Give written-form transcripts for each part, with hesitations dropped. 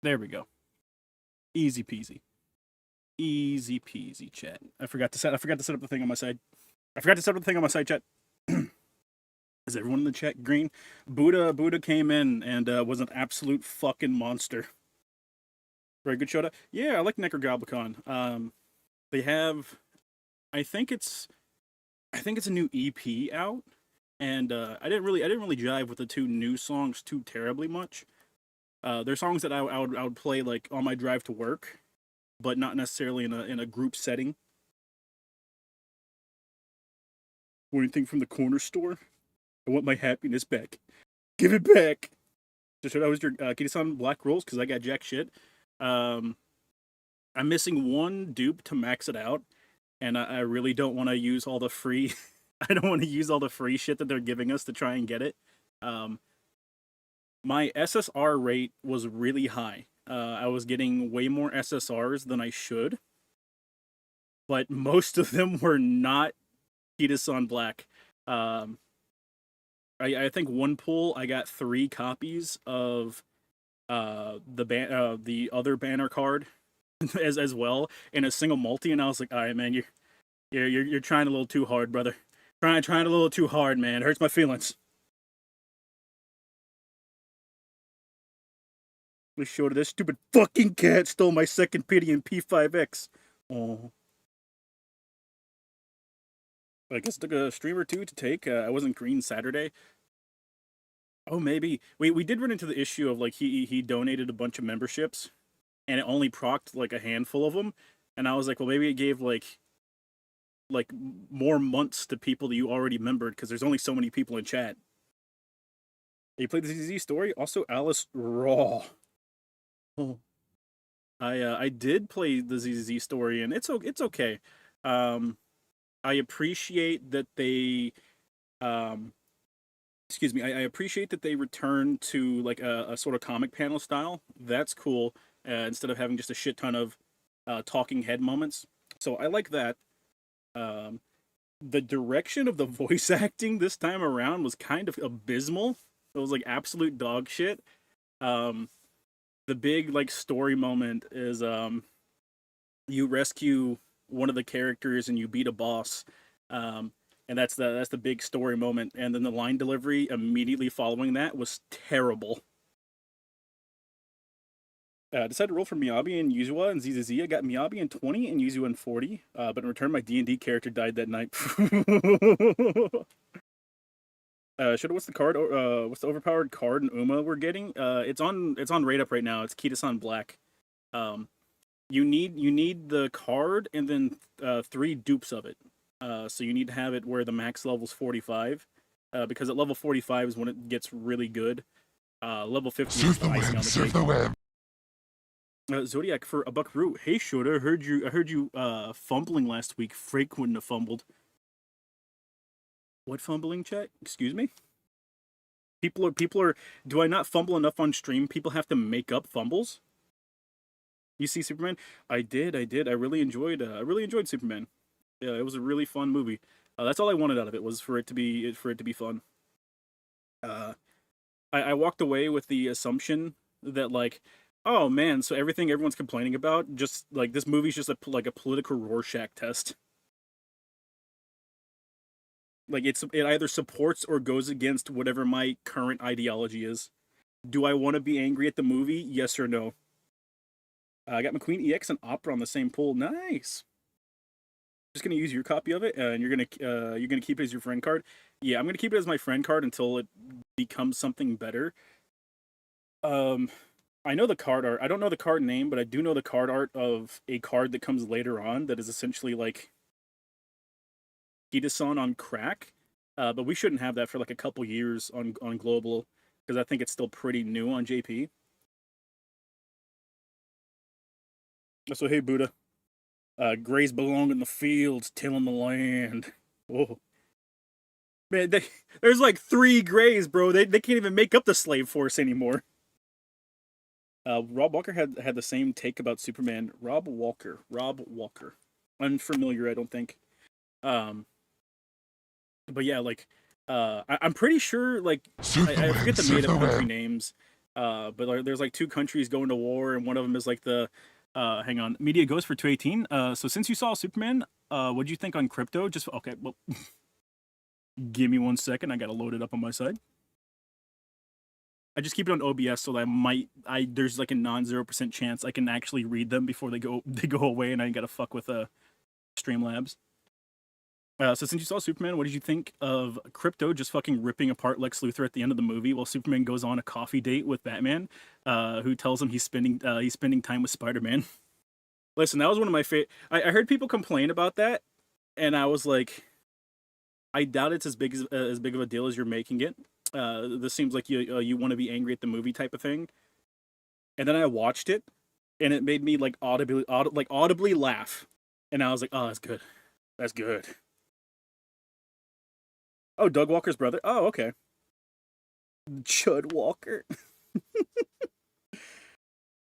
There we go. Easy peasy. Easy peasy, chat. I forgot to set up the thing on my side. Chat. Is everyone in the chat green? Buddha came in and was an absolute fucking monster. Very good Shota. Yeah, I like Necrogoblicon. They have, I think it's a new EP out, and I didn't really jive with the two new songs too terribly much. They're songs that I would play like on my drive to work, but not necessarily in a group setting. Want anything from the corner store? I want my happiness back. Give it back. Just what I was your Kitty-san Black Rolls because I got jack shit. I'm missing one dupe to max it out, and I really don't want to use all the free. I don't want to use all the free shit that they're giving us to try and get it. My SSR rate was really high. I was getting way more SSRs than I should, but most of them were not Kita-san Black. I think one pull I got 3 copies of the other banner card as well in a single multi, and I was like, all right, man, you're trying a little too hard, brother. Trying a little too hard, man. It hurts my feelings. We showed this stupid fucking cat stole my second pity in P5X. Oh. I guess it took a stream or two to take. I wasn't green Saturday. Oh, maybe. We did run into the issue of like he donated a bunch of memberships, and it only procced like a handful of them, and I was like, well, maybe it gave like more months to people that you already membered because there's only so many people in chat. You played the ZZ story, also Alice Raw. Oh. I did play the ZZ story, and it's okay. I appreciate that they excuse me, I appreciate that they returned to like a sort of comic panel style. That's cool. Instead of having just a shit ton of talking head moments. So I like that. The direction of the voice acting this time around was kind of abysmal. It was like absolute dog shit. The big like story moment is you rescue one of the characters and you beat a boss. And that's the big story moment. And then the line delivery immediately following that was terrible. Decided to roll for Miyabi and Yuzua and ZZZ. I got Miyabi in 20 and Yuzua in 40. But in return, my D&D character died that night. What's the card? What's the overpowered card in Uma we're getting? It's on rate up right now. It's Kita-san Black. You need the card and then 3 dupes of it. So you need to have it where the max level's 45. Because at level 45 is when it gets really good. Level 50 is the icing on the cake. Zodiac for a buckaroo. Hey Shota, I heard you fumbling last week. Frake wouldn't have fumbled. What fumbling, chat? Excuse me? People are do I not fumble enough on stream? People have to make up fumbles? You see Superman? I did. I really enjoyed Superman. Yeah, it was a really fun movie. That's all I wanted out of it was for it to be fun. I walked away with the assumption that like, oh man, so everything everyone's complaining about, just like this movie's just like a political Rorschach test. Like it either supports or goes against whatever my current ideology is. Do I want to be angry at the movie? Yes or no? I got McQueen EX and Opera on the same pool. Nice. Just gonna use your copy of it, and you're gonna keep it as your friend card. Yeah, I'm gonna keep it as my friend card until it becomes something better. I know the card art. I don't know the card name, but I do know the card art of a card that comes later on that is essentially like Kita-san on crack. But we shouldn't have that for like a couple years on global because I think it's still pretty new on JP. So hey Buddha, grays belong in the fields, tilling the land. Whoa. Man, there's like 3 grays, bro. They can't even make up the slave force anymore. Rob Walker had the same take about Superman. Rob Walker. Unfamiliar, I don't think. But yeah, like, I'm pretty sure, like, I forget the made-up country names. But like, there's like two countries going to war, and one of them is like the hang on, media goes for 218. So since you saw Superman, what'd you think on crypto? Just okay, well, give me 1 second. I gotta load it up on my side. I just keep it on OBS so that there's like a non-0% chance I can actually read them before they go away, and I gotta fuck with Streamlabs. So since you saw Superman, what did you think of Crypto just fucking ripping apart Lex Luthor at the end of the movie while Superman goes on a coffee date with Batman, who tells him he's spending time with Spider-Man? Listen, that was one of my favorite. I heard people complain about that, and I was like, I doubt it's as big of a deal as you're making it. This seems like you want to be angry at the movie type of thing. And then I watched it, and it made me like audibly laugh, and I was like, oh, that's good, that's good. Oh, Doug Walker's brother. Oh, okay. Chud Walker.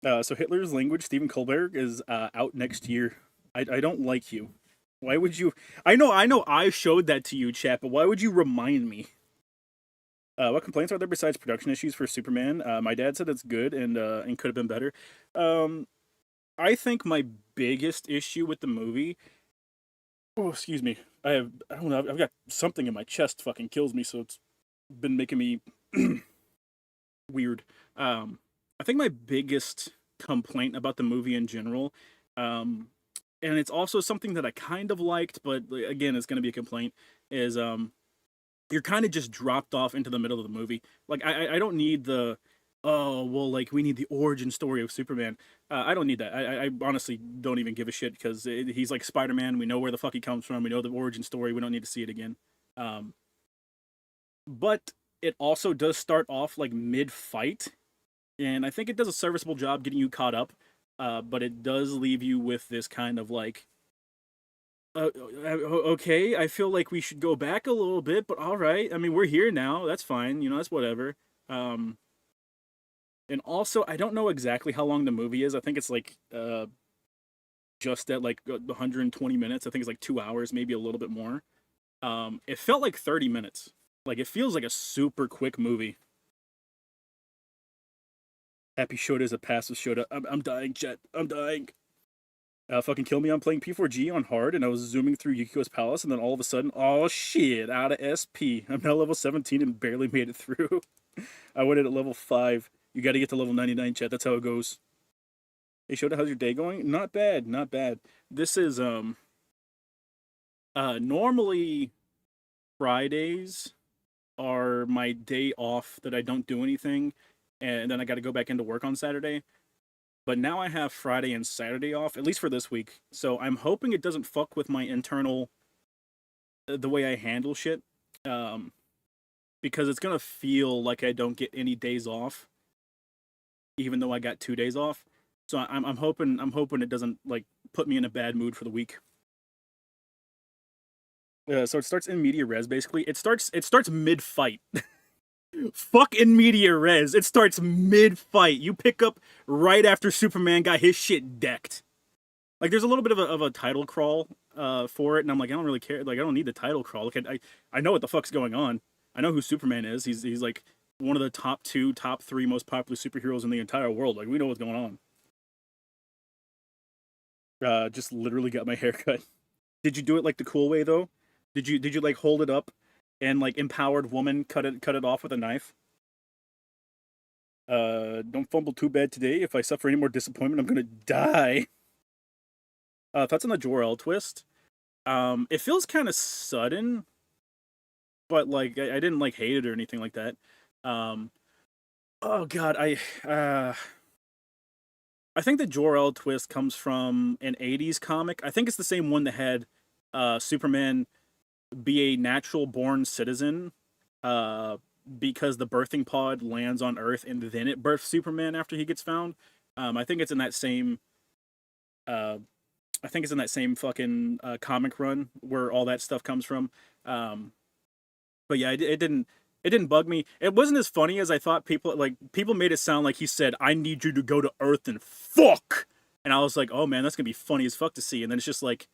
So Hitler's Language, Stephen Colbert is out next year. I don't like you. Why would you? I know I showed that to you, chat, but why would you remind me? What complaints are there besides production issues for Superman? My dad said it's good and could have been better. I think my biggest issue with the movie. Oh, excuse me. I don't know. I've got something in my chest fucking kills me, so it's been making me weird. I think my biggest complaint about the movie in general, and it's also something that I kind of liked, but again, it's going to be a complaint, is you're kind of just dropped off into the middle of the movie. Like, I don't need oh, well, like, we need the origin story of Superman. I don't need that. I honestly don't even give a shit, because he's like Spider-Man. We know where the fuck he comes from. We know the origin story. We don't need to see it again. But it also does start off, like, mid-fight, and I think it does a serviceable job getting you caught up, but it does leave you with this kind of, like, okay, I feel like we should go back a little bit, but all right. I mean, we're here now. That's fine. You know, that's whatever. And also, I don't know exactly how long the movie is. I think it's like just at like 120 minutes. I think it's like 2 hours, maybe a little bit more. It felt like 30 minutes. Like, it feels like a super quick movie. Happy Shota is a passive Shota. I'm dying, Jet. I'm dying. Fucking kill me. I'm playing P4G on hard, and I was zooming through Yukiko's palace, and then all of a sudden, oh shit, out of SP. I'm now level 17 and barely made it through. I went in at level 5. You gotta get to level 99, chat. That's how it goes. Hey, Shota, how's your day going? Not bad, not bad. This is, normally Fridays are my day off that I don't do anything, and then I gotta go back into work on Saturday. But now I have Friday and Saturday off, at least for this week. So I'm hoping it doesn't fuck with my internal, the way I handle shit. Because it's gonna feel like I don't get any days off, even though I got 2 days off. So I'm hoping it doesn't like put me in a bad mood for the week. So it starts in media res, basically. It starts mid fight. Fuck in media res. It starts mid fight. You pick up right after Superman got his shit decked. Like, there's a little bit of a title crawl for it, and I'm like, I don't really care. Like, I don't need the title crawl. Like, I know what the fuck's going on. I know who Superman is. He's like one of the top 2, top 3 most popular superheroes in the entire world. Like, we know what's going on. Just literally got my hair cut. Did you do it like the cool way though? Did you like hold it up and like empowered woman cut it off with a knife? Don't fumble too bad today. If I suffer any more disappointment, I'm gonna die. Thoughts on the Jor-El twist? It feels kind of sudden, but like I didn't like hate it or anything like that. Oh god, I think the Jor-El twist comes from an 80s comic. I think it's the same one that had Superman be a natural born citizen because the birthing pod lands on Earth and then it births Superman after he gets found. I think it's in that same fucking comic run where all that stuff comes from. But yeah, it didn't bug me. It wasn't as funny as I thought. People made it sound like he said, "I need you to go to Earth and fuck." And I was like, "Oh man, that's gonna be funny as fuck to see." And then it's just like,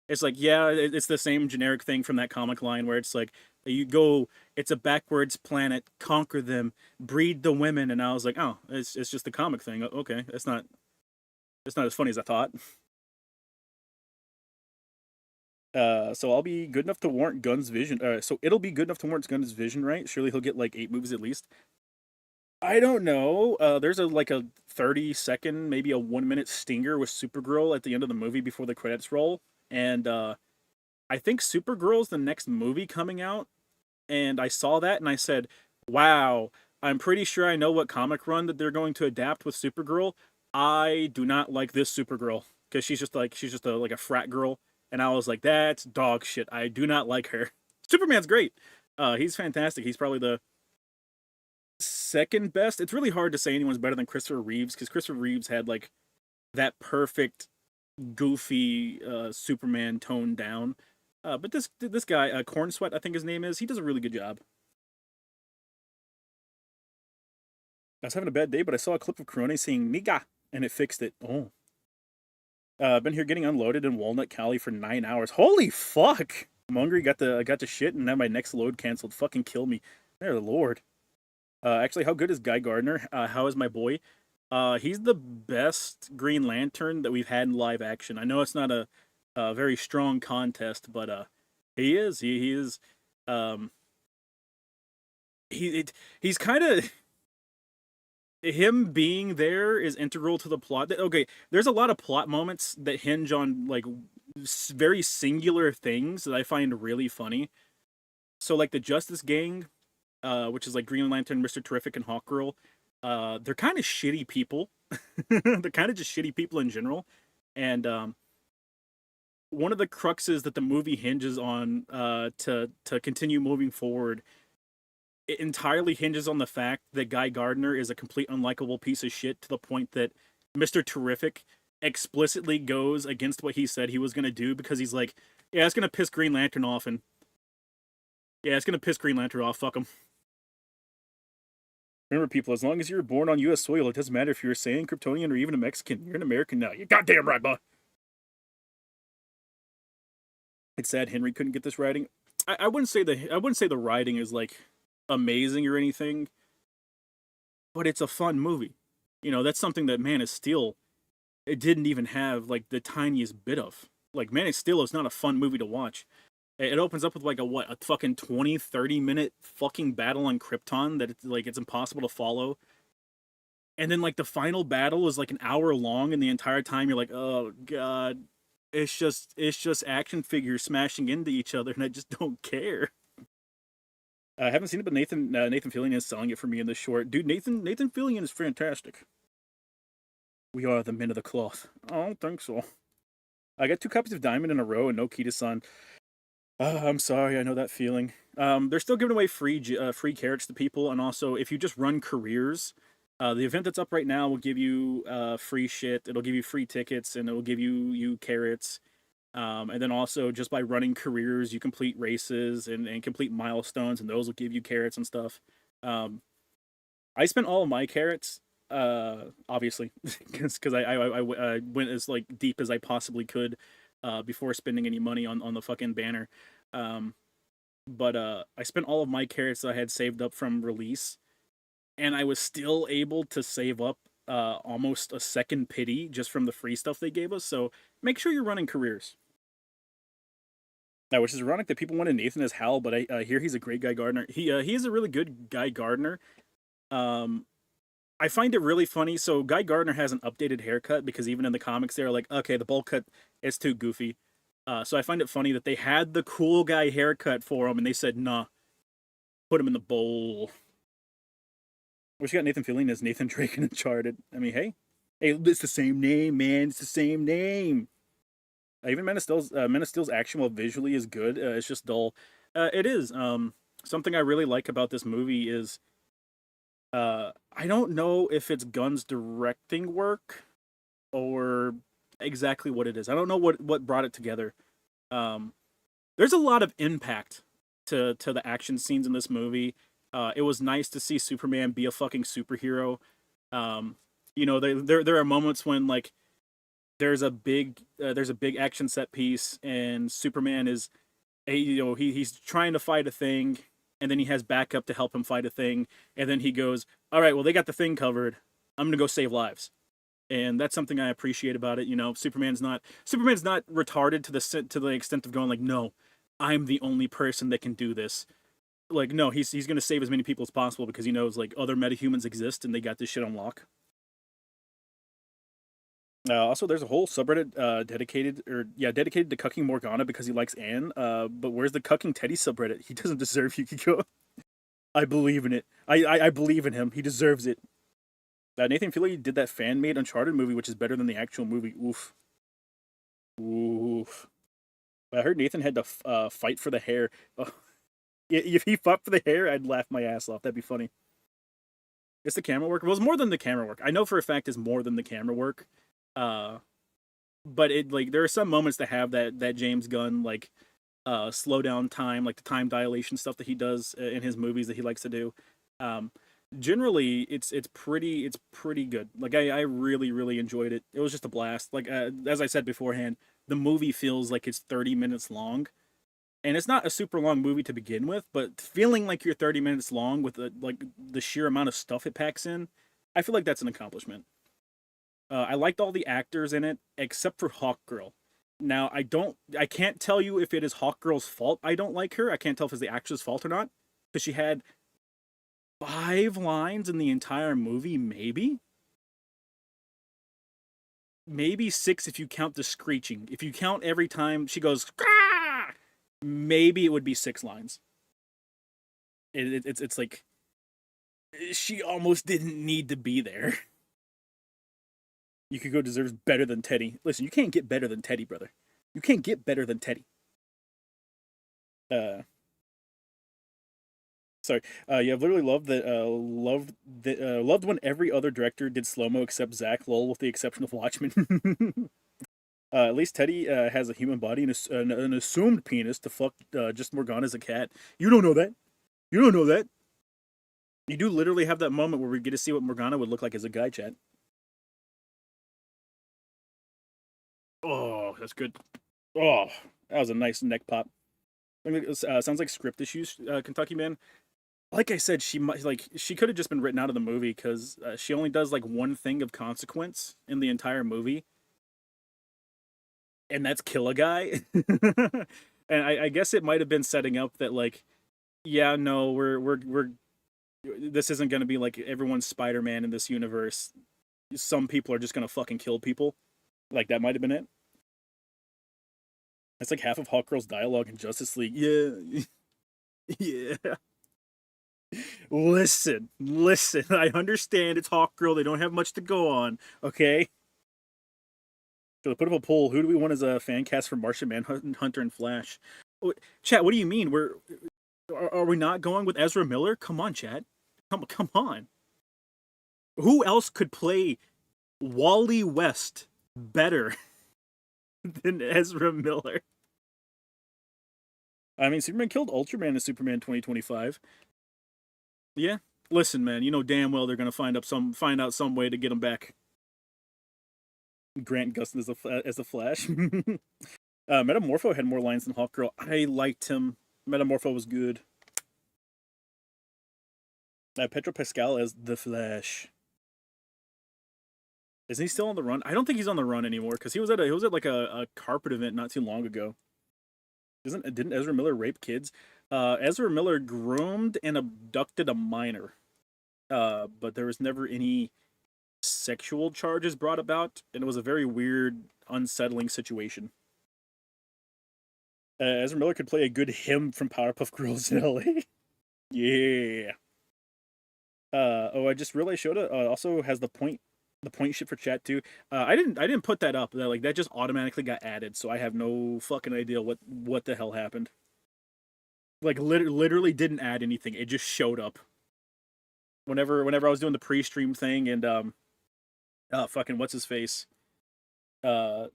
yeah, it's the same generic thing from that comic line where it's like You go, it's a backwards planet, conquer them, breed the women, and I was like, oh, it's just a comic thing. Okay, it's not as funny as I thought. So I'll be good enough to warrant Gunn's vision. So it'll be good enough to warrant Gunn's vision, right? Surely he'll get like 8 movies at least. I don't know. There's a 30 second, maybe a 1 minute stinger with Supergirl at the end of the movie before the credits roll, and I think Supergirl's the next movie coming out, and I saw that and I said, "Wow, I'm pretty sure I know what comic run that they're going to adapt with Supergirl. I do not like this Supergirl because she's just a like a frat girl." And I was like, "That's dog shit. I do not like her." Superman's great. He's fantastic. He's probably the second best. It's really hard to say anyone's better than Christopher Reeves because Christopher Reeves had like that perfect goofy Superman toned down. But this guy, Corn Sweat, I think his name is, he does a really good job. I was having a bad day, but I saw a clip of Corone saying "niga" and it fixed it. Oh, been here getting unloaded in Walnut Cali for 9 hours. Holy fuck! I'm hungry. Got the shit, and now my next load canceled. Fucking kill me. Dear Lord. Actually, how good is Guy Gardner? How is my boy? He's the best Green Lantern that we've had in live action. I know it's not a very strong contest, but he is. He is. Um, he's kind of him being there is integral to the plot. Okay, there's a lot of plot moments that hinge on like very singular things that I find really funny. So like the Justice Gang, which is like Green Lantern, Mr. Terrific, and Hawkgirl. They're kind of shitty people. They're kind of just shitty people in general. And one of the cruxes that the movie hinges on to continue moving forward, it entirely hinges on the fact that Guy Gardner is a complete unlikable piece of shit to the point that Mr. Terrific explicitly goes against what he said he was going to do because he's like, yeah, it's going to piss Green Lantern off, and yeah, it's going to piss Green Lantern off. Fuck him. Remember, people, as long as you're born on U.S. soil, it doesn't matter if you're a Saiyan, Kryptonian, or even a Mexican. You're an American now. You're goddamn right, bud. It's sad Henry couldn't get this writing. I wouldn't say the writing is like amazing or anything, but it's a fun movie. You know, that's something that Man of Steel it didn't even have like the tiniest bit of. Like Man of Steel is not a fun movie to watch. It opens up with like a fucking 20-30 minute fucking battle on Krypton that it's impossible to follow. And then like the final battle is like an hour long, and the entire time you're like, "Oh god, it's just action figures smashing into each other and I just don't care." I haven't seen it, but Nathan Fillion is selling it for me in this short. Dude, Nathan Fillion is fantastic. We are the men of the cloth. I don't think so. I got 2 copies of Diamond in a row and no Kita-san. I'm sorry, I know that feeling. They're still giving away free carrots to people, and also if you just run careers, the event that's up right now will give you free shit. It'll give you free tickets, and it'll give you carrots. And then also just by running careers, you complete races and complete milestones, and those will give you carrots and stuff. I spent all of my carrots, obviously, because I went as like deep as I possibly could before spending any money on the fucking banner. Um, but I spent all of my carrots that I had saved up from release, and I was still able to save up almost a second pity just from the free stuff they gave us. So make sure you're running careers. Which is ironic that people wanted Nathan as Hal, but I hear he's a great Guy Gardner. He is a really good Guy Gardner. Um, I find it really funny. So Guy Gardner has an updated haircut because even in the comics they're like, okay, the bowl cut is too goofy. So I find it funny that they had the cool guy haircut for him, and they said, nah, put him in the bowl. Wish you got Nathan Fillion as Nathan Drake in Uncharted. I mean, hey, it's the same name, man. It's the same name. Even Men of Steel's action, while visually is good, it's just dull. It is. Something I really like about this movie is, I don't know if it's Gunn's directing work or exactly what it is. I don't know what brought it together. There's a lot of impact to the action scenes in this movie. It was nice to see Superman be a fucking superhero. There are moments when like there's a big action set piece and Superman is he's trying to fight a thing, and then he has backup to help him fight a thing, and then he goes, all right, well, they got the thing covered. I'm gonna go save lives. And that's something I appreciate about it. Superman's not retarded to the extent of going like, no, I'm the only person that can do this. Like, no, he's gonna save as many people as possible because he knows like other metahumans exist and they got this shit on lock. Also, there's a whole subreddit dedicated to cucking Morgana because he likes Anne. But where's the cucking Teddy subreddit? He doesn't deserve Yukiko. I believe in it. I believe in him. He deserves it. Nathan Fillion did that fan-made Uncharted movie, which is better than the actual movie. Oof. Oof. I heard Nathan had to fight for the hair. Oh, if he fought for the hair, I'd laugh my ass off. That'd be funny. It's the camera work. Well, it's more than the camera work. I know for a fact it's more than the camera work. Uh, but it like there are some moments that have that James Gunn like slow down time, like the time dilation stuff that he does in his movies that he likes to do. Um, Generally it's pretty good. Like I really enjoyed it. It was just a blast. Like as I said beforehand, the movie feels like it's 30 minutes long, and it's not a super long movie to begin with, but feeling like you're 30 minutes long with the sheer amount of stuff it packs in, I feel like that's an accomplishment. I liked all the actors in it except for Hawkgirl. Now I can't tell you if it is Hawkgirl's fault I don't like her. I can't tell if it's the actress' fault or not because she had 5 lines in the entire movie, maybe 6 if you count the screeching. If you count every time she goes, "Grah!" Maybe it would be 6 lines. It's like she almost didn't need to be there. Yukiko deserves better than Teddy. Listen, you can't get better than Teddy, brother. You can't get better than Teddy. Uh, Sorry. Yeah, I've literally loved when every other director did slow mo except Zach Lowell, with the exception of Watchmen. At least Teddy has a human body and an assumed penis to fuck just Morgana as a cat. You don't know that. You don't know that. You do literally have that moment where we get to see what Morgana would look like as a guy, chat. Oh, that's good. Oh, that was a nice neck pop. Sounds like script issues, Kentucky Man. Like I said, she could have just been written out of the movie because she only does like one thing of consequence in the entire movie, and that's kill a guy. And I guess it might have been setting up that like, yeah, no, we're this isn't going to be like everyone's Spider-Man in this universe. Some people are just going to fucking kill people. Like that might have been it. That's like half of Hawkgirl's dialogue in Justice League. Yeah, yeah. Listen. I understand it's Hawkgirl. They don't have much to go on. Okay. So put up a poll. Who do we want as a fan cast for Martian Manhunter and Flash? Oh, chat, what do you mean? Are we not going with Ezra Miller? Come on, chat. Come on. Who else could play Wally West better than Ezra Miller? I mean, Superman killed Ultraman in Superman 2025. Yeah. Listen, man, you know damn well they're gonna find out some way to get him back. Grant Gustin as the Flash. Metamorpho had more lines than Hawkgirl. I liked him. Metamorpho was good. Pedro Pascal as the Flash. Isn't he still on the run? I don't think he's on the run anymore because he was at like a carpet event not too long ago. Didn't Ezra Miller rape kids? Ezra Miller groomed and abducted a minor, but there was never any sexual charges brought about, and it was a very weird, unsettling situation. Ezra Miller could play a good him from Powerpuff Girls in LA. Yeah. I just realized Shota also has the point shit for chat too. I didn't put that up. That just automatically got added, so I have no fucking idea what the hell happened. Like literally didn't add anything. It just showed up. Whenever I was doing the pre-stream thing and fucking what's his face? Average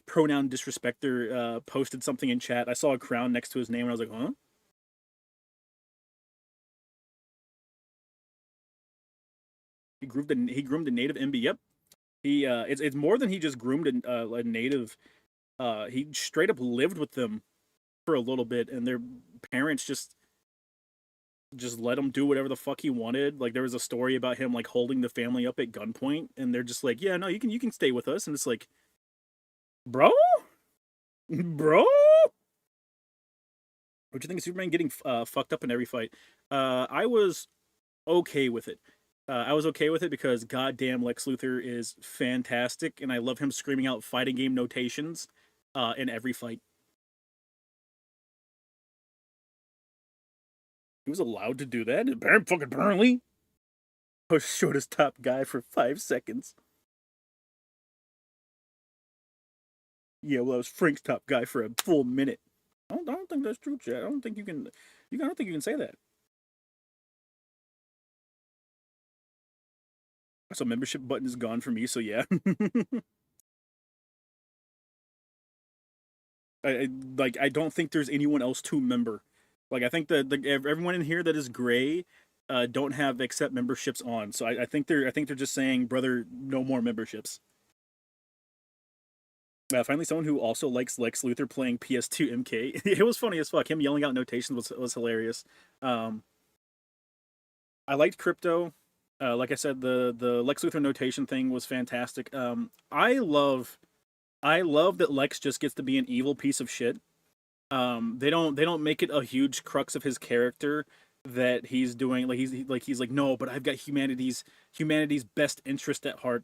pronoun disrespecter posted something in chat. I saw a crown next to his name and I was like, huh? He groomed a native MB. Yep. It's more than he just groomed a native. He straight up lived with them for a little bit, and their parents just let him do whatever the fuck he wanted. Like there was a story about him like holding the family up at gunpoint, and they're just like, "Yeah, no, you can stay with us." And it's like, bro, bro. What do you think of Superman getting fucked up in every fight? I was okay with it. I was okay with it because goddamn Lex Luthor is fantastic, and I love him screaming out fighting game notations in every fight. He was allowed to do that? Apparently. I was shortest top guy for 5 seconds. Yeah, well, I was Frank's top guy for a full minute. I don't think that's true, Chad. I don't think you can. I don't think you can say that. So membership button is gone for me. So yeah. I don't think there's anyone else to member. Like I think that everyone in here that is gray don't have accept memberships on. So I think they're just saying, brother, no more memberships. Finally, someone who also likes Lex Luthor playing PS2 MK. It was funny as fuck. Him yelling out notations was hilarious. I liked Crypto. Like I said, the Lex Luthor notation thing was fantastic. I love that Lex just gets to be an evil piece of shit. They don't make it a huge crux of his character that he's doing he's like no, but I've got humanity's best interest at heart.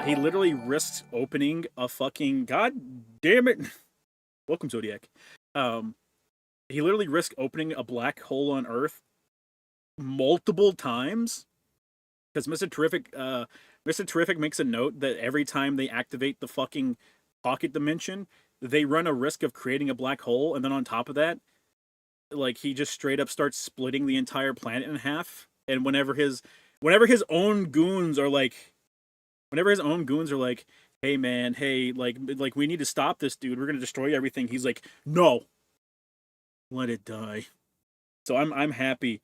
He literally risks opening a fucking god damn it. Welcome Zodiac. He literally risked opening a black hole on Earth multiple times because Mr. Terrific makes a note that every time they activate the fucking pocket dimension, they run a risk of creating a black hole, and then on top of that, like he just straight up starts splitting the entire planet in half. And whenever his own goons are like, "Hey man, hey, like we need to stop this dude. We're gonna destroy everything." He's like, "No, let it die." So I'm happy.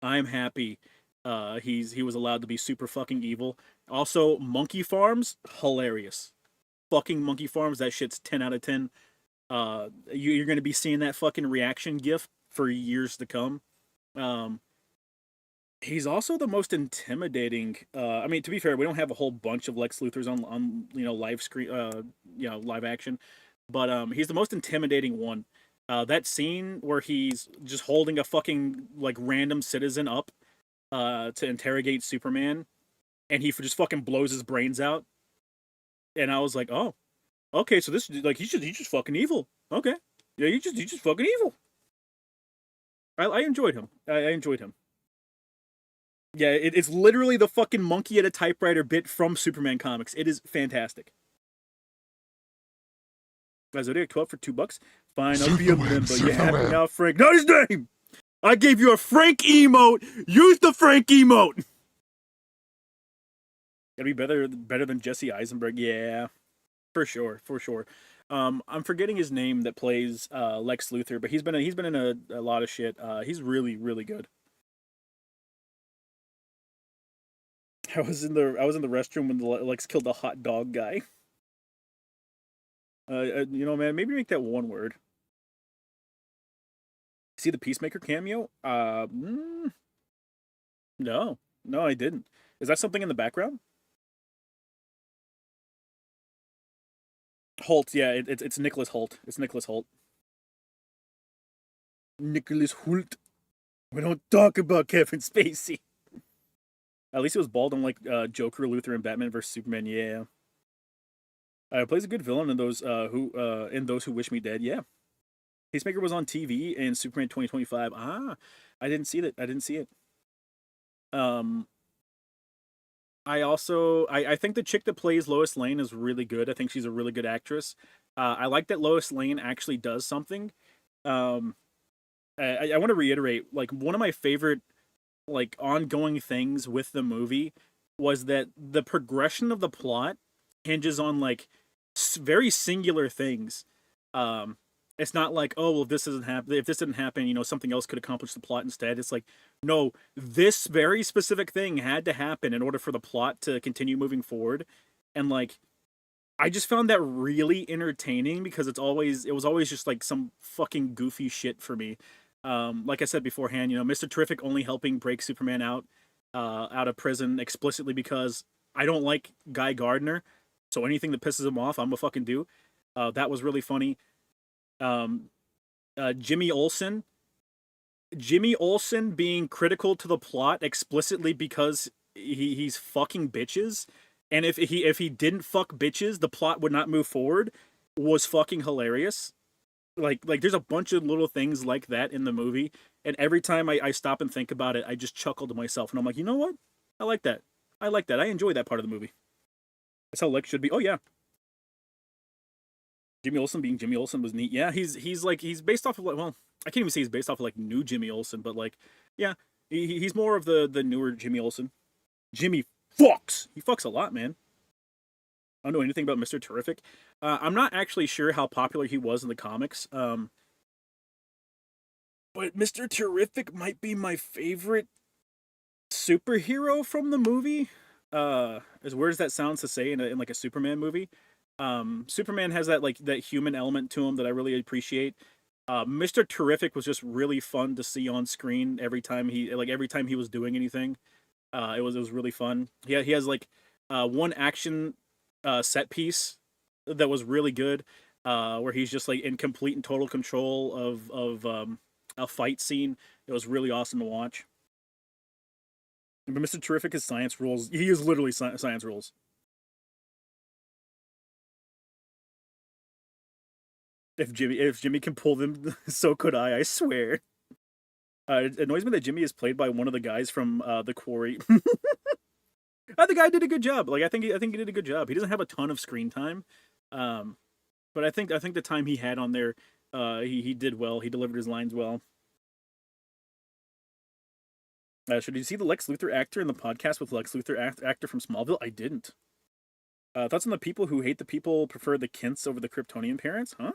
I'm happy. He was allowed to be super fucking evil. Also, Monkey Farms, hilarious. Fucking Monkey Farms, that shit's 10 out of 10. You're going to be seeing that fucking reaction gif for years to come. He's also the most intimidating. I mean, to be fair, we don't have a whole bunch of Lex Luthors on live screen, live action, but he's the most intimidating one. That scene where he's just holding a fucking like random citizen up to interrogate Superman, and he just fucking blows his brains out. And I was like, oh, okay, so this like he's just fucking evil. Okay, yeah, he's just fucking evil. I enjoyed him. I enjoyed him. Yeah, it's literally the fucking monkey at a typewriter bit from Superman comics. It is fantastic. Zodiac 12 for $2. Fine, I'll be a member. You happy now, Frank? Not his name. I gave you a Frank emote. Use the Frank emote. Gotta be better than Jesse Eisenberg. Yeah, for sure. I'm forgetting his name that plays Lex Luthor, but he's been in a lot of shit. He's really good. I was in the restroom when the Lex killed the hot dog guy. Man, maybe make that one word. See the Peacemaker cameo? No, I didn't. Is that something in the background? Holt, yeah, it's Nicholas Holt. It's Nicholas Holt. Nicholas Holt. We don't talk about Kevin Spacey. At least it was bald on like Joker, Luthor, and Batman vs Superman. Yeah. Plays a good villain in those who wish me dead. Yeah. Peacemaker was on TV in Superman 2025. I didn't see that. I didn't see it. I think the chick that plays Lois Lane is really good. I think she's a really good actress. I like that Lois Lane actually does something. I want to reiterate, like, one of my favorite, like, ongoing things with the movie was that the progression of the plot hinges on, like, very singular things. It's not like, oh, well, if this didn't happen, something else could accomplish the plot instead. It's like, no, this very specific thing had to happen in order for the plot to continue moving forward. And, like, I just found that really entertaining because it was always just like some fucking goofy shit for me. Like I said beforehand, Mr. Terrific only helping break Superman out of prison explicitly because I don't like Guy Gardner, so anything that pisses him off, I'm gonna fucking do. That was really funny. Um, Jimmy Olsen, Jimmy Olsen being critical to the plot explicitly because he's fucking bitches, and if he didn't fuck bitches, the plot would not move forward. Was fucking hilarious. Like there's a bunch of little things like that in the movie, and every time I stop and think about it, I just chuckle to myself, and I'm like, you know what? I like that. I like that. I enjoy that part of the movie. That's how Lex should be. Oh yeah, Jimmy Olsen being Jimmy Olsen was neat. Yeah, he's based off of like, well, I can't even say he's based off of like new Jimmy Olsen, but like, yeah, he's more of the newer Jimmy Olsen. Jimmy fucks. He fucks a lot, man. I don't know anything about Mr. Terrific. I'm not actually sure how popular he was in the comics. But Mr. Terrific might be my favorite superhero from the movie. As weird as that sounds to say in like a Superman movie. Superman has that human element to him that I really appreciate. Mr. Terrific was just really fun to see on screen every time he was doing anything. It was really fun. He has like one action set piece that was really good, where he's just like in complete and total control of a fight scene. It was really awesome to watch. But Mr. Terrific is science rules. He is literally science rules. If Jimmy can pull them, so could I. I swear. It annoys me that Jimmy is played by one of the guys from the Quarry. I think I did a good job. Like I think he did a good job. He doesn't have a ton of screen time, um, but I think the time he had on there, he did well. He delivered his lines well. Should you see the Lex Luthor actor in the podcast with Lex Luthor actor from Smallville? I didn't. Thoughts on the people who hate the people prefer the Kents over the Kryptonian parents? Huh?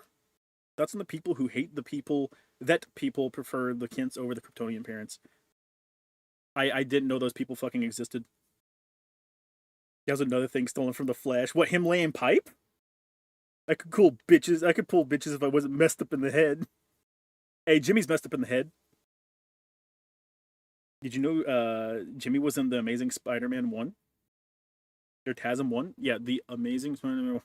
Thoughts on the people who hate the people that people prefer the Kents over the Kryptonian parents? I didn't know those people fucking existed. That was another thing stolen from the Flash. What, him laying pipe? I could cool bitches. I could pull bitches if I wasn't messed up in the head. Hey, Jimmy's messed up in the head. Did you know Jimmy was in the Amazing Spider-Man 1? Or TASM 1? Yeah, the Amazing Spider-Man.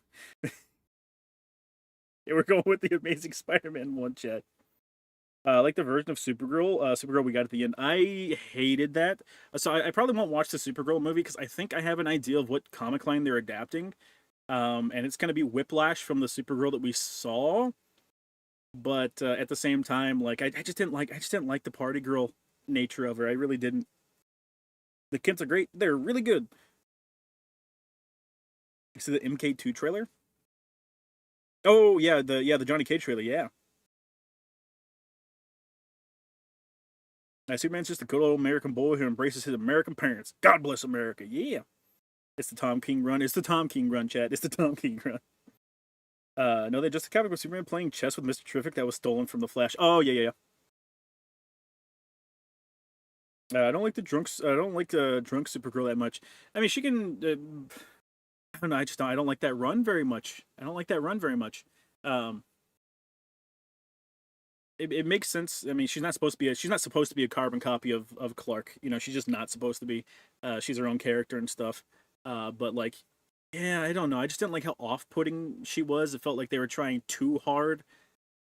Yeah, we're going with the Amazing Spider-Man 1 chat. Like the version of Supergirl we got at the end. I hated that. So I probably won't watch the Supergirl movie because I think I have an idea of what comic line they're adapting. And it's gonna be Whiplash from the Supergirl that we saw. But at the same time, like I just didn't like the party girl nature of her. I really didn't. The kids are great. They're really good. You see the MK2 trailer? Oh yeah, the Johnny Cage trailer. Yeah. Superman's just a good old American boy who embraces his American parents. God bless America. Yeah. It's the Tom King run. It's the Tom King run, Chad. It's the Tom King run. No, they just a comic book Superman playing chess with Mr. Terrific that was stolen from the Flash. Oh yeah. I don't like the drunks. I don't like the drunk Supergirl that much. I mean, she can. I don't know. I just don't. I don't like that run very much. I don't like that run very much. Um, it makes sense. I mean, she's not supposed to be a carbon copy of Clark. She's just not supposed to be. She's her own character and stuff. But like, yeah, I don't know. I just didn't like how off-putting she was. It felt like they were trying too hard.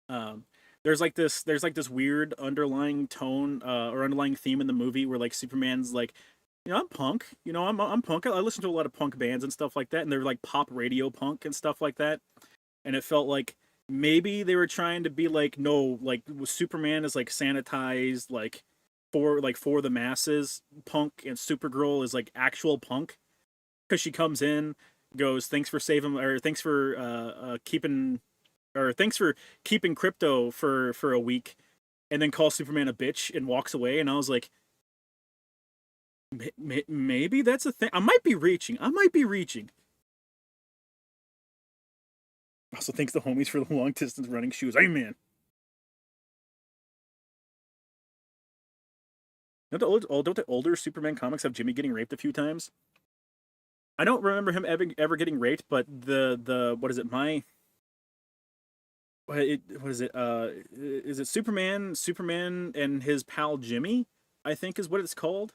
Um, there's like this weird underlying tone or underlying theme in the movie where like Superman's like, I'm punk. I'm punk. I listen to a lot of punk bands and stuff like that, and they're like pop radio punk and stuff like that. And it felt like maybe they were trying to be like, no, like Superman is like sanitized, like for the masses punk, and Supergirl is like actual punk because she comes in, goes, thanks for saving, or thanks for keeping, or thanks for keeping crypto for a week, and then calls Superman a bitch and walks away. And I was like, maybe that's a thing. I might be reaching. Also, thanks the homies for the long distance running shoes. Amen. Don't the older Superman comics have Jimmy getting raped a few times? I don't remember him ever getting raped, but the what is it? What is it? Is it Superman? Superman and his pal Jimmy, I think is what it's called.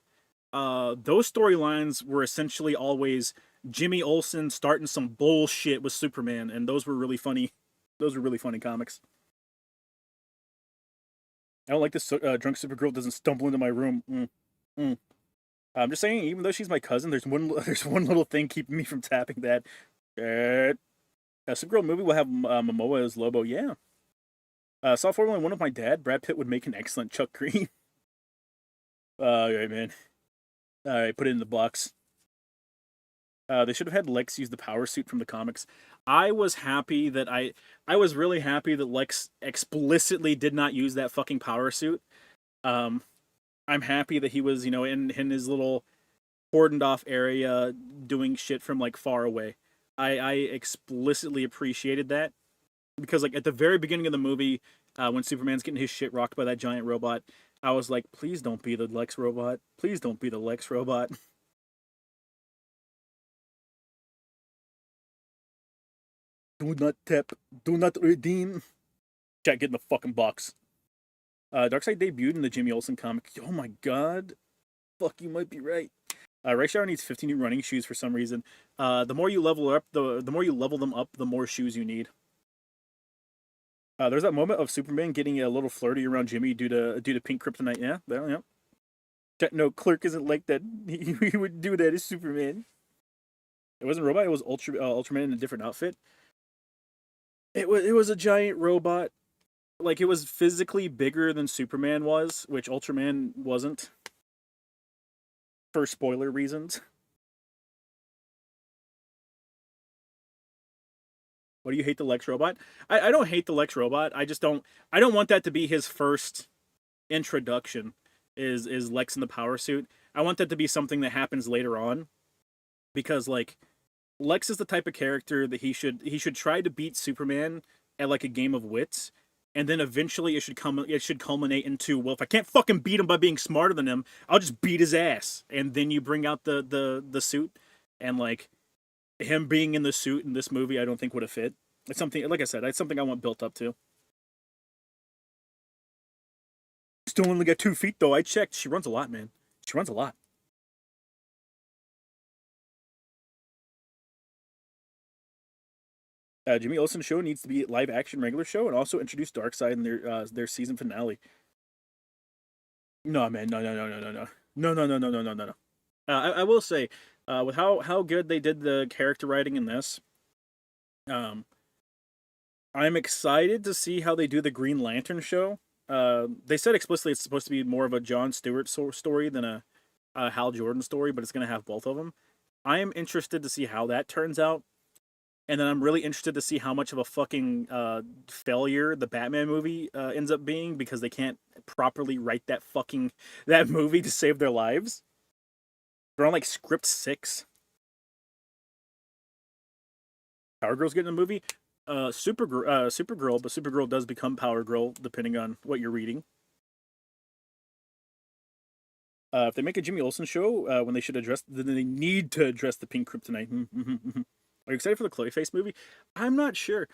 Those storylines were essentially always Jimmy Olsen starting some bullshit with Superman, and those were really funny. Those were really funny comics. I don't like this drunk Supergirl doesn't stumble into my room. Mm. I'm just saying, even though she's my cousin, there's one there's one little thing keeping me from tapping that. A Supergirl movie will have Momoa as Lobo. Yeah. Saw Formula One with my dad. Brad Pitt would make an excellent Chuck Green. All right, man. All right, put it in the box. They should have had Lex use the power suit from the comics. I was happy that I was really happy that Lex explicitly did not use that fucking power suit. Um, I'm happy that he was, in his little cordoned off area doing shit from like far away. I explicitly appreciated that because like at the very beginning of the movie, when Superman's getting his shit rocked by that giant robot, I was like, please don't be the Lex robot. Please don't be the Lex robot. Do not tap. Do not redeem. Chat, get in the fucking box. Darkseid debuted in the Jimmy Olsen comic. Oh my god. Fuck, you might be right. Rayshire needs 50 new running shoes for some reason. The more you level up, the more you level them up, the more shoes you need. There's that moment of Superman getting a little flirty around Jimmy due to pink kryptonite. Yeah, yeah. No, Clerk isn't like that. He would do that as Superman. It wasn't a robot. It was Ultraman in a different outfit. It was a giant robot. Like it was physically bigger than Superman was, which Ultraman wasn't. For spoiler reasons. What do you hate the Lex robot? I don't hate the Lex robot. I don't want that to be his first introduction. Is Lex in the power suit? I want that to be something that happens later on. Because like Lex is the type of character that he should try to beat Superman at like a game of wits, and then eventually it should culminate into, well, if I can't fucking beat him by being smarter than him, I'll just beat his ass. And then you bring out the suit, and like him being in the suit in this movie, I don't think would have fit. It's something, like I said, it's something I want built up to. Still only got 2 feet though. I checked. She runs a lot, man. She runs a lot. Jimmy Olsen show needs to be a live action regular show and also introduce Darkseid in their season finale. No, man, no. No. I will say, with how good they did the character writing in this, um, I'm excited to see how they do the Green Lantern show. They said explicitly it's supposed to be more of a John Stewart story than a Hal Jordan story, but it's going to have both of them. I am interested to see how that turns out. And then I'm really interested to see how much of a fucking failure the Batman movie ends up being because they can't properly write that movie to save their lives. They're on like script 6. Power Girl's getting a movie. Supergirl, but Supergirl does become Power Girl depending on what you're reading. If they make a Jimmy Olsen show, when they need to address the pink kryptonite. Are you excited for the Clayface movie? I'm not sure.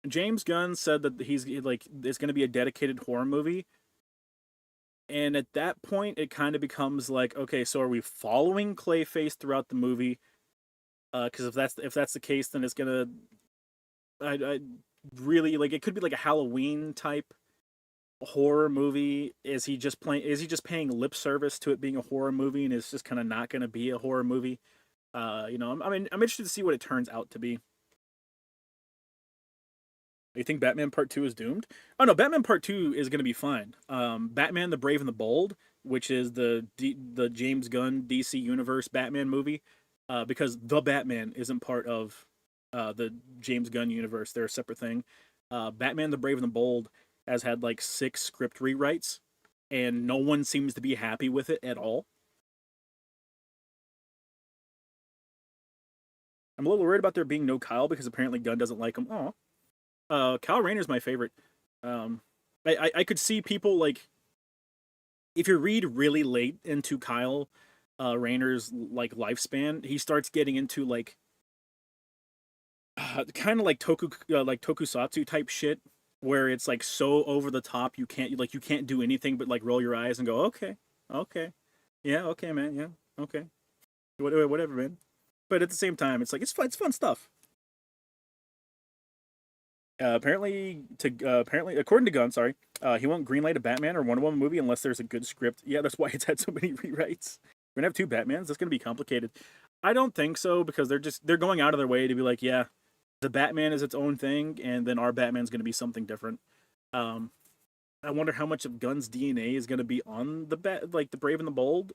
James Gunn said that it's going to be a dedicated horror movie, and at that point, it kind of becomes like, okay, so are we following Clayface throughout the movie? Because if that's the case, then it's gonna, I really like it could be like a Halloween type horror movie. Is he just paying lip service to it being a horror movie, and it's just kind of not going to be a horror movie? I'm interested to see what it turns out to be. You think Batman Part 2 is doomed? Oh no, Batman Part 2 is going to be fine. Batman the Brave and the Bold, which is the James Gunn DC Universe Batman movie, because the Batman isn't part of the James Gunn universe. They're a separate thing. Batman the Brave and the Bold has had like 6 script rewrites, and no one seems to be happy with it at all. I'm a little worried about there being no Kyle because apparently Gunn doesn't like him. Kyle Rayner's my favorite. I could see people like, if you read really late into Kyle, Rainer's like lifespan, he starts getting into like kind of like tokusatsu type shit, where it's like so over the top you can't do anything but like roll your eyes and go okay, okay, yeah, okay, man, yeah, okay, whatever, man. But at the same time, it's like it's fun stuff. Apparently, according to Gunn, sorry, he won't greenlight a Batman or Wonder Woman movie unless there's a good script. Yeah, that's why it's had so many rewrites. We're gonna have two Batmans. That's gonna be complicated. I don't think so because they're going out of their way to be like, yeah, the Batman is its own thing, and then our Batman's gonna be something different. Um, I wonder how much of Gunn's DNA is gonna be on the like the Brave and the Bold,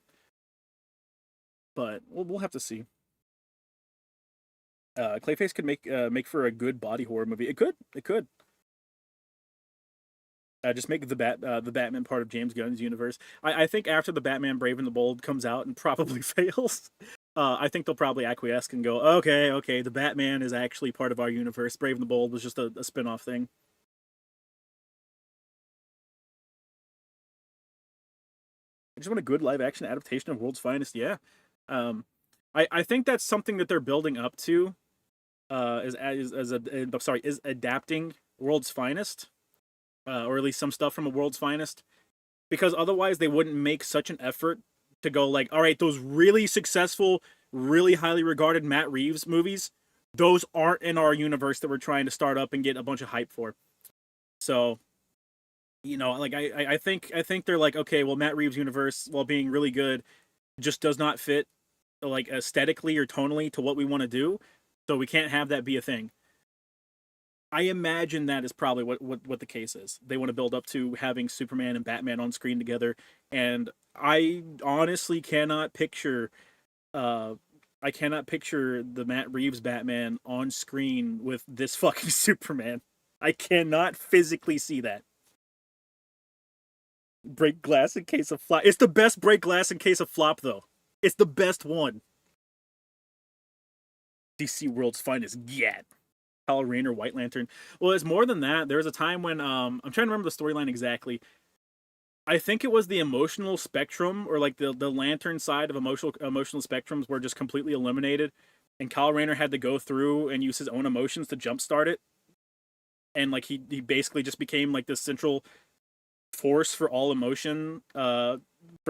but we'll have to see. Clayface could make for a good body horror movie. It could. Just make the Batman part of James Gunn's universe. I think after the Batman Brave and the Bold comes out and probably fails, I think they'll probably acquiesce and go, okay, the Batman is actually part of our universe. Brave and the Bold was just a spin-off thing. I just want a good live action adaptation of World's Finest. Yeah, um, I think that's something that they're building up to. Is adapting World's Finest, or at least some stuff from a World's Finest, because otherwise they wouldn't make such an effort to go like, all right, those really successful, really highly regarded Matt Reeves movies, those aren't in our universe that we're trying to start up and get a bunch of hype for. So, like I think they're like, okay, well, Matt Reeves' universe, while being really good, just does not fit like aesthetically or tonally to what we want to do. So we can't have that be a thing. I imagine that is probably what the case is. They want to build up to having Superman and Batman on screen together, and I honestly cannot picture uh I cannot picture the Matt Reeves Batman on screen with this fucking Superman. I cannot physically see that. Break glass in case of flop. It's the best break glass in case of flop though. It's the best one. DC World's Finest get. Kyle Rayner, White Lantern. Well, it's more than that. There was a time when I'm trying to remember the storyline exactly. I think it was the emotional spectrum, or like the lantern side of emotional spectrums were just completely eliminated, and Kyle Rayner had to go through and use his own emotions to jumpstart it, and like he basically just became like this central force for all emotion for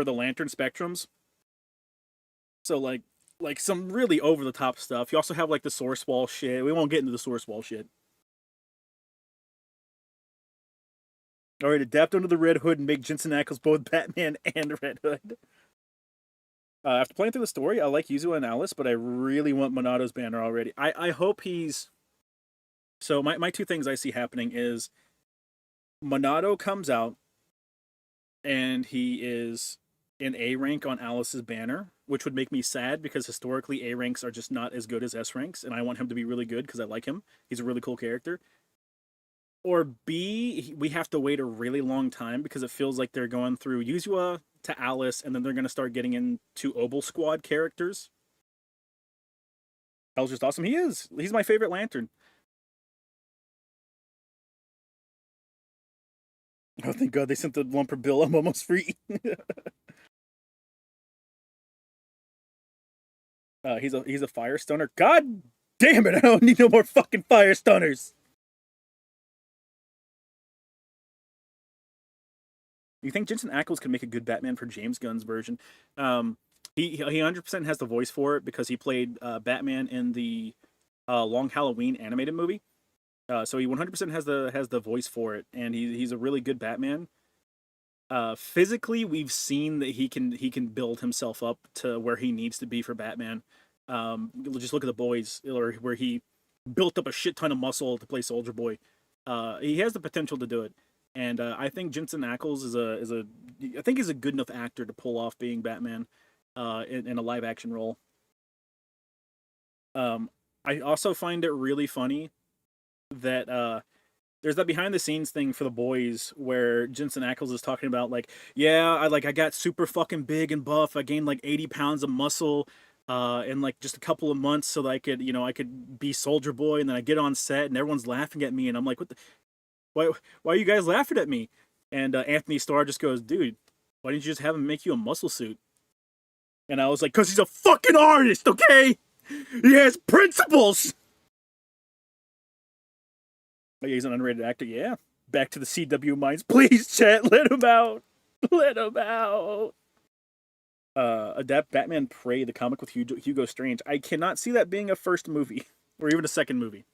the lantern spectrums. So like some really over the top stuff. You also have like the source wall shit. We won't get into the source wall shit. All right, adapt under the Red Hood and make Jensen Ackles both Batman and Red Hood. After playing through the story, I like Yuzu and Alice, but I really want Monato's banner already. I hope he's. So my two things I see happening is Monato comes out and he is in A rank on Alice's banner, which would make me sad because historically A ranks are just not as good as S ranks, and I want him to be really good because I like him. He's a really cool character. Or B, we have to wait a really long time because it feels like they're going through Yuzua to Alice, and then they're going to start getting into Obel Squad characters. Hell's just awesome. He is. He's my favorite Lantern. Oh, thank God they sent the lumper bill. I'm almost free. He's a fire stunner. God damn it! I don't need no more fucking fire stunners. You think Jensen Ackles could make a good Batman for James Gunn's version? He 100% has the voice for it because he played Batman in the Long Halloween animated movie. So he 100% has the voice for it, and he's a really good Batman. Physically, we've seen that he can build himself up to where he needs to be for Batman. Just look at the boys, or where he built up a shit ton of muscle to play Soldier Boy. He has the potential to do it, and I think Jensen Ackles I think he's a good enough actor to pull off being Batman, in a live action role. I also find it really funny that there's that behind the scenes thing for the boys where Jensen Ackles is talking about like, yeah, I got super fucking big and buff. I gained like 80 pounds of muscle in like just a couple of months so that I could be Soldier Boy, and then I get on set and everyone's laughing at me and I'm like, why are you guys laughing at me? And Anthony Starr just goes, dude, why didn't you just have him make you a muscle suit? And I was like, because he's a fucking artist, okay? He has principles. Oh, yeah, he's an underrated actor. Yeah. Back to the CW minds. Please, chat, let him out. Let him out. Adapt Batman Prey, the comic with Hugo Strange. I cannot see that being a first movie or even a second movie.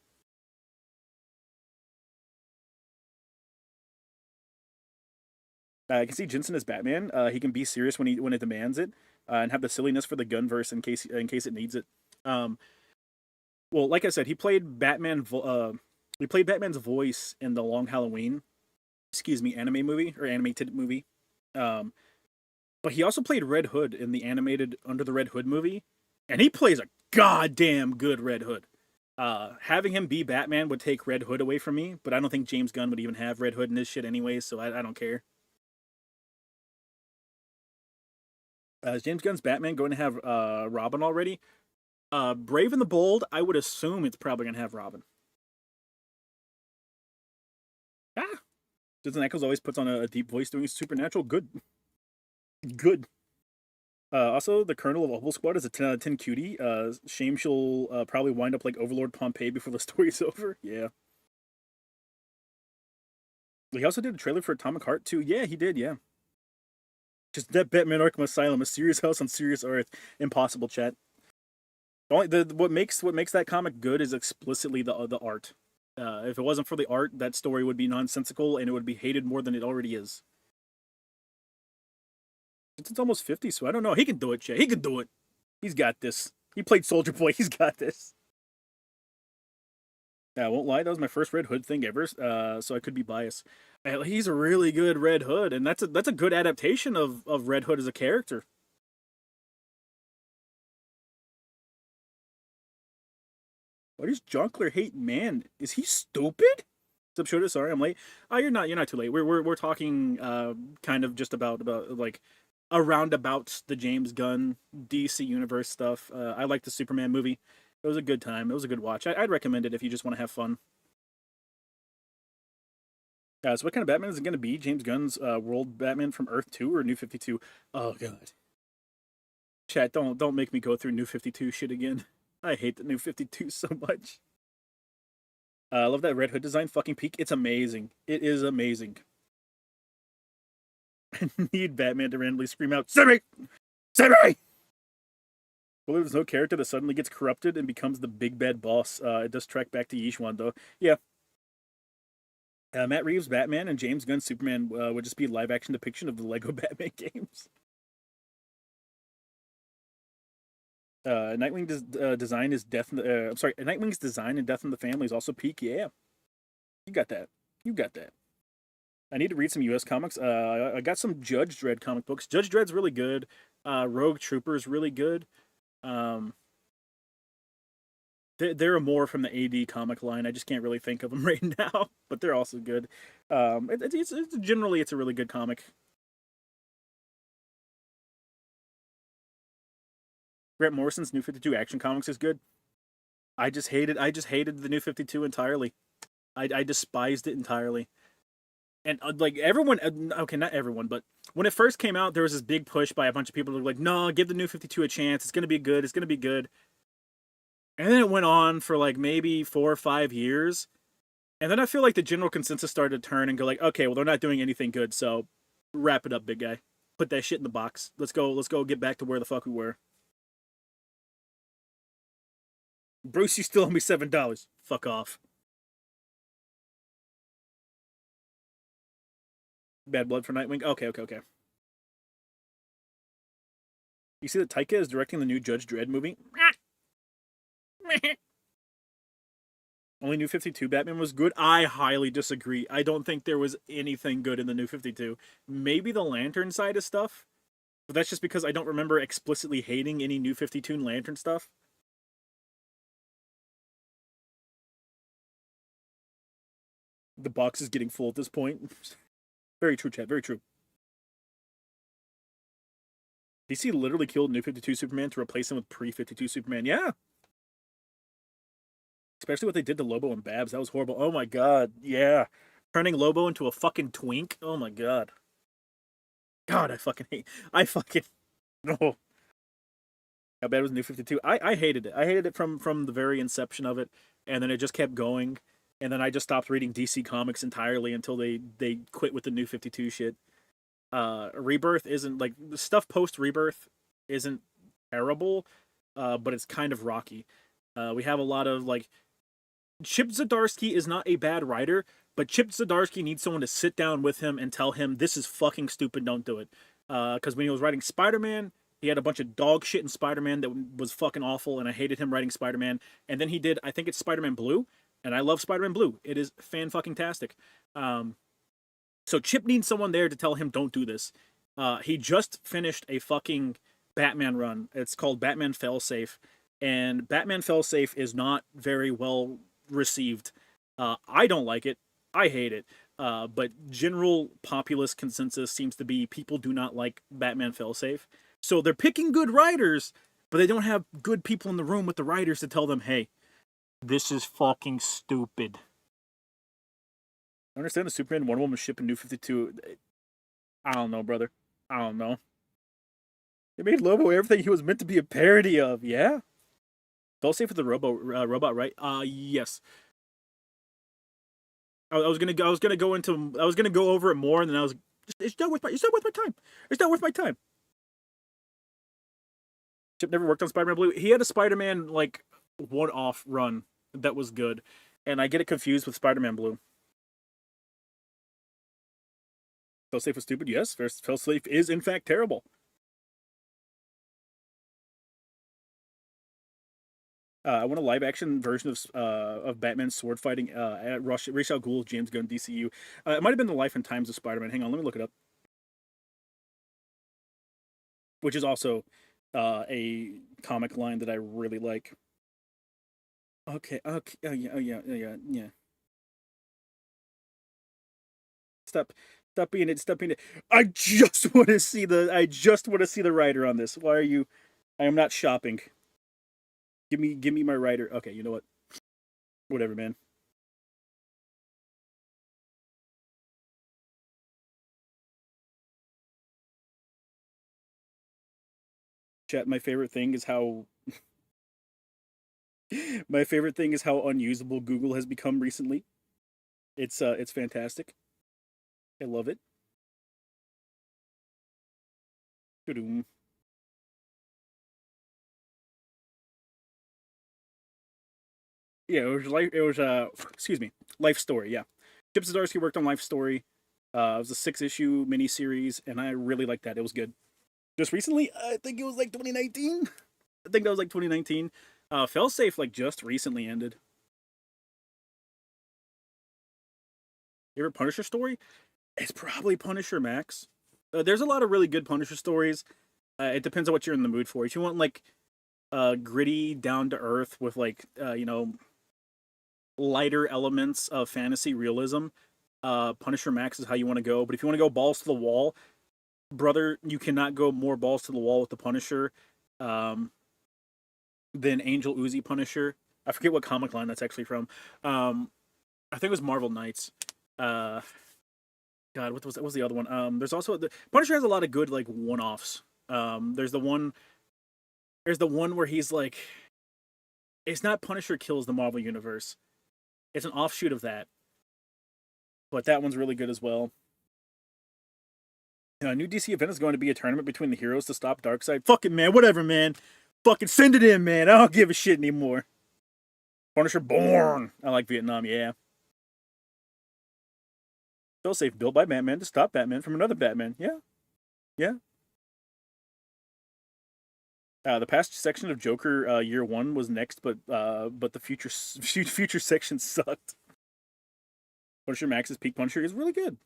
I can see Jensen as Batman. He can be serious when it demands it, and have the silliness for the gunverse in case it needs it. Um, well, like I said, he played he played Batman's voice in the Long Halloween, anime movie or animated movie. Um, but he also played Red Hood in the animated Under the Red Hood movie, and he plays a goddamn good Red Hood. Having him be Batman would take Red Hood away from me, but I don't think James Gunn would even have Red Hood in his shit anyways, so I don't care. Is James Gunn's Batman going to have Robin already? Brave and the Bold, I would assume it's probably going to have Robin. Ah! Jensen Ackles always puts on a deep voice doing supernatural. Good. Good. Also, the Colonel of Opal Squad is a 10 out of 10 cutie. Shame she'll probably wind up like Overlord Pompeii before the story's over. Yeah. He also did a trailer for Atomic Heart too. Yeah, he did, yeah. Just that Batman Arkham Asylum, a serious house on serious earth. Impossible, chat. What makes that comic good is explicitly the art. If it wasn't for the art, that story would be nonsensical and it would be hated more than it already is. It's almost 50, so I don't know. He can do it, chat. He can do it. He's got this. He played Soldier Boy. He's got this. I won't lie, that was my first Red Hood thing ever, so I could be biased. He's a really good Red Hood, and that's a good adaptation of Red Hood as a character. Why does Jonkler hate man? Is he stupid? Sup, Shota? Sorry, I'm late. Oh, you're not too late. We're talking kind of just about like around about the James Gunn DC universe stuff. I like the Superman movie. It was a good time. It was a good watch. I'd recommend it if you just want to have fun. So what kind of Batman is it going to be? James Gunn's World Batman from Earth 2 or New 52? Oh god. Chat, don't make me go through New 52 shit again. I hate the New 52 so much. I love that Red Hood design. Fucking peak. It's amazing. It is amazing. I need Batman to randomly scream out, "Semi! Semi!" Well, there's no character that suddenly gets corrupted and becomes the big bad boss. It does track back to Yishuan, though. Yeah. Matt Reeves' Batman and James Gunn's Superman would just be a live-action depiction of the Lego Batman games. Nightwing's design is death. I'm sorry. Nightwing's design and Death in the Family is also peak. Yeah, you got that. You got that. I need to read some U.S. comics. I got some Judge Dredd comic books. Judge Dredd's really good. Rogue Trooper is really good. There are more from the AD comic line. I just can't really think of them right now, but they're also good. Generally, it's a really good comic. Grant Morrison's New 52 Action Comics is good. I just hated the New 52 entirely. I despised it entirely. And like everyone, okay, not everyone, but when it first came out, there was this big push by a bunch of people who were like, "No, give the New 52 a chance. It's gonna be good. It's gonna be good." And then it went on for like maybe 4 or 5 years, and then I feel like the general consensus started to turn and go like, "Okay, well they're not doing anything good, so wrap it up, big guy. Put that shit in the box. Let's go get back to where the fuck we were." Bruce, you still owe me $7. Fuck off. Bad blood for Nightwing. Okay. You see that Taika is directing the new Judge Dredd movie? Only New 52 Batman was good? I highly disagree. I don't think there was anything good in the New 52. Maybe the Lantern side of stuff, but that's just because I don't remember explicitly hating any New 52 Lantern stuff. The box is getting full at this point. Very true, chat. Very true. DC literally killed New 52 Superman to replace him with pre-52 Superman. Yeah. Especially what they did to Lobo and Babs. That was horrible. Oh my god. Yeah. Turning Lobo into a fucking twink. Oh my god. God, I fucking hate. I fucking. No. How bad was New 52? I hated it. I hated it from the very inception of it, and then it just kept going. And then I just stopped reading DC comics entirely until they quit with the New 52 shit. Rebirth isn't like the stuff post Rebirth isn't terrible, but it's kind of rocky. We have a lot of like Chip Zdarsky is not a bad writer, but Chip Zdarsky needs someone to sit down with him and tell him this is fucking stupid, don't do it. Because when he was writing Spider-Man, he had a bunch of dog shit in Spider-Man that was fucking awful, and I hated him writing Spider-Man. And then he did, I think it's Spider-Man Blue, and I love Spider-Man Blue. It is fan-fucking-tastic. So Chip needs someone there to tell him don't do this. He just finished a fucking Batman run. It's called Batman Failsafe, and Batman Failsafe is not very well received. I don't like it. I hate it. But general populist consensus seems to be people do not like Batman Failsafe. So they're picking good writers, but they don't have good people in the room with the writers to tell them, hey, this is fucking stupid. I understand the Superman Wonder Woman ship in New 52. I don't know, brother. I don't know. They made Lobo everything he was meant to be a parody of. Yeah. Failsafe for the robot, right? Yes. I was gonna go over it more, and then I was it's not worth my time. It's not worth my time. Chip never worked on Spider-Man Blue. He had a Spider-Man like one-off run that was good, and I get it confused with Spider-Man Blue. Failsafe was stupid. Yes, Failsafe is in fact terrible. I want a live action version of Batman's sword fighting at Ra's al Ghul, James Gunn, DCU. It might have been the Life and Times of Spider-Man. Hang on, let me look it up. Which is also a comic line that I really like. Okay. Oh yeah. Stop being it. Stop being it. I just want to see the writer on this. Why are you? I am not shopping. Give me my writer. Okay, you know what? Whatever, man. Chat. My favorite thing is how unusable Google has become recently. It's fantastic. I love it. Yeah, it was excuse me, Life Story. Yeah, Chip Zdarsky worked on Life Story. It was a 6-issue miniseries, and I really liked that. It was good. Just recently, I think it was like 2019. I think that was like 2019. Failsafe like just recently ended. Favorite Punisher story? It's probably Punisher Max. There's a lot of really good Punisher stories. It depends on what you're in the mood for. If you want like gritty, down to earth with like lighter elements of fantasy realism, Punisher Max is how you want to go. But if you want to go balls to the wall, brother, you cannot go more balls to the wall with the Punisher than Angel Uzi Punisher. I forget what comic line that's actually from. I think it was Marvel Knights. God, what was the other one? There's also the Punisher has a lot of good like one-offs. There's the one where he's like, it's not Punisher kills the Marvel Universe. It's an offshoot of that, but that one's really good as well. A new DC event is going to be a tournament between the heroes to stop Darkseid. Fucking man, whatever, man. Fucking send it in, man. I don't give a shit anymore. Punisher born. I like Vietnam, yeah. Failsafe built by Batman to stop Batman from another Batman. Yeah. Yeah. The past section of Joker year 1 was next, but the future section sucked. Punisher Max's Peak Punisher is really good.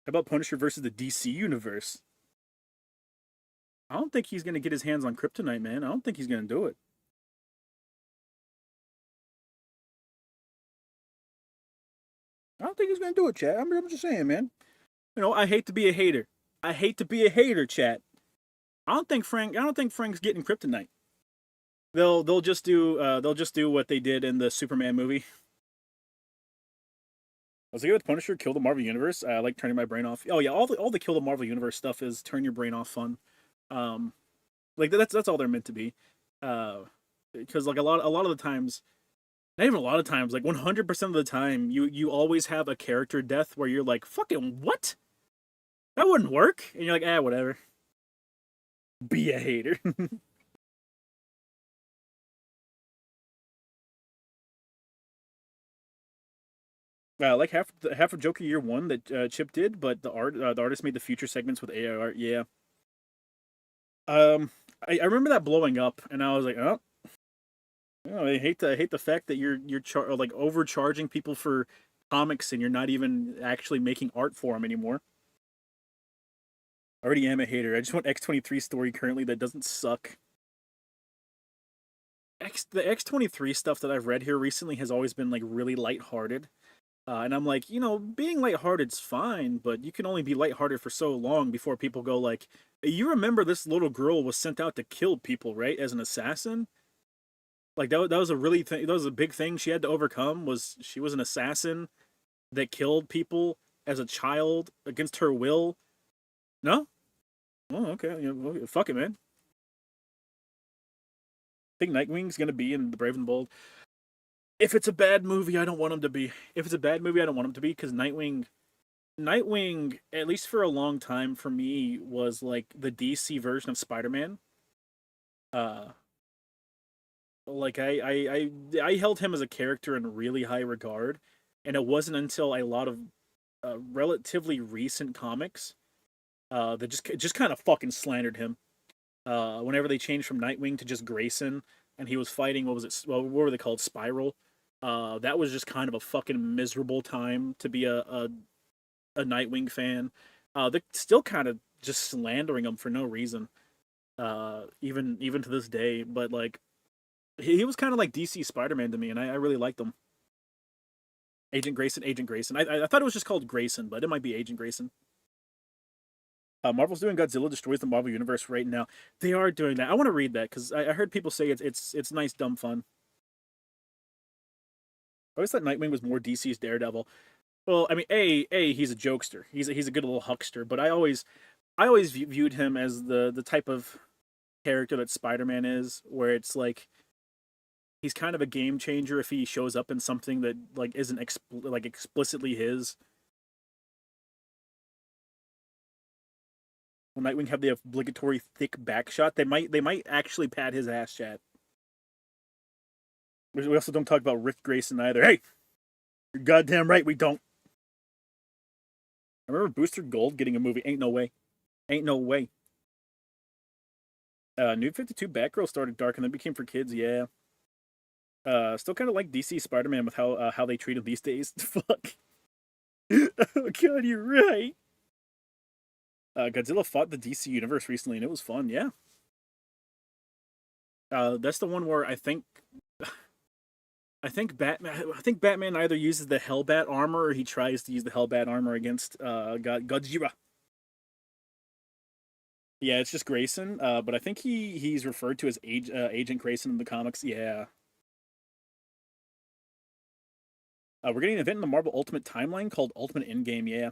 How about Punisher versus the DC universe? I don't think he's gonna get his hands on Kryptonite, man. I don't think he's gonna do it. I don't think he's gonna do it, chat. I'm just saying, man. You know, I hate to be a hater. I hate to be a hater, chat. I don't think Frank's getting Kryptonite. They'll just do what they did in the Superman movie. I was thinking with Punisher, kill the Marvel Universe. I like turning my brain off. Oh yeah, all the kill the Marvel Universe stuff is turn your brain off fun. Like that's all they're meant to be. Uh, because like a lot of the times, not even a lot of times, like 100% of the time, you always have a character death where you're like, fucking what? That wouldn't work, and you're like, whatever. Be a hater. Like half of Joker Year One that Chip did, but the artist made the future segments with AI art. Yeah. Um, I remember that blowing up, and I was like, oh, I hate the fact that you're like overcharging people for comics, and you're not even actually making art for them anymore. I already am a hater. I just want X-23 story currently that doesn't suck. The X-23 stuff that I've read here recently has always been like really lighthearted. And I'm like, being lighthearted's fine, but you can only be lighthearted for so long before people go like, you remember this little girl was sent out to kill people, right? As an assassin? Like that was a that was a big thing she had to overcome, was she was an assassin that killed people as a child against her will. No? Oh, okay. Well, fuck it, man. I think Nightwing's gonna be in The Brave and the Bold. If it's a bad movie, I don't want him to be. If it's a bad movie, I don't want him to be, because Nightwing, at least for a long time for me, was like the DC version of Spider-Man. Uh, like I held him as a character in really high regard, and it wasn't until a lot of relatively recent comics that just kind of fucking slandered him. Whenever they changed from Nightwing to just Grayson, and he was fighting, what was it? Well, what were they called? Spiral. That was just kind of a fucking miserable time to be a Nightwing fan. They're still kind of just slandering him for no reason. Even to this day, but like he was kind of like DC Spider-Man to me, and I really liked him. Agent Grayson, Agent Grayson. I thought it was just called Grayson, but it might be Agent Grayson. Marvel's doing Godzilla Destroys the Marvel Universe right now. They are doing that. I want to read that because I heard people say it's nice, dumb fun. I always thought Nightwing was more DC's Daredevil. Well, I mean, he's a jokester. He's a good little huckster. But I always viewed him as the type of character that Spider-Man is, where it's like he's kind of a game changer if he shows up in something that like isn't like explicitly his. Will Nightwing have the obligatory thick back shot? They might actually pat his ass, chat. We also don't talk about Rick Grayson either. Hey, you're goddamn right we don't. I remember Booster Gold getting a movie. Ain't no way. Ain't no way. New 52 Batgirl started dark and then became for kids. Yeah. Still kind of like DC Spider-Man with how they treat him these days. Fuck. Oh god, you're right. Godzilla fought the DC universe recently and it was fun. Yeah. That's the one where I think Batman either uses the Hellbat armor or he tries to use the Hellbat armor against Godzilla. Yeah, it's just Grayson, but I think he's referred to as Agent Grayson in the comics. Yeah. We're getting an event in the Marvel Ultimate timeline called Ultimate Endgame. Yeah.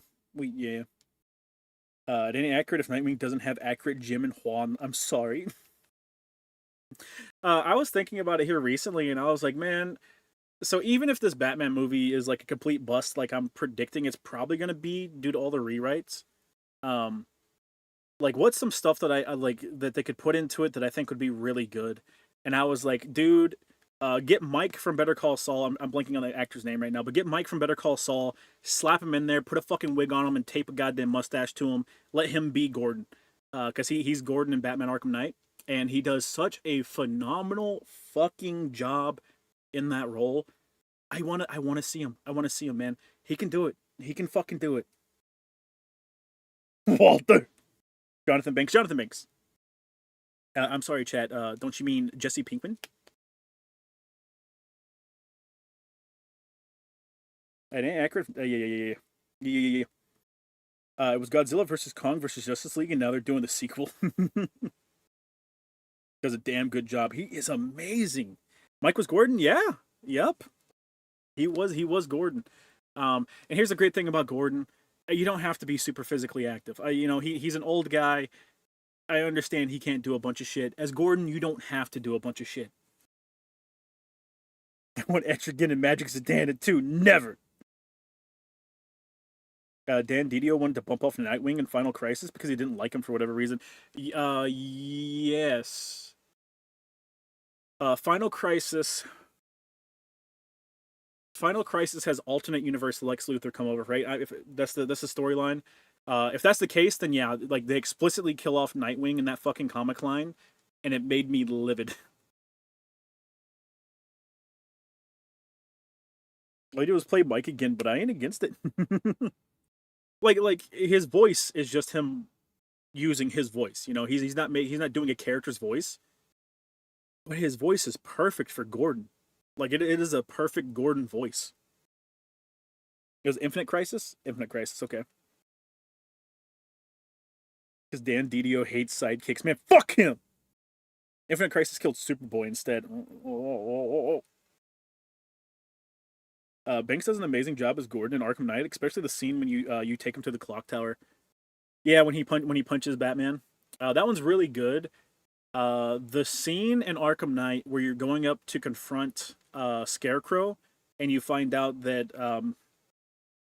It ain't accurate if Nightwing doesn't have accurate Jim and Juan. I'm sorry. I was thinking about it here recently, and I was like, man. So even if this Batman movie is like a complete bust, like I'm predicting it's probably gonna be due to all the rewrites, um, like what's some stuff that I like that they could put into it that I think would be really good? And I was like, dude, get Mike from Better Call Saul. I'm blanking on the actor's name right now, but get Mike from Better Call Saul, slap him in there, put a fucking wig on him, and tape a goddamn mustache to him. Let him be Gordon, because he's Gordon in Batman Arkham Knight, and he does such a phenomenal fucking job in that role. I want to see him. I want to see him, man. He can do it. He can fucking do it. Walter. Jonathan Banks. Jonathan Banks. I'm sorry, chat. Don't you mean Jesse Pinkman? It ain't accurate. Yeah. It was Godzilla versus Kong versus Justice League, and now they're doing the sequel. Does a damn good job. He is amazing. Mike was Gordon. Yeah. Yep. He was Gordon. And here's the great thing about Gordon: you don't have to be super physically active. He's an old guy. I understand he can't do a bunch of shit. As Gordon, you don't have to do a bunch of shit. I want Etrigan and Magic Sedan at 2. Never. Dan Didio wanted to bump off Nightwing in Final Crisis because he didn't like him for whatever reason. Yes. Final Crisis. Final Crisis has alternate universe Lex Luthor come over, right? If that's the storyline. If that's the case, then yeah, like they explicitly kill off Nightwing in that fucking comic line, and it made me livid. All I do is play Mike again, but I ain't against it. like his voice is just him using his voice. You know, he's not doing a character's voice, but his voice is perfect for Gordon. Like it is a perfect Gordon voice. It was Infinite Crisis. Infinite Crisis. Okay. Because Dan Didio hates sidekicks. Man, fuck him. Infinite Crisis killed Superboy instead. Banks does an amazing job as Gordon in Arkham Knight, especially the scene when you take him to the clock tower. Yeah, when he punches Batman. That one's really good. The scene in Arkham Knight where you're going up to confront Scarecrow, and you find out that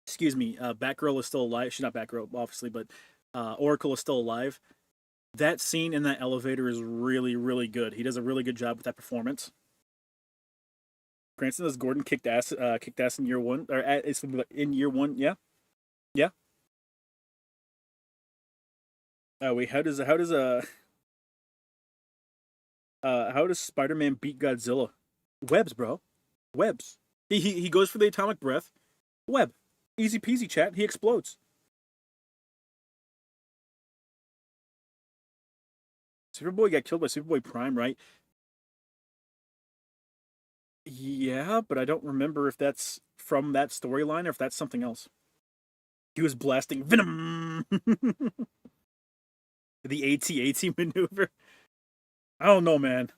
Batgirl is still alive. She's not Batgirl, obviously, but Oracle is still alive. That scene in that elevator is really, really good. He does a really good job with that performance. Cranston as Gordon kicked ass in year one, or in year one, yeah, yeah. Wait, how does Spider-Man beat Godzilla? Webs, bro, webs. He goes for the atomic breath, web, easy peasy, chat. He explodes. Superboy got killed by Superboy Prime, right? Yeah, but I don't remember if that's from that storyline or if that's something else. He was blasting Venom. The AT-AT maneuver. I don't know, man.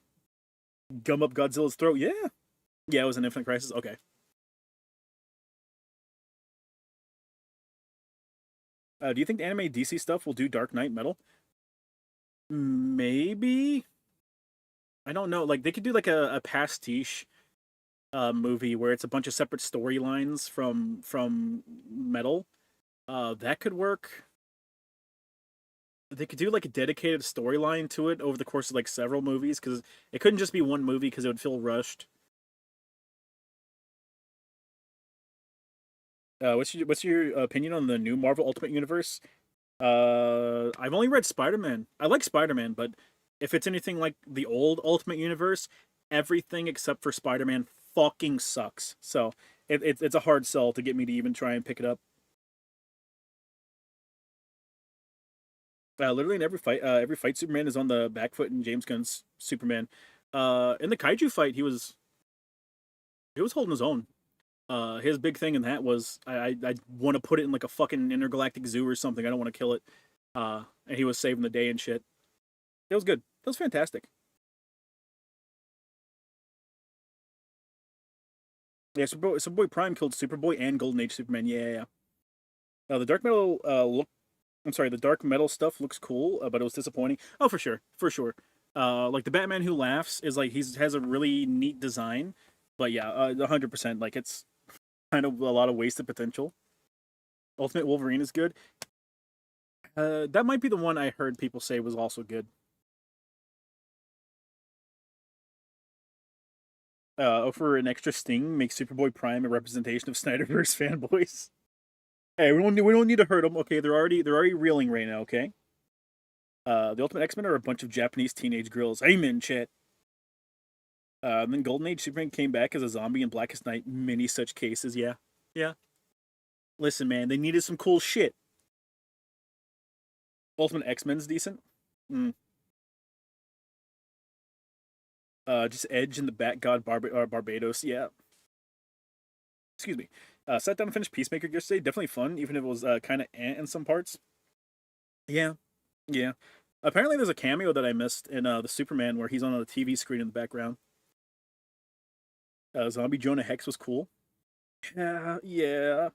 Gum up Godzilla's throat. Yeah. Yeah, it was an Infinite Crisis. Okay. Do you think the anime DC stuff will do Dark Knight Metal? Maybe. I don't know. Like they could do like a pastiche movie where it's a bunch of separate storylines from Metal. That could work. They could do like a dedicated storyline to it over the course of like several movies because it couldn't just be one movie because it would feel rushed. What's your opinion on the new Marvel Ultimate Universe? I've only read Spider-Man. I like Spider-Man, but if it's anything like the old Ultimate Universe, everything except for Spider-Man fucking sucks. So it's a hard sell to get me to even try and pick it up. Literally in every fight, Superman is on the back foot in James Gunn's Superman. In the kaiju fight, he was holding his own. His big thing in that was I want to put it in like a fucking intergalactic zoo or something. I don't want to kill it. And he was saving the day and shit. It was good. It was fantastic. Yeah, Superboy Prime killed Superboy and Golden Age Superman. Yeah, yeah, yeah. The Dark Metal I'm sorry, the Dark Metal stuff looks cool, but it was disappointing. Oh, for sure, for sure. Like the Batman Who Laughs is like has a really neat design, but yeah, 100%. Like it's kind of a lot of wasted potential. Ultimate Wolverine is good. That might be the one I heard people say was also good. For an extra sting, make Superboy Prime a representation of Snyderverse fanboys. Hey, we don't need to hurt them. Okay, they're already reeling right now. Okay. The Ultimate X-Men are a bunch of Japanese teenage girls. Amen, chat. Then Golden Age Superman came back as a zombie in Blackest Night. Many such cases. Yeah, yeah. Listen, man, they needed some cool shit. Ultimate X-Men's decent. Mm. Just Edge and the Bat God Barbados. Yeah. Excuse me. Sat down and finished Peacemaker yesterday. Definitely fun, even if it was kind of in some parts. Yeah, yeah. Apparently, there's a cameo that I missed in the Superman where he's on a TV screen in the background. Zombie Jonah Hex was cool. Yeah, yeah.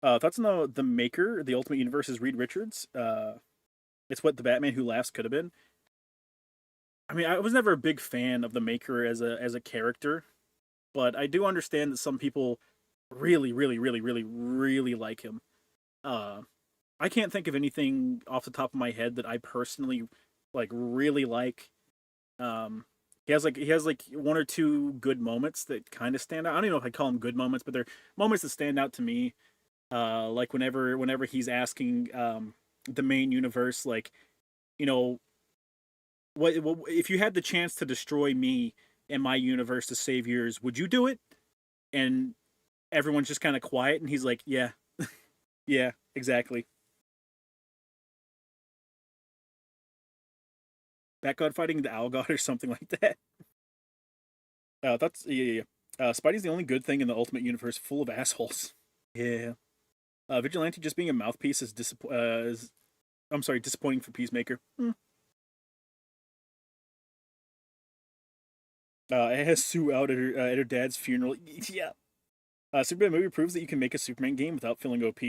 Thoughts on the maker, the Ultimate Universe is Reed Richards. It's what the Batman Who Laughs could have been. I mean, I was never a big fan of the Maker as a character, but I do understand that some people really, really, really, really, really like him. Uh, I can't think of anything off the top of my head that I personally like really like. Um, he has like one or two good moments that kind of stand out. I don't even know if I call them good moments, but they're moments that stand out to me. Like whenever he's asking the main universe, like, you know, what if you had the chance to destroy me and my universe to save yours, would you do it? And everyone's just kind of quiet, and he's like, yeah, yeah, exactly. Bat God fighting the Owl God or something like that. That's yeah, yeah, yeah. Spidey's the only good thing in the Ultimate Universe, full of assholes. Yeah. Vigilante just being a mouthpiece I'm sorry, disappointing for Peacemaker. It has Sue out at her dad's funeral. Yeah. Superman movie proves that you can make a Superman game without feeling OP.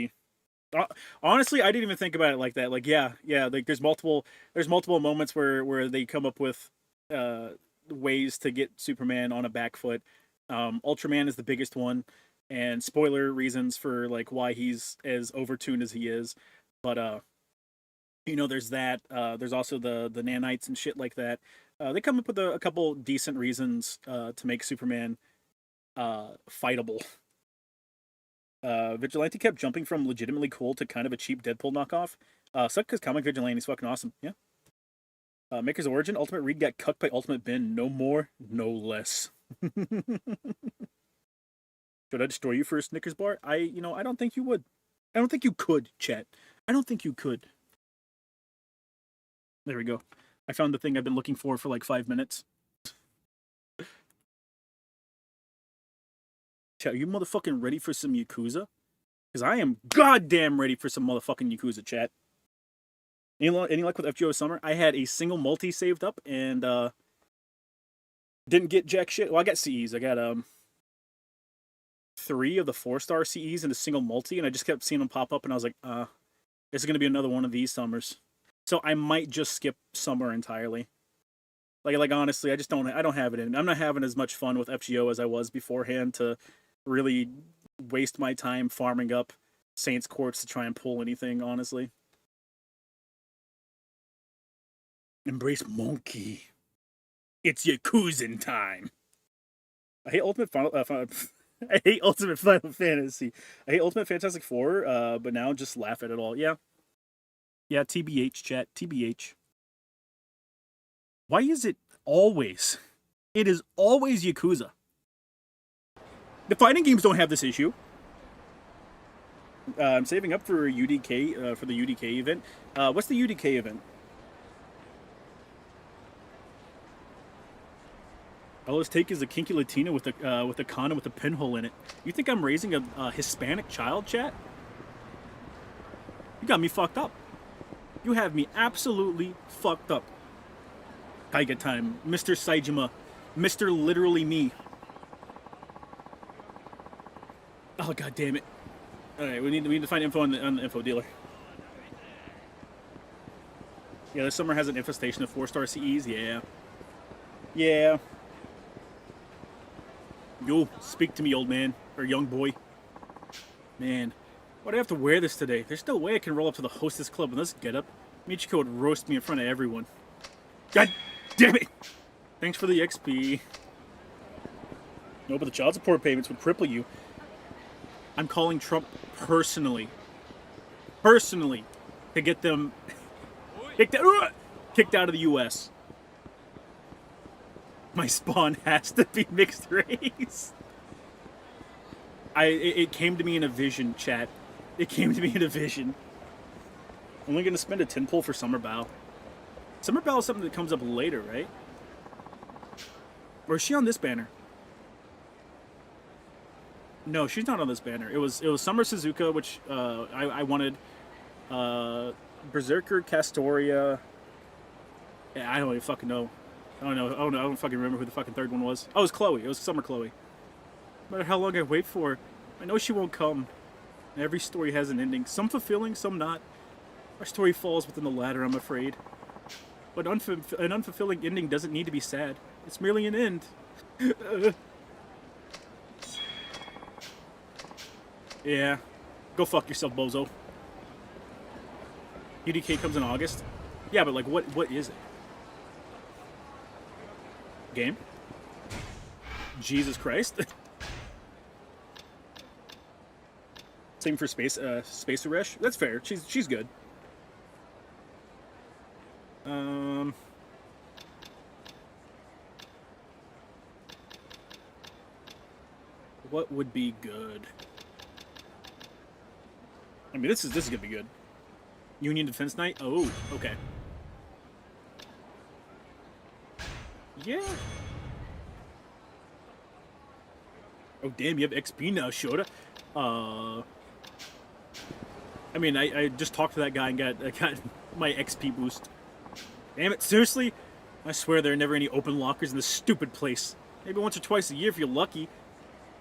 Honestly, I didn't even think about it like that. Like, yeah, yeah. Like, there's multiple moments where they come up with uh, ways to get Superman on a back foot. Ultraman is the biggest one, and spoiler reasons for like why he's as overtuned as he is. But there's that. There's also the nanites and shit like that. They come up with a couple decent reasons to make Superman fightable. Vigilante kept jumping from legitimately cool to kind of a cheap Deadpool knockoff. Sucked because comic Vigilante's fucking awesome. Yeah. Maker's Origin, Ultimate Reed got cucked by Ultimate Ben. No more, no less. Should I destroy you for a Snickers bar? I don't think you would. I don't think you could, chat. I don't think you could. There we go. I found the thing I've been looking for like 5 minutes. Chat, are you motherfucking ready for some Yakuza? Because I am goddamn ready for some motherfucking Yakuza, chat. Any luck with FGO Summer? I had a single multi saved up and didn't get jack shit. Well, I got CEs. I got 3 of the 4-star CEs in a single multi, and I just kept seeing them pop up, and I was like, this is gonna be another one of these summers. So I might just skip summer entirely. Like honestly, I don't have it in. I'm not having as much fun with FGO as I was beforehand to really waste my time farming up Saints Courts to try and pull anything, honestly. Embrace Monkey. It's Yakuzan time. I hate Ultimate I hate Ultimate Final Fantasy. I hate Ultimate Fantastic Four, but now just laugh at it all. Yeah. Yeah, TBH, chat. TBH. Why is it always? It is always Yakuza. The fighting games don't have this issue. I'm saving up for UDK, for the UDK event. What's the UDK event? All let's take is a kinky Latina with a condom with a pinhole in it. You think I'm raising a Hispanic child, chat? You got me fucked up. You have me absolutely fucked up. Taiga time, Mr. Saejima, Mr. Literally Me. Oh god damn it! All right, we need to find info on the info dealer. Yeah, this summer has an infestation of 4-star CEs. Yeah, yeah. Yo, speak to me, old man or young boy. Man, why do I have to wear this today? There's no way I can roll up to the hostess club in this getup. Michiko would roast me in front of everyone. God damn it! Thanks for the XP. No, but the child support payments would cripple you. I'm calling Trump personally, to get them kicked out of the U.S. My spawn has to be mixed race. It came to me in a vision, chat. It came to me in a vision. I'm only gonna spend a 10 pull for Summer Bow. Summer Bow is something that comes up later, right? Or is she on this banner? No, she's not on this banner. It was Summer Suzuka, which I wanted. Berserker, Castoria. Yeah, I don't even fucking know. I don't fucking remember who the fucking third one was. Oh, it was Chloe. It was Summer Chloe. No matter how long I wait for, I know she won't come. Every story has an ending. Some fulfilling, some not. Our story falls within the latter, I'm afraid. But an unfulfilling ending doesn't need to be sad. It's merely an end. Yeah. Go fuck yourself, bozo. UDK comes in August? Yeah, but like, what is it? Game? Jesus Christ. Same for Space Uresh. That's fair. She's good. What would be good? I mean, this is gonna be good. Union Defense Knight. Oh, okay. Yeah. Oh damn, you have XP now, Shota. I mean, I just talked to that guy and got my XP boost. Damn it, seriously? I swear there are never any open lockers in this stupid place. Maybe once or twice a year if you're lucky.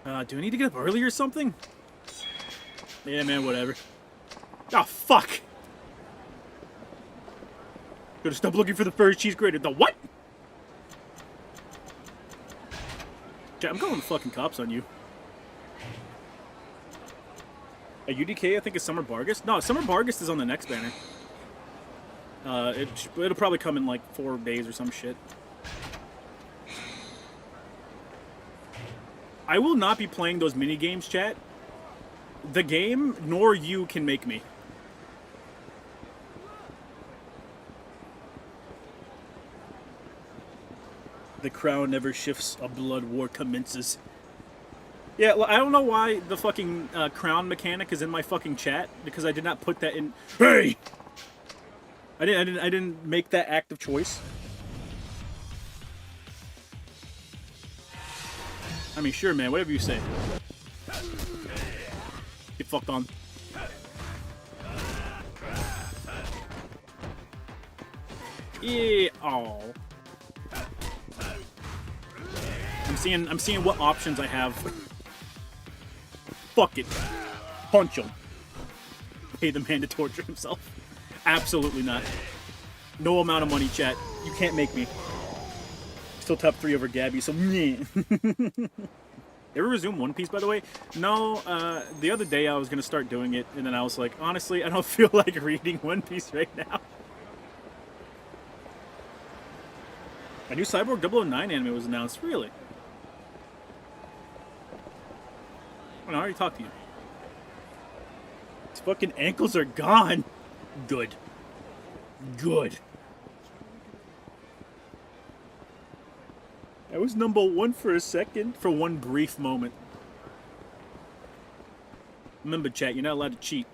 Do I need to get up early or something? Yeah, man, whatever. Oh, fuck! Gotta stop looking for the first cheese grater. The what? Chat, I'm calling the fucking cops on you. A UDK, I think, is Summer Bargus. No, Summer Bargus is on the next banner. It'll probably come in like 4 days or some shit. I will not be playing those mini games, chat. The game, nor you can make me. The crown never shifts, a blood war commences. Yeah, well, I don't know why the fucking crown mechanic is in my fucking chat, because I did not put that in. Hey! I didn't make that active choice. I mean, sure, man, whatever you say. Get fucked on. Yeah. Oh. I'm seeing what options I have. Fuck it. Punch him. Pay the man to torture himself. Absolutely not. No amount of money, chat. You can't make me. Still top 3 over Gabby, so meh. Ever resume One Piece, by the way? No, the other day I was gonna start doing it, and then I was like, honestly, I don't feel like reading One Piece right now. A new Cyborg 009 anime was announced, really? Well, I already talked to you. His fucking ankles are gone. Good. Good. I was number 1 for a second, for one brief moment. Remember, chat, you're not allowed to cheat.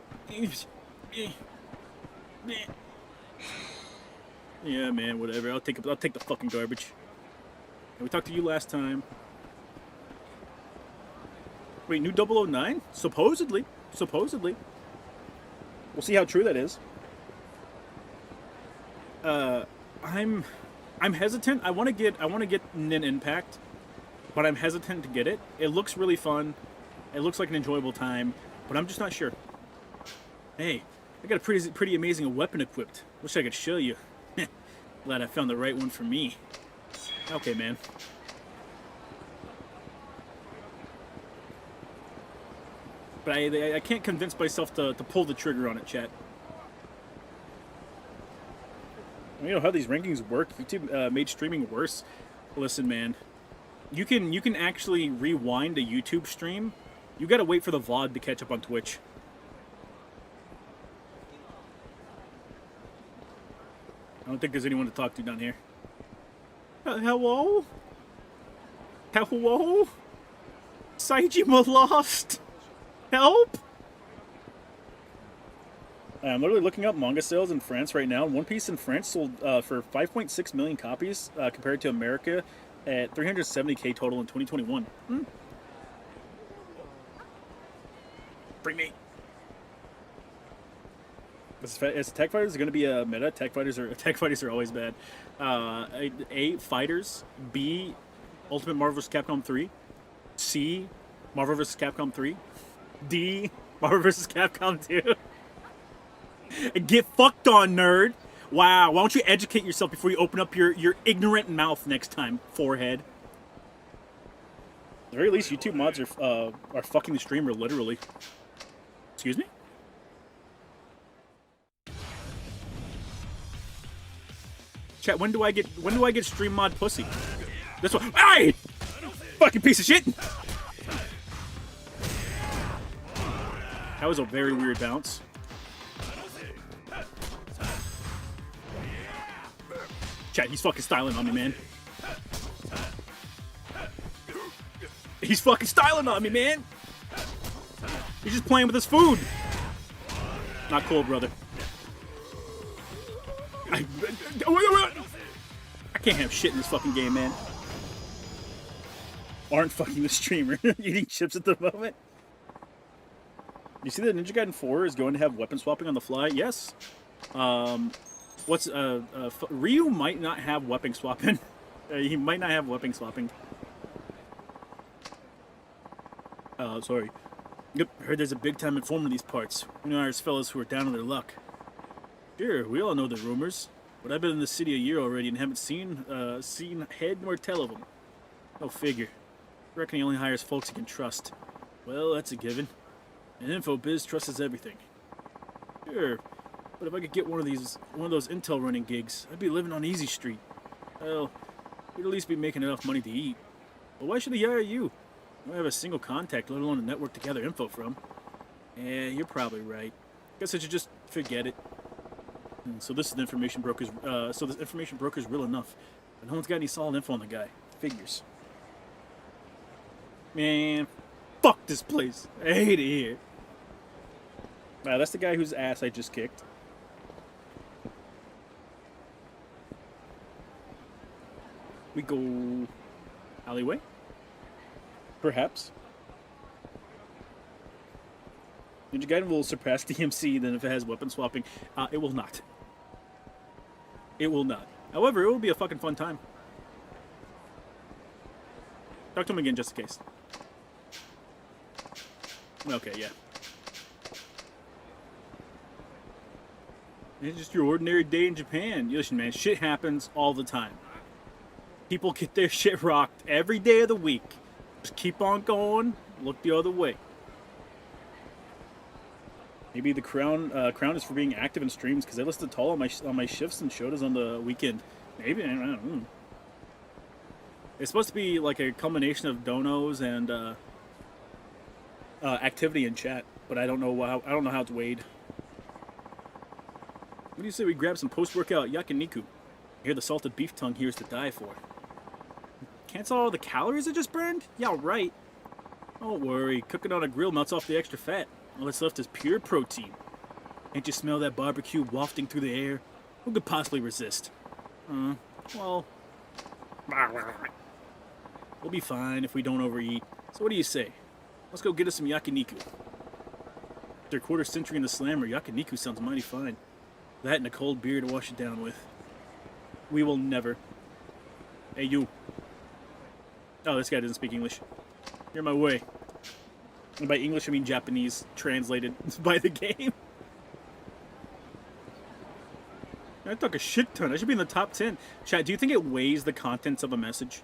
Yeah, man, whatever. I'll take the fucking garbage. We talked to you last time. Wait, new 009? Supposedly. Supposedly. We'll see how true that is. I'm hesitant. I want to get Nin Impact, but I'm hesitant to get it. It looks really fun. It looks like an enjoyable time, but I'm just not sure. Hey, I got a pretty amazing weapon equipped. Wish I could show you. Glad I found the right one for me. Okay, man. But I can't convince myself to pull the trigger on it, chat. You know how these rankings work? YouTube made streaming worse. Listen, man. You can actually rewind a YouTube stream. You gotta wait for the VOD to catch up on Twitch. I don't think there's anyone to talk to down here. Hello? Hello? Saejima lost? Help? I'm literally looking up manga sales in France right now. One Piece in France sold for 5.6 million copies compared to America at 370K total in 2021. Bring me. Is Tech Fighters going to be a meta? Tech Fighters are always bad. A, Fighters. B, Ultimate Marvel vs. Capcom 3. C, Marvel vs. Capcom 3. D, Marvel vs. Capcom 2. Get fucked on, nerd. Wow, why don't you educate yourself before you open up your ignorant mouth next time, forehead. At the very least, YouTube mods are fucking the streamer, literally. Excuse me? Chat, when do I get stream mod pussy? This one. Hey! Fucking piece of shit! That was a very weird bounce. Chat, he's fucking styling on me, man. He's fucking styling on me, man. He's just playing with his food. Not cool, brother. I can't have shit in this fucking game, man. Aren't fucking the streamer eating chips at the moment. You see that Ninja Gaiden 4 is going to have weapon swapping on the fly? Yes. Ryu might not have weapon swapping. He might not have weapon swapping. Sorry. Yep, heard there's a big time informer in these parts. We know there's fellas who are down on their luck. Sure, we all know the rumors, but I've been in the city a year already and haven't seen head nor tail of them. No figure. I reckon he only hires folks he can trust. Well, that's a given. In info biz, trust is everything. Sure, but if I could get one of those intel running gigs, I'd be living on Easy Street. Well, we'd at least be making enough money to eat. But why should he hire you? I don't have a single contact, let alone a network to gather info from. Yeah, you're probably right. Guess I should just forget it. So this is the information broker's. So this information broker's real enough, but no one's got any solid info on the guy. Figures. Man, fuck this place. I hate it here. Wow, that's the guy whose ass I just kicked. We go alleyway? Perhaps. Ninja Gaiden will surpass DMC then if it has weapon swapping. It will not. It will not. However, it will be a fucking fun time. Talk to him again just in case. Okay, yeah. It's just your ordinary day in Japan. Listen, man, shit happens all the time. People get their shit rocked every day of the week. Just keep on going, look the other way. Maybe the crown is for being active in streams because I listed tall on my shifts and shotas on the weekend. Maybe, I don't know. It's supposed to be like a combination of donos and activity in chat, but I don't know how it's weighed. What do you say we grab some post-workout yakiniku? I hear the salted beef tongue here is to die for. Cancel all the calories I just burned? Yeah, right. Don't worry, cooking on a grill melts off the extra fat. All that's left is pure protein. Can't you smell that barbecue wafting through the air? Who could possibly resist? Well... We'll be fine if we don't overeat. So what do you say? Let's go get us some yakiniku. After a quarter century in the slammer, yakiniku sounds mighty fine. That and a cold beer to wash it down with. We will never... Hey, you. Oh, this guy doesn't speak English. You're in my way. And by English, I mean Japanese, translated by the game. I took a shit ton. I should be in the top 10. Chat, do you think it weighs the contents of a message?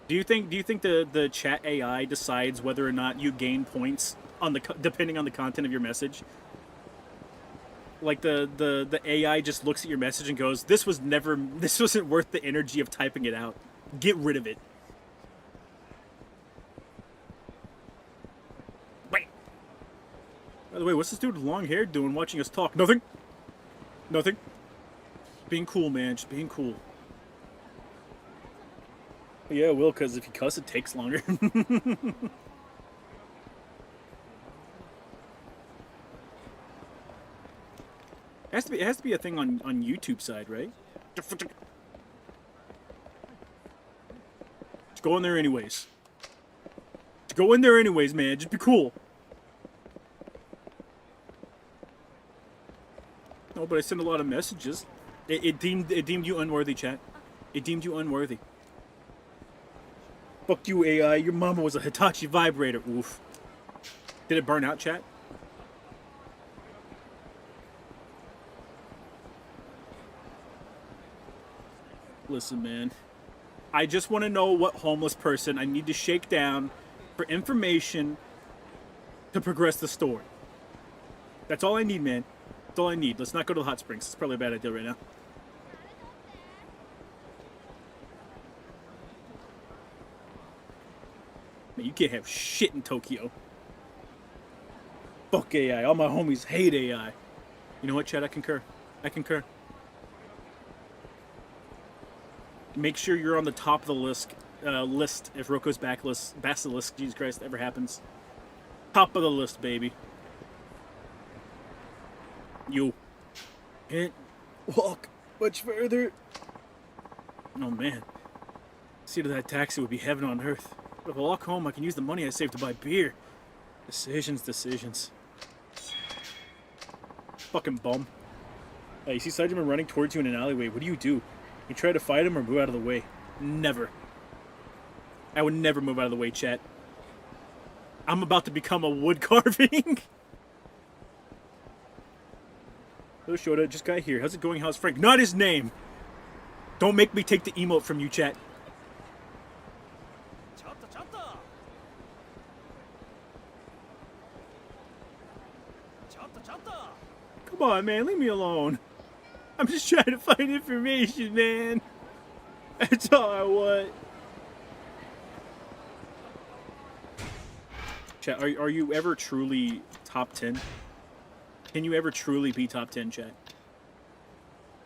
Do you think the chat AI decides whether or not you gain points on depending on the content of your message? Like the AI just looks at your message and goes, this wasn't worth the energy of typing it out. Get rid of it. Wait. By the way, what's this dude with long hair doing watching us talk? Nothing. Nothing. Being cool, man. Just being cool. Yeah, it will, because if you cuss, it takes longer. It has to be a thing on YouTube side, right? Just go in there anyways. Just go in there anyways, man. Just be cool. No, but I sent a lot of messages. It deemed you unworthy, chat. It deemed you unworthy. Fuck you, AI. Your mama was a Hitachi vibrator. Oof. Did it burn out, chat? Listen, man. I just want to know what homeless person I need to shake down for information to progress the story. That's all I need, man. That's all I need. Let's not go to the hot springs. It's probably a bad idea right now. Man, you can't have shit in Tokyo. Fuck AI. All my homies hate AI. You know what, Chad? I concur. I concur. Make sure you're on the top of the list if Roko's Basilisk, Jesus Christ, ever happens. Top of the list, baby. You can't walk much further. Oh, man. Seat of that taxi would be heaven on earth. But if I walk home, I can use the money I saved to buy beer. Decisions. Fucking bum. You see Saejima running towards you in an alleyway. What do? You try to fight him or move out of the way? Never. I would never move out of the way, chat. I'm about to become a wood carving. Hello, Shota. Just got here. How's it going? How's Frank? Not his name. Don't make me take the emote from you, chat. Come on, man. Leave me alone. I'm just trying to find information, man. That's all I want. Chat, are you ever truly top 10? Can you ever truly be top 10, chat?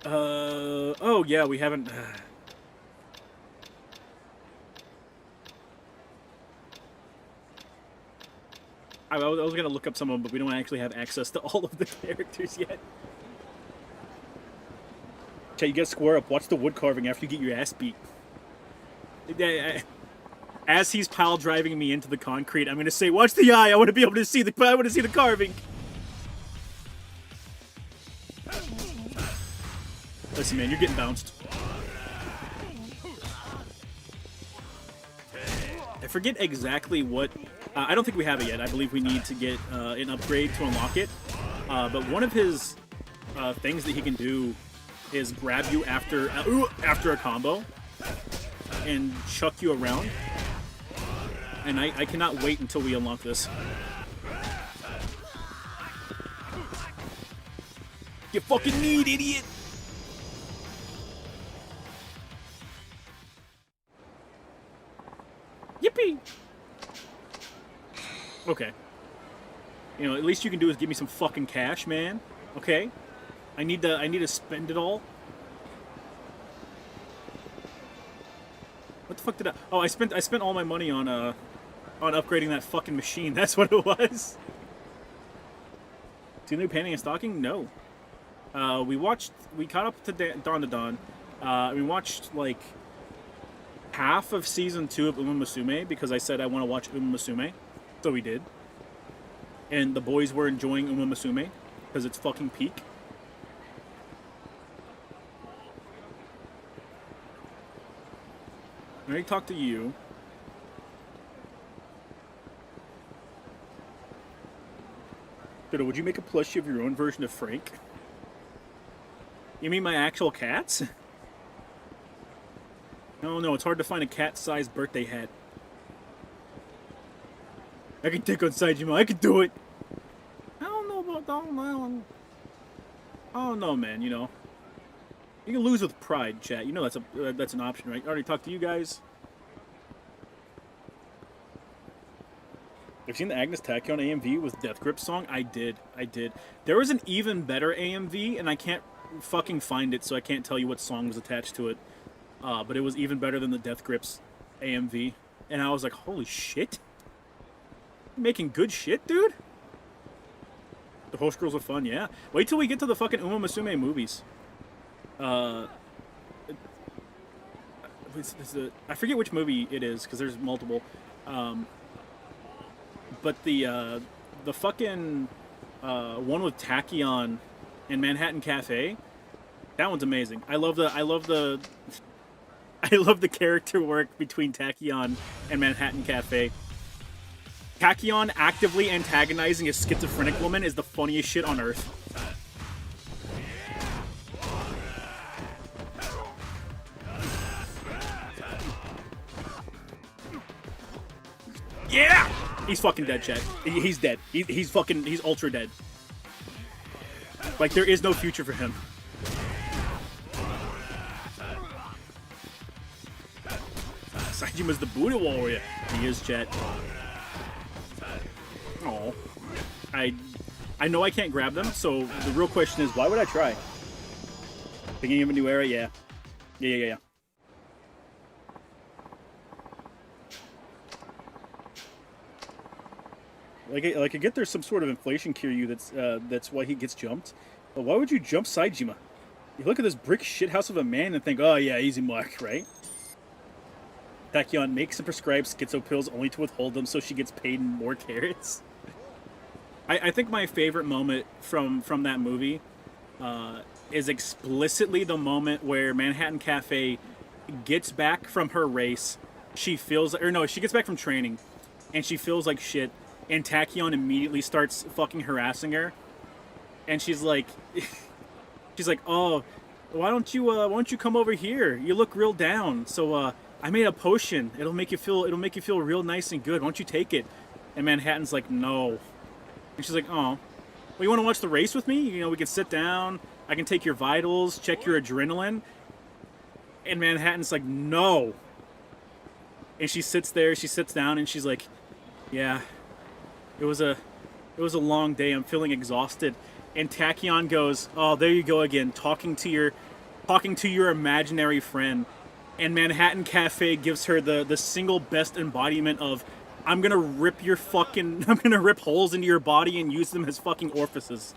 Oh yeah, we haven't... I was gonna look up some of them, but we don't actually have access to all of the characters yet. Chat, you gotta square up. Watch the wood carving after you get your ass beat. As he's pile driving me into the concrete, I'm gonna say, "Watch the eye. I want to be able to see the. I want to see the carving." Listen, man, you're getting bounced. I forget exactly what. I don't think we have it yet. I believe we need to get an upgrade to unlock it. But one of his things that he can do is grab you after a combo and chuck you around. And I cannot wait until we unlock this. You fucking need, idiot! Yippee! Okay. You know, at least you can do is give me some fucking cash, man. Okay? I need to spend it all. What the fuck did I... Oh, I spent all my money on upgrading that fucking machine. That's what it was. Do you know Panning and Stalking? No. We caught up to Dawn to Dawn. We watched, like, half of Season 2 of Uma Musume because I said I want to watch Uma Musume. So we did. And the boys were enjoying Uma Musume because it's fucking peak. I already talked to you. Dodo, would you make a plushie of your own version of Frank? You mean my actual cats? No, it's hard to find a cat-sized birthday hat. I can take on Saejima, I can do it! I don't know about that one. I don't know, man, you know. You can lose with pride, chat. You know that's an option, right? I already talked to you guys. Have you seen the Agnes Tachyon AMV with Death Grip song? I did. There was an even better AMV, and I can't fucking find it, so I can't tell you what song was attached to it. But it was even better than the Death Grips AMV. And I was like, holy shit. You're making good shit, dude? The Host Girls are fun, yeah. Wait till we get to the fucking Uma Musume movies. I forget which movie it is, because there's multiple. But the fucking one with Tachyon and Manhattan Cafe, that one's amazing. I love the character work between Tachyon and Manhattan Cafe. Tachyon actively antagonizing a schizophrenic woman is the funniest shit on earth. Yeah! He's fucking dead, chat. He's dead. He's ultra dead. Like, there is no future for him. Saejima's the Buddha warrior. He is, chat. Oh, I know I can't grab them, so the real question is, why would I try? Beginning of a new era? Yeah. Yeah. Like I get there's some sort of inflation Kiryu that's why he gets jumped. But why would you jump Saejima? You look at this brick shithouse of a man and think, oh yeah, easy mark, right? Tachyon makes and prescribes schizo pills only to withhold them so she gets paid more carrots. I think my favorite moment from that movie is explicitly the moment where Manhattan Cafe gets back from her race. She gets back from training, and she feels like shit. And Tachyon immediately starts fucking harassing her, and she's like, oh, why don't you come over here? You look real down. So I made a potion. It'll make you feel real nice and good. Why don't you take it? And Manhattan's like, no. And she's like, oh, well, you want to watch the race with me? You know, we can sit down. I can take your vitals, check your adrenaline. And Manhattan's like, no. And she sits down, and she's like, yeah, it was a long day. I'm feeling exhausted. And Tachyon goes, oh, there you go again, talking to your imaginary friend. And Manhattan Cafe gives her the single best embodiment of, I'm gonna rip holes into your body and use them as fucking orifices.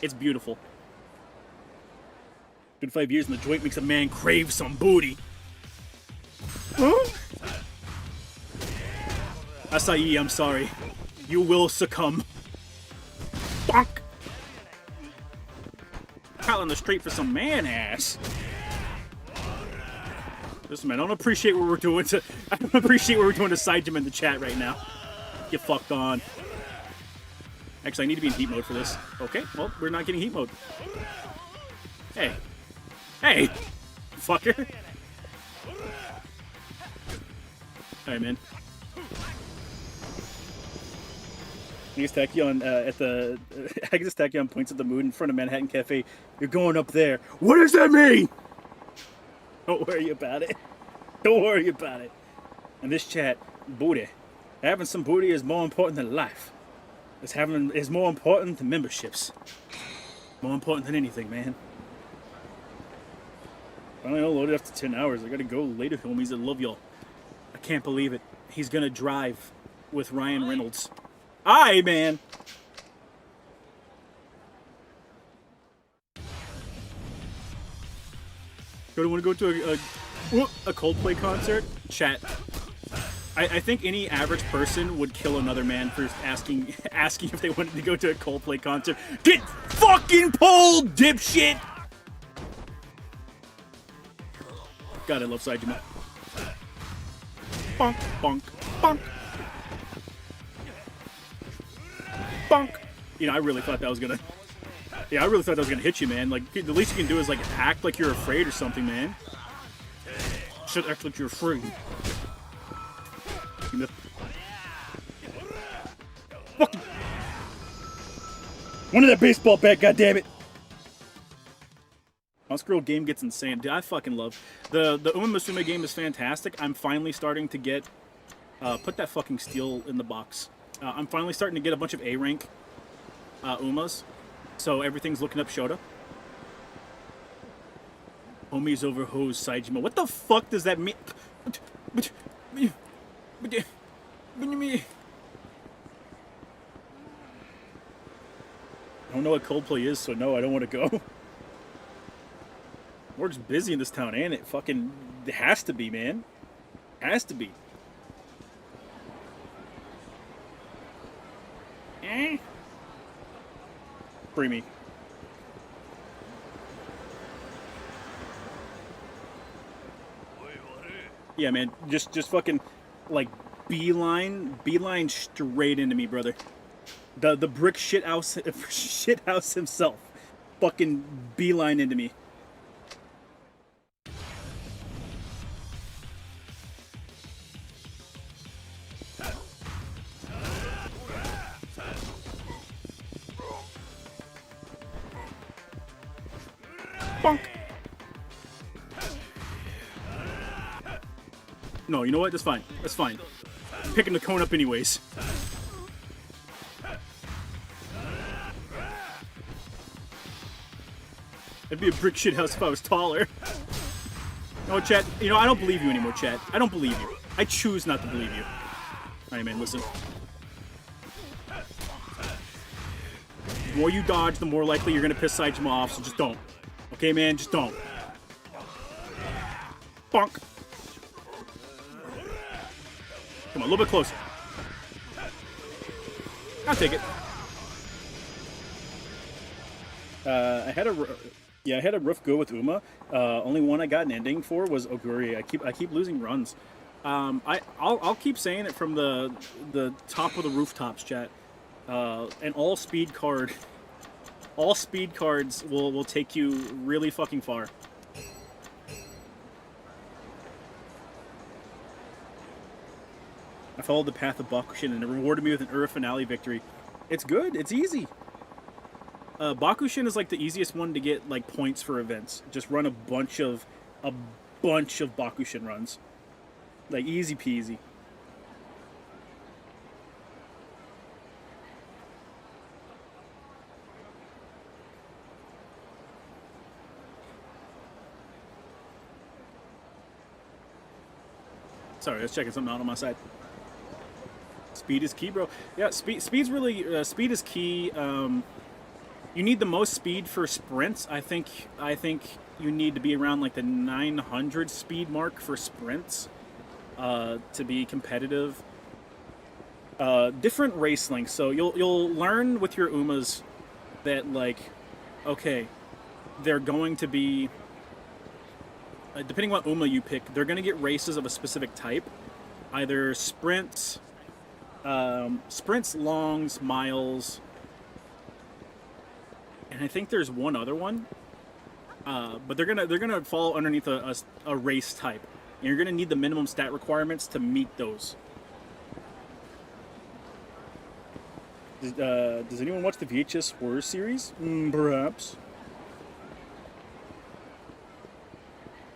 It's beautiful. Been 5 years and the joint makes a man crave some booty. Huh? Acai, I'm sorry. You will succumb. Bonk! Out on the street for some man ass. Listen, man, I don't appreciate what we're doing to Saejima in the chat right now. Get fucked on. Actually, I need to be in heat mode for this. Okay, well, we're not getting heat mode. Hey. Hey! Fucker. Alright, man. I guess Tachyon points at the moon in front of Manhattan Cafe. You're going up there. What does that mean? Don't worry about it. Don't worry about it. And this chat, booty. Having some booty is more important than life. Is more important than memberships. More important than anything, man. Finally unloaded after 10 hours. I gotta go later, homies. I love y'all. I can't believe it. He's gonna drive with Ryan Reynolds. Aye, man. Want to go to a Coldplay concert? Chat. I think any average person would kill another man for asking if they wanted to go to a Coldplay concert. Get fucking pulled, dipshit! God, I love Saejima. Bonk, bonk, bonk. Bonk. You know, I really thought that was gonna hit you, man. Like, the least you can do is, like, act like you're afraid or something, man. Should act like you're afraid. Fucking... One of that baseball bat, goddammit! Muscroll game gets insane. Dude, I fucking love... The Uma Musume game is fantastic. I'm finally starting to get... put that fucking steel in the box. I'm finally starting to get a bunch of A-rank Umas. So everything's looking up Shota. Homies over hose Saejima. What the fuck does that mean? I don't know what Coldplay is, so no, I don't want to go. We're just busy in this town, and it fucking has to be, man. Has to be. Free me. Yeah, man, just fucking, like, beeline straight into me, brother. The brick shithouse himself, fucking beeline into me. Bonk. No, you know what? That's fine. That's fine. I'm picking the cone up anyways. It'd be a brick shit house if I was taller. No, chat. You know, I don't believe you anymore, chat. I don't believe you. I choose not to believe you. Alright, man, listen. The more you dodge, the more likely you're gonna piss Saejima off, so just don't. Okay, man? Just don't. Bonk. Come on, a little bit closer. I'll take it. I had a rough go with Uma. Only one I got an ending for was Oguri. I keep losing runs. I'll keep saying it from the top of the rooftops, chat. And all speed cards will take you really fucking far. I followed the path of Bakushin and it rewarded me with an Ura finale victory. It's good. It's easy. Bakushin is like the easiest one to get like points for events. Just run a bunch of Bakushin runs. Like easy peasy. Sorry, I was checking something out on my side. Speed is key, bro. Yeah, speed's really speed is key. You need the most speed for sprints. I think you need to be around like the 900 speed mark for sprints to be competitive. Different race links. So you'll learn with your Umas that like, okay, they're going to be depending on what Uma you pick, they're going to get races of a specific type, either sprints, longs, miles. And I think there's one other one, but they're gonna fall underneath a race type, and you're gonna need the minimum stat requirements to meet those. Does anyone watch the VHS horror series? Perhaps.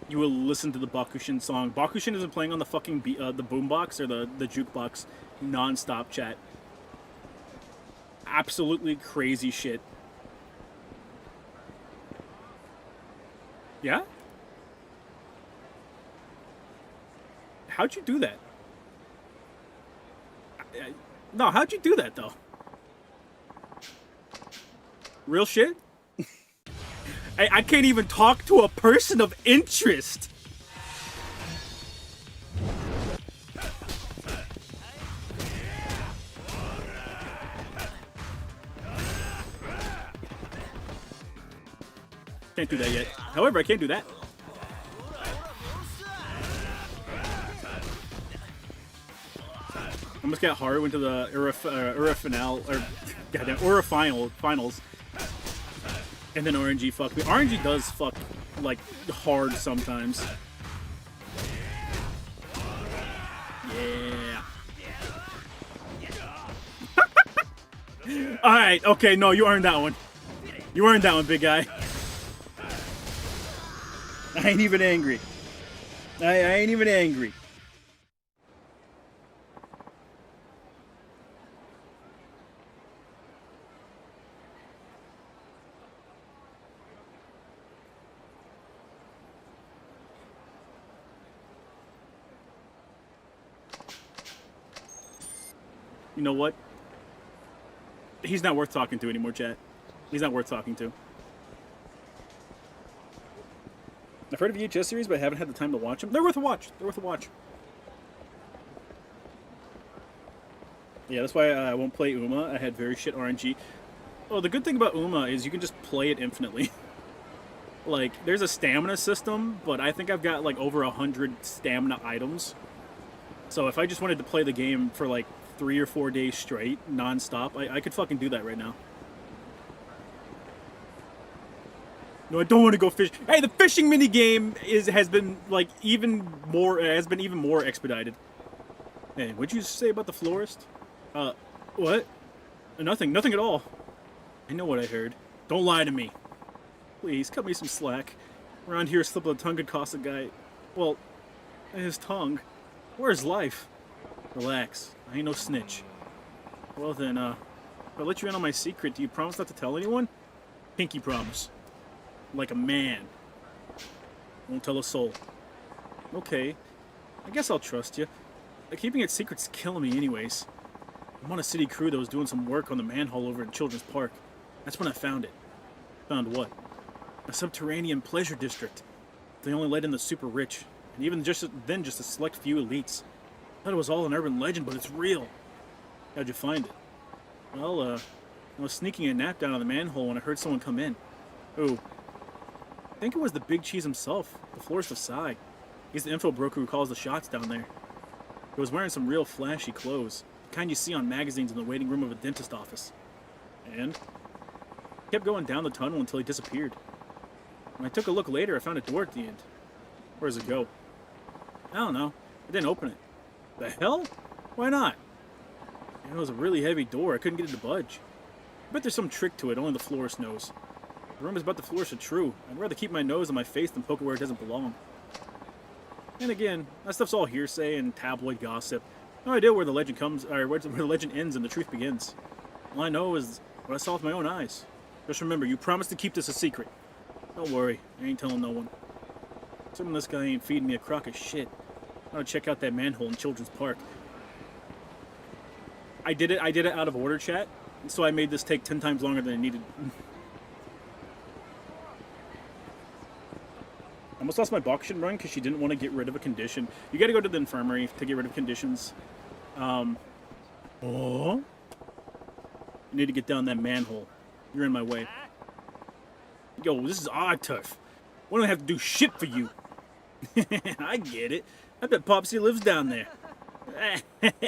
You will listen to the Bakushin song. Bakushin isn't playing on the fucking the boombox or the jukebox non-stop, chat. Absolutely crazy shit. Yeah? How'd you do that? No, how'd you do that, though? Real shit? I can't even talk to a person of interest! Can't do that yet. However, I can do that. Almost got Haru into the Ura finale, or goddamn Ura finals, and then RNG fucked me. RNG does fuck like hard sometimes. Yeah. All right. Okay. No, you earned that one. You earned that one, big guy. I ain't even angry. I ain't even angry. You know what? He's not worth talking to anymore, chat. He's not worth talking to. I've heard of VHS series, but I haven't had the time to watch them. They're worth a watch. They're worth a watch. Yeah, that's why I won't play Uma. I had very shit RNG. Oh, the good thing about Uma is you can just play it infinitely. Like, there's a stamina system, but I think I've got like over 100 stamina items. So if I just wanted to play the game for like 3 or 4 days straight, non-stop, I could fucking do that right now. No, I don't want to go fish. Hey, the fishing mini game has been even more expedited. Hey, what'd you say about the florist? What? Nothing at all. I know what I heard. Don't lie to me. Please, cut me some slack. Around here, slip of the tongue could cost a guy... Well, his tongue. Or his life. Relax. I ain't no snitch. Well then, if I let you in on my secret, do you promise not to tell anyone? Pinky promise. Like a man. Won't tell a soul. Okay. I guess I'll trust you. Keeping it secret's killing me anyways. I'm on a city crew that was doing some work on the manhole over in Children's Park. That's when I found it. Found what? A subterranean pleasure district. They only let in the super rich. And even then just a select few elites. I thought it was all an urban legend, but it's real. How'd you find it? Well, I was sneaking a nap down on the manhole when I heard someone come in. Who? I think it was the big cheese himself, the florist of Sai. He's the info broker who calls the shots down there. He was wearing some real flashy clothes, the kind you see on magazines in the waiting room of a dentist office. And? He kept going down the tunnel until he disappeared. When I took a look later, I found a door at the end. Where does it go? I don't know. I didn't open it. The hell? Why not? It was a really heavy door. I couldn't get it to budge. I bet there's some trick to it, only the florist knows. The rumors about the florist are true. I'd rather keep my nose on my face than poke it where it doesn't belong. And again, that stuff's all hearsay and tabloid gossip. No idea where the legend comes, or where the legend ends and the truth begins. All I know is what I saw with my own eyes. Just remember, you promised to keep this a secret. Don't worry, I ain't telling no one. Assuming this guy ain't feeding me a crock of shit. I'm gonna check out that manhole in Children's Park. I did it out of order, chat, so I made this take 10 times longer than it needed. I almost lost my Bakushin run because she didn't want to get rid of a condition. You gotta go to the infirmary to get rid of conditions. You need to get down that manhole. You're in my way. Yo, this is odd turf. We don't have to do shit for you. I get it. I bet Popsy lives down there.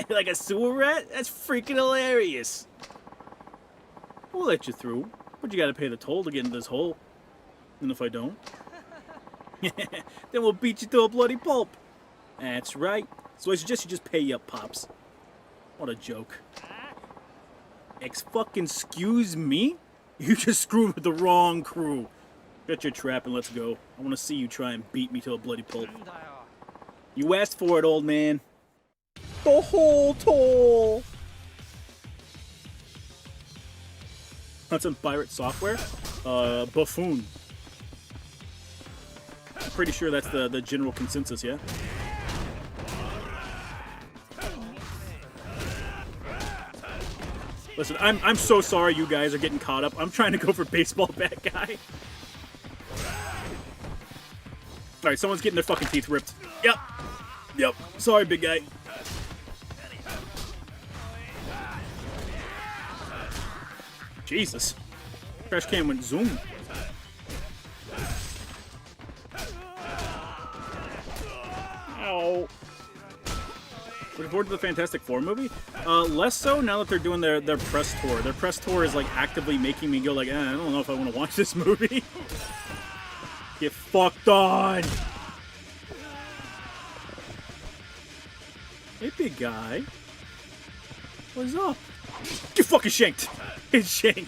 Like a sewer rat? That's freaking hilarious. We'll let you through, but you gotta pay the toll to get into this hole. And if I don't, then we'll beat you to a bloody pulp. That's right. So I suggest you just pay up, Pops. What a joke. Excuse me? You just screwed with the wrong crew. Shut your trap and let's go. I want to see you try and beat me to a bloody pulp. You asked for it, old man. The whole toll. That's in pirate software. Buffoon. I'm pretty sure that's the general consensus, yeah? Listen, I'm so sorry you guys are getting caught up. I'm trying to go for baseball bat guy. Alright, someone's getting their fucking teeth ripped. Yep. Sorry, big guy. Jesus. Trash can went zoom. Ow. Looking forward to the Fantastic Four movie? Less so now that they're doing their press tour. Their press tour is like actively making me go like, I don't know if I want to watch this movie. Get fucked on! Hey, big guy. What's up? Get fucking shanked! Get shanked!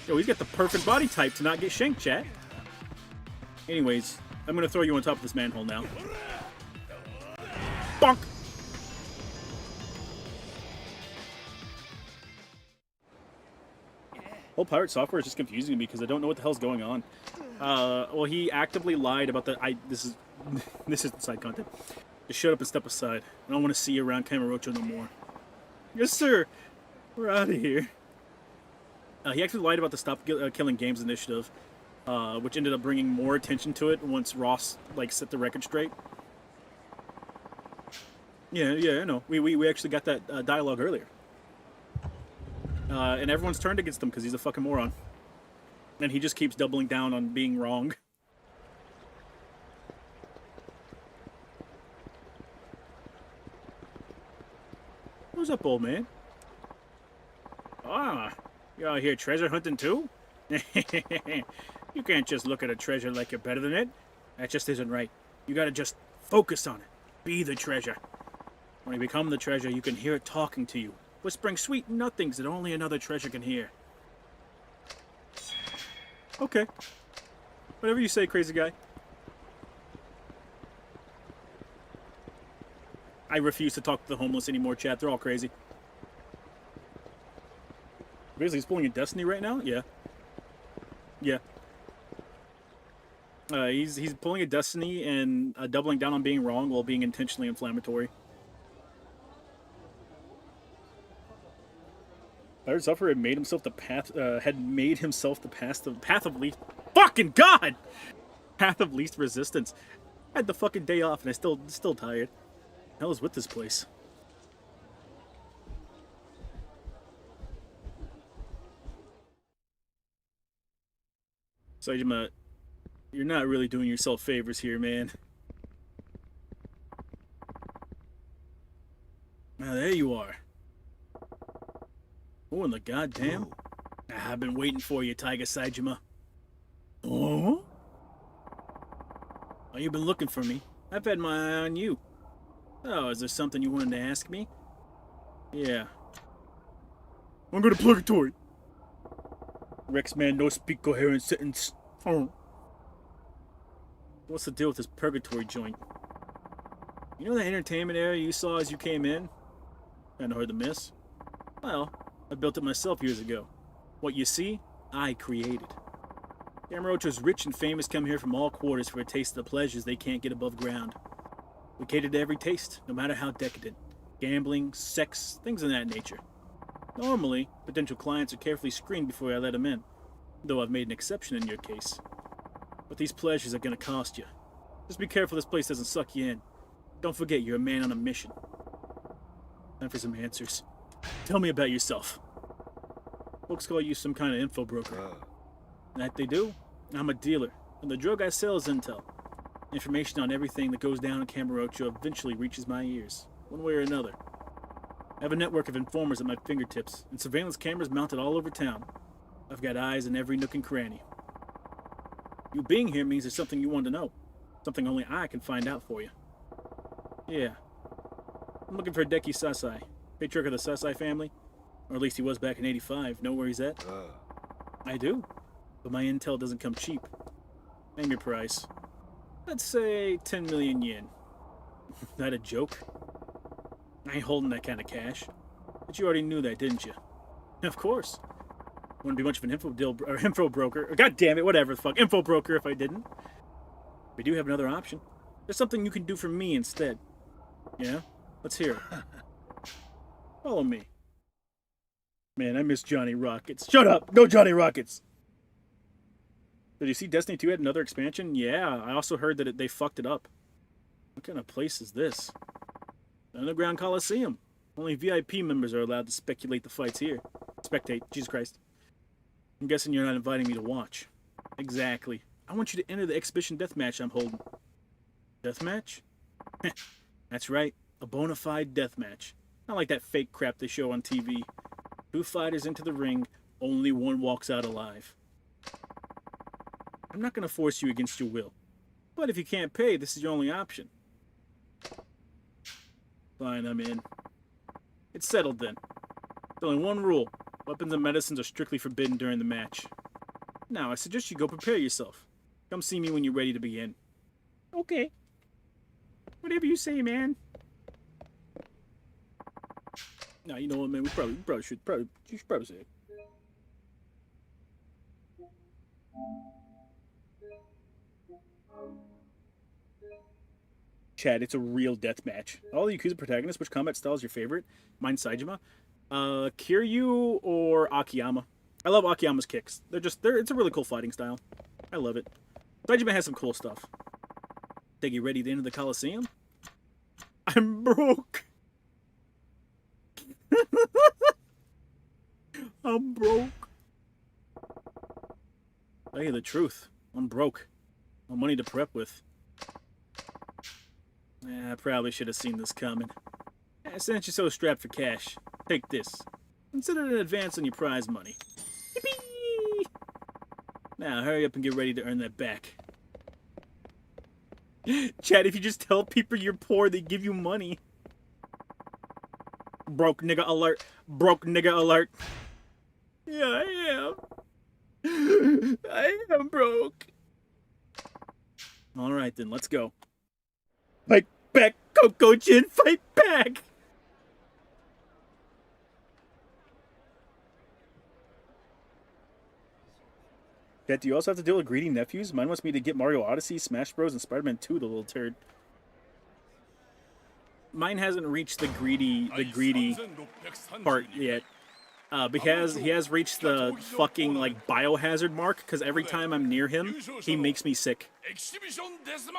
Yo, he's got the perfect body type to not get shanked, chat. Anyways, I'm gonna throw you on top of this manhole now. Bonk! Whole pirate software is just confusing me because I don't know what the hell's going on. Well, he actively lied about the. This is the side content. Just shut up and step aside. I don't want to see you around Kamurocho no more. Yes, sir. We're out of here. He actually lied about the Stop Killing Games initiative, which ended up bringing more attention to it once Ross set the record straight. Yeah, I know. We actually got that dialogue earlier. And everyone's turned against him because he's a fucking moron. And he just keeps doubling down on being wrong. What's up, old man? Ah, you out here treasure hunting too? You can't just look at a treasure like you're better than it. That just isn't right. You gotta just focus on it. Be the treasure. When you become the treasure, you can hear it talking to you, whispering sweet nothings that only another treasure can hear. Okay. Whatever you say, crazy guy. I refuse to talk to the homeless anymore, chat. They're all crazy. Basically, he's pulling a Destiny right now? Yeah. Yeah. He's pulling a Destiny and doubling down on being wrong while being intentionally inflammatory. Fire Sufferer had made himself the path. Path of least. Fucking God! Path of least resistance. I had the fucking day off and I still tired. The hell is with this place? Saejima, you're not really doing yourself favors here, man. Now there you are. Oh, and the goddamn. I've been waiting for you, Tiger Saejima. Oh? Oh, you've been looking for me. I've had my eye on you. Oh, is there something you wanted to ask me? Yeah. I'm going to purgatory. Rex man, no speak coherent sentence. Oh. What's the deal with this purgatory joint? You know the entertainment area you saw as you came in? Kinda hard to miss. Well, I built it myself years ago. What you see, I created. Kamurocho's rich and famous come here from all quarters for a taste of the pleasures they can't get above ground. We cater to every taste, no matter how decadent. Gambling, sex, things of that nature. Normally, potential clients are carefully screened before I let them in, though I've made an exception in your case. But these pleasures are gonna cost you. Just be careful this place doesn't suck you in. Don't forget you're a man on a mission. Time for some answers. Tell me about yourself. Folks call you some kind of info broker. That they do. I'm a dealer, and the drug I sell is intel. Information on everything that goes down in Kamurocho eventually reaches my ears, one way or another. I have a network of informers at my fingertips, and surveillance cameras mounted all over town. I've got eyes in every nook and cranny. You being here means there's something you want to know. Something only I can find out for you. Yeah. I'm looking for Deki Sasai, patriarch of the Sasai family. Or at least he was back in 85. Know where he's at? I do. But my intel doesn't come cheap. Name your price. Let's say 10 million yen. That a joke? I ain't holding that kind of cash. But you already knew that, didn't you? Of course. Wouldn't be much of an info broker. God damn it, whatever the fuck. Info broker if I didn't. We do have another option. There's something you can do for me instead. Yeah? Let's hear it. Follow me. Man, I miss Johnny Rockets. Shut up! No Johnny Rockets! Did you see Destiny 2 had another expansion? Yeah, I also heard that they fucked it up. What kind of place is this? The underground Coliseum. Only VIP members are allowed to speculate the fights here. Spectate, Jesus Christ. I'm guessing you're not inviting me to watch. Exactly. I want you to enter the exhibition deathmatch I'm holding. Deathmatch? That's right, a bona fide deathmatch. Not like that fake crap they show on TV. 2 fighters into the ring, only one walks out alive. I'm not going to force you against your will. But if you can't pay, this is your only option. Fine, I'm in. It's settled then. There's only one rule. Weapons and medicines are strictly forbidden during the match. Now, I suggest you go prepare yourself. Come see me when you're ready to begin. Okay. Whatever you say, man. Nah, you know what, man? You should probably say it. Chad, it's a real death match. All the Yakuza protagonists, which combat style is your favorite? Mine's Saejima. Kiryu or Akiyama. I love Akiyama's kicks. It's a really cool fighting style. I love it. Saejima has some cool stuff. Think you ready to enter the Coliseum? I'm broke. I'm broke. Tell you the truth. I'm broke. No money to prep with. I probably should have seen this coming. Since you're so strapped for cash, take this. Consider it an advance on your prize money. Yippee! Now, hurry up and get ready to earn that back. Chad, if you just tell people you're poor, they give you money. Broke nigga alert. Broke nigga alert. Yeah, I am. I am broke. All right, then, let's go. Fight back, Coco-chan, fight back! Chat, do you also have to deal with greedy nephews? Mine wants me to get Mario Odyssey, Smash Bros, and Spider-Man 2, the little turd. Mine hasn't reached the greedy part yet. Because he has reached the fucking, like, biohazard mark, because every time I'm near him, he makes me sick.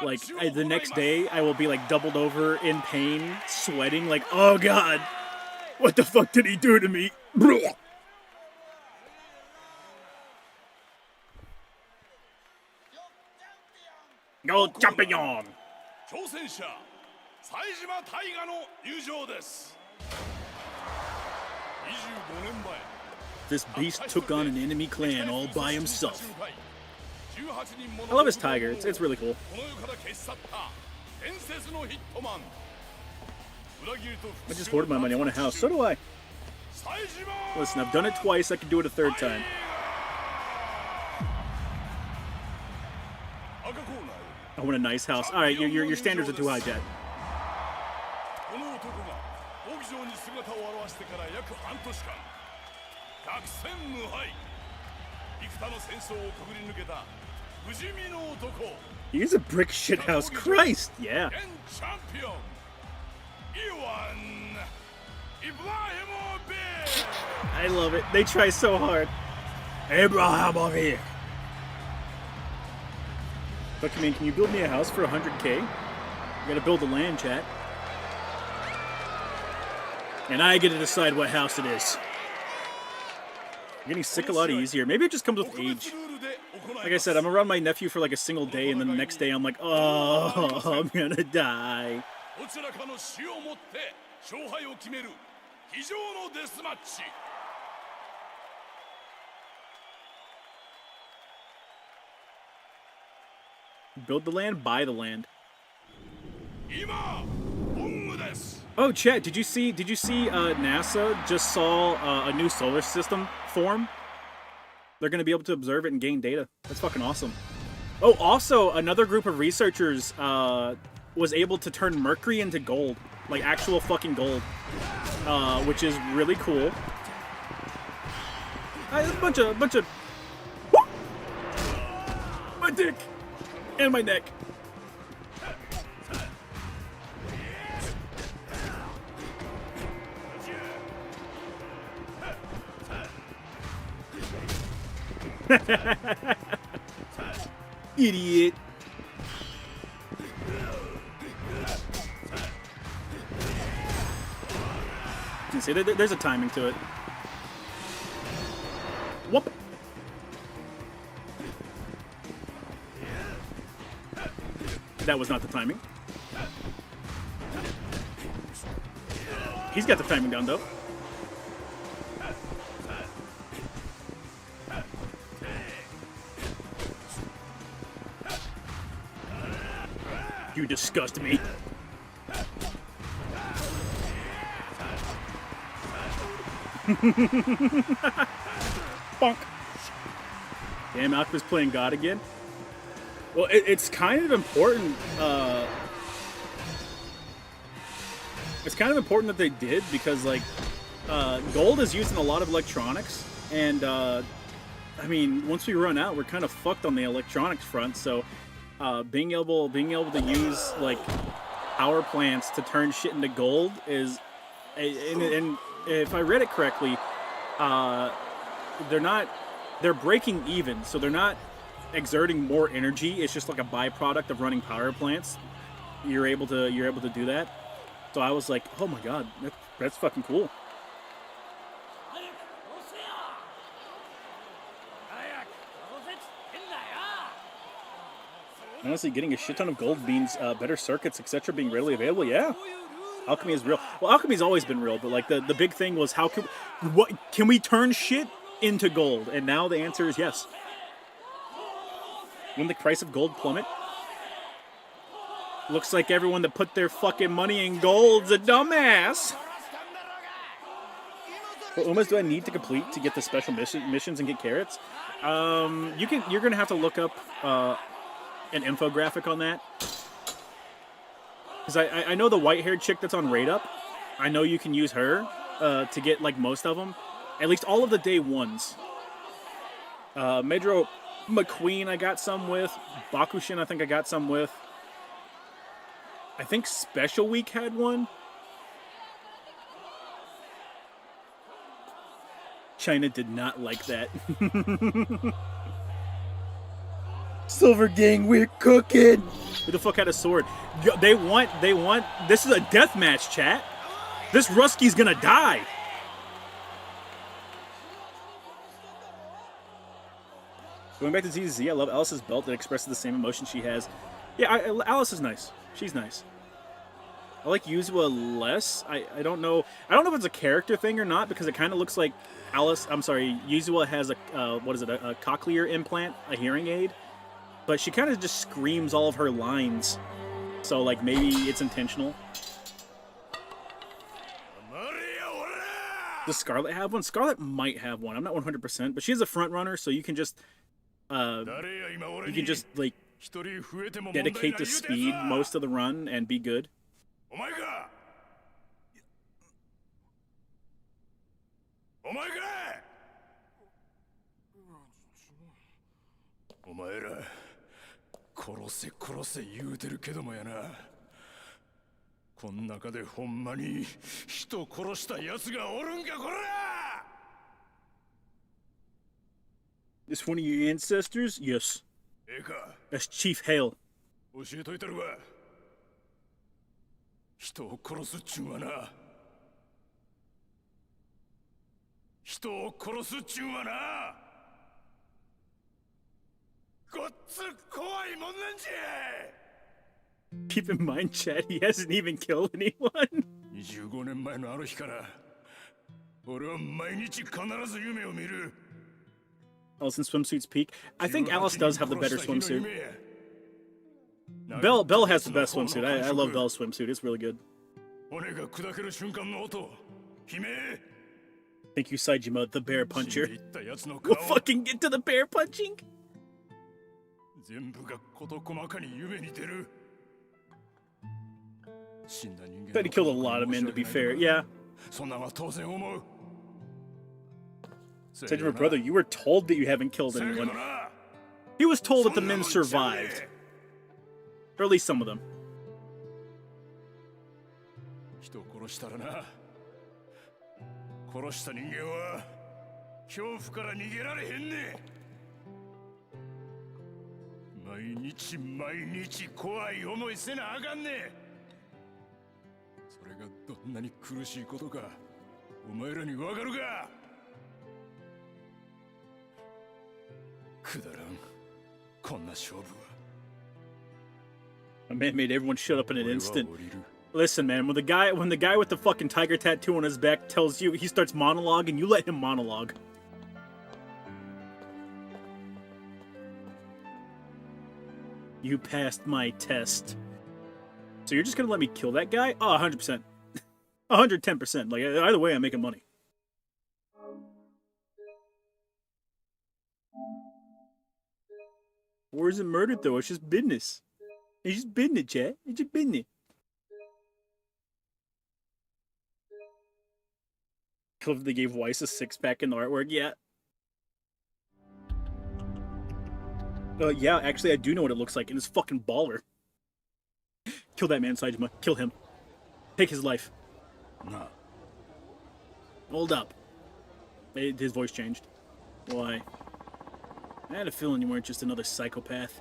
Like, the next day, I will be, like, doubled over in pain, sweating, like, oh god, what the fuck did he do to me? Go champion! This beast took on an enemy clan all by himself. I love his tiger, it's really cool. I just hoarded my money, I want a house, so do I. Listen, I've done it twice, I can do it a third time. I want a nice house. Alright, your standards are too high, Dad. He's a brick shithouse. Christ! Yeah. I love it. They try so hard. Abrahamovic. Look, I mean, can you build me a house for 100K? You gotta build the land, chat. And I get to decide what house it is. I'm getting sick a lot easier. Maybe it just comes with age. Like I said, I'm around my nephew for like a single day, and then the next day I'm like, oh, I'm gonna die. Build the land, buy the land. Oh, chat, did you see NASA just saw a new solar system form? They're going to be able to observe it and gain data. That's fucking awesome. Oh, also, another group of researchers was able to turn Mercury into gold. Like, actual fucking gold. Which is really cool. A bunch of... Whoop! My dick! And my neck. Idiot. You see, there's a timing to it. Whoop. That was not the timing. He's got the timing down, though. You disgust me. Bonk. Damn, Alchemist playing God again. Well, it's kind of important. It's kind of important that they did because, like, gold is used in a lot of electronics, and I mean, once we run out, we're kind of fucked on the electronics front. So, being able to use like power plants to turn shit into gold is, and if I read it correctly, they're breaking even, so they're not exerting more energy. It's just like a byproduct of running power plants. You're able to do that. So I was like, oh my god, that's fucking cool. Honestly, getting a shit ton of gold means better circuits, etc., being readily available. Yeah, alchemy is real. Well, alchemy's always been real, but like the big thing was can we turn shit into gold? And now the answer is yes. When the price of gold plummet, looks like everyone that put their fucking money in gold's a dumbass. What Umas do I need to complete to get the special missions and get carrots? You're gonna have to look up an infographic on that. Because I know the white-haired chick that's on Raid Up. I know you can use her to get like most of them, at least all of the day ones. Medro McQueen I got some with. Bakushin I think I got some with. I think Special Week had one. China did not like that. Silver Gang, we're cooking. Who the fuck had a sword? They want. This is a death match, chat. This Ruski's gonna die. Going back to ZZ, I love Alice's belt that expresses the same emotion she has. Yeah, Alice is nice. She's nice. I like Yuzua less. I don't know. I don't know if it's a character thing or not because it kind of looks like Yuzua has a a cochlear implant, a hearing aid, but she kind of just screams all of her lines. So like maybe it's intentional. Does Scarlet have one? Scarlet might have one. I'm not 100%, but she's a front runner, so you can just like dedicate to speed most of the run and be good. お前ら殺せ殺せ言うてるけどもやな。こん中でほんまに人殺した奴がおるんかこら。Is one of your ancestors? Yes. That's Chief Hale. 教えといたるわ。人を殺すっちゅうはな。人を殺すっちゅうはな。ごっつ怖いもんなんじゃ。 Keep in mind, Chad, he hasn't even killed anyone. 25年前のある日から俺は毎日必ず夢を見る。 Alice in swimsuit's peak. I think Alice does have the better swimsuit. Belle has the best swimsuit. I love Belle's swimsuit. It's really good. Thank you, Saejima, the bear puncher. We'll fucking get to the bear punching. Bet he killed a lot of men, to be fair. Yeah. Saejima, brother, you were told that you haven't killed anyone. He was told that the men survived. Or at least some of them. My man made everyone shut up in an instant. Listen, man, when the guy with the fucking tiger tattoo on his back tells you, he starts monologuing, you let him monologue. You passed my test. So you're just gonna let me kill that guy? Oh, 100%. 110%. Like, either way, I'm making money. Or is it murdered, though? It's just business. It's just business, chat. It's just business. I love they gave Weiss a six-pack in the artwork. Yeah. Yeah, actually, I do know what it looks like, and it's fucking baller. Kill that man, Saejima. Kill him. Take his life. No. Hold up. His voice changed. Why? I had a feeling you weren't just another psychopath.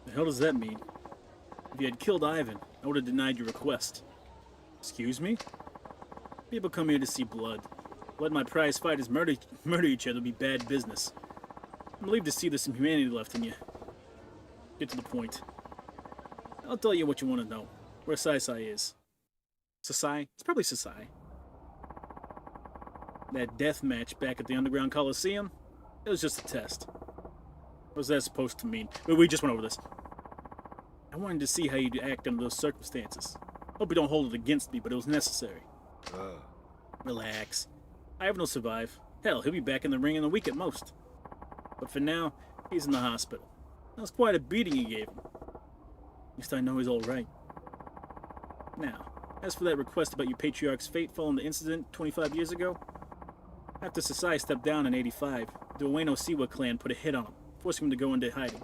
The hell does that mean? If you had killed Ivan, I would have denied your request. Excuse me? People come here to see blood. Let my prize fighters murder each other would be bad business. I'm relieved to see there's some humanity left in you. Get to the point. I'll tell you what you want to know. Where Sai is. Sasai? It's probably Sasai. That death match back at the underground Coliseum? It was just a test. What was that supposed to mean? We just went over this. I wanted to see how you'd act under those circumstances. Hope you don't hold it against me, but it was necessary. Relax. I have no survive. Hell, he'll be back in the ring in a week at most. But for now, he's in the hospital. That was quite a beating he gave him. At least I know he's alright. Now, as for that request about your patriarch's fate following the incident 25 years ago, after Sasai stepped down in 85, the Ueno Siwa clan put a hit on him, forcing him to go into hiding.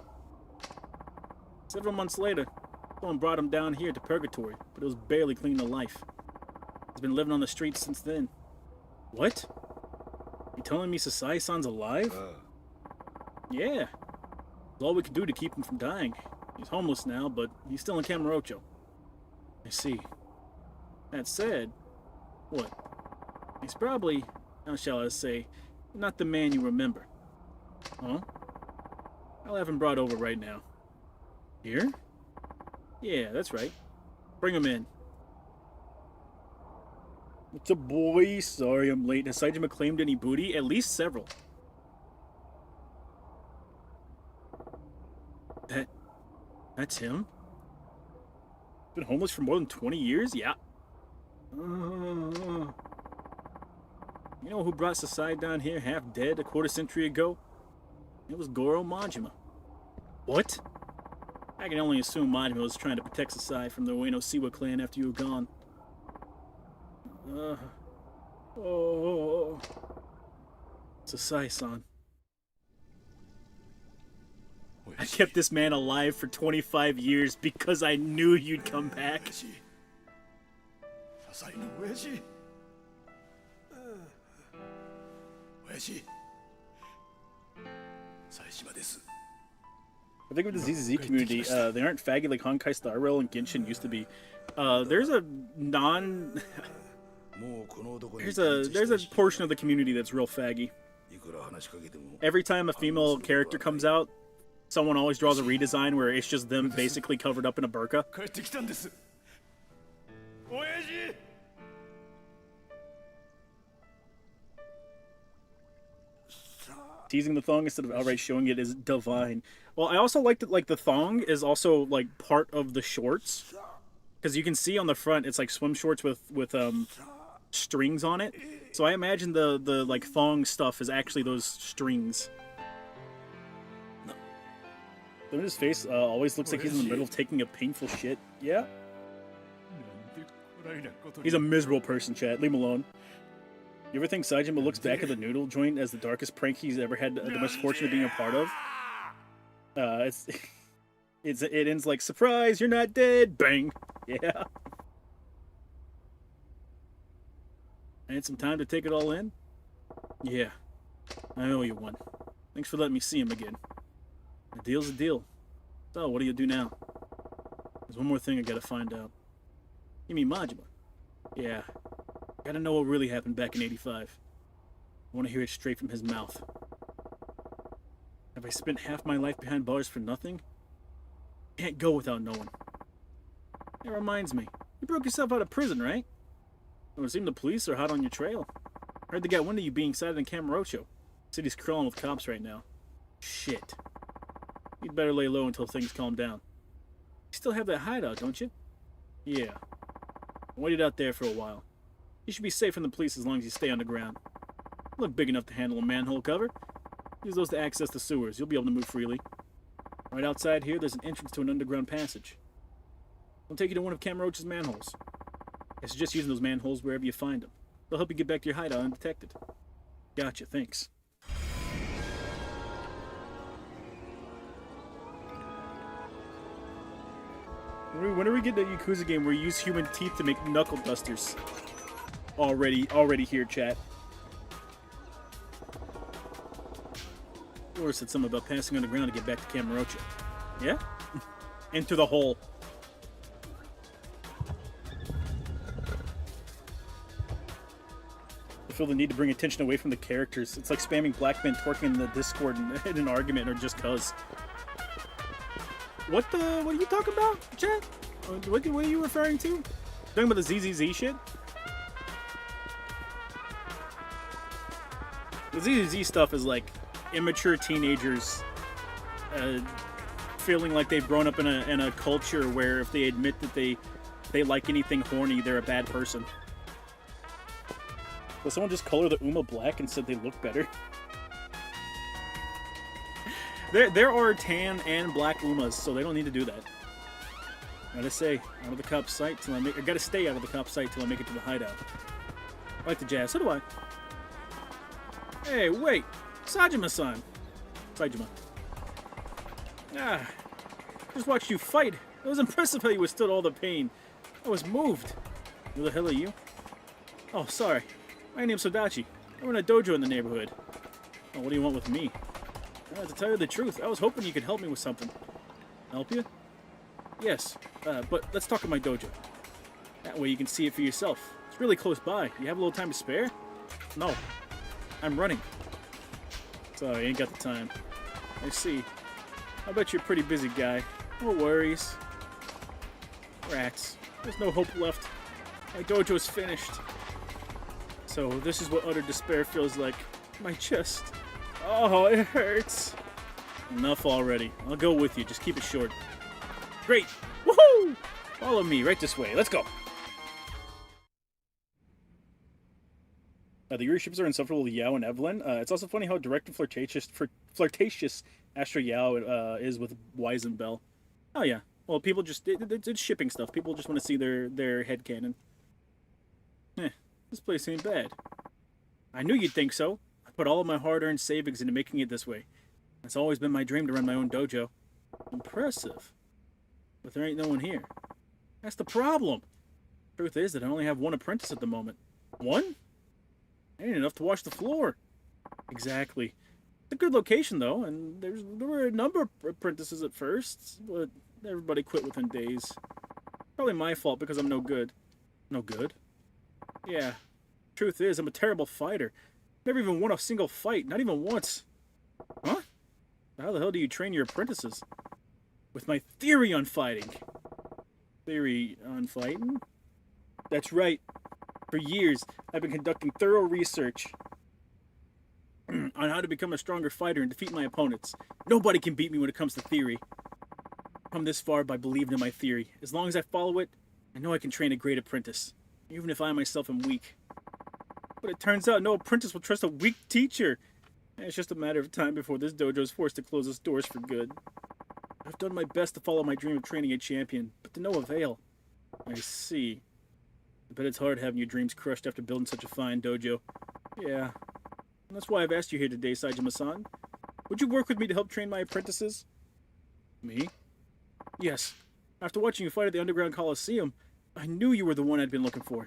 Several months later, someone brought him down here to Purgatory, but it was barely clinging to life. He's been living on the streets since then. What? You telling me Sasai-san's alive? Yeah. It's all we could do to keep him from dying. He's homeless now, but he's still in Kamurocho. I see. That said, what? He's probably, how shall I say, not the man you remember. Huh? I'll have him brought over right now. Here? Yeah, that's right. Bring him in. It's a boy. Sorry I'm late. Has Saejima claimed any booty? At least several. That's him? Been homeless for more than 20 years? Yeah. You know who brought Sasai down here half dead a quarter century ago? It was Goro Majima. What? I can only assume Majima was trying to protect Sasai from the Ueno Siwa clan after you were gone. Sasai-san. I kept this man alive for 25 years because I knew you'd come back. I think with the ZZZ community, they aren't faggy like Honkai Star Rail and Genshin used to be. There's a there's a portion of the community that's real faggy. Every time a female character comes out, someone always draws a redesign where it's just them basically covered up in a burqa. Teasing the thong instead of outright showing it is divine. Well, I also liked it, like, the thong is also, like, part of the shorts. Because you can see on the front, it's, like, swim shorts with strings on it. So I imagine the like, thong stuff is actually those strings. Look at his face, always looks like he's in the middle of taking a painful shit. Yeah? He's a miserable person, chat. Leave him alone. You ever think Saejima looks back at the noodle joint as the darkest prank he's ever had the misfortune of being a part of? It ends like, surprise, you're not dead! Bang! Yeah. I had some time to take it all in? Yeah. I owe you one. Thanks for letting me see him again. A deal's a deal. So, what do you do now? There's one more thing I gotta find out. You mean Majima? Yeah. Gotta know what really happened back in 85. I want to hear it straight from his mouth. Have I spent half my life behind bars for nothing? Can't go without knowing. It reminds me. You broke yourself out of prison, right? It would seem the police are hot on your trail. Heard they got wind of you being sighted in Kamurocho. City's crawling with cops right now. Shit. You'd better lay low until things calm down. You still have that hideout, don't you? Yeah. I waited out there for a while. You should be safe from the police as long as you stay underground. You look big enough to handle a manhole cover. Use those to access the sewers. You'll be able to move freely. Right outside here, there's an entrance to an underground passage. It'll take you to one of Kamurocho's manholes. I suggest using those manholes wherever you find them. They'll help you get back to your hideout undetected. Gotcha, thanks. When are we getting a Yakuza game where you use human teeth to make knuckle dusters? Already here, chat. Laura said something about passing underground to get back to Kamurocho. Yeah? Into the hole. I feel the need to bring attention away from the characters. It's like spamming black men twerking in the Discord in an argument or just cuz. What are you talking about, chat? What are you referring to? Talking about the ZZZ shit? The ZZZ stuff is like immature teenagers feeling like they've grown up in a culture where if they admit that they like anything horny, they're a bad person. Will someone just color the Uma black and said they look better? There are tan and black Umas, so they don't need to do that. Gotta stay out of the cop's sight till I make. I gotta stay out of the cop's sight till I make it to the hideout. I like the jazz. So do I. Hey, wait, Saejima-san. Saejima. Ah, just watched you fight. It was impressive how you withstood all the pain. I was moved. Who the hell are you? Oh, sorry. My name's Sodachi. I run a dojo in the neighborhood. Oh, what do you want with me? To tell you the truth, I was hoping you could help me with something. Help you? Yes, but let's talk at my dojo. That way you can see it for yourself. It's really close by. You have a little time to spare? No. I'm running. Sorry, I ain't got the time. I see. I bet you're a pretty busy guy. No worries. Rats. There's no hope left. My dojo's finished. So this is what utter despair feels like. My chest. Oh, it hurts. Enough already. I'll go with you. Just keep it short. Great. Woohoo! Follow me right this way. Let's go. The Yuri ships are insufferable with Yao and Evelyn. It's also funny how direct and flirtatious Astro Yao is with Wise and Bell. Oh yeah. Well, people just it's shipping stuff. People just want to see their headcanon. This place ain't bad. I knew you'd think so. I put all of my hard-earned savings into making it this way. It's always been my dream to run my own dojo. Impressive. But there ain't no one here. That's the problem. Truth is that I only have one apprentice at the moment. One? Ain't enough to wash the floor. Exactly. It's a good location, though, and there were a number of apprentices at first, but everybody quit within days. Probably my fault because I'm no good. No good? Yeah. Truth is, I'm a terrible fighter. Never even won a single fight, not even once. Huh? How the hell do you train your apprentices? With my theory on fighting. Theory on fighting? That's right. For years, I've been conducting thorough research on how to become a stronger fighter and defeat my opponents. Nobody can beat me when it comes to theory. I've come this far by believing in my theory. As long as I follow it, I know I can train a great apprentice, even if I myself am weak. But it turns out no apprentice will trust a weak teacher. And it's just a matter of time before this dojo is forced to close its doors for good. I've done my best to follow my dream of training a champion, but to no avail. I see. I bet it's hard having your dreams crushed after building such a fine dojo. Yeah. And that's why I've asked you here today, Saejima-san. Would you work with me to help train my apprentices? Me? Yes. After watching you fight at the underground Coliseum, I knew you were the one I'd been looking for.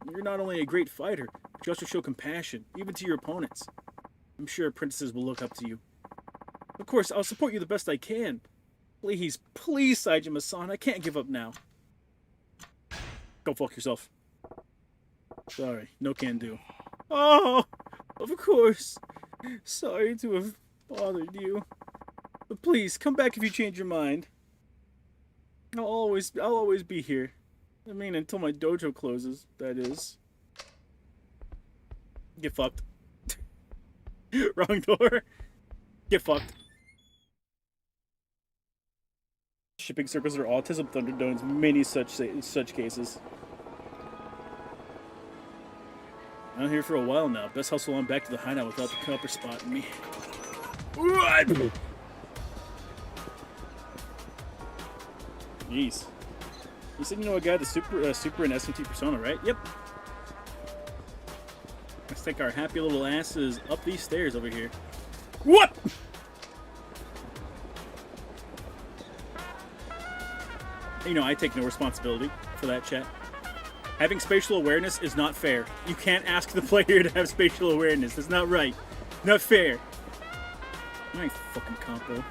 You're not only a great fighter, but you also show compassion, even to your opponents. I'm sure apprentices will look up to you. Of course, I'll support you the best I can. Please, please, Saejima-san, I can't give up now. Go fuck yourself. Sorry, no can do. Oh, of course. Sorry to have bothered you. But please, come back if you change your mind. I'll always be here. I mean, until my dojo closes, that is. Get fucked. Wrong door. Get fucked. Shipping circles are autism Thunderdone's many such cases. I'm here for a while now. Best hustle on back to the hideout without the copper spotting me. Jeez. You said you know a guy with a super and SMT persona, right? Yep. Let's take our happy little asses up these stairs over here. What? You know, I take no responsibility for that, chat. Having spatial awareness is not fair. You can't ask the player to have spatial awareness. That's not right. Not fair. My fucking compo.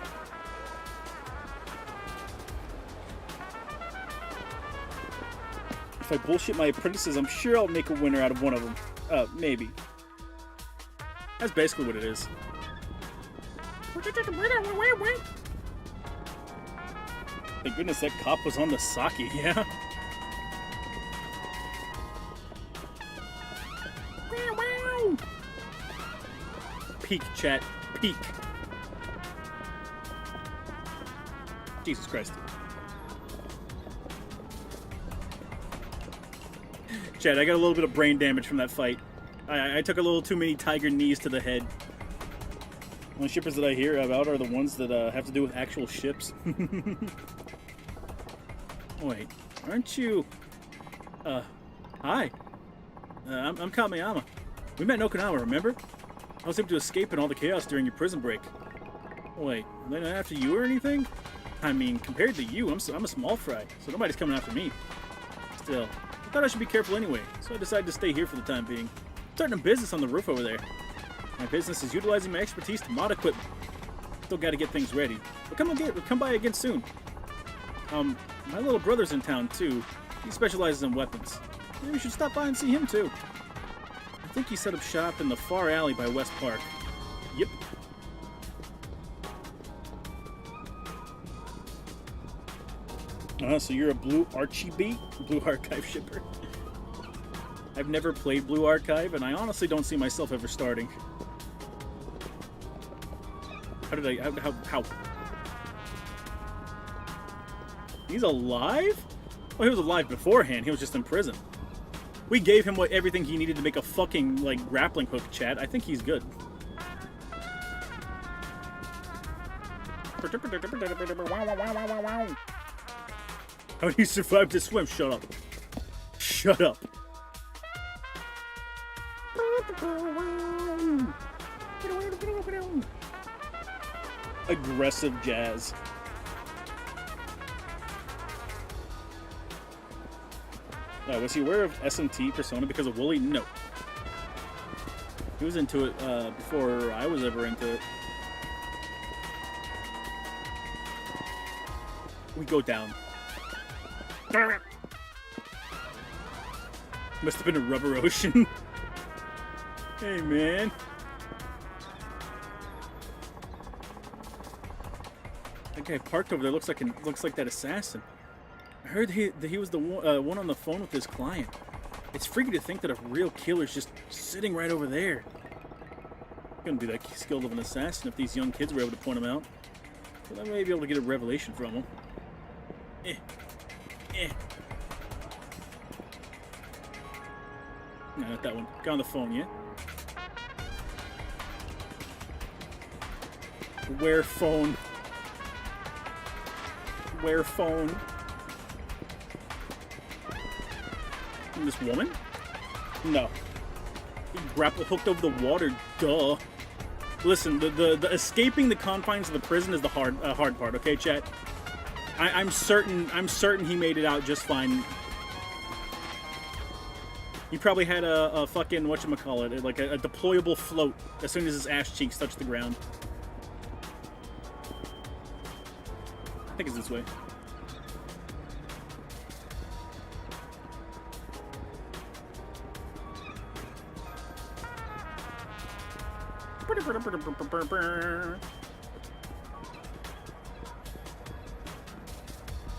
If I bullshit my apprentices, I'm sure I'll make a winner out of one of them. Maybe. That's basically what it is. Thank goodness that cop was on the sake, yeah? Peak, chat. Peak. Jesus Christ. Chad, I got a little bit of brain damage from that fight. I took a little too many tiger knees to the head. The only shippers that I hear about are the ones that have to do with actual ships. Wait, aren't you... hi. I'm Kameyama. We met in Okinawa, remember? I was able to escape in all the chaos during your prison break. Wait, they're not after you or anything? I mean, compared to you, I'm a small fry, so nobody's coming after me. Still, I thought I should be careful anyway, so I decided to stay here for the time being. I'm starting a business on the roof over there. My business is utilizing my expertise to mod equipment. Still gotta get things ready. But come by again soon. My little brother's in town too. He specializes in weapons. Maybe we should stop by and see him too. I think he set up shop in the far alley by West Park. Yep. So you're a Blue Archive shipper. I've never played Blue Archive, and I honestly don't see myself ever starting. How? He's alive? Well, he was alive beforehand. He was just in prison. We gave him everything he needed to make a fucking, like, grappling hook, Chad. I think he's good. How do you survive to swim? Shut up. Shut up. Aggressive jazz. Was he aware of SMT Persona because of Wooly? No. He was into it before I was ever into it. We go down. Must have been a rubber ocean. Hey, man. That guy parked over there looks like that assassin. I heard that he was the one on the phone with his client. It's freaky to think that a real killer's just sitting right over there. Couldn't be that skilled of an assassin if these young kids were able to point him out. But I may be able to get a revelation from him. No, not that one. Got on the phone, yeah? Where phone? Where phone? And this woman? No. He grapple hooked over the water, duh. Listen, the escaping the confines of the prison is the hard part, okay, chat? I'm certain he made it out just fine. He probably had a fucking, whatchamacallit, like a deployable float as soon as his ass cheeks touched the ground. I think it's this way.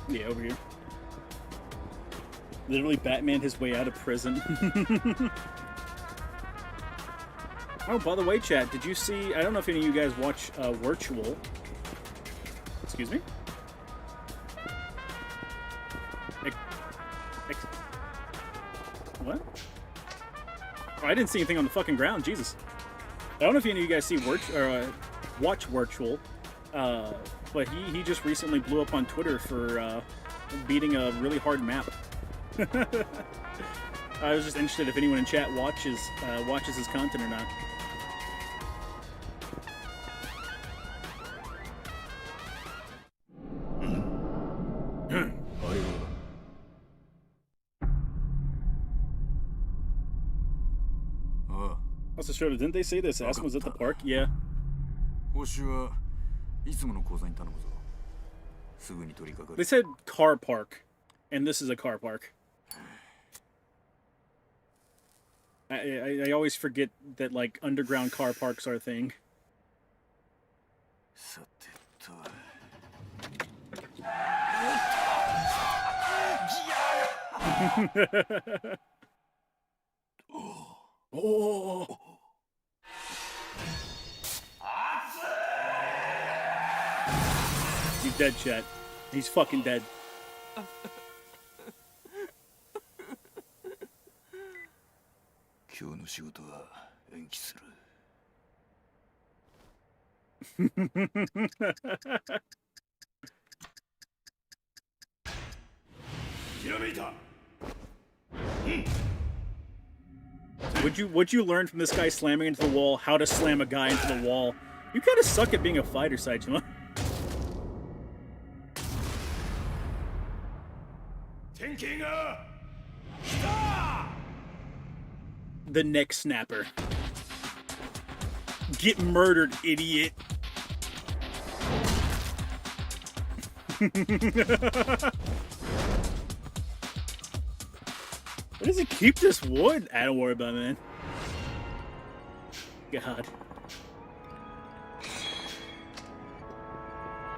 Yeah, over here. Literally Batman his way out of prison. Oh, by the way, chat, did you see... I don't know if any of you guys watch Virtual. Excuse me? What? Oh, I didn't see anything on the fucking ground. Jesus. I don't know if any of you guys see watch Virtual. But he just recently blew up on Twitter for beating a really hard map. I was just interested if anyone in chat watches his content or not. Also, Schroeder, didn't they say the assassin was at the park? Yeah. They said car park, and this is a car park. I always forget that, like, underground car parks are a thing. Oh. He's dead, chat. He's fucking dead. 今日の仕事は延期する。ひらめいた。What'd you learn from this guy slamming into the wall? How to slam a guy into the wall? You kind of suck at being a fighter, Saejima. The neck snapper. Get murdered, idiot. Where does he keep this wood? I don't worry about it, man. God.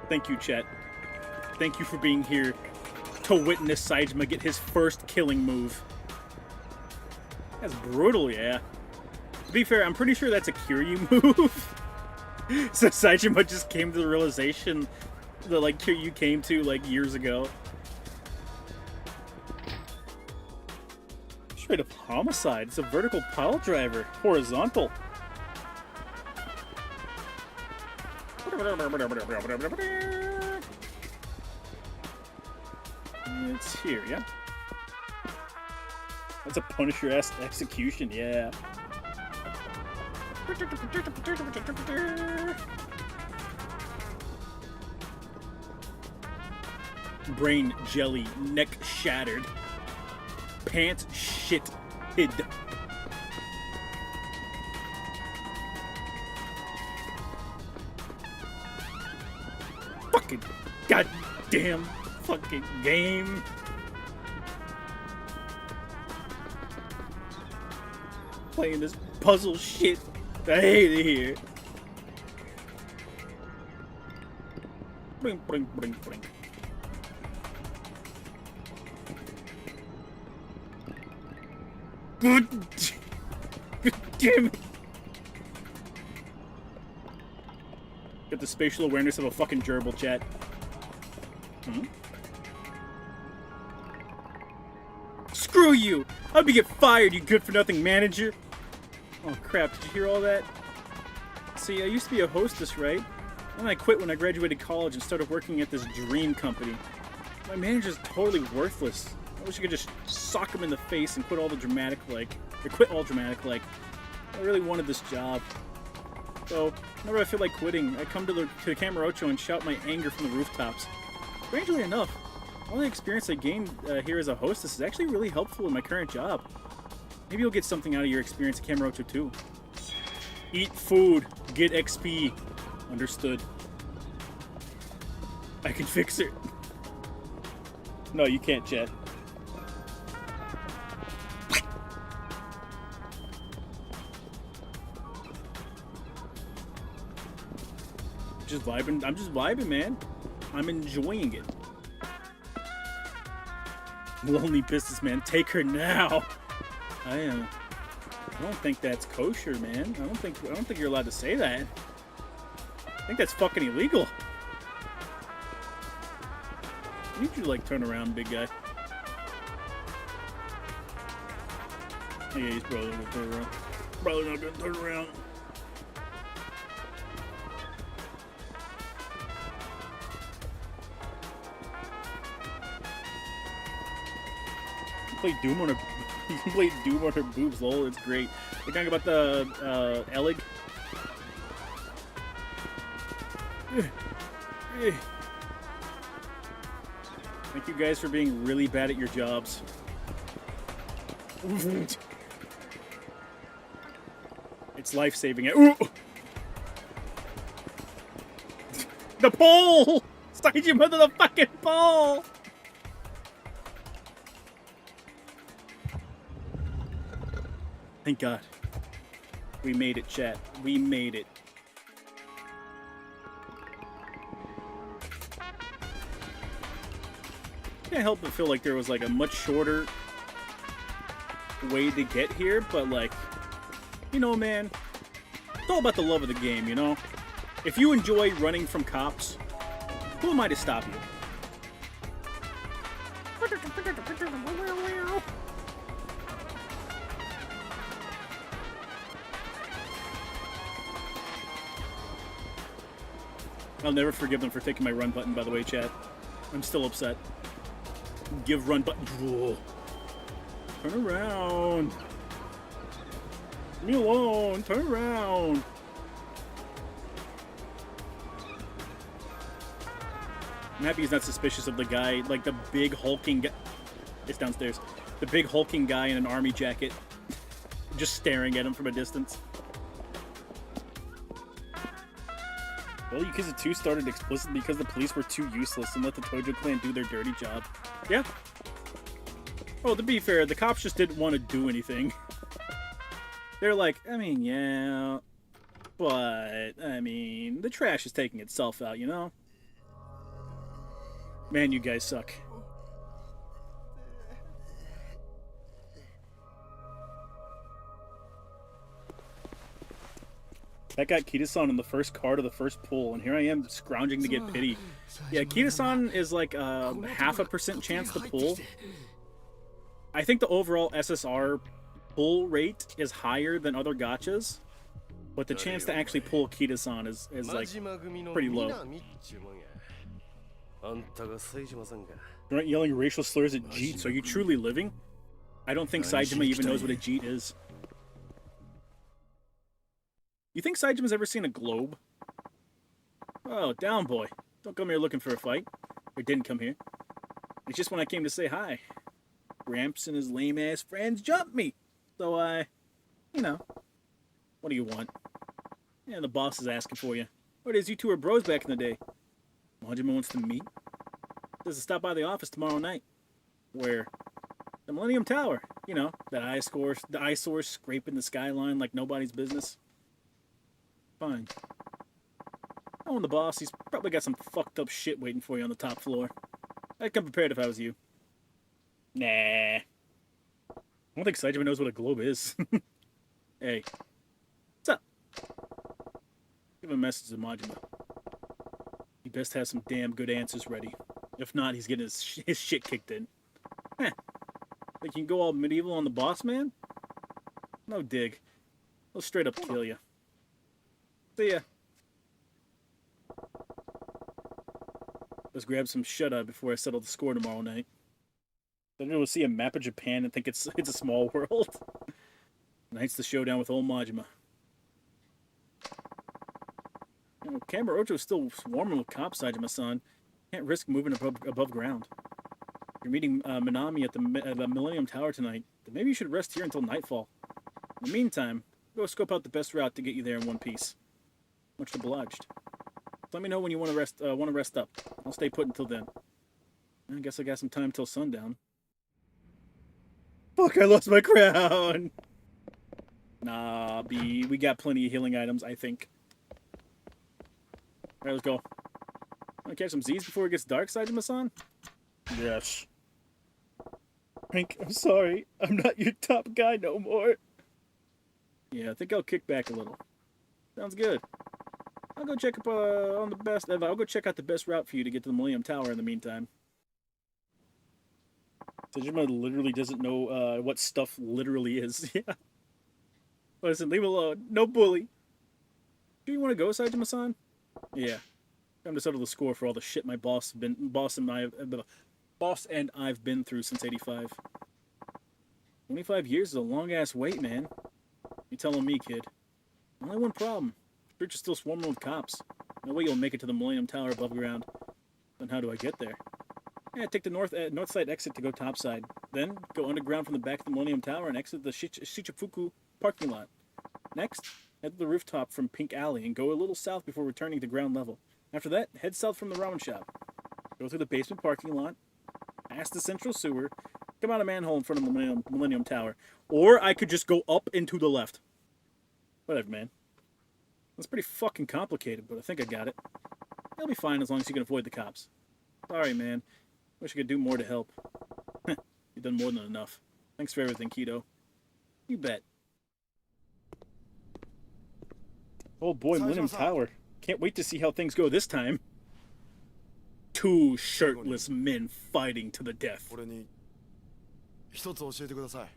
Thank you, chat. Thank you for being here to witness Saejima get his first killing move. That's brutal, yeah. To be fair, I'm pretty sure that's a Kiryu move. So Saejima just came to the realization that, like, Kiryu came to, like, years ago. Straight up homicide. It's a vertical pile driver. Horizontal. It's here, yeah. That's a Punisher-esque execution, yeah. Brain jelly, neck shattered. Pants shit hid. Fucking goddamn fucking game. Playing this puzzle shit. I hate it here. Bring, bring, bring, bring. Good damn it. Get the spatial awareness of a fucking gerbil, chat. Hmm? Screw you! I'd be get fired, you good-for-nothing manager! Oh crap, did you hear all that? See, I used to be a hostess, right? Then I quit when I graduated college and started working at this dream company. My manager's totally worthless. I wish I could just sock him in the face and quit all dramatic like. I really wanted this job. So, whenever I feel like quitting, I come to the Kamurocho and shout my anger from the rooftops. Strangely enough, all the experience I gained here as a hostess is actually really helpful in my current job. Maybe you'll get something out of your experience at Kamurocho too. Eat food, get XP. Understood. I can fix it. No, you can't, chat. Just vibing. I'm just vibing, man. I'm enjoying it. Lonely businessman, take her now. I don't think that's kosher, man. I don't think you're allowed to say that. I think that's fucking illegal. I need you to like turn around, big guy. Oh, yeah, he's probably gonna turn around. Probably not gonna turn around. Play Doom on her. You can play Doom on her boobs, lol. It's great. You're talking about the Elig. Thank you guys for being really bad at your jobs. It's life-saving it. Ooh! The pole! Saejima to the fucking pole! Thank God. We made it, chat. We made it. Can't help but feel like there was like a much shorter way to get here, but like, you know, man, it's all about the love of the game, you know? If you enjoy running from cops, who am I to stop you? I'll never forgive them for taking my run button, by the way, chat. I'm still upset. Give run button. Whoa. Turn around. Leave me alone. Turn around. I'm happy he's not suspicious of the guy, like the big hulking guy. It's downstairs. The big hulking guy in an army jacket. Just staring at him from a distance. Well, Yakuza 2 started explicitly because the police were too useless and let the Tojo clan do their dirty job. Yeah. Oh, to be fair, the cops just didn't want to do anything. They're like, I mean, yeah, but, I mean, the trash is taking itself out, you know? Man, you guys suck. That got Kita-san in the first card of the first pool, and here I am scrounging to get pity. Yeah, Kita-san is like a 0.5% chance to pull. I think the overall SSR pull rate is higher than other gachas, but the chance to actually pull Kita-san is like pretty low. You're not yelling racial slurs at Jeets. Are you truly living? I don't think Saejima even knows what a Jeet is. You think Saijima's ever seen a globe? Oh, down boy. Don't come here looking for a fight. Or didn't come here. It's just when I came to say hi. Gramps and his lame-ass friends jumped me. So you know. What do you want? Yeah, the boss is asking for you. What is, you two were bros back in the day. Majima wants to meet. Says to stop by the office tomorrow night. Where? The Millennium Tower. You know, that eyesore scraping the skyline like nobody's business. Fine. Knowing the boss, he's probably got some fucked up shit waiting for you on the top floor. I'd come prepared if I was you. Nah. I don't think Saejima knows what a globe is. Hey. What's up? Give a message to Majima. He best have some damn good answers ready. If not, he's getting his shit kicked in. Heh. Think you can go all medieval on the boss, man? No dig. He'll straight up kill you. See ya. Let's grab some shut-eye before I settle the score tomorrow night. I'm gonna see a map of Japan and think it's a small world. Tonight's the showdown with old Majima. You know, Kamurocho's still swarming with cops, Saejima-san. Can't risk moving above ground. You're meeting Minami at the Millennium Tower tonight. Then maybe you should rest here until nightfall. In the meantime, go scope out the best route to get you there in one piece. Much obliged. Let me know when you want to rest up. I'll stay put until then. I guess I got some time till sundown. Fuck, I lost my crown! Nah, B. We got plenty of healing items, I think. Alright, let's go. Wanna catch some Z's before it gets dark, Saejima-san? Yes. Frank, I'm sorry. I'm not your top guy no more. Yeah, I think I'll kick back a little. Sounds good. I'll go check up on the best. I'll go check out the best route for you to get to the Millennium Tower in the meantime. Saejima literally doesn't know what stuff literally is. Yeah. Listen, leave him alone. No bully. Do you want to go, Saejima-san? Yeah. Time to settle the score for all the shit my boss and I've been through since '85. 25 years is a long ass wait, man. You telling me, kid? Only one problem. Streets are still swarming with cops. No way you'll make it to the Millennium Tower above ground. Then how do I get there? Yeah, take the north side exit to go topside. Then go underground from the back of the Millennium Tower and exit the Shichifuku parking lot. Next, head to the rooftop from Pink Alley and go a little south before returning to ground level. After that, head south from the ramen shop. Go through the basement parking lot, past the central sewer, come out a manhole in front of the Millennium Tower. Or I could just go up and to the left. Whatever, man. That's pretty fucking complicated, but I think I got it. You'll be fine as long as you can avoid the cops. Sorry, man. Wish I could do more to help. You've done more than enough. Thanks for everything, Kido. You bet. Oh boy, Millennium Tower. Can't wait to see how things go this time. Two shirtless men fighting to the death. 一つ教えてください。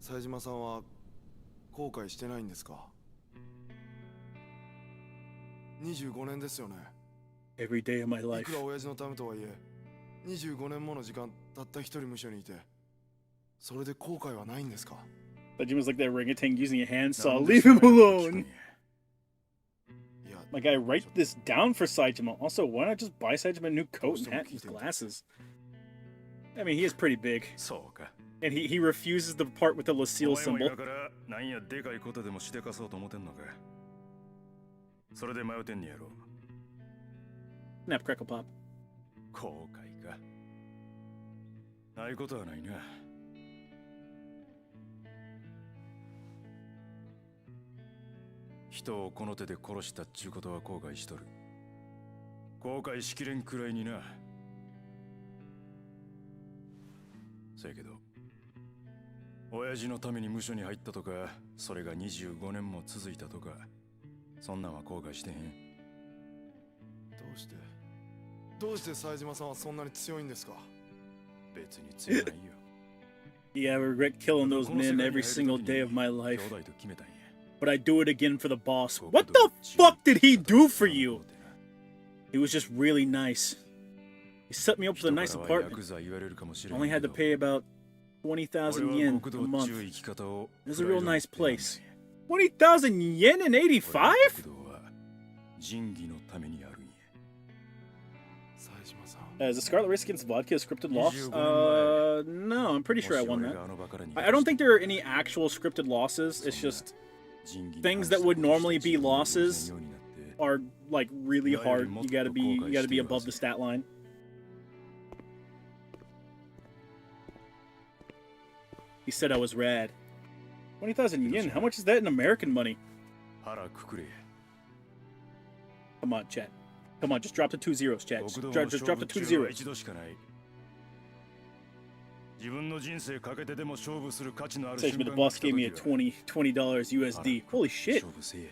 冴島さんは後悔してないんですか？ 25年ですよね。 Every day of my い life. くら親父のためとはいえ、25年もの時間たった一人無所にいて、それで後悔はないんですか？ Saejima's like that orangutan using a なん handsaw. で Leave それ him が聞くん alone. や。いや、 My guy, write this down for Saejima. Also, why not just buy Saejima a new coat and hat and glasses? I mean, he is pretty big. そうか。 And he refuses the part with the お Lucille 前も symbol. 今からなんやでかいことでもしでかそうと思ってんのか。それで迷ってんねやろ。 Snap, crackle, pop. 後悔か。ないことはないな。人をこの手で殺したっちゅうことは後悔しとる。後悔しきれんくらいにな。せやけど、親父のために無所に入ったとか、それが25年も続いたとか、そんなんは後悔してへん。どうして冴島さんはそんなに強いんですか？別に強ないよ。 Yeah, I regret killing those men every single day of my 兄 life. 弟と決めたんや。 But I do it again for the boss. What the fuck did he do for you? He was just really nice. He set me up with a nice apartment. Only had to pay about 20,000 yen a month. It was a real nice place. 20,000 yen in 85? 仁義のためにあるんや。 Is the Scarlet Race against Vodka a scripted loss? No, I'm pretty sure I won that. I don't think there are any actual scripted losses. It's just things that would normally be losses are like really hard. You gotta be above the stat line. He said I was rad. 20,000 yen. How much is that in American money? 腹くくれ。 Come on, chat. Come on, just drop the 2 zeros, chat. 極道の Just drop the 2 勝負中は zeros. 一度しかない。自分の人生かけてでも勝負する価値のある Says me the boss gave me a $20 USD. Holy shit. 勝負せえ。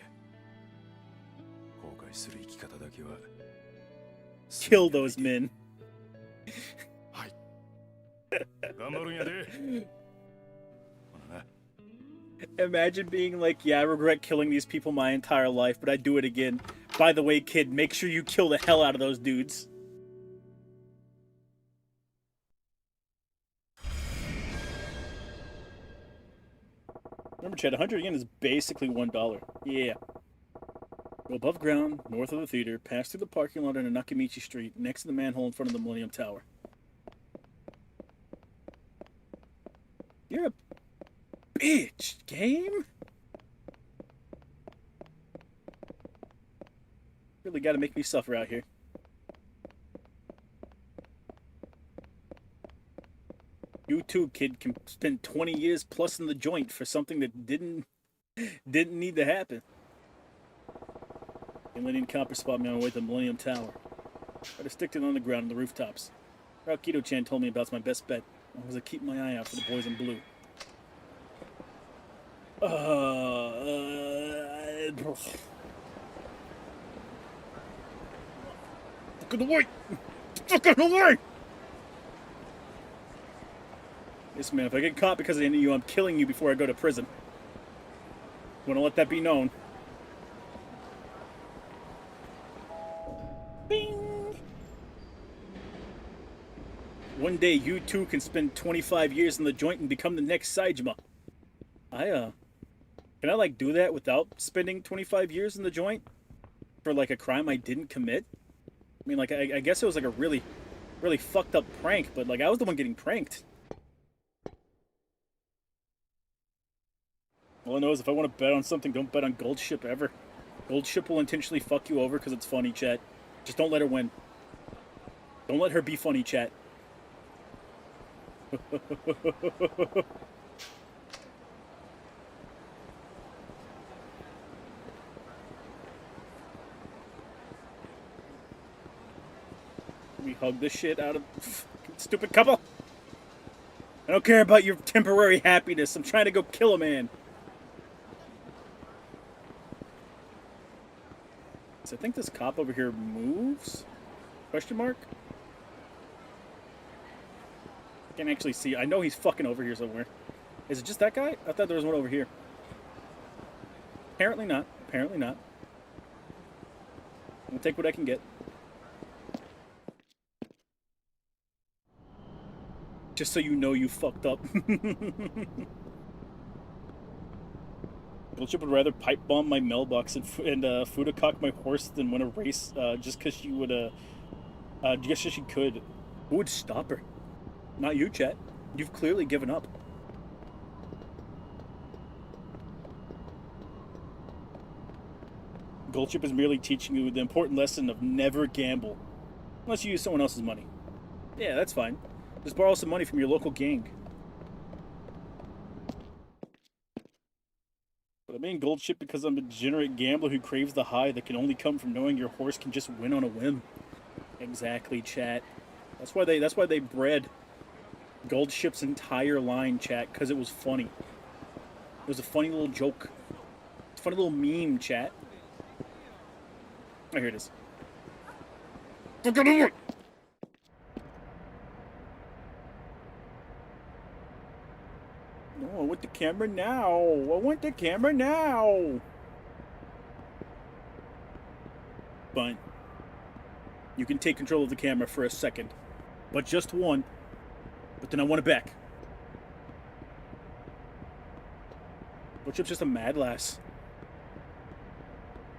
後悔する生き方だけは。 Kill those men. 頑張るんやで。ほなな。 Imagine being like, yeah, I regret killing these people my entire life, but I do it again. By the way, kid, make sure you kill the hell out of those dudes. Remember, Chad, 100 yen is basically $1. Yeah. Go above ground, north of the theater, pass through the parking lot on Nakamichi Street, next to the manhole in front of the Millennium Tower. You're a bitch, game? Really gotta make me suffer out here. You too, kid, can spend 20 years plus in the joint for something that didn't need to happen. The Millennium Copper spot me on my way to the Millennium Tower. Try to stick to it on the ground on the rooftops. Rakido-chan told me about my best bet. I was to keep my eye out for the boys in blue. Fucking away! Fucking away! Yes, man, if I get caught because of any of you, I'm killing you before I go to prison. Want to let that be known. Bing! One day, you too can spend 25 years in the joint and become the next Saejima. Can I, like, do that without spending 25 years in the joint? For, like, a crime I didn't commit? I mean, like, I guess it was, like, a really, really fucked up prank, but, like, I was the one getting pranked. All I know is if I want to bet on something, don't bet on Gold Ship ever. Gold Ship will intentionally fuck you over because it's funny, chat. Just don't let her win. Don't let her be funny, chat. We hug the shit out of stupid couple. I don't care about your temporary happiness. I'm trying to go kill a man. So I think this cop over here moves? Question mark? I can't actually see. I know he's fucking over here somewhere. Is it just that guy? I thought there was one over here. Apparently not. Apparently not. I'll take what I can get. Just so you know you fucked up. Goldship would rather pipe bomb my mailbox and Fudacock my horse than win a race just because she would, just because she could. Who would stop her? Not you, Chet. You've clearly given up. Goldship is merely teaching you the important lesson of never gamble. Unless you use someone else's money. Yeah, that's fine. Just borrow some money from your local gang. But I'm in Goldship because I'm a degenerate gambler who craves the high that can only come from knowing your horse can just win on a whim. Exactly, chat. That's why they bred Goldship's entire line, chat, because it was funny. It was a funny little joke. It's a funny little meme, chat. Oh, here it is. No, I want the camera now. I want the camera now. Fine. You can take control of the camera for a second. But just one. But then I want it back. Goldship's just a mad lass.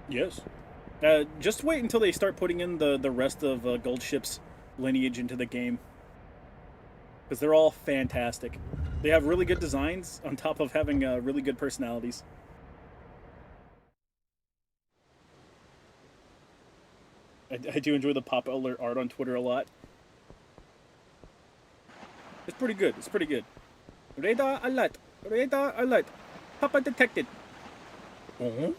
Yes. Just wait until they start putting in the rest of Goldship's lineage into the game. Because they're all fantastic. They have really good designs on top of having really good personalities. I do enjoy the pop alert art on Twitter a lot. It's pretty good. It's pretty good. Radar alert. Radar alert. Papa detected. Oh.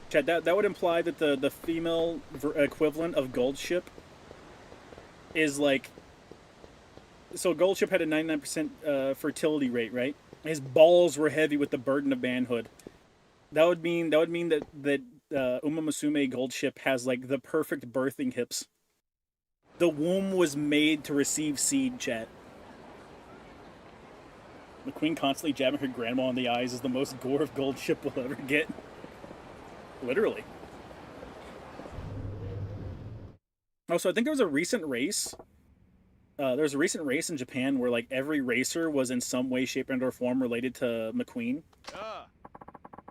Chad, that would imply that the female equivalent of Goldship is like... So Goldship had a 99% fertility rate, right? His balls were heavy with the burden of manhood. That would mean that Uma Musume Goldship has like the perfect birthing hips. The womb was made to receive seed, chat. The queen constantly jabbing her grandma in the eyes is the most gore of Goldship will ever get. Literally. Also, I think there was a recent race. There was a recent race in Japan where like every racer was in some way, shape, and or form related to McQueen.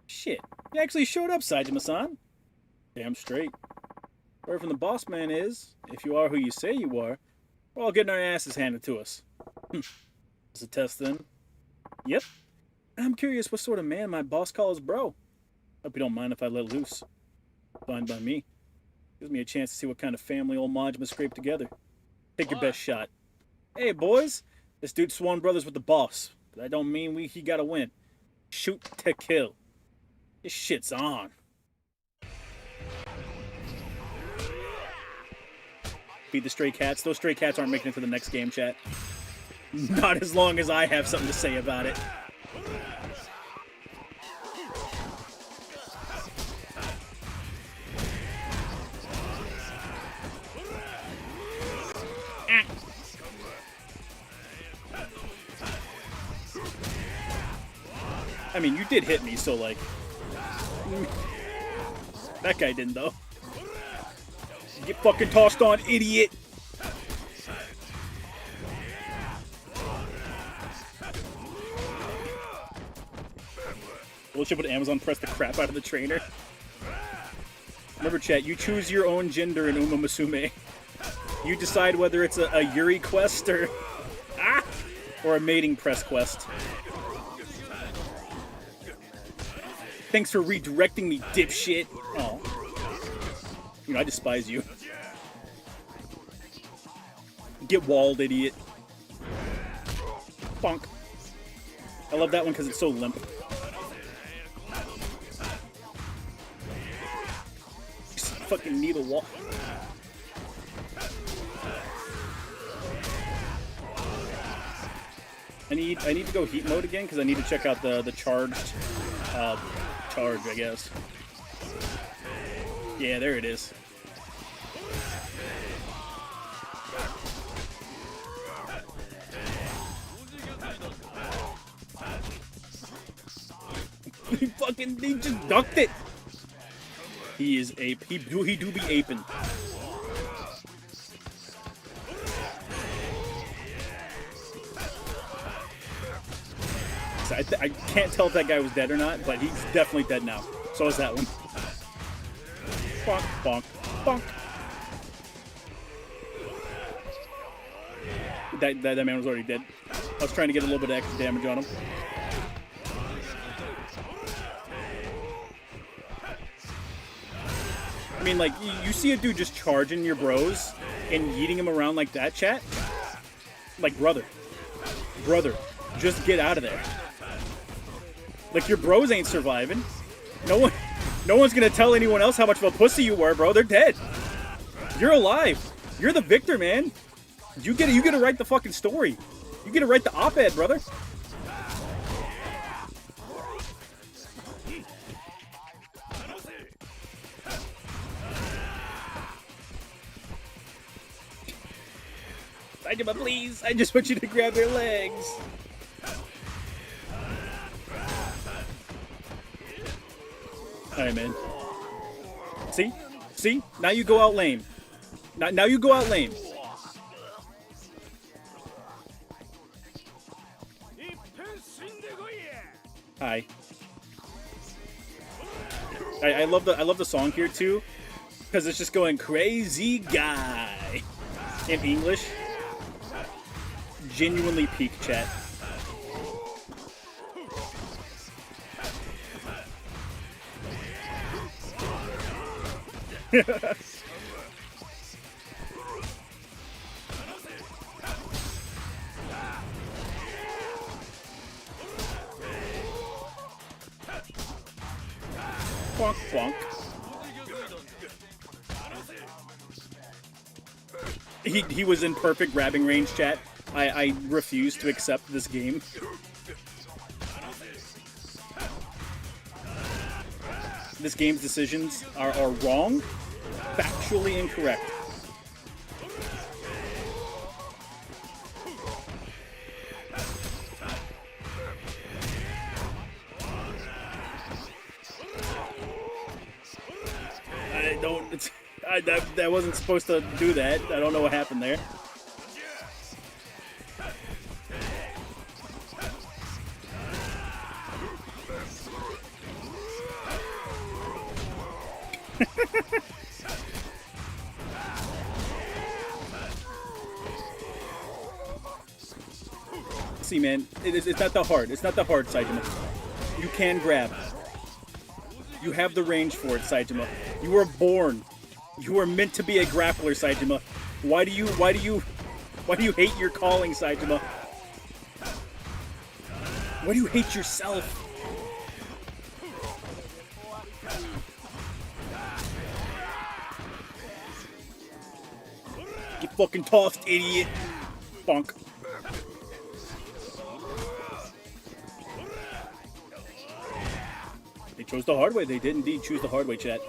Shit, you actually showed up, Saejima-san. Damn straight. Wherever from the boss man is, if you are who you say you are, we're all getting our asses handed to us. Is a test then? Yep. I'm curious what sort of man my boss calls bro. Hope you don't mind if I let loose. Fine by me. Gives me a chance to see what kind of family old Majima scraped together. Take your best shot. Hey, boys. This dude sworn brothers with the boss. But that don't mean he gotta win. Shoot to kill. This shit's on. Feed the stray cats. Those stray cats aren't making it to the next game, chat. Not as long as I have something to say about it. I mean, you did hit me, so like... That guy didn't, though. Get fucking tossed on, idiot! Bullshit with Amazon press the crap out of the trainer. Remember, chat, you choose your own gender in Uma Musume. You decide whether it's a Yuri quest or... or a mating press quest. Thanks for redirecting me, dipshit. Oh. You know, I despise you. Get walled, idiot. Bonk. I love that one because it's so limp. Just fucking need a wall. I need to go heat mode again because I need to check out the charged charge, I guess. Yeah, there it is. He just ducked it. He is ape. He do be aping. So I can't tell if that guy was dead or not, but he's definitely dead now. So is that one. Bonk, bonk, bonk. That man was already dead. I was trying to get a little bit of extra damage on him. I mean, like, you see a dude just charging your bros and yeeting him around like that, chat? Like, brother, just get out of there. Like, your bros ain't surviving. No one's gonna tell anyone else how much of a pussy you were, bro. They're dead. You're alive. You're the victor, man. You get to write the fucking story. You get to write the op-ed, brother. Saejima, please. I just want you to grab their legs. Alright, man. See? See? Now you go out lame. Now you go out lame. Hi. I love the song here too, because it's just going crazy guy in English. Genuinely peak, chat. Bonk, bonk. He was in perfect grabbing range, chat. I refuse to accept this game. This game's decisions are wrong, factually incorrect. That wasn't supposed to do that. I don't know what happened there. See, man, it's not that hard. It's not that hard, Saejima. You can grab. You have the range for it, Saejima. You were born. You were meant to be a grappler, Saejima. Why do you hate your calling, Saejima? Why do you hate yourself? Get fucking tossed, idiot. Bonk. They chose the hard way. They did indeed choose the hard way, chat.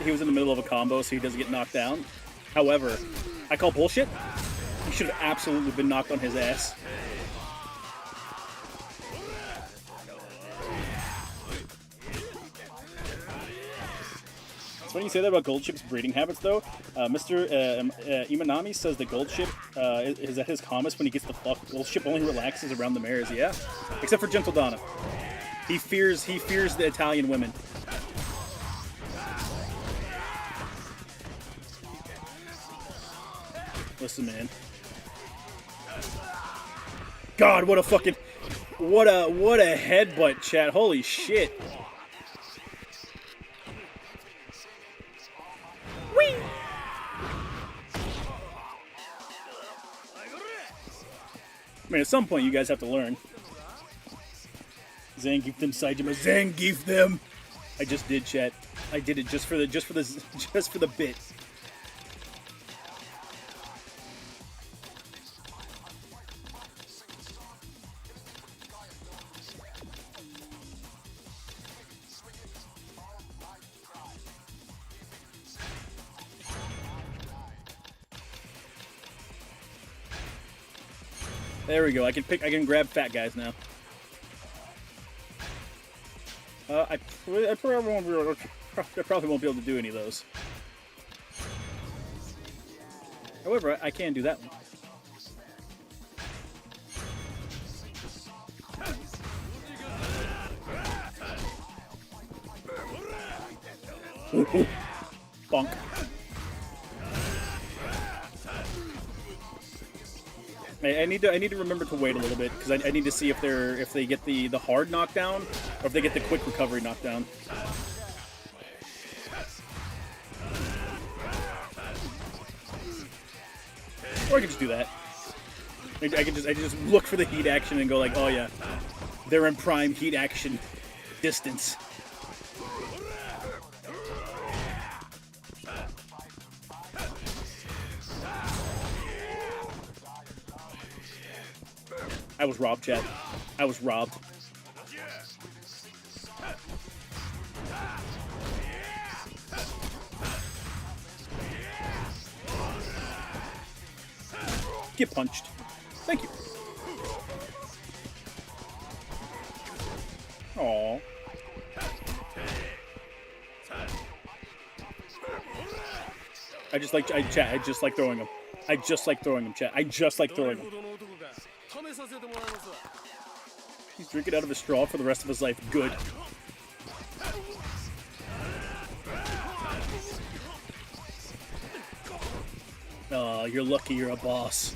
He was in the middle of a combo, so he doesn't get knocked down. However, I call bullshit. He should have absolutely been knocked on his ass. It's funny you say that about Gold Ship's breeding habits, though. Mr. Imanami says the Gold Ship is at his calmest when he gets the fuck. Gold Ship only relaxes around the mares, yeah. Except for Gentle Donna. He fears the Italian women. Listen, man. God, what a fucking... What a headbutt, chat. Holy shit. Whee! I mean, at some point, you guys have to learn. Zangief them, Saejima. Zangief them! I just did, chat. I did it just for the bit. There we go. I can grab fat guys now. I probably won't be able to do any of those. However, I can do that one. Bonk. I need to remember to wait a little bit because I need to see if they get the hard knockdown or if they get the quick recovery knockdown. Or I can just do that. I can just look for the heat action and go like, oh yeah, they're in prime heat action distance. I was robbed, chat. I was robbed. Get punched. Thank you. Aww. I just like throwing them. I just like throwing them, chat. I just like throwing them. He's drinking out of a straw for the rest of his life. Good. Oh, you're lucky you're a boss.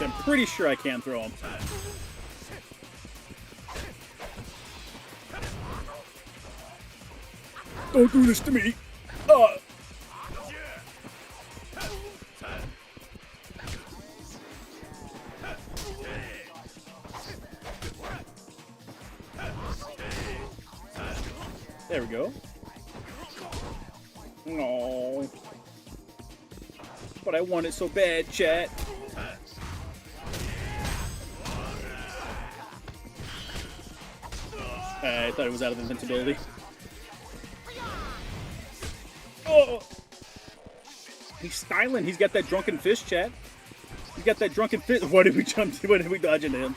I'm pretty sure I can throw him. Don't do this to me. There we go. No. But I want it so bad, chat. I thought it was out of invincibility. Oh! He's styling. He's got that drunken fist, chat. He's got that drunken fist. Why did we jump? Why did we dodge into him?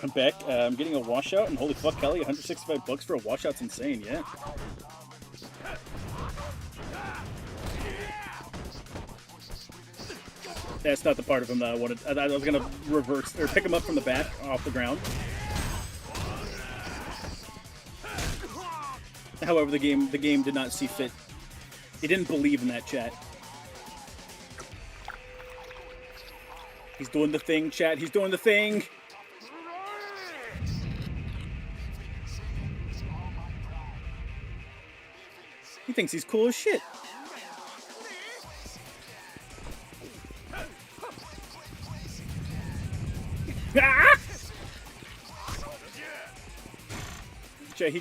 I'm back. I'm getting a washout, and holy fuck, Kelly, $165 for a washout's insane, yeah. That's not the part of him that I wanted. I was gonna reverse or pick him up from the back off the ground. However, the game did not see fit. He didn't believe in that, chat. He's doing the thing, chat. He's doing the thing. He thinks he's cool as shit. Ah! He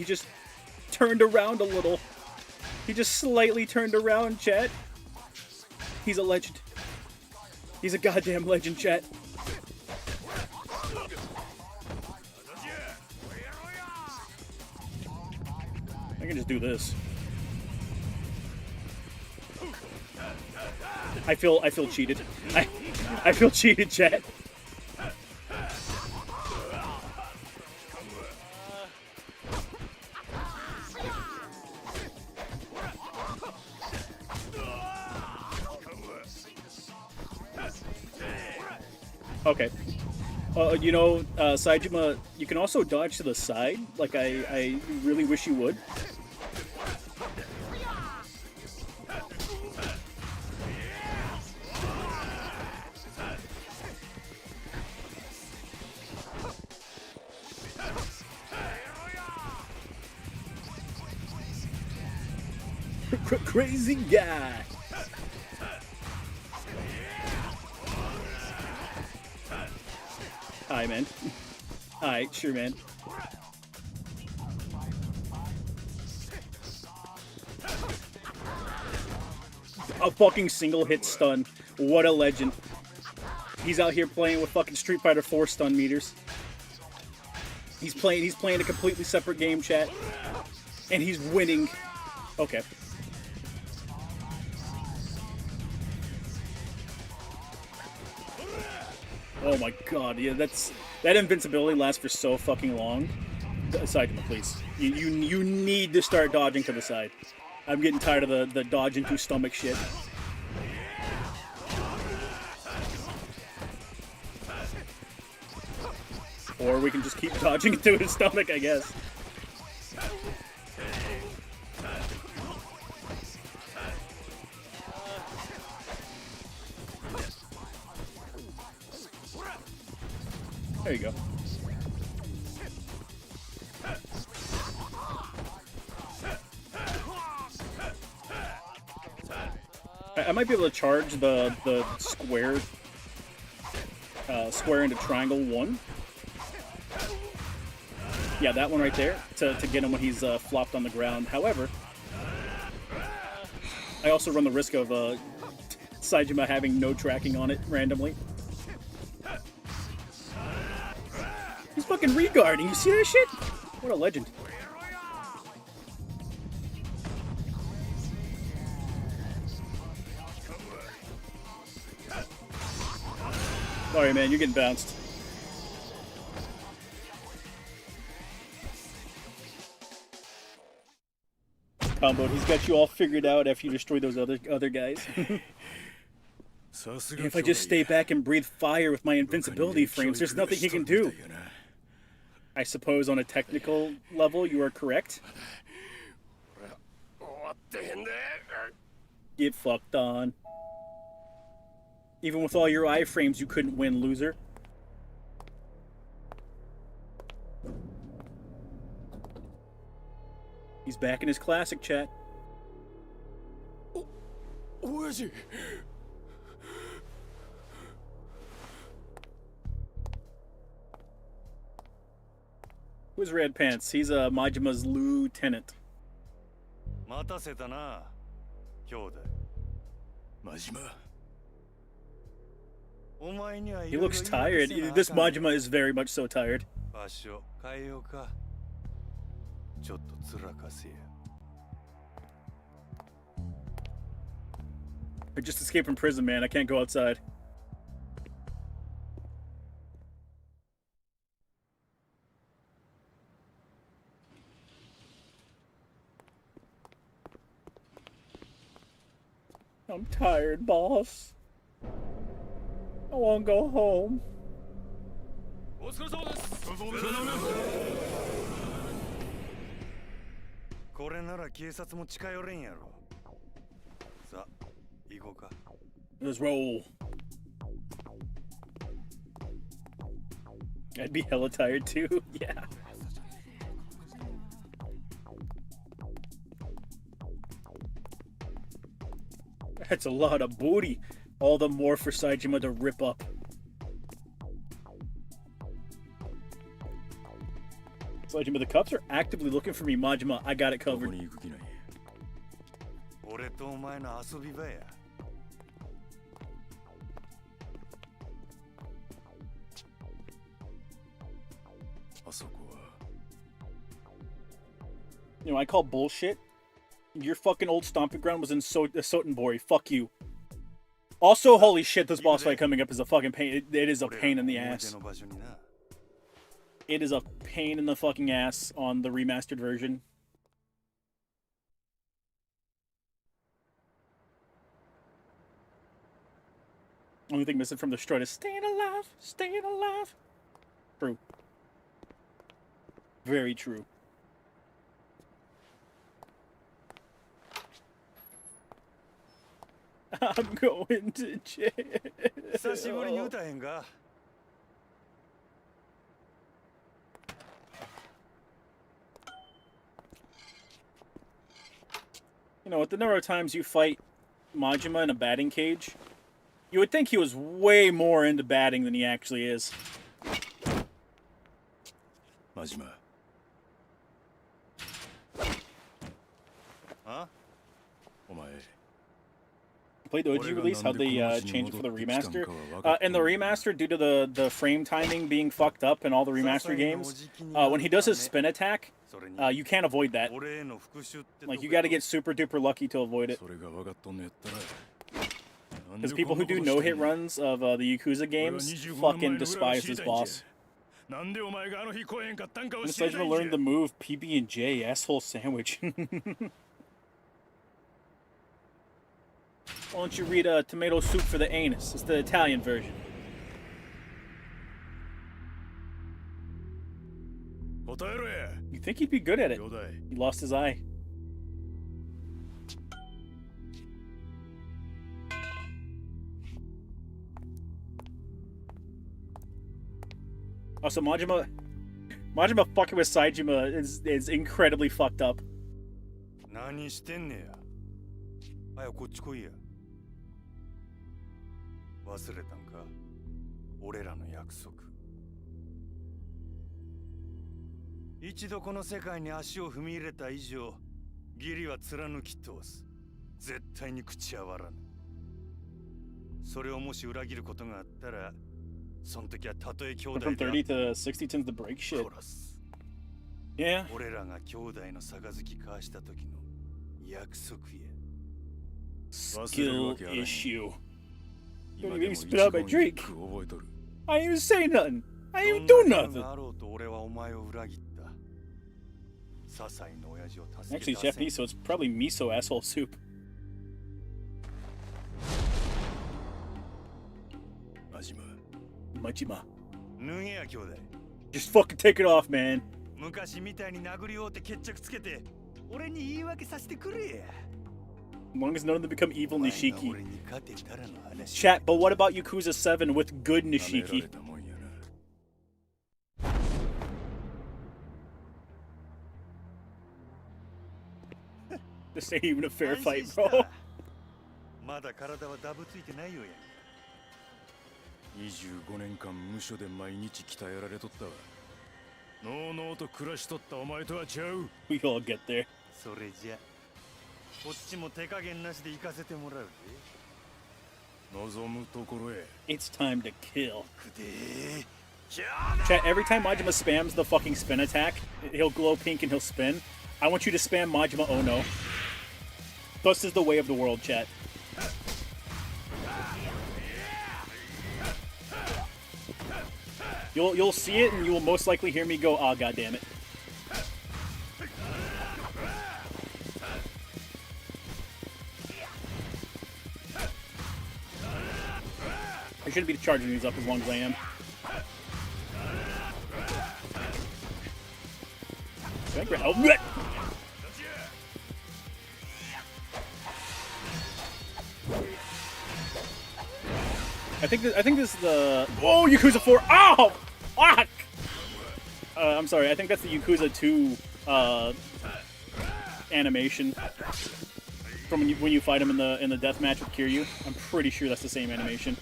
just turned around a little. He just slightly turned around, chat. He's a legend. He's a goddamn legend, chat. I can just do this. I feel cheated. I feel cheated, chat. Okay. You know, Saejima, you can also dodge to the side. Like, I really wish you would. Crazy guy. Hi, man. Hi, sure, man. A fucking single hit stun. What a legend. He's out here playing with fucking Street Fighter 4 stun meters. He's playing a completely separate game, chat. And he's winning. Okay. Oh my god, yeah, that invincibility lasts for so fucking long. Saejima, please. You need to start dodging to the side. I'm getting tired of the dodge into stomach shit. Or we can just keep dodging into his stomach, I guess. There you go. I might be able to charge the square into triangle 1. Yeah, that one right there to get him when he's flopped on the ground. However, I also run the risk of Saejima having no tracking on it randomly. He's fucking regarding. You see that shit? What a legend. Sorry, man, you're getting bounced. Combo, he's got you all figured out after you destroy those other guys. If I just stay back and breathe fire with my invincibility frames, there's nothing he can do. I suppose on a technical level, you are correct. Get fucked on. Even with all your iframes, you couldn't win, loser. He's back in his classic, chat. Where is he? Who's Red Pants? He's Majima's lieutenant. He looks tired. This Majima is very much so tired. I just escaped from prison, man. I can't go outside. I'm tired, boss. I want to go home. Let's roll. I'd be hella tired too. Yeah. That's a lot of booty. All the more for Saejima to rip up. Saejima, the Cups are actively looking for me. Majima, I got it covered. You know, I call bullshit. Your fucking old stomping ground was in Sotenbori. Fuck you. Also, holy shit, this boss fight coming up is a fucking pain. It is a pain in the ass. It is a pain in the fucking ass on the remastered version. Only thing missing from the strut is staying alive, staying alive. True. Very true. I'm going to jail. You know, with the number of times you fight Majima in a batting cage, you would think he was way more into batting than he actually is. Majima. Huh? お前 played the OG release, how they changed it for the remaster. In the remaster, due to the frame timing being fucked up in all the remaster games, when he does his spin attack, you can't avoid that. Like, you got to get super duper lucky to avoid it. Because people who do no-hit runs of the Yakuza games fucking despise this boss. I'm excited to learn the move PB&J, asshole sandwich. Why don't you read Tomato Soup for the Anus? It's the Italian version. You think he'd be good at it? He lost his eye. Also, Majima fucking with Saejima is incredibly fucked up. 何してんねや。早くこっち来いや。忘れたんか。俺らの約束。一度この世界に足を踏み入れた以上、義理は貫き通す。絶対に口は割らぬ。それをもし裏切ることがあったら。 From 30 to 60 tends to break shit. Yeah. Skill issue. Don't even spit out my drink. I didn't even say nothing. I didn't even do nothing. Actually, it's Japanese, so it's probably miso asshole soup. Majima. Just fucking take it off, man. As long as none of them become evil Nishiki. Chat, but what about Yakuza 7 with good Nishiki? This ain't even a fair fight, bro. 25年間無所で毎日鍛えられとったわ。のうのうと暮らしとったお前とはちゃう。We all get there. それじゃ、こっちも手加減なしで行かせてもらうぜ。望むところへ。It's time to kill. Chat, every time Majima spams the fucking spin attack, he'll glow pink and he'll spin. I want you to spam Majima oh no. Thus is the way of the world, chat. You'll see it and you will most likely hear me go, ah, goddammit. I shouldn't be charging these up as long as I am. Can I grab? Oh, bleh! I think this is the... Oh, Yakuza 4! Oh! Fuck! I'm sorry, I think that's the Yakuza 2 animation. From when you fight him in the death match with Kiryu. I'm pretty sure that's the same animation.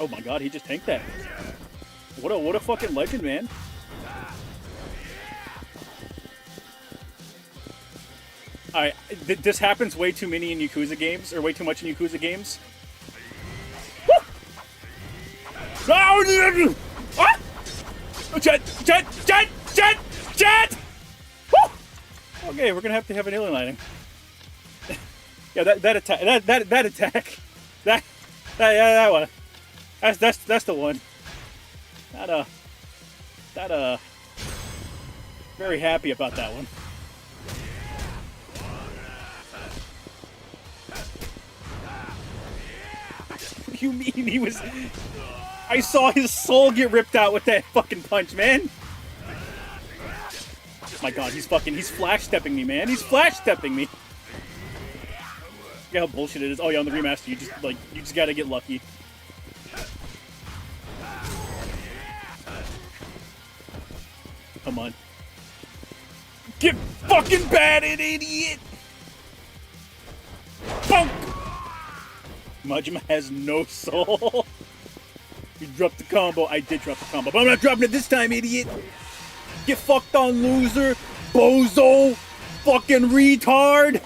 Oh my god, he just tanked that. What a fucking legend, man. Alright, this happens way too many in Yakuza games, or way too much in Yakuza games. Woo! Oh, ah! Jet! Woo! Okay, we're gonna have to have an alien lighting. Yeah, that attack, that attack, that one. That's the one. Very happy about that one. What do you mean he was... I saw his soul get ripped out with that fucking punch, man. Oh my god, he's flash stepping me, man. He's flash stepping me. Look how bullshit it is. Oh yeah, on the remaster, you just gotta get lucky. Come on. Get fucking batted, idiot! Bonk! Majima has no soul. You dropped the combo. I did drop the combo, but I'm not dropping it this time, idiot! Get fucked on, loser! Bozo! fucking retard!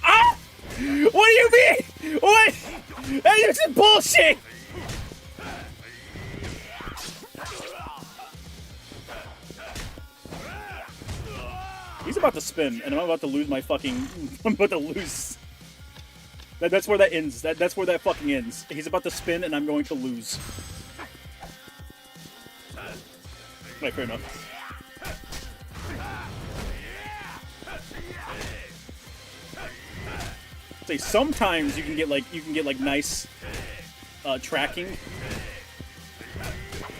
Ah! What do you mean? What? Hey, this is bullshit! He's about to spin, and I'm about to lose my fucking... I'm about to lose... That's where that ends. That's where that fucking ends. He's about to spin, and I'm going to lose. Right, fair enough. Say sometimes you can get like nice tracking.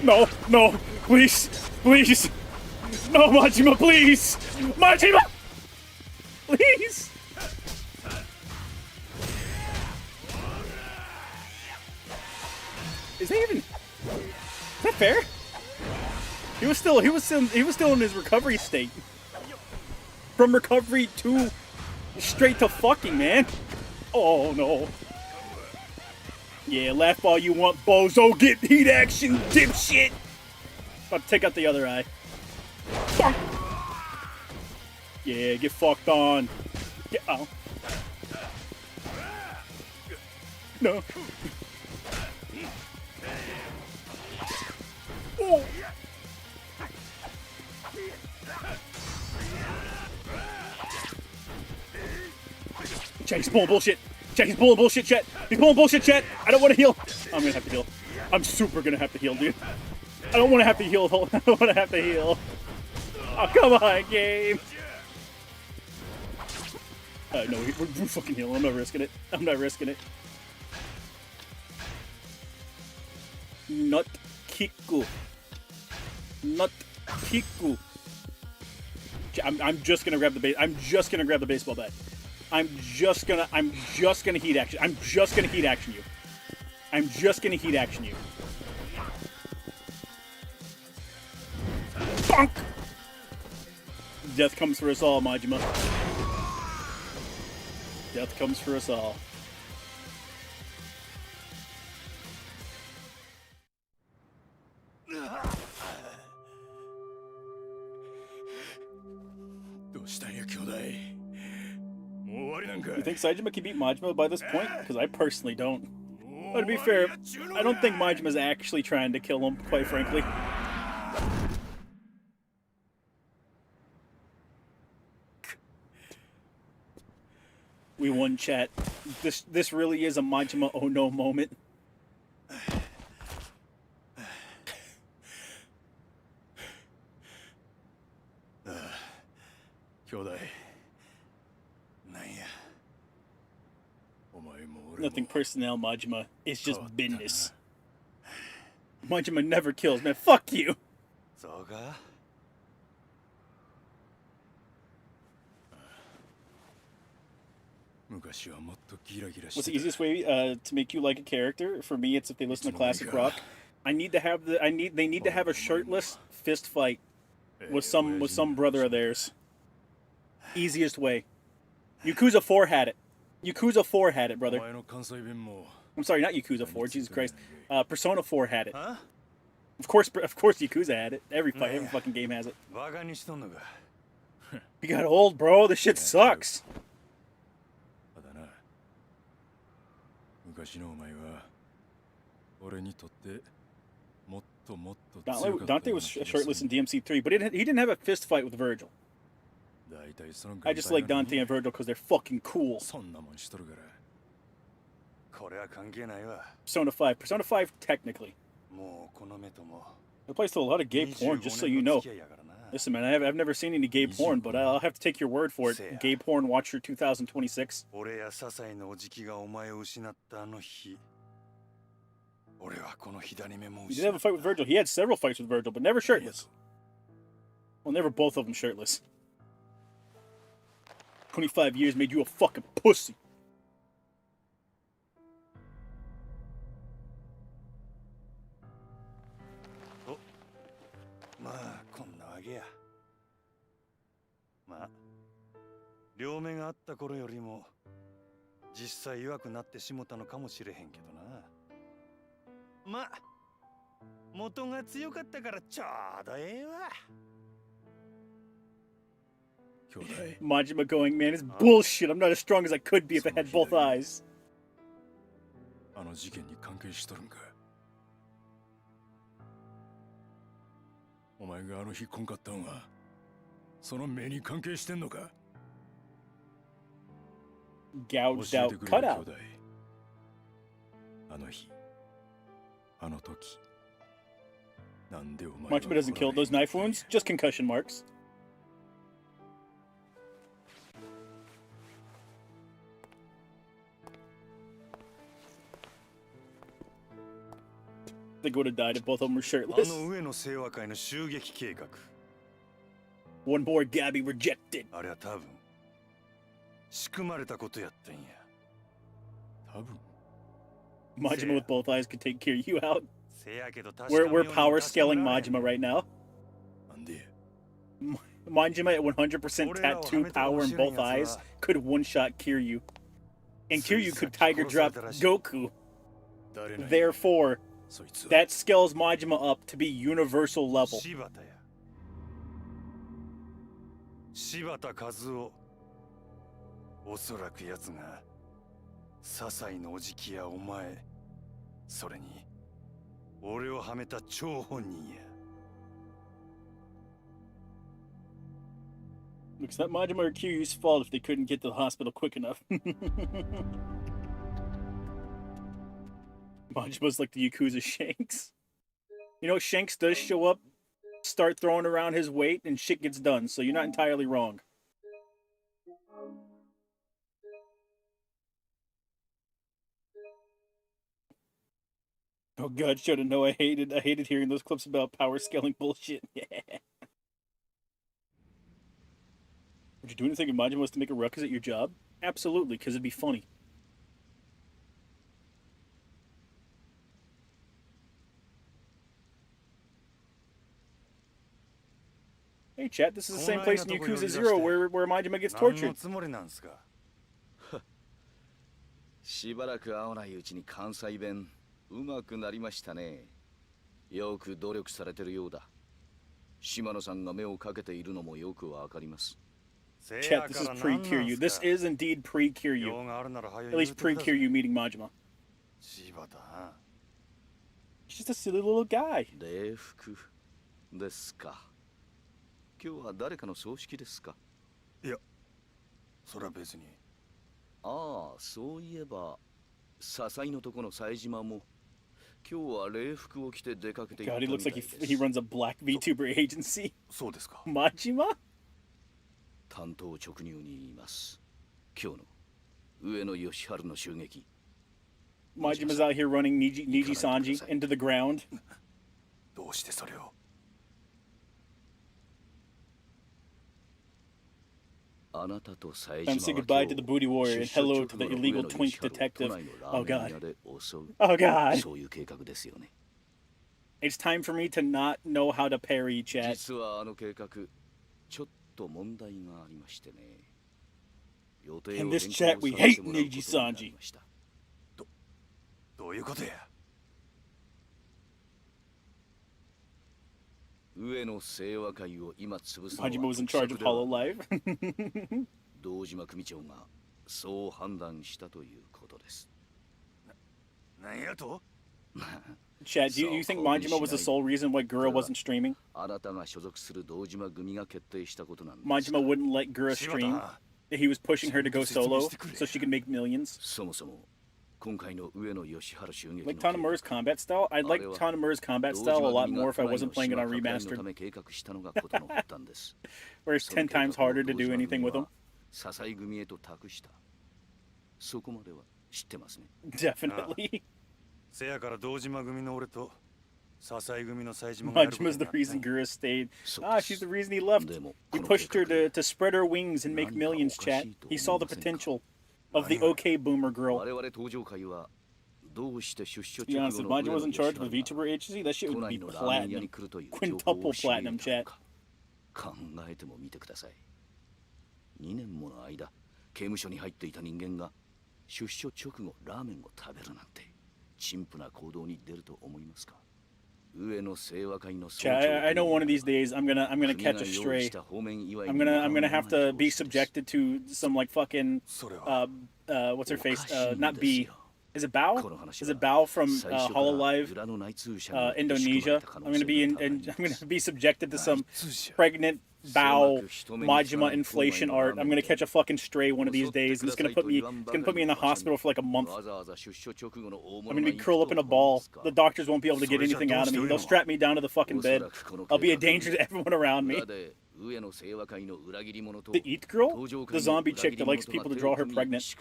No, no, please, please, no, Majima, please, Majima, please. Is that even? Is that fair? He was still in his recovery state. From recovery to straight to fucking, man. Oh no. Yeah, laugh all you want, bozo. Get heat action, dipshit. About to take out the other eye. Bonk. Yeah, get fucked on. Get out. No. Oh. Chat, he's pulling bullshit. Chat, he's pulling bullshit, chat. He's pulling bullshit, chat. I don't want to heal. I'm gonna have to heal. I'm super gonna have to heal, dude. I don't want to have to heal. I don't want to have to heal. Oh, come on, game. No, we're fucking healing. I'm not risking it. I'm not risking it. Not Kiku. Not Kiku. I'm just gonna grab the base. I'm just gonna grab the baseball bat. I'm just gonna heat action. I'm just gonna heat action you. I'm just gonna heat action you. Bonk! Death comes for us all, Majima. Death comes for us all. You think Saejima can beat Majima by this point? Because I personally don't. But to be fair, I don't think Majima's actually trying to kill him, quite frankly. We won, chat. This really is a Majima oh no moment. Nothing personnel, Majima. It's just business. Majima never kills, man. Fuck you. What's the easiest way to make you like a character? For me, it's if they listen to classic rock. They need to have a shirtless fist fight with some brother of theirs. Easiest way. Yakuza 4 had it. Yakuza 4 had it, brother. I'm sorry, not Yakuza 4. Jesus Christ. Persona 4 had it. Of course, Yakuza had it. Every fucking game has it. You got old, bro. This shit sucks. Dante was shirtless in DMC3, but he didn't have a fist fight with Virgil. I just like Dante and Virgil because they're fucking cool. Persona 5. Persona 5, technically. I play still a lot of gay porn, just so you know. Listen, man, I've never seen any gay porn, but I'll have to take your word for it. Gay porn watcher 2026. He did have a fight with Virgil. He had several fights with Virgil, but never shirtless. Well, never both of them shirtless. 25 years made you a fucking pussy. Majima going, man, it's bullshit. I'm not as strong as I could be if I had both eyes. あの事件に関係しとるんか。お前があの日こんかったんはその目に関係してんのか。 Gouged 教え out てくれよ兄 cutout. 弟。あの日、あの時。なんでお前は Majima doesn't kill those knife wounds, just concussion marks. They would have died if both of them were あ shirtless. の上の清和会の襲撃計画。 One more Gabby rejected. あれは多分仕組まれたことやったんや。多分。 Majima with both eyes could take Kiryu out. せやけど確かめように We're も power 確かめ scaling られん。 Majima right now. なんで Majima at 100% tattoo power in both eyes could one-shot Kiryu. And Kiryu could Tiger Drop Goku. 誰なんや Therefore, そいつは that scales Majima up to be universal level. 柴田や。柴田和夫。おそらく奴が笹井のおじきやお前、それに俺をはめた張本人や。 Looks like Majima or Kiryu's fault if they couldn't get to the hospital quick enough. Majima's like the Yakuza Shanks. You know, Shanks does show up, start throwing around his weight, and shit gets done, so you're not entirely wrong. Oh god, should have known I hated hearing those clips about power scaling bullshit. Yeah. Would you do anything if Majima was to make a ruckus at your job? Absolutely, because it'd be funny. Hey chat, this is the same place in Yakuza 0 where Majima gets 何の tortured. つもりなんすか。しばらく会わないうちに関西弁うまくなりましたね。よく努力されてるようだ。島野さんが目をかけているのもよくわかります。 Chat, this is pre-Kiryu. This is indeed pre-Kiryu. 用があるなら早い At least pre-Kiryu meeting Majima. 柴田な。 He's just a silly little guy. 礼服ですか。今日は誰かの葬式ですか。いや、それは別に。ああ、そういえば笹井のとこの冴島も今日は礼服を着て出かけていった God, み he た looks い like で he す。 runs a black VTuber agency. そうですか。 Majima? 担当直入に言います。今日の上野義治の襲撃。 Majima's out here running Niji Sanji into the ground. どうしてそれを。 あなたと冴 Time to 島 say は goodbye 今 to the 日 booty warrior and 出所 hello 直 to 後 the の illegal 上野 twink 義治を detective. 都内のラ Oh ーメン god. 屋で襲う。 Oh god. そういう計画ですよね。 It's time for me to not know how to parry, chat. 実はあの計画ちょっと問題がありましてね。予定を In 変 this 更 chat, さ we せて hate もらう Niji ことになり Sanji. ました。どういうことや。上野清和会を今潰すの Majima は was in charge of 得策では Hololive. 堂島組長がそう判断したということです。何やと。 Chat, do you think Majima was the sole reason why Gura wasn't streaming? あなたが所属する堂島組が決定したことなんです。 Majima wouldn't let Gura 柴田 stream. な。 He was pushing her to go solo so she could make millions. そもそも今回の上野義治襲撃の Like Tanamura's combat style? I'd like Tanamura's combat style a lot more if I wasn't playing it on remastered, 計画したのがことの発端です。 where it's 10 times harder to do anything with him. 笹井組へと託した。そこまでは知ってますね。 Definitely. せやから堂島組の俺と笹井組の冴島がやること Majima's に the なったん reason や。 Gura stayed. そう Ah, です she's the reason he left. でも He この pushed 計 her 画 to spread her wings and make 何かお millions, か chat. しいと He saw the 思いませんか？ potential of the OK Boomer 我 girl. 々登場会はどうして出所 To be 直 honest, 後 if の Majima was in charge of a 上野義 VTuber agency, that shit 都 would be 内のラーメン屋 platinum. に来るという情報 Quintuple を仕入れ platinum, た chat. のか。考えてもみてください。2年もの間、刑務所に入っていた人間が出所直後ラーメンを食べるなんて陳腐な行動に出ると思いますか。Chat, I know one of these days I'm gonna catch a stray. I'm gonna have to be subjected to some like fucking what's her face? Not B. Is it Bao? Is it Bao from Hololive Indonesia? I'm gonna be subjected to some pregnant Bao Majima inflation art. I'm gonna catch a fucking stray one of these days, and it's gonna put me in the hospital for like a month. I'm gonna be curled up in a ball. The doctors won't be able to get anything out of me. They'll strap me down to the fucking bed. I'll be a danger to everyone around me. The Eat Girl? The zombie chick that likes people to draw her pregnant. Let's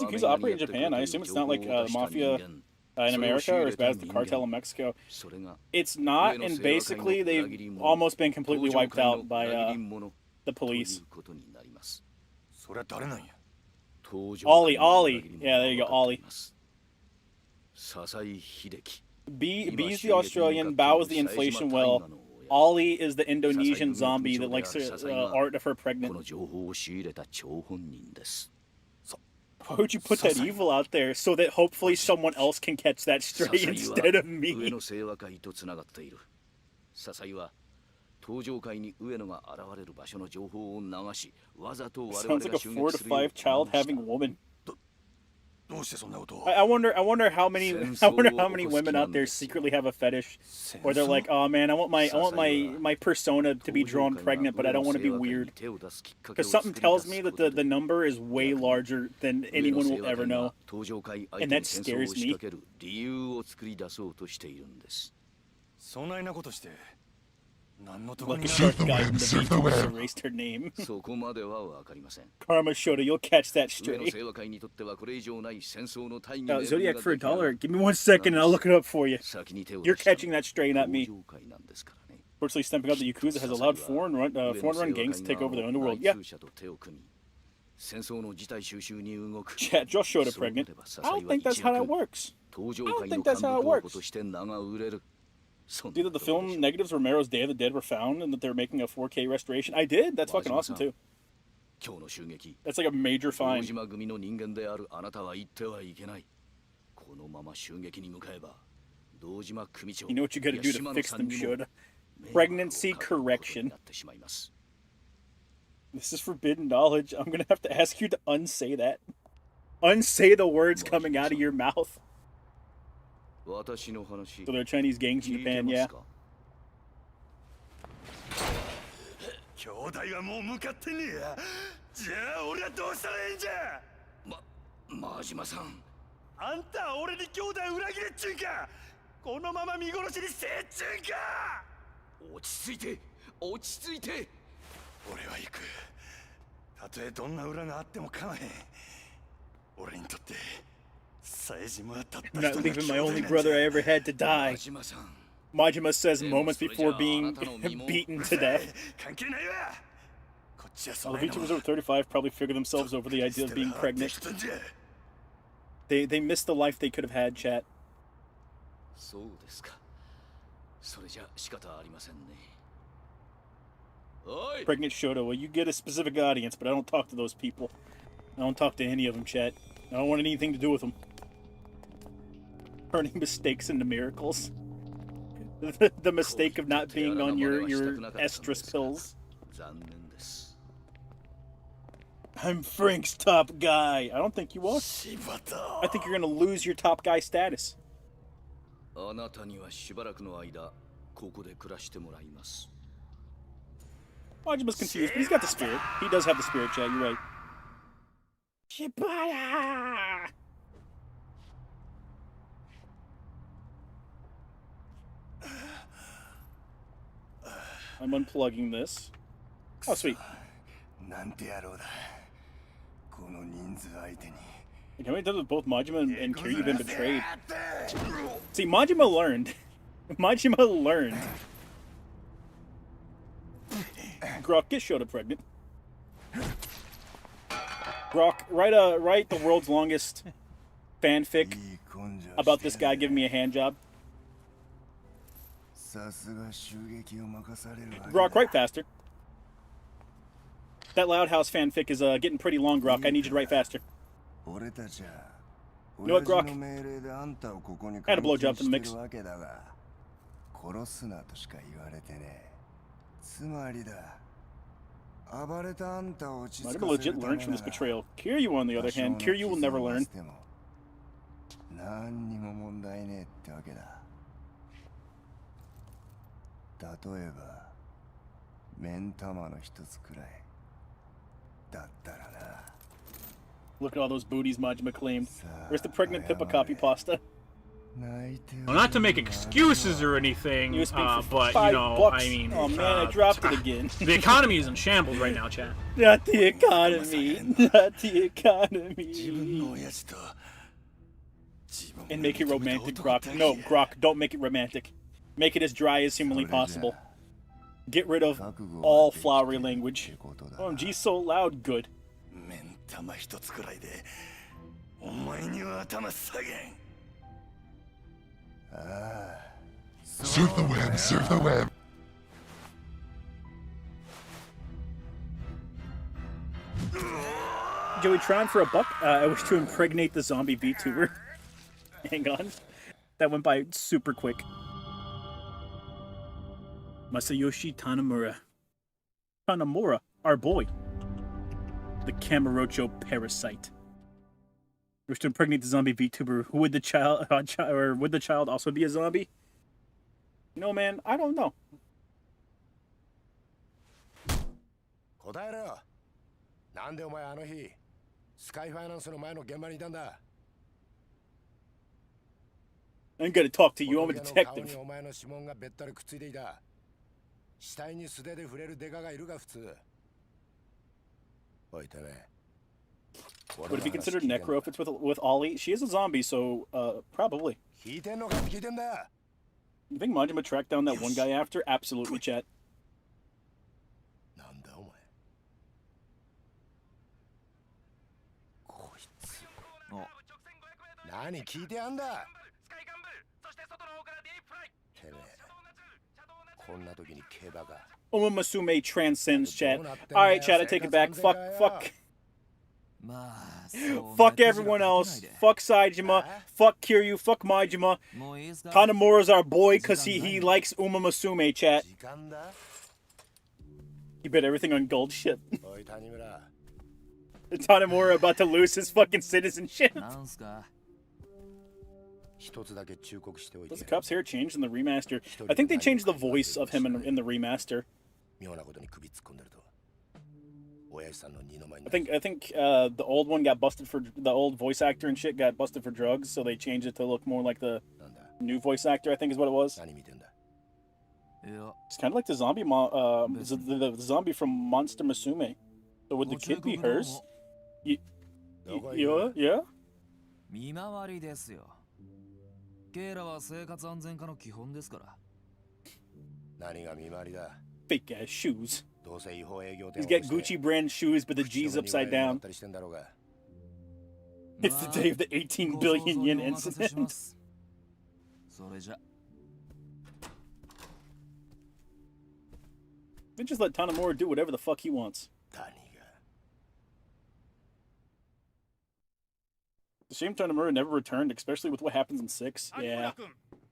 Yakuza operate in Japan. I assume it's not like Mafia in America or as bad as the cartel in Mexico. It's not, and basically they've almost been completely wiped out by the police. Ollie. Yeah, there you go, Ollie. B's the Australian, Bao is the inflation whale. Ollie is the Indonesian zombie that likes art of her pregnant. Why would you put that evil out there so that hopefully someone else can catch that stray instead of me? Sounds like a 4 to 5 child having woman. I wonder how many women out there secretly have a fetish, or they're like, oh man, I want my persona to be drawn pregnant, but I don't want to be weird, because something tells me that the number is way larger than anyone will ever know, and that scares me. Like a shark guy in the beach erased her name. Karma Shota, you'll catch that stray. Zodiac for $1. Give me 1 second and I'll look it up for you. You're catching that stray, not me. Virtually stamping out the Yakuza has allowed foreign run gangs to take over the underworld. Yeah. Chat, just Shota pregnant. I don't think that's how that works. Either the film negatives Romero's Day of the Dead were found and that they're making a 4K restoration. I did. That's fucking awesome too. That's like a major find. You know what you gotta do to fix them, Shota. Pregnancy correction. This is forbidden knowledge. I'm gonna have to ask you to unsay that. Unsay the words coming out of your mouth. So there are Chinese gangs in Japan, yeah. I'm not leaving my only brother I ever had to die. Majima says moments before being beaten to death. Well, the VTubers over 35 probably figured themselves over the idea of being pregnant. They missed the life they could have had, chat. Pregnant Shota, well, you get a specific audience, but I don't talk to those people. I don't talk to any of them, chat. I don't want anything to do with them. Turning mistakes into miracles. The mistake of not being on your estrus pills. I'm Frank's top guy. I don't think you are. I think you're gonna lose your top guy status. Majima's confused, but he's got the spirit. He does have the spirit, chat. You're right. Shibata! I'm unplugging this. Oh, sweet. How many times have both Majima and Kiryu been betrayed? See, Majima learned. Majima learned. Grok, get Shota pregnant. Grok, write the world's longest fanfic about this guy giving me a hand job. Grok, write faster. That Loud House fanfic is getting pretty long, Grok. I need you to write faster. 俺たちは know what, 親 Grok? 父の命令であんたをここに Had a 監 blowjob 禁 to the して mix. るわけだが、殺すなとしか言われてね。つまりだ、暴れたあんたを落ち Might 着 have かせ legit るた learned め from な this ら betrayal. Kiryu, on the other hand, Kiryu will never learn. 何にも問題ねえってわけだ。例えば目ん玉の一つくらいだったらな。 Look at all those booties Majima claimed. Where's the pregnant Pippa copy pasta? 泣いて Well, not to make excuses or anything, You speak for but $5. you know, I mean, Oh man, I dropped it again. the economy is in shambles right now, chat. Not the economy. Not the economy. 自分の親父と And make it romantic, Grok. No, Grok, don't make it romantic. Make it as dry as humanly possible. Get rid of all flowery language. OMG, so loud, good. 目ん玉一つくらいでお前には頭下げん。 Surf the web, surf the web. Joey, trying for a buck? I wish to impregnate the zombie VTuber. Hang on. That went by super quick. Masayoshi Tanamura. Tanamura, our boy. The Kamurocho parasite. Wish to impregnate the zombie VTuber. Would the child, or would the child also be a zombie? No, man, I don't know. 答えろよ。なんでお前あの日スカイファイナンスの前の現場にいたんだ。 I'm gonna talk to you. I'm a 顔に detective. お前の指紋がべったりくっついていた。死体に素手で触れるデカがいるが普通。おいてめえ。 Would it be considered necro if it's with Ollie? She is a zombie, so probably. 聞いてんのかって聞いてんだ。 You think Majima tracked down that one guy after? Absolutely, chat. なんだお前。こいつ。何聞いてやんだ。てめえ。こんな時に競馬が。 Umamasume transcends, chat. Alright, chat, I take it back. Fuck. Fuck everyone else. Fuck Saejima. Fuck Kiryu. Fuck Majima. Tanamura's our boy because he likes Umamasume, chat. 時間だ。 He bet everything on gold ship. おい谷村。 Tanamura about to lose his fucking citizenship. 一つだけ忠告しておいて。 Was the cop's hair changed in the remaster? I think they changed the voice of him in the remaster. 妙なことに首突っ込んでると。親父さんの二の舞に I think the old one got busted for the old voice actor and shit got busted for drugs, so they changed it to look more like the なんだ。 new voice actor. I think is what it was. 何見てんだ。 It's kind of like the zombie, the zombie from Monster Musume. So would the kid be hers? Yeah. 見回りですよ。ケイラは生活安全課の基本ですから。何が見回りだ。 Fake ass shoes. どうせ違法営業店 He's got Gucci brand shoes, but the G's upside down. たりしてんだろうが。 It's the day of the 18 billion yen incident. それじゃ。 They just let Tanamura do whatever the fuck he wants. 谷が。 It's a shame Tanamura never returned, especially with what happens in 6. Yeah. ち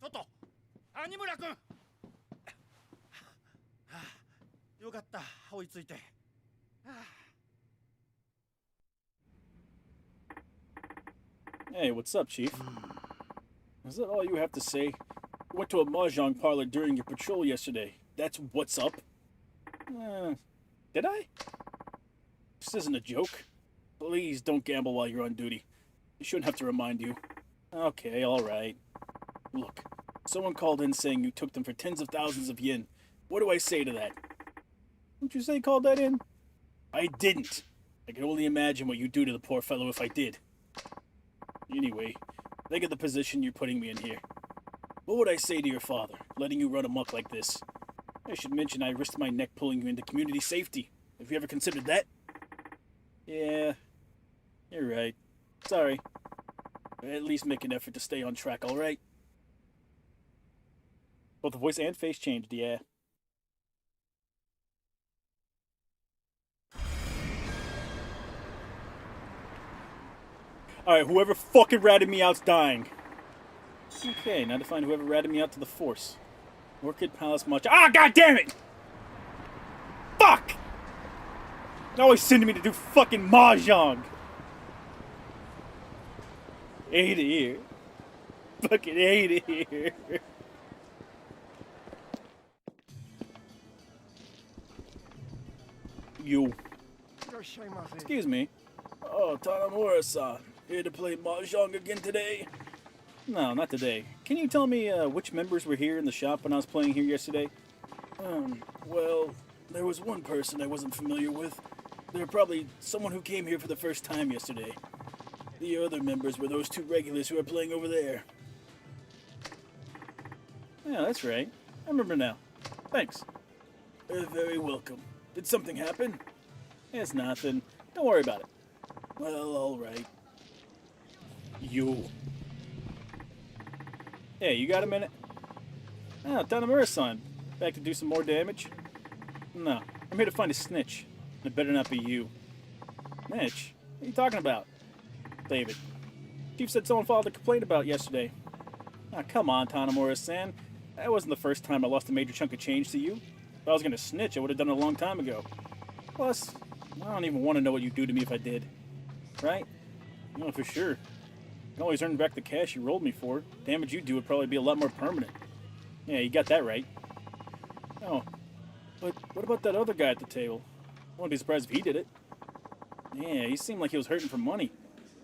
ょっと谷村君。よかった追いついて。 Hey, what's up, Chief? Is that all you have to say? You went to a mahjong parlor during your patrol yesterday. That's what's up? Did I? This isn't a joke. Please don't gamble while you're on duty. You shouldn't have to remind you. Okay, alright. Look, someone called in saying you took them for tens of thousands of yen. What do I say to that? Didn't you say you called that in? I didn't. I can only imagine what you'd do to the poor fellow if I did. Anyway, think of the position you're putting me in here. What would I say to your father, letting you run amok like this? I should mention I risked my neck pulling you into community safety. Have you ever considered that? Yeah, you're right. Sorry. At least make an effort to stay on track, alright? Both the voice and face changed, yeah. Alright, whoever fucking ratted me out's dying. Okay, now to find whoever ratted me out to the force. Orchid Palace Matcha. Ah, god damn it! Fuck! They're always sending me to do fucking mahjong. Hate it here. Fucking hate it here. You. Excuse me. Oh, Tanamura-san. Here to play mahjong again today? No, not today. Can you tell me which members were here in the shop when I was playing here yesterday? Well, there was one person I wasn't familiar with. They were probably someone who came here for the first time yesterday. The other members were those two regulars who are playing over there. Yeah, that's right. I remember now. Thanks. You're very welcome. Did something happen? It's nothing. Don't worry about it. Well, alright. You. Hey, you got a minute? Oh, Tanamura-san. Back to do some more damage? No, I'm here to find a snitch. It better not be you. Snitch? What are you talking about? David. Chief said someone filed a complaint about yesterday. Ah, come on, Tanamura-san. That wasn't the first time I lost a major chunk of change to you. If I was gonna snitch, I would have done it a long time ago. Plus, I don't even want to know what you'd do to me if I did. Right? No, for sure. I can always earn back the cash you rolled me for. Damage you do would probably be a lot more permanent. Yeah, you got that right. Oh, but what about that other guy at the table? I wouldn't be surprised if he did it. Yeah, he seemed like he was hurting for money.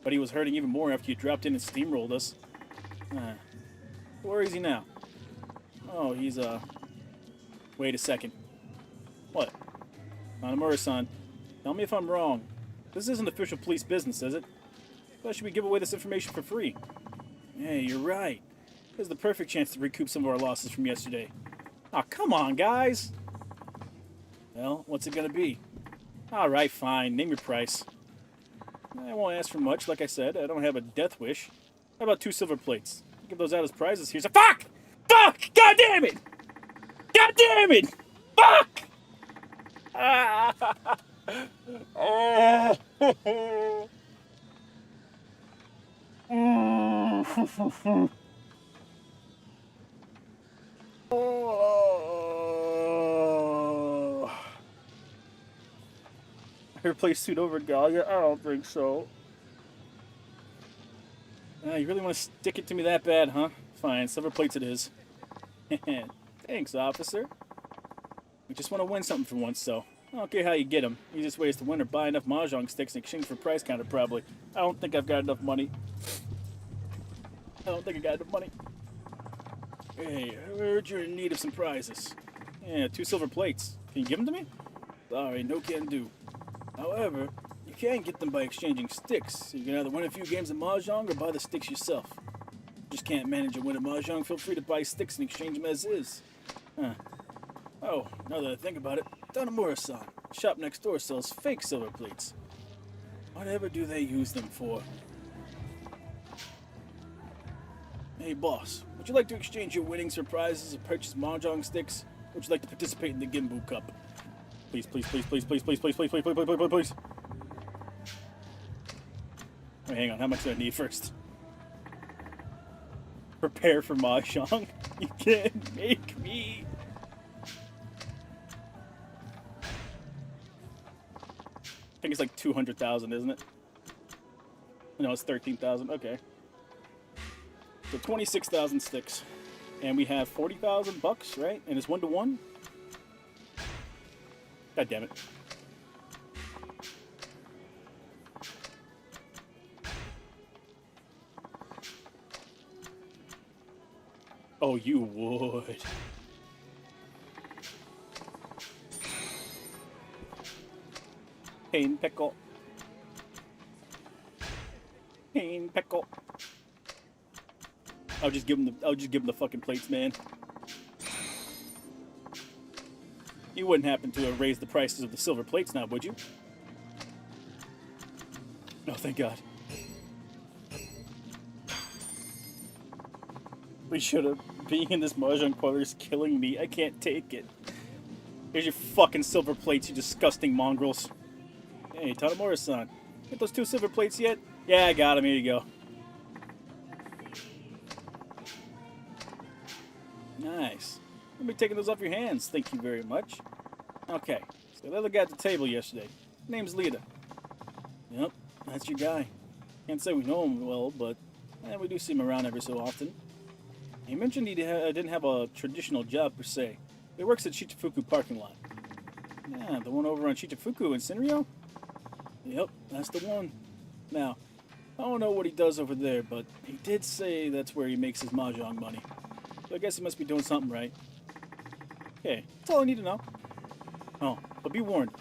But he was hurting even more after you dropped in and steamrolled us. Where is he now? Oh, he's, Wait a second. What? Tanamura-san, tell me if I'm wrong. This isn't official police business, is it? Why should we give away this information for free? Hey, you're right. This is the perfect chance to recoup some of our losses from yesterday. Aw, come on, guys! Well, what's it gonna be? Alright, fine. Name your price. I won't ask for much, like I said. I don't have a death wish. How about 2 silver plates? Give those out as prizes here. So fuck! Fuck! God damn it! God damn it! Fuck! Replace suit over Galia? I don't think so. You really want to stick it to me that bad, huh? Fine, silver plates it is. Thanks, officer. We just want to win something for once, so I don't care how you get them. Easiest way is to win or buy enough mahjong sticks in exchange for price counter, probably. I don't think I've got enough money. Hey, I heard you're in need of some prizes. Yeah, 2 silver plates. Can you give them to me? Sorry, no can do. However, you can get them by exchanging sticks. You can either win a few games of mahjong or buy the sticks yourself. Just can't manage a win of mahjong, feel free to buy sticks and exchange them as is. Oh, now that I think about it, Tanamura-san, shop next door sells fake silver plates. Whatever do they use them for? Hey boss, would you like to exchange your winnings for prizes or purchase mahjong sticks? Or would you like to participate in the Gimbu Cup? Please, please, please, please, please, please, please, please, please, please, please, please, please. Wait, hang on, how much do I need first? Prepare for mahjong? You can't make me. I think it's like 200,000, isn't it? No, it's 13,000. Okay. So 26,000 sticks. And we have 40,000 bucks, right? And it's 1-to-1? God damn it. Oh, you would. Pain pickle. Pain pickle. I'll just give him the fucking plates, man. You wouldn't happen to have raised the prices of the silver plates now, would you? Oh, thank God. We should have. Being in this mahjong parlor is killing me. I can't take it. Here's your fucking silver plates, you disgusting mongrels. Hey, Tanamura-san. Get those 2 silver plates yet? Yeah, I got him. Here you go. Nice. Let me taking those off your hands. Thank you very much. Okay. So the other guy at the table yesterday. Name's Lita. Yep, that's your guy. Can't say we know him well, but we do see him around every so often. He mentioned he didn't have a traditional job per se. He works at Shichifuku parking lot. Yeah, the one over on Shichifuku in Sinrio? Yep, that's the one. Now, I don't know what he does over there, but he did say that's where he makes his mahjong money. So I guess he must be doing something right. Okay, that's all I need to know. Oh, but be warned.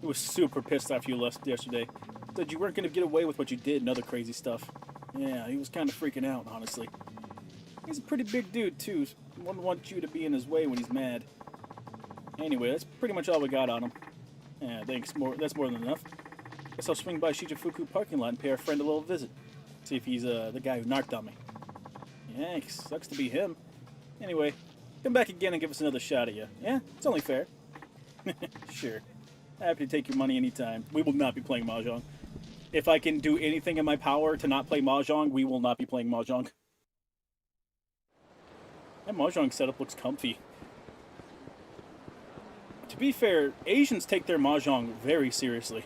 He was super pissed after you left yesterday. Said you weren't going to get away with what you did and other crazy stuff. Yeah, he was kind of freaking out, honestly. He's a pretty big dude, too. Wouldn't want you to be in his way when he's mad. Anyway, that's pretty much all we got on him. Yeah, thanks. That's more than enough. Guess I'll swing by Shichifuku parking lot and pay our friend a little visit. See if he's the guy who narked on me. Yeah, sucks to be him. Anyway, come back again and give us another shot at you. Yeah, it's only fair. Sure. Happy to take your money anytime. We will not be playing mahjong. If I can do anything in my power to not play mahjong, we will not be playing mahjong. That mahjong setup looks comfy. To be fair, Asians take their mahjong very seriously.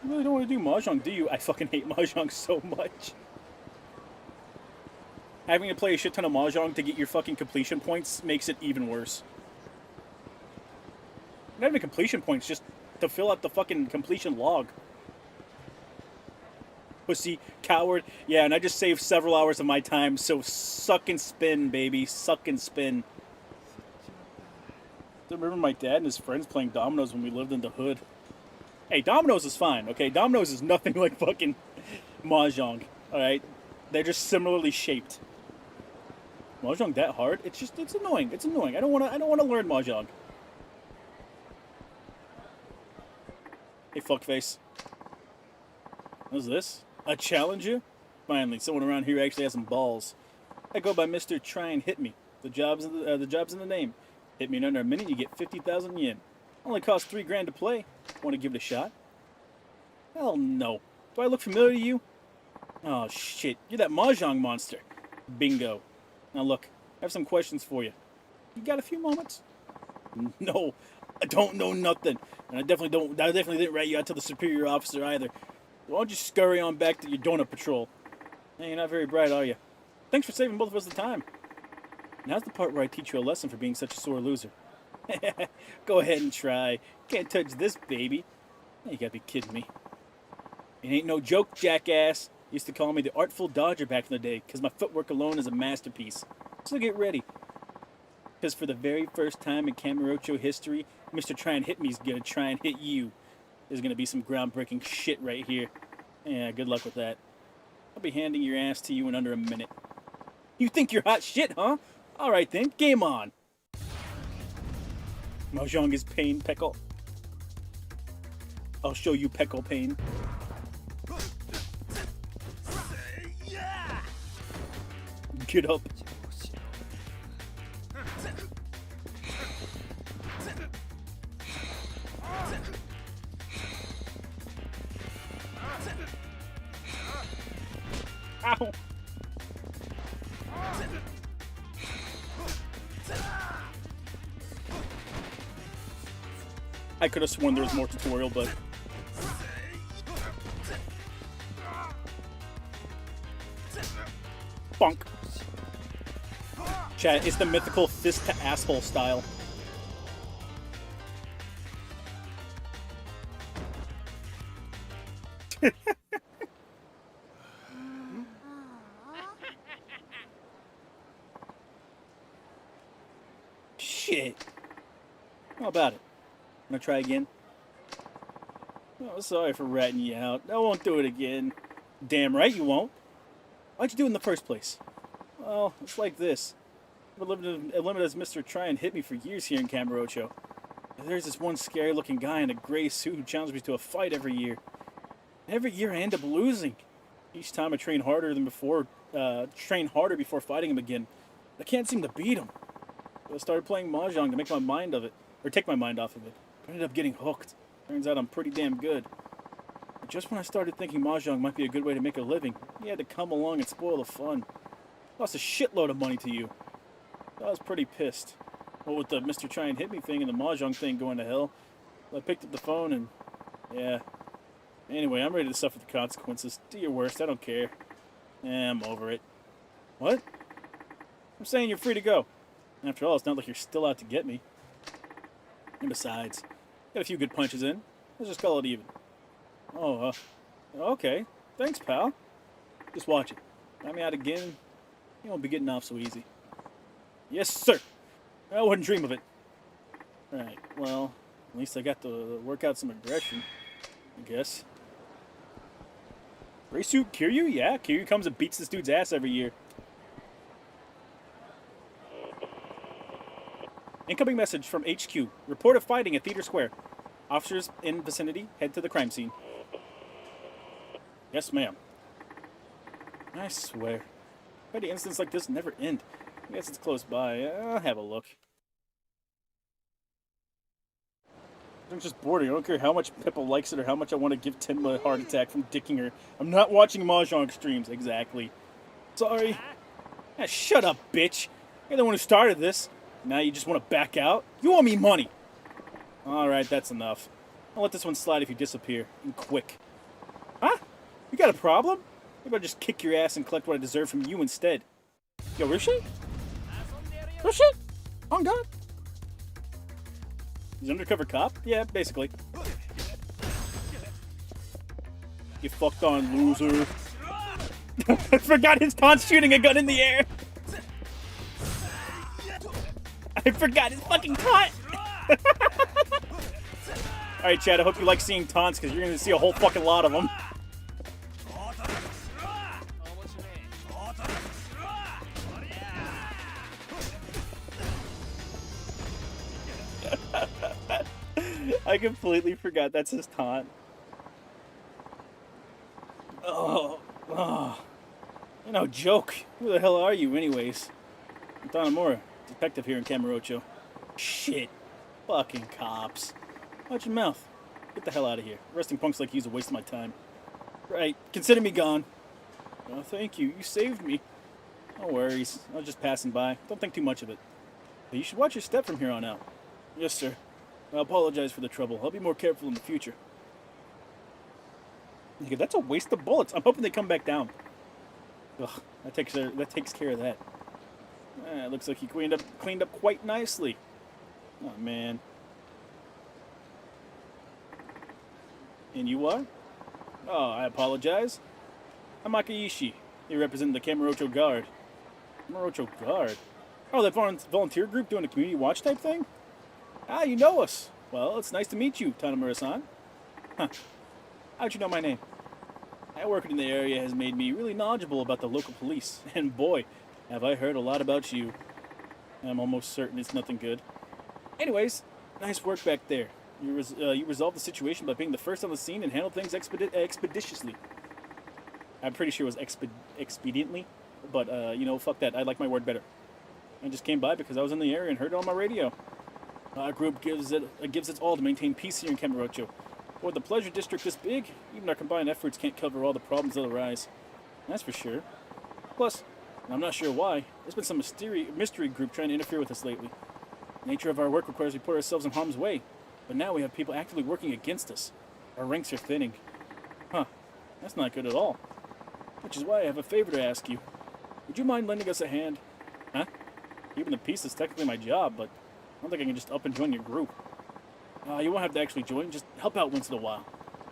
You really don't want to do mahjong, do you? I fucking hate mahjong so much. Having to play a shit ton of mahjong to get your fucking completion points makes it even worse. Not even completion points, just to fill out the fucking completion log. Pussy, coward. Yeah, and I just saved several hours of my time, so suck and spin, baby. Suck and spin. I remember my dad and his friends playing dominoes when we lived in the hood. Hey, dominoes is fine, okay? Dominoes is nothing like fucking mahjong, alright? They're just similarly shaped. Mahjong that hard? It's annoying. It's annoying. I don't wanna learn mahjong. Hey, fuckface. What's this? A challenger? Finally, someone around here actually has some balls. I go by Mr. Try and Hit Me. The job's in the name. Hit me in under a minute, you get 50,000 yen. Only costs $3,000 to play. Want to give it a shot? Hell no. Do I look familiar to you? Oh shit, you're that mahjong monster. Bingo. Now look, I have some questions for you. You got a few moments? No, I don't know nothing, and I definitely didn't rat you out to the superior officer either. Why don't you scurry on back to your donut patrol? Hey, you're not very bright, are you? Thanks for saving both of us the time. Now's the part where I teach you a lesson for being such a sore loser. Go ahead and try. Can't touch this, baby. You gotta be kidding me. It ain't no joke, jackass. Used to call me the Artful Dodger back in the day, because my footwork alone is a masterpiece. So get ready. Because for the very first time in Kamurocho history, Mr. Try and Hit Me's gonna try and hit you. There's gonna be some groundbreaking shit right here. Yeah, good luck with that. I'll be handing your ass to you in under a minute. You think you're hot shit, huh? Alright then, game on. Mahjong is pain, Peckle. I'll show you Peckle pain. Get up. Ow. I could have sworn there was more tutorial, but... Bonk. Chat, it's the mythical fist to asshole style. Shit. How about it? Wanna try again? Oh, sorry for ratting you out. I won't do it again. Damn right you won't. Why'd you do it in the first place? Well, it's like this. I've been living as Mr. Try and Hit Me for years here in Kamurocho. There's this one scary-looking guy in a gray suit who challenges me to a fight every year. And every year I end up losing. Each time I train harder before fighting him again. I can't seem to beat him. So I started playing mahjong to make my mind of it, or take my mind off of it. I ended up getting hooked. Turns out I'm pretty damn good. But just when I started thinking Mahjong might be a good way to make a living, you had to come along and spoil the fun. Lost a shitload of money to you. I was pretty pissed. Well, with the Mr. Try and Hit Me thing and the Mahjong thing going to hell, I picked up the phone and, yeah. Anyway, I'm ready to suffer the consequences. Do your worst, I don't care. I'm over it. What? I'm saying you're free to go. After all, it's not like you're still out to get me. And besides, got a few good punches in. Let's just call it even. Oh, okay. Thanks, pal. Just watch it. Got me out again. You won't be getting off so easy. Yes, sir. I wouldn't dream of it. Alright, well, at least I got to work out some aggression, I guess. Reisu Kiryu? Yeah, Kiryu comes and beats this dude's ass every year. Incoming message from HQ. Report of fighting at Theater Square. Officers in vicinity head to the crime scene. Yes, ma'am. I swear. Petty incidents like this never end. I guess it's close by. I'll have a look. I'm just bored. I don't care how much Pippa likes it or how much I want to give Tenma a heart attack from dicking her. I'm not watching Mahjong streams. Exactly. Sorry. Ah, shut up, bitch. You're the one who started this. Now you just want to back out? You owe me money. Alright, that's enough. I'll let this one slide if you disappear. And quick. Huh? You got a problem? Maybe I'll just kick your ass and collect what I deserve from you instead. Yo, Rishi? Rishi? On God? He's an undercover cop? Yeah, basically. You fucked on, loser. I forgot his taunt's shooting a gun in the air. I forgot his fucking taunt. Alright, Chad, I hope you like seeing taunts, because you're going to see a whole fucking lot of them. I completely forgot that's his taunt. Oh. You know, joke. Who the hell are you, anyways? I'm Tanamura, detective here in Kamurocho. Shit. Fucking cops. Watch your mouth. Get the hell out of here. Arresting punks like you's a waste of my time. Right. Consider me gone. Oh, thank you. You saved me. No worries. I was just passing by. Don't think too much of it. But you should watch your step from here on out. Yes, sir. I apologize for the trouble. I'll be more careful in the future. Yeah, that's a waste of bullets. I'm hoping they come back down. Ugh, that takes care of that. It looks like he cleaned up quite nicely. Oh man. And you are? Oh, I apologize. I'm Akaishi. You represent the Kamurocho Guard. Kamurocho Guard? Oh, that volunteer group doing a community watch type thing? Ah, you know us. Well, it's nice to meet you, Tanamura-san. Huh. How'd you know my name? My work in the area has made me really knowledgeable about the local police. And boy, have I heard a lot about you. I'm almost certain it's nothing good. Anyways, nice work back there. You resolved the situation by being the first on the scene and handled things expeditiously. I'm pretty sure it was expediently, but, you know, fuck that. I like my word better. I just came by because I was in the area and heard it on my radio. Our group gives its all to maintain peace here in Kamurocho. With the Pleasure District this big, even our combined efforts can't cover all the problems that arise. That's for sure. Plus, I'm not sure why, there's been some mystery group trying to interfere with us lately. The nature of our work requires we put ourselves in harm's way, but now we have people actively working against us. Our ranks are thinning. Huh, that's not good at all. Which is why I have a favor to ask you. Would you mind lending us a hand? Huh? Keeping the peace is technically my job, but I don't think I can just up and join your group. You won't have to actually join, just help out once in a while.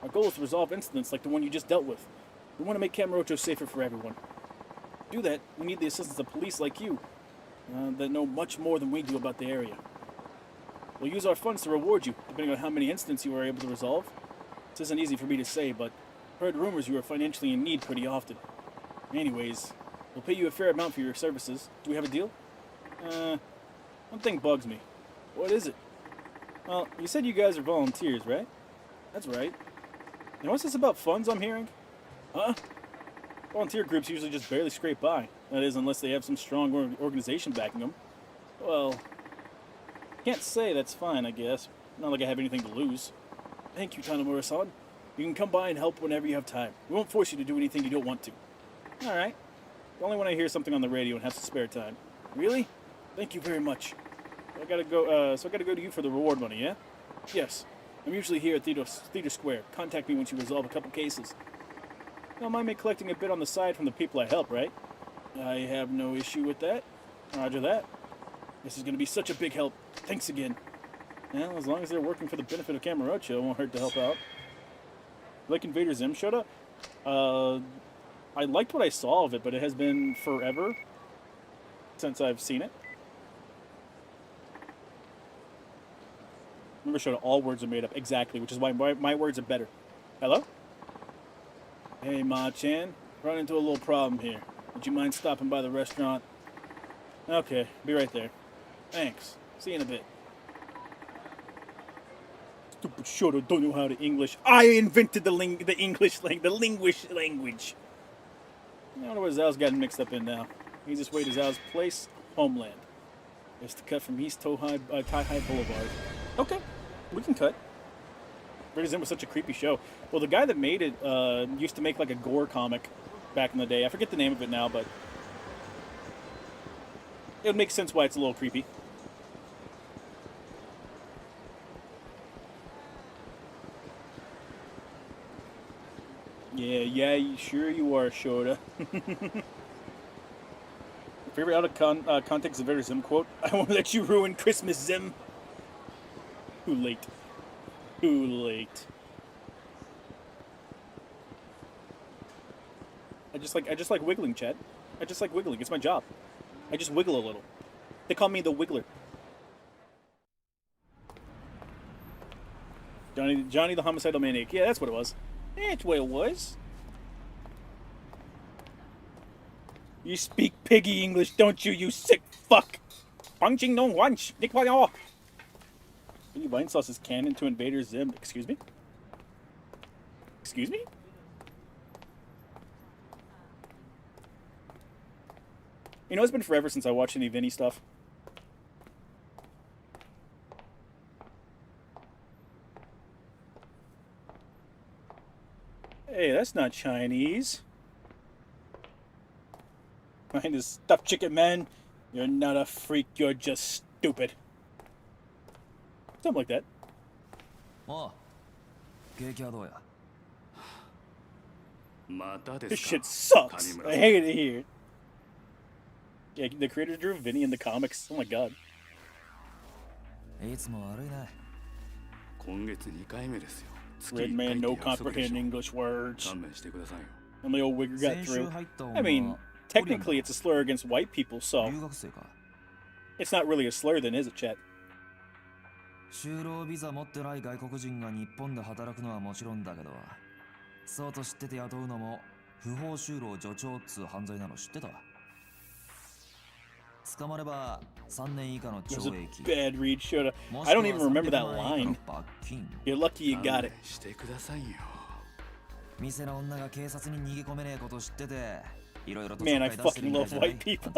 Our goal is to resolve incidents like the one you just dealt with. We want to make Kamurocho safer for everyone. To do that, we need the assistance of police like you, that know much more than we do about the area. We'll use our funds to reward you, depending on how many incidents you are able to resolve. This isn't easy for me to say, but I've heard rumors you are financially in need pretty often. Anyways, we'll pay you a fair amount for your services. Do we have a deal? One thing bugs me. What is it? Well, you said you guys are volunteers, right? That's right. Now what's this about funds I'm hearing? Huh? Volunteer groups usually just barely scrape by. That is, unless they have some strong organization backing them. Well, can't say that's fine, I guess. Not like I have anything to lose. Thank you, Tanamura-san. You can come by and help whenever you have time. We won't force you to do anything you don't want to. All right. Only when I hear something on the radio and have some spare time. Really? Thank you very much. I gotta go. So I gotta go to you for the reward money, yeah? Yes. I'm usually here at Theater Square. Contact me once you resolve a couple cases. Don't mind me collecting a bit on the side from the people I help, right? I have no issue with that. Roger that. This is gonna be such a big help. Thanks again. Well, as long as they're working for the benefit of Kamurocho, it won't hurt to help out. Like Invader Zim showed up? I liked what I saw of it, but it has been forever since I've seen it. Remember, showed all words are made up. Exactly, which is why my words are better. Hello? Hey, Ma-chan. Run into a little problem here. Would you mind stopping by the restaurant? Okay, be right there. Thanks. See you in a bit. Stupid Shoto don't know how to English. I invented the English language. I wonder what Zhao's gotten mixed up in now. Easiest way to Zhao's place, Homeland. It's to cut from East Tai-Hai Boulevard. Okay, we can cut. Zen was such a creepy show. Well, the guy that made it used to make like a gore comic back in the day. I forget the name of it now, but it would make sense why it's a little creepy. Yeah, sure you are, Shota. Favorite out of context of Vader Zim quote? I won't let you ruin Christmas, Zim. Too late. Too late. I just like wiggling, Chad. I just like wiggling. It's my job. I just wiggle a little. They call me the Wiggler. Johnny the Homicidal Maniac. Yeah, that's what it was. That's what it was. You speak piggy English, don't you, you sick fuck? Punching no lunch. Nick Vaillon. Piggy Vine Sauce is canon to Invader Zim. Excuse me? Excuse me? You know, it's been forever since I watched any Vinny stuff. Hey, that's not Chinese. Mine is stuffed chicken, man. You're not a freak, you're just stupid. Something like that. Oh, this shit sucks. I hate it here. Yeah, the creators drew Vinny in the comics. Oh my god. Red man, no comprehend English words. And the old wigger got through. I mean, technically it's a slur against white people, so it's not really a slur then, is it, chat? 就労ビザ持ってない外国人が日本で働くのはもちろんだけど、そうと知ってて雇うのも不法就労助長っつう犯罪なの知ってた？捕まれば3年以下の懲役。Bad read, Shota. I don't even remember that line. You're lucky you got it. 店の女が警察に逃げ込めねえこと知ってて、いろいろと Man, I fucking love white people.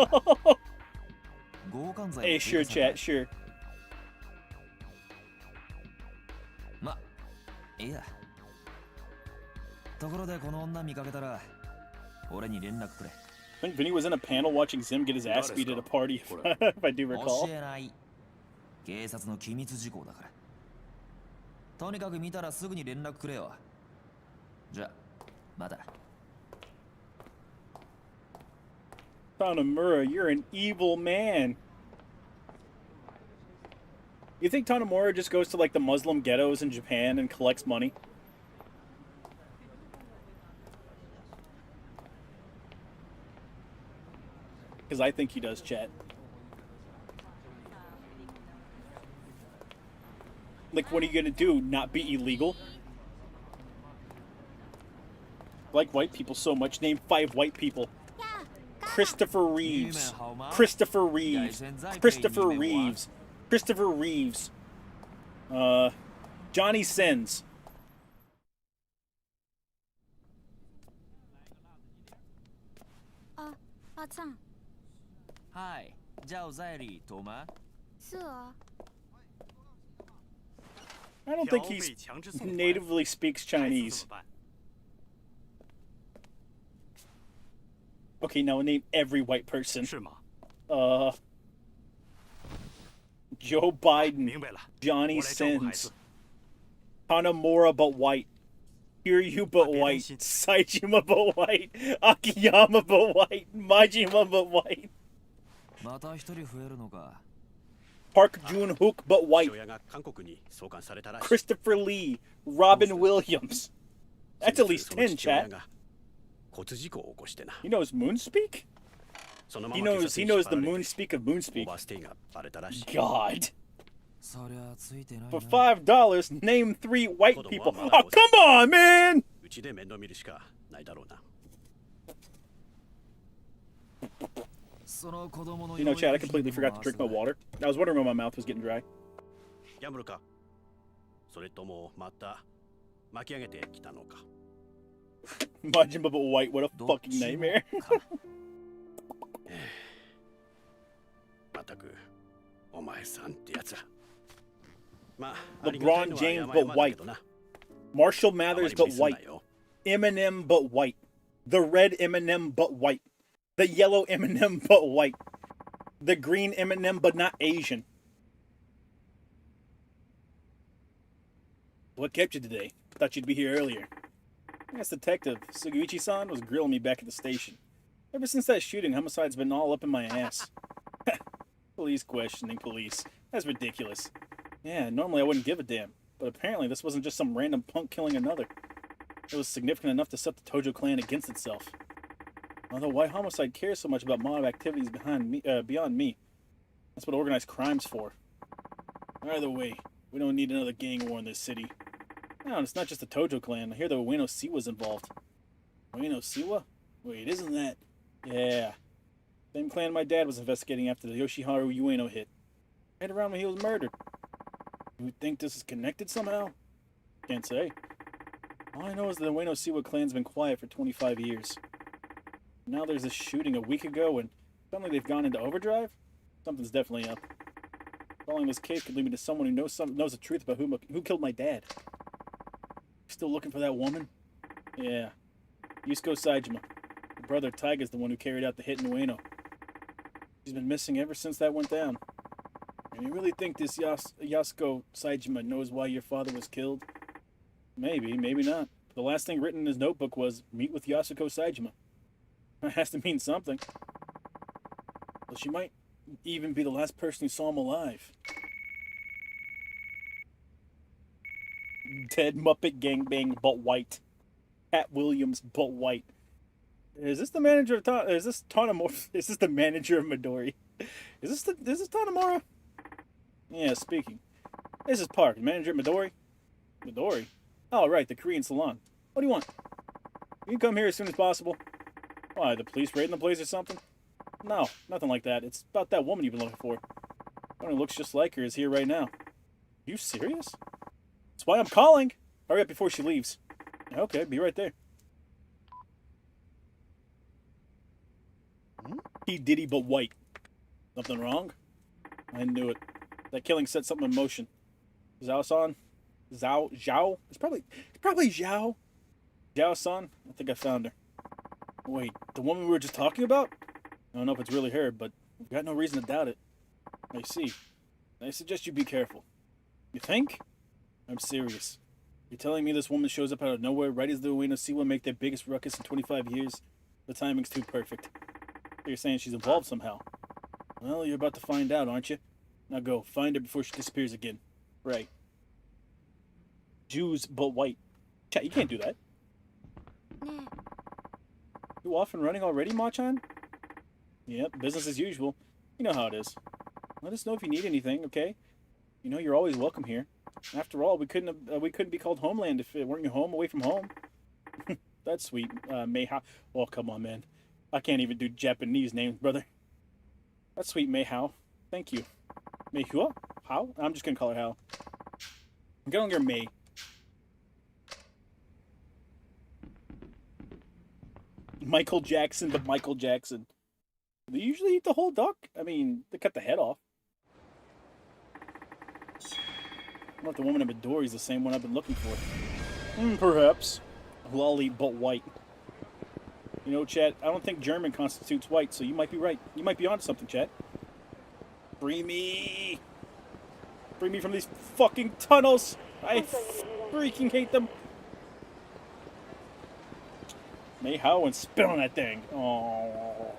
Hey, sure, chat, sure. ま、いいや。ところでこの女見かけたら、俺に連絡くれ。I think Vinny was in a panel watching Zim get his ass beat at a party, if I do recall. 教えない。警察の機密事項だから。とにかく見たらすぐに連絡くれよ。じゃ、また。Tanamura, you're an evil man. You think Tanamura just goes to like the Muslim ghettos in Japan and collects money? Because I think he does, chat. Like, what are you gonna do? Not be illegal? Like white people so much. Name 5 white people. Christopher Reeves. Christopher Reeves. Christopher Reeves. Christopher Reeves. Johnny Sins. Hi. じゃあおざやり、トーマ。是啊。I don't think he natively speaks Chinese. Okay, now name every white person. Joe Biden, Johnny Sins, Hanamura but white, Kiryu but white, Saejima but white, Akiyama but white, Majima but white, また一人増えるのか。 Park Joon-hook but white, Christopher Lee, Robin Williams. That's at least 10, chat. He knows Moonspeak? He knows the Moonspeak of Moonspeak. God. For $5, name 3 white people. Oh, come on, man! You know, Chad, I completely forgot to drink my water. I was wondering when my mouth was getting dry. Majima but white, what a fucking nightmare. LeBron James but white. Marshall Mathers but white. Eminem but white. The red Eminem but white. The yellow Eminem but white. The green Eminem but not Asian. What kept you today? Thought you'd be here earlier. I guess Detective Suguichi-san was grilling me back at the station. Ever since that shooting, homicide's been all up in my ass. Police questioning police. That's ridiculous. Yeah, normally I wouldn't give a damn. But apparently this wasn't just some random punk killing another. It was significant enough to set the Tojo clan against itself. Although why homicide cares so much about mob activities beyond me. That's what organized crime's for. Either way, we don't need another gang war in this city. No, it's not just the Tojo clan. I hear the Ueno Siwa's involved. Ueno Siwa? Wait, isn't that... Yeah. Same clan my dad was investigating after the Yoshiharu Ueno hit. Right around when he was murdered. You would think this is connected somehow? Can't say. All I know is the Ueno Siwa clan's been quiet for 25 years. Now there's this shooting a week ago and suddenly they've gone into overdrive? Something's definitely up. Following this case could lead me to someone who knows the truth about who killed my dad. Still looking for that woman? Yeah. Yusuko Saejima. Her brother Taiga's the one who carried out the hit in Ueno. She's been missing ever since that went down. And you really think this Yasuko Saejima knows why your father was killed? Maybe, maybe not. The last thing written in his notebook was, meet with Yasuko Saejima. That has to mean something. Well, she might even be the last person who saw him alive. Dead Muppet Gangbang but white. Pat Williams but white. Is this the manager of is this Tanamura? Is this the manager of Midori? Is this Tanamura? Yeah, speaking. This is Park, manager at Midori. Midori? Oh, right, the Korean salon. What do you want? You can come here as soon as possible. Why, the police raiding the place or something? No, nothing like that. It's about that woman you've been looking for. One who looks just like her is here right now. Are you serious? That's why I'm calling. Hurry up before she leaves. Okay, be right there. P. Diddy but white. Nothing wrong? I knew it. That killing set something in motion. Zhao-san? Zhao? It's probably Zhao. Zhao-san? I think I found her. Wait, the woman we were just talking about? I don't know if it's really her, but we've got no reason to doubt it. I see. I suggest you be careful. You think? I'm serious. You're telling me this woman shows up out of nowhere right as the Ueno Siwa make their biggest ruckus in 25 years? The timing's too perfect. You're saying she's involved somehow. Well, you're about to find out, aren't you? Now go, find her before she disappears again. Right. Jews but white. Chat, you can't do that. You off and running already, Machan? Yep, business as usual. You know how it is. Let us know if you need anything, okay? You know you're always welcome here. After all, we couldn't be called Homeland if it weren't your home away from home. That's sweet, Meihao. Oh, come on, man. I can't even do Japanese names, brother. That's sweet, Meihao. Thank you. Meihua? How? I'm just gonna call her Hao. I'm calling her Mei. Michael Jackson, but Michael Jackson. They usually eat the whole duck? I mean, they cut the head off. wonder if the woman in Midori is the same one I've been looking for. Perhaps. Who I'll eat but white. You know, chat, I don't think German constitutes white, so you might be right. You might be onto something, chat. Free me! Free me from these fucking tunnels! I freaking hate them! May how and spit on that thing. Oh.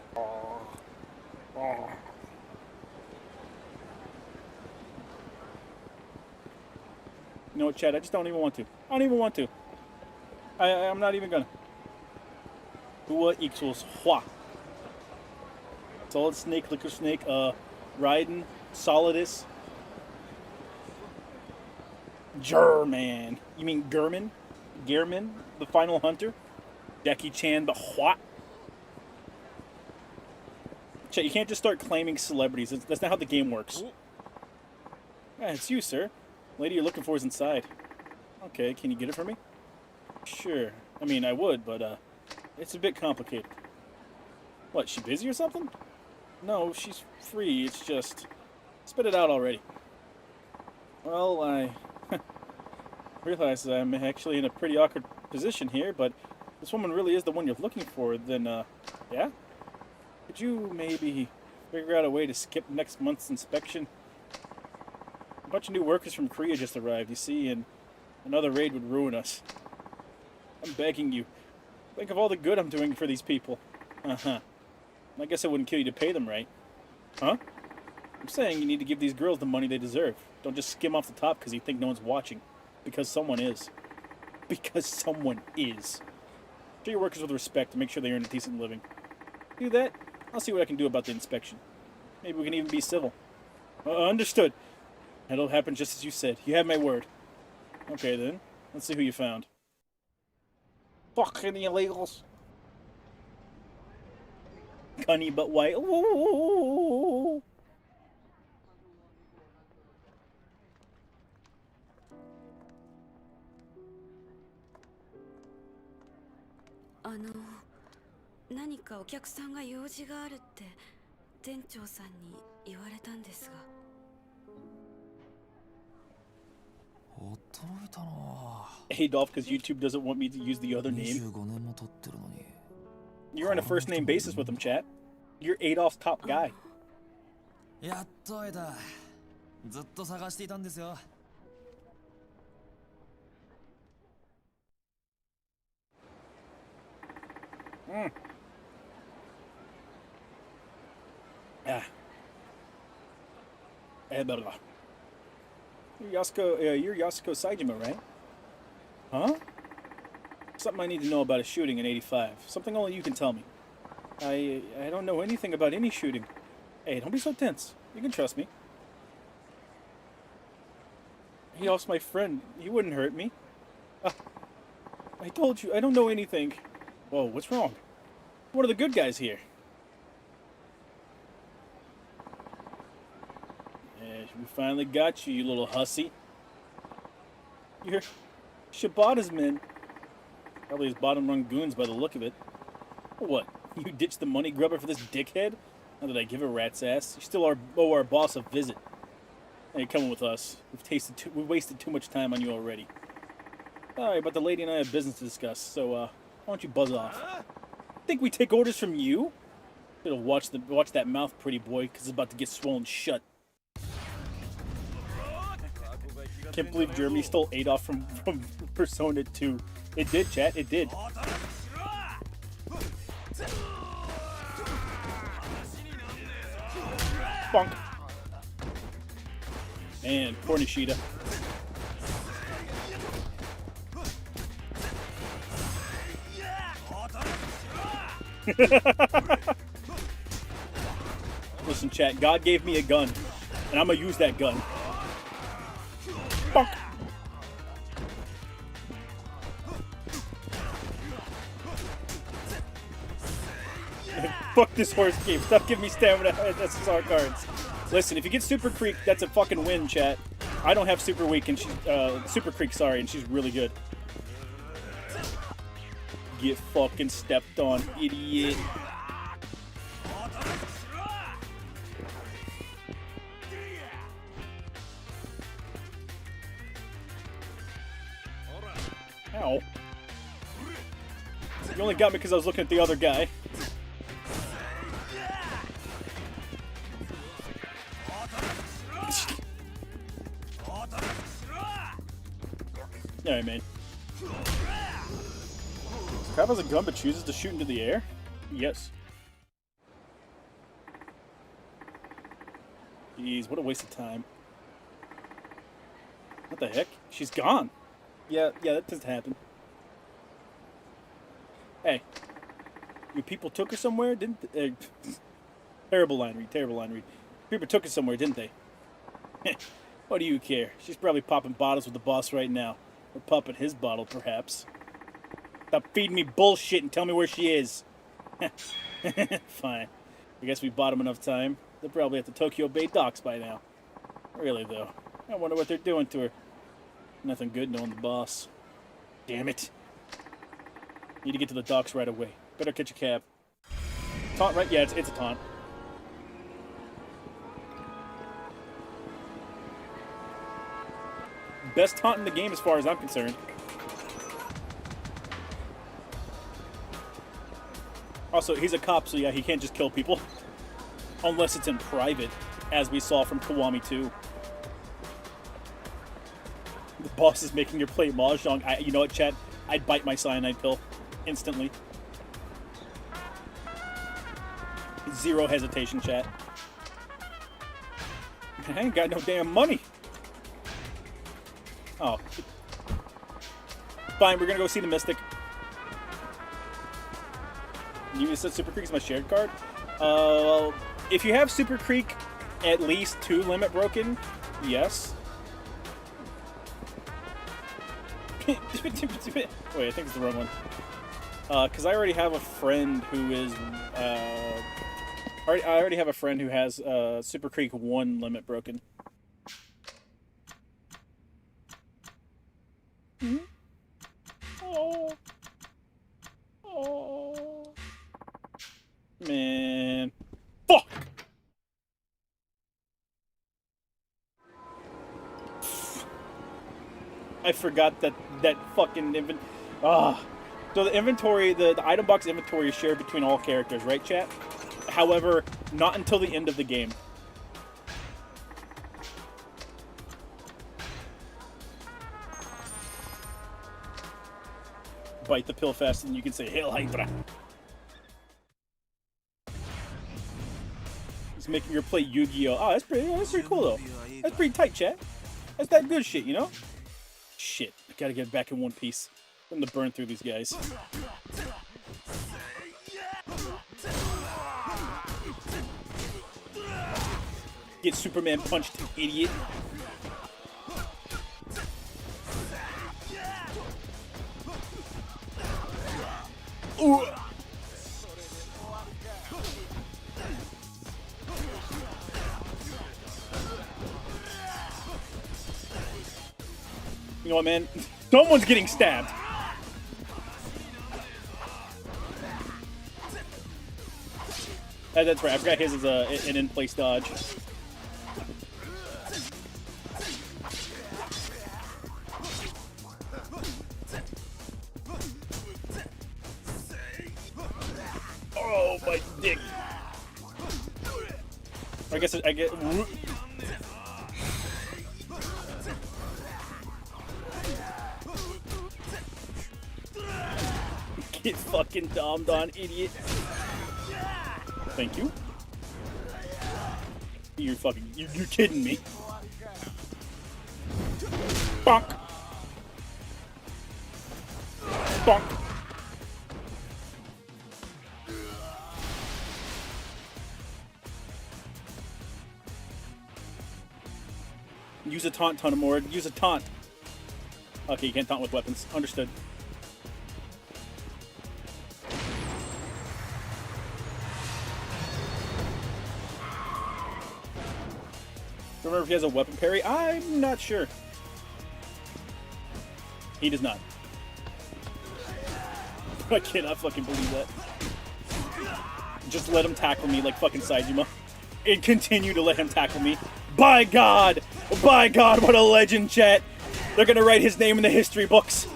You know what, Chad? I just don't even want to. I don't even want to. I'm not even gonna. Hua equals hua. Solid snake, liquor snake, Raiden, Solidus. German. You mean German? Gehrman, the final hunter? Jackie Chan, the hua? Chat, you can't just start claiming celebrities. That's not how the game works. Yeah, it's you, sir. Lady you're looking for is inside. Okay, can you get it for me? Sure. I mean, I would, but, it's a bit complicated. What, she busy or something? No, she's free. It's just... Spit it out already. Well, I... realize I'm actually in a pretty awkward position here, but this woman really is the one you're looking for, then, yeah? Could you maybe figure out a way to skip next month's inspection? A bunch of new workers from Korea just arrived, you see, and another raid would ruin us. I'm begging you. Think of all the good I'm doing for these people. Uh-huh. I guess it wouldn't kill you to pay them, right? Huh? I'm saying you need to give these girls the money they deserve. Don't just skim off the top because you think no one's watching. Because someone is. Because someone is. Treat your workers with respect to make sure they earn a decent living. Do that, I'll see what I can do about the inspection. Maybe we can even be civil. Understood. That'll happen just as you said. You have my word. Okay then, let's see who you found. Fucking illegals. Cunny but white. Ooh. "何かお客さんが用事があるって店長さんに言われたんですが." 驚いたな。 Adolf, because YouTube doesn't want me to use the other name. 25年も経ってるのに。 You're on a first name basis with him, chat. You're Adolf's top guy. やっと会えた。ずっと探していたんですよ。Blah, blah. You're Yasuko Saejima, right? Huh? Something I need to know about a shooting in 85. Something only you can tell me. I don't know anything about any shooting. Hey, don't be so tense. You can trust me. Adolf's my friend. He wouldn't hurt me. I told you, I don't know anything. Whoa, what's wrong? What are the good guys here? We finally got you, you little hussy. You're Shibata's men. Probably his bottom-rung goons by the look of it. What? You ditched the money grubber for this dickhead? Not that I give a rat's ass. You still owe our boss a visit. Hey, come with us. We've wasted too much time on you already. Alright, but the lady and I have business to discuss, so, why don't you buzz off? Think we take orders from you? Better watch that mouth, pretty boy, because it's about to get swollen shut. Can't believe Germany stole Adolf from Persona 2. It did, chat. It did. Bonk. Man, poor Nishida. Listen, chat. God gave me a gun, and I'm gonna use that gun. Bonk. Fuck this horse game. Stop giving me stamina SSR cards. Listen, if you get Super Creek, that's a fucking win, chat. I don't have Super Weak and Super Creek, sorry, and she's really good. Get fucking stepped on, idiot. Ow. You only got me because I was looking at the other guy. Alright, man. Crab has a gun but chooses to shoot into the air? Yes. Jeez, what a waste of time. What the heck? She's gone. Yeah, that doesn't happen. Hey. You people took her somewhere, didn't they? Terrible line read, terrible line read. People took her somewhere, didn't they? What do you care? She's probably popping bottles with the boss right now. Or popping his bottle, perhaps. Stop feeding me bullshit and tell me where she is. Fine. I guess we bought him enough time. They're probably at the Tokyo Bay docks by now. Really, though. I wonder what they're doing to her. Nothing good knowing the boss. Damn it. Need to get to the docks right away. Better catch a cab. Taunt, right? Yeah, it's a taunt. Best taunt in the game as far as I'm concerned. Also, he's a cop, so yeah, he can't just kill people. Unless it's in private, as we saw from Kiwami 2. The boss is making your play mahjong. You know what, chat? I'd bite my cyanide pill. Instantly. Zero hesitation, chat. I ain't got no damn money. Oh. Fine, we're gonna go see the Mystic. You said Super Creek is my shared card? If you have Super Creek, at least 2 limit broken, yes. Wait, I think it's the wrong one. Because I already have a friend who is, I already have a friend who has Super Creek 1 limit broken. Hmm? Oh. Oh. Man. Fuck! I forgot that fucking So the inventory, the item box inventory is shared between all characters, right, chat? However, not until the end of the game. Bite the pill fast and you can say, Hail Hydra. It's making her play Yu-Gi-Oh! Oh, that's pretty cool, though. That's pretty tight, chat. That's that good shit, you know? Shit, I gotta get back in one piece. I'm gonna burn through these guys. Get Superman punched, idiot. Ooh. You know what, man? Someone's getting stabbed. That's right. I forgot his is an in-place dodge. Oh my dick! I guess I get. Get fucking domed on, idiot. Thank you. You're fucking. You're kidding me. Bonk. Bonk. Use a taunt, Tunamord. Use a taunt. Okay, you can't taunt with weapons. Understood. Remember if he has a weapon parry? I'm not sure. He does not. I cannot fucking believe that. Just let him tackle me like fucking Saejima. And continue to let him tackle me. By God! By God, what a legend, chat! They're gonna write his name in the history books.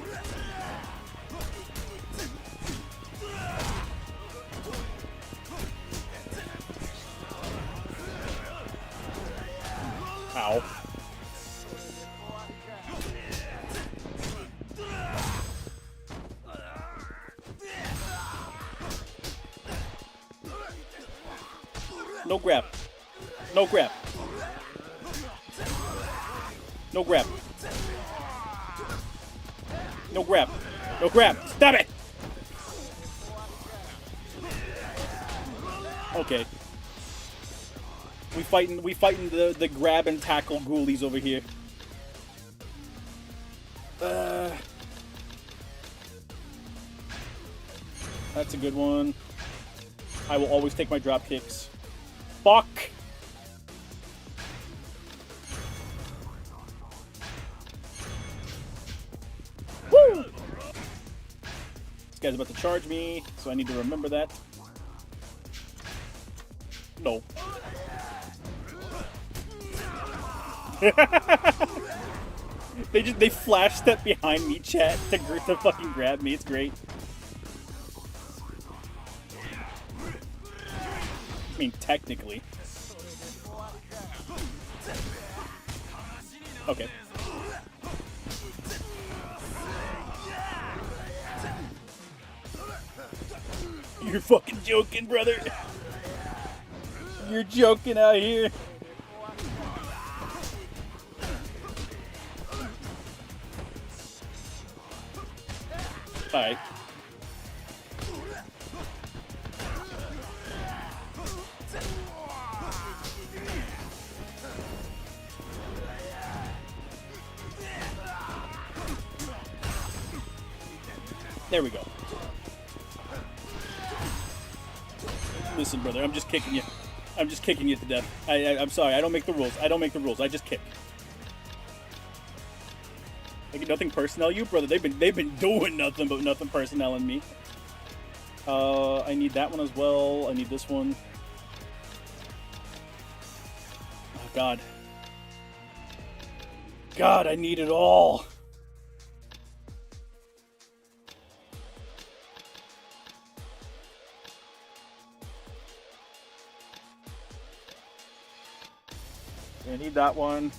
Ow. No grab. No grab. No grab. No grab. No grab. Stop it! Okay. We fighting the grab and tackle ghoulies over here. That's a good one. I will always take my drop kicks. Fuck! Woo! This guy's about to charge me, so I need to remember that. No. they flash step behind me, chat, to fucking grab me. It's great. I mean, technically. Okay. You're fucking joking, brother. You're joking out here. Alright. There we go. Listen, brother, I'm just kicking you. I'm just kicking you to death. I'm sorry, I don't make the rules. I don't make the rules. I just kick. Like nothing personnel you, brother. They've been doing nothing but nothing personnel in me. I need that one as well. I need this one. Oh God. God, I need it all. I need that one.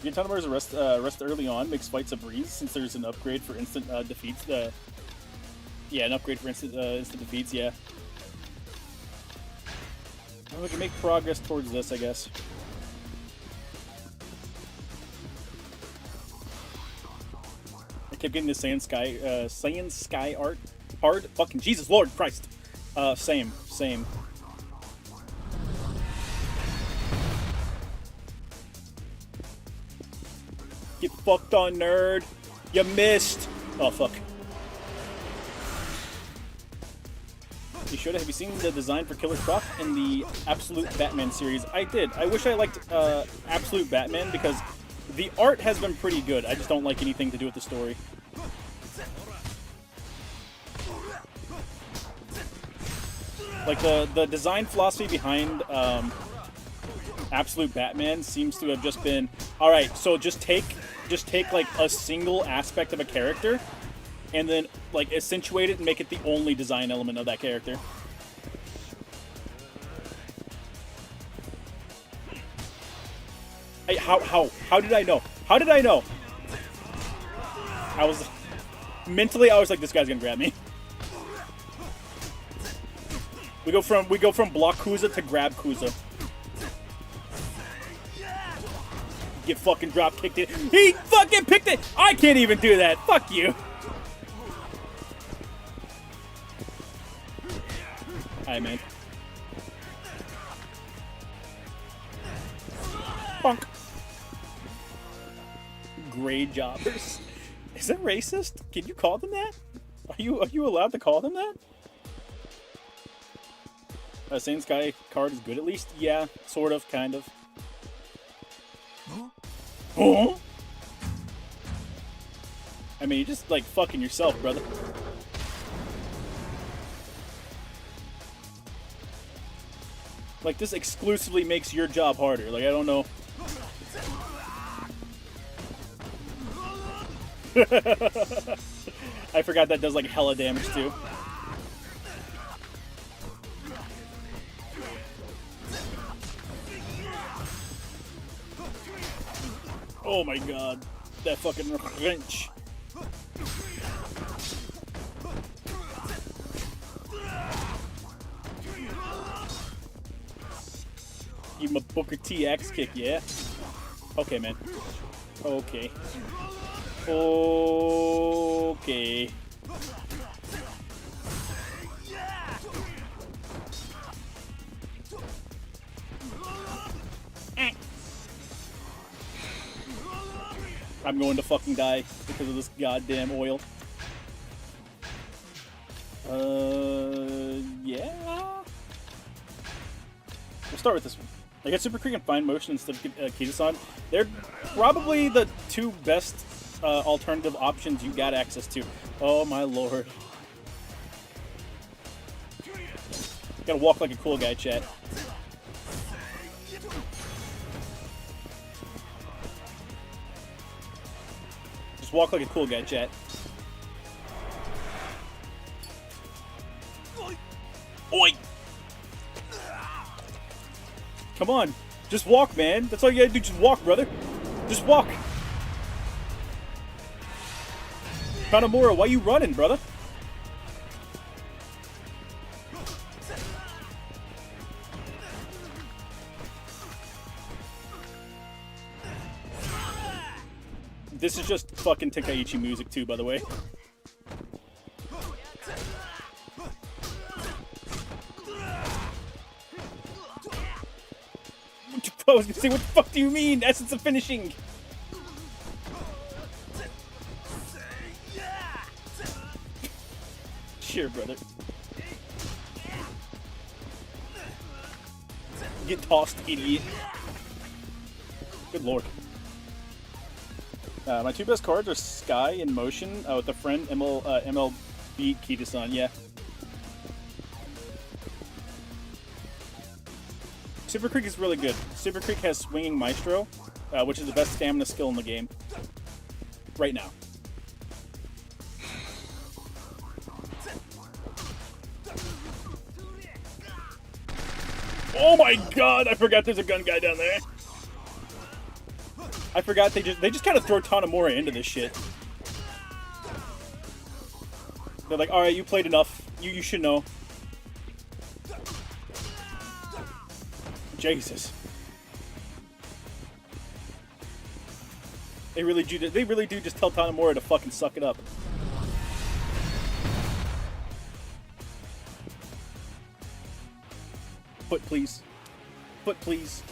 Guntanamur's rest early on makes fights a breeze since there's an upgrade for instant defeats. Yeah, an upgrade for instant defeats. Yeah. Well, we can make progress towards this, I guess. I kept getting the Saiyan Sky art. Hard? Fucking Jesus Lord Christ. Same. Get fucked on, nerd. You missed. Oh, fuck. You should have. You seen the design for Killer Croc in the Absolute Batman series? I did. I wish I liked Absolute Batman because the art has been pretty good. I just don't like anything to do with the story. Like the design philosophy behind Absolute Batman seems to have just been, all right, so just take like a single aspect of a character and then like accentuate it and make it the only design element of that character. Hey, how did I know? How did I know? I was mentally, I was like, this guy's gonna grab me. We go from block Kuza to grab Kuza. Get fucking drop kicked it. He fucking picked it. I can't even do that. Fuck you. Alright, man. Bonk. Grade jobbers. Is that racist? Can you call them that? Are you allowed to call them that? Saiyan Sky card is good at least? Yeah, sort of, kind of. Huh? I mean, you're just like fucking yourself, brother. Like, this exclusively makes your job harder. Like, I don't know. I forgot that does like hella damage too. Oh my god, that fucking wrench. Give him a Booker T axe kick, yeah? Okay, man. Okay. Okay. I'm going to fucking die because of this goddamn oil. Yeah. We'll start with this one. I got Super Creek and Fine Motion instead of Kitasan. They're probably the two best alternative options you got access to. Oh my lord. Gotta walk like a cool guy, chat. Just walk like a cool guy, chat. Oi! Come on, just walk, man. That's all you gotta do, just walk, brother. Just walk. Kanamura, why you running, brother? This is just fucking Tenkaichi music too, by the way. I was gonna say, what the fuck do you mean? Essence of finishing! Sure, brother. Get tossed, idiot. Good lord. My two best cards are Sky in Motion with a friend, MLB Kitasan, yeah. Super Creek is really good. Super Creek has Swinging Maestro, which is the best stamina skill in the game. Right now. Oh my god, I forgot there's a gun guy down there. I forgot they just kind of throw Tanemura into this shit. They're like, alright, you played enough. You should know. Jesus. They really do just tell Tanemura to fucking suck it up. Foot, please. Foot, please.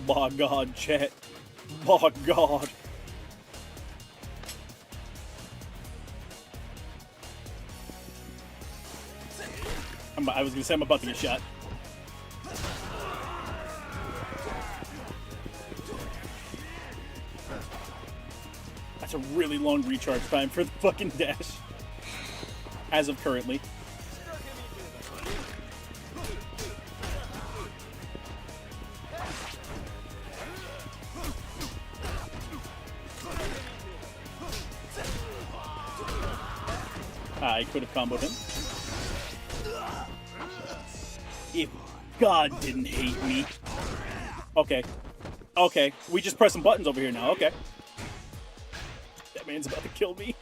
My god, chat. My god. I was gonna say I'm about to get shot. That's a really long recharge time for the fucking dash. As of currently. I could have comboed him. If God didn't hate me. Okay. Okay. We just press some buttons over here now. Okay. That man's about to kill me.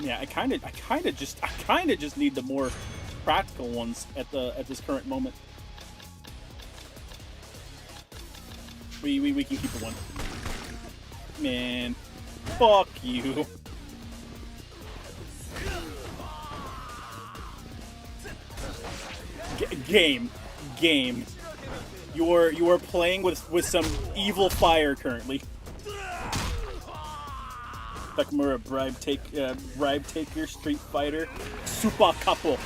Yeah, I kind of just need the more practical ones at this current moment. We can keep the one. Man, fuck you. Game. You are playing with some evil fire currently. Takamura, bribe taker, Street Fighter, Super Capo.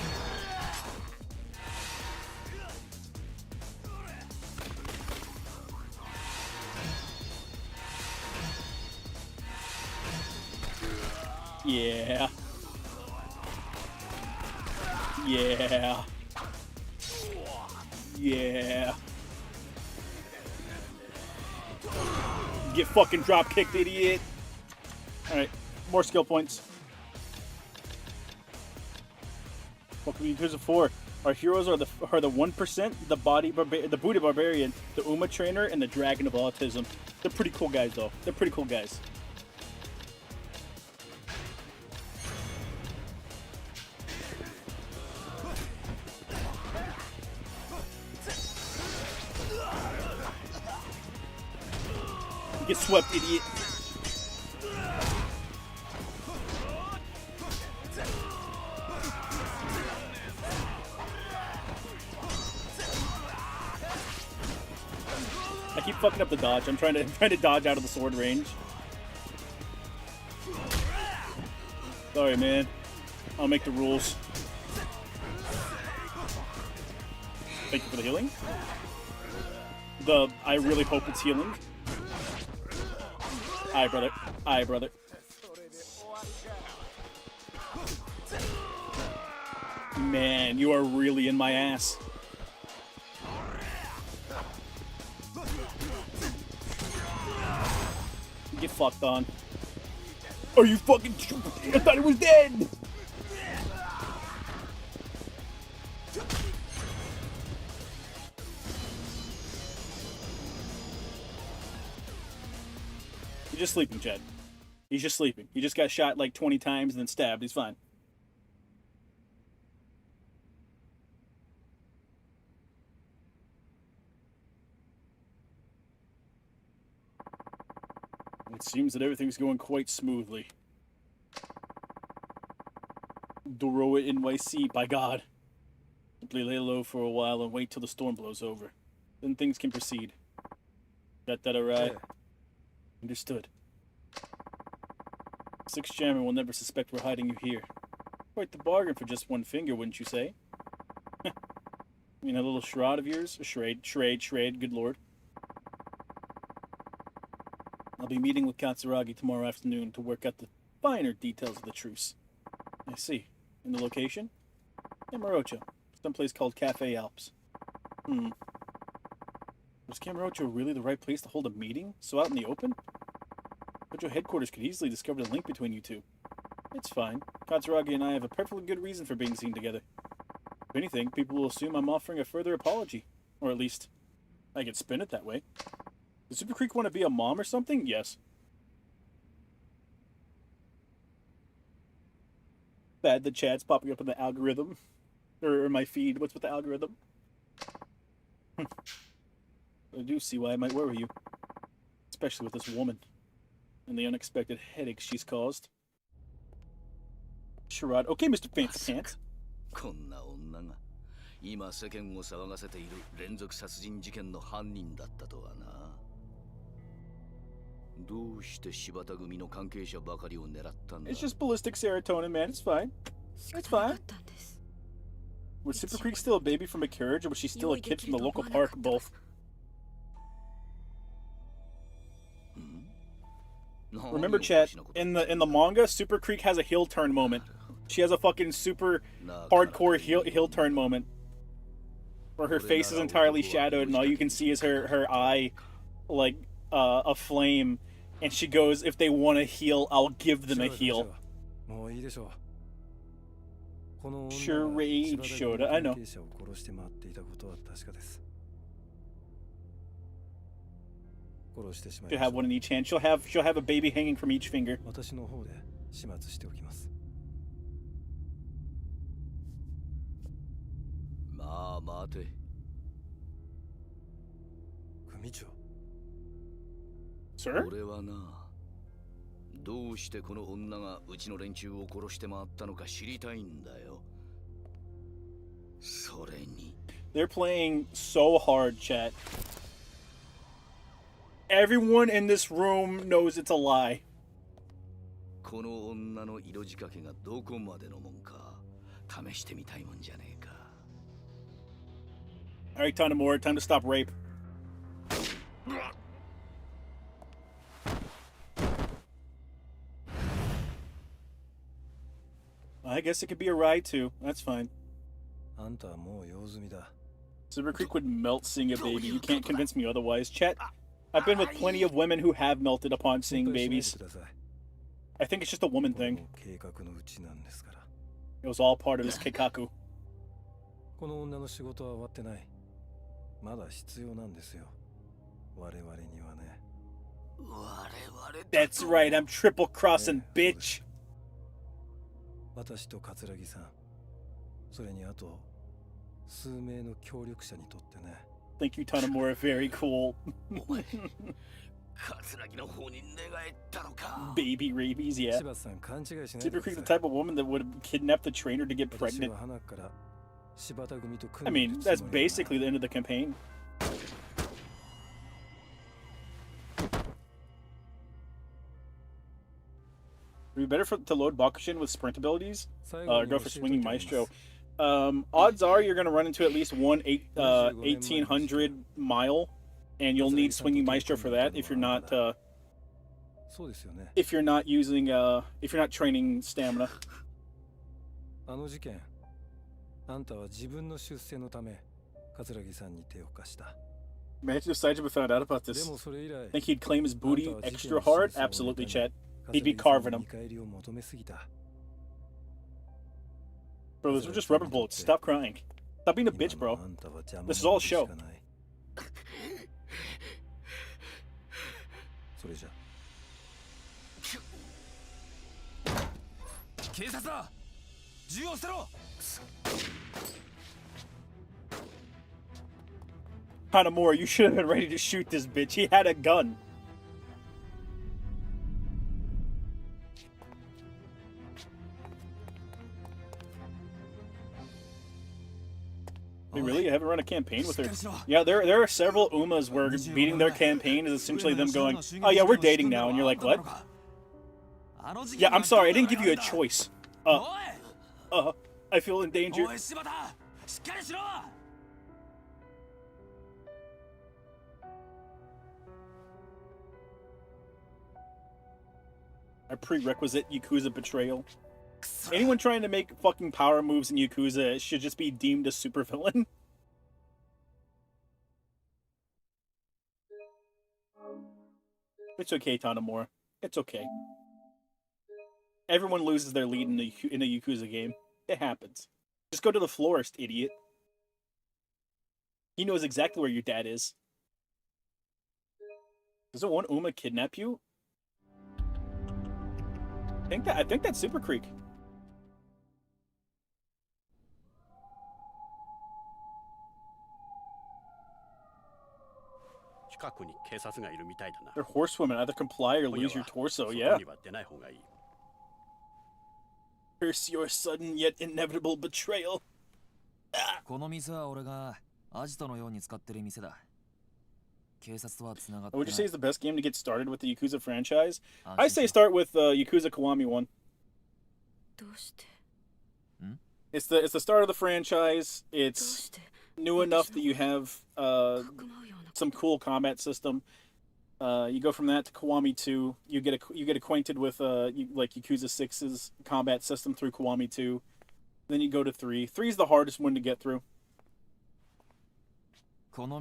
Yeah. Yeah. Yeah. Get fucking drop kicked, idiot. Alright, more skill points. What can we use it for? Our heroes are the 1%, the Buddha Barbarian, the Uma Trainer, and the Dragon of Autism. They're pretty cool guys, though. They're pretty cool guys. Get swept, idiot. I keep fucking up the dodge. I'm trying to dodge out of the sword range. Sorry, man. I'll make the rules. Thank you for the healing. I really hope it's healing. Aye, brother. Aye, brother. Man, you are really in my ass. Get fucked on. Are you fucking... I thought it was dead! He's just sleeping, Chad. He's just sleeping. He just got shot like 20 times and then stabbed. He's fine. It seems that everything's going quite smoothly. Doroa NYC, by God. Simply lay low for a while and wait till the storm blows over. Then things can proceed. Got that alright? Yeah. Understood. Six Jammer will never suspect we're hiding you here. Quite the bargain for just one finger, wouldn't you say? I mean, a little shroud of yours? A charade, good lord. I'll be meeting with Katsuragi tomorrow afternoon to work out the finer details of the truce. I see. And the location? Kamurocho. Someplace called Cafe Alps. Was Kamurocho really the right place to hold a meeting? So out in the open? Dojo headquarters could easily discover the link between you two. It's fine. Katsuragi and I have a perfectly good reason for being seen together. If anything, people will assume I'm offering a further apology. Or at least, I could spin it that way. Does Super Creek want to be a mom or something? Yes. Bad the chat's popping up in the algorithm. Or my feed. What's with the algorithm? I do see why it might worry you. Especially with this woman. And the unexpected headaches she's caused. Sherrod. Okay, Mr. Fancy Pants. こんな女が今世間を騒がせている連続殺人事件の犯人だったとはな。どうして柴田組の関係者ばかりを狙ったんだ? It's just ballistic serotonin, man. It's fine. It's fine. Was Super Creek still a baby from a carriage, or was she still a kid from the local park? Both. Remember, chat, in the manga, Super Creek has a heel turn moment. She has a fucking super hardcore heel turn moment. Where her face is entirely shadowed and all you can see is her eye, like, a flame. And she goes, if they want a heal, I'll give them a heal. Charade Shoda, I know. She'll have one in each hand. She'll have a baby hanging from each finger. まあ待て。組長。Sir? 俺はな、どうしてこの女がうちの連中を殺して回ったのか知りたいんだよ。それに。They're playing so hard, chat. Everyone in this room knows it's a lie. この女の色仕掛けがどこまでのもんか試してみたいもんじゃねえか。Alright, Tanamura, time to stop rape. I guess it could be a ride too. That's fine. Silver Creek would melt seeing a baby. You can't convince me otherwise. Chat, I've been with plenty of women who have melted upon seeing babies. I think it's just a woman thing. It was all part of his keikaku. That's right, I'm triple crossing, bitch. Thank you, Tanamura. Very cool. Baby rabies, yeah. Super Creek, the type of woman that would kidnap the trainer to get pregnant. I mean, that's basically the end of the campaign. Would be better to load Bakushin with sprint abilities, or go for swinging Maestro. Odds are you're going to run into at least one 1800 mile, and you'll need swinging Maestro for that if you're not training stamina. Imagine if Saejima found out about this. Think he'd claim his booty extra hard? Absolutely, chat. He'd be carving him. Bro, those were just rubber bullets. Stop crying. Stop being a bitch, bro. This is all a show. Hanamura, you should have been ready to shoot this bitch. He had a gun. Wait, really? You haven't run a campaign with her? Yeah, there are several Umas where beating their campaign is essentially them going, oh yeah, we're dating now, and you're like, what? Yeah, I'm sorry, I didn't give you a choice. I feel endangered. A prerequisite Yakuza betrayal. Anyone trying to make fucking power moves in Yakuza should just be deemed a supervillain. It's okay, Tanamura. It's okay. Everyone loses their lead in a Yakuza game. It happens. Just go to the florist, idiot. He knows exactly where your dad is. Doesn't one Uma kidnap you? I think that's Super Creek. They're horsewomen. Either comply or lose your torso, yeah. Curse your sudden yet inevitable betrayal. Would you say it's the best game to get started with the Yakuza franchise? I say start with Yakuza Kiwami 1. It's the start of the franchise. It's new enough that you have some cool combat system. You go from that to Kiwami 2. You get acquainted with like Yakuza 6's combat system through Kiwami 2. Then you go to 3. 3 is the hardest one to get through. Special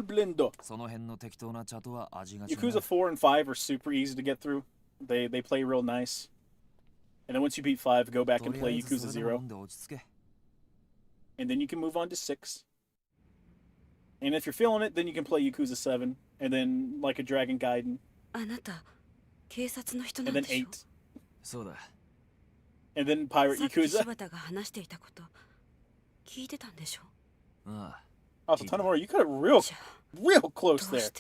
blendo. Yakuza 4 and 5 are super easy to get through. They play real nice. And then once you beat 5, go back and play Yakuza 0. And then you can move on to 6. And if you're feeling it, then you can play Yakuza 7. And then like a Dragon Gaiden. And then 8. And then Pirate Yakuza. Also, Tanamura, you got it real close there.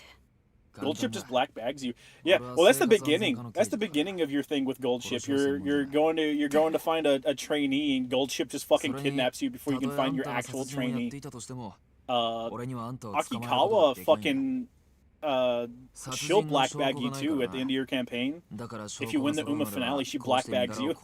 Goldship just black bags you. Yeah, well, that's the beginning. That's the beginning of your thing with Goldship. You're going to find a trainee, and Goldship just fucking kidnaps you before you can find your actual trainee. Akikawa fucking she'll black bag you too at the end of your campaign. If you win the Uma finale, she black bags you.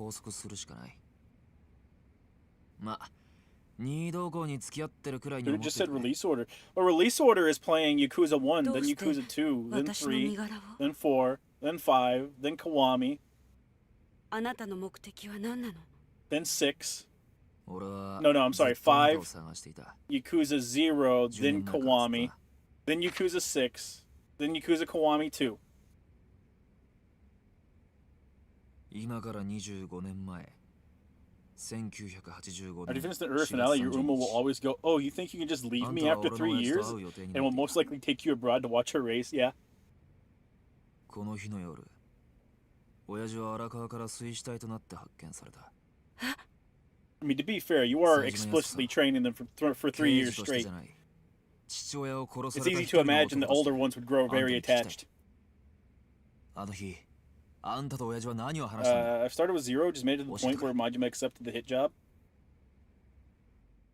Dude just said release order. Well, release order is playing Yakuza 1, then Yakuza 2, then 3, then 4, then 5, then Kiwami, then 6, No, I'm sorry, 5, Yakuza 0, then Kiwami, then Yakuza 6, then Yakuza Kiwami 2. 今から25年前 1985 After you 年 finish the Earth 4 finale, 月 your 30 Uma will 日 always go, oh, you think you can just leave me after 3 years? And will most likely take you abroad to watch her race, yeah? この日の夜親父は荒川から水死体となって発見された I mean, to be fair, you are explicitly training them for 3 years 刑事として straight. じゃない父親を殺さ It's れた easy 一 to 人の imagine the 男として older ones would grow very あんたに聞きたい attached. あの日あんたと親父は何を話したんだ I've started with 0, just made it to the point where Majima accepted the hit job.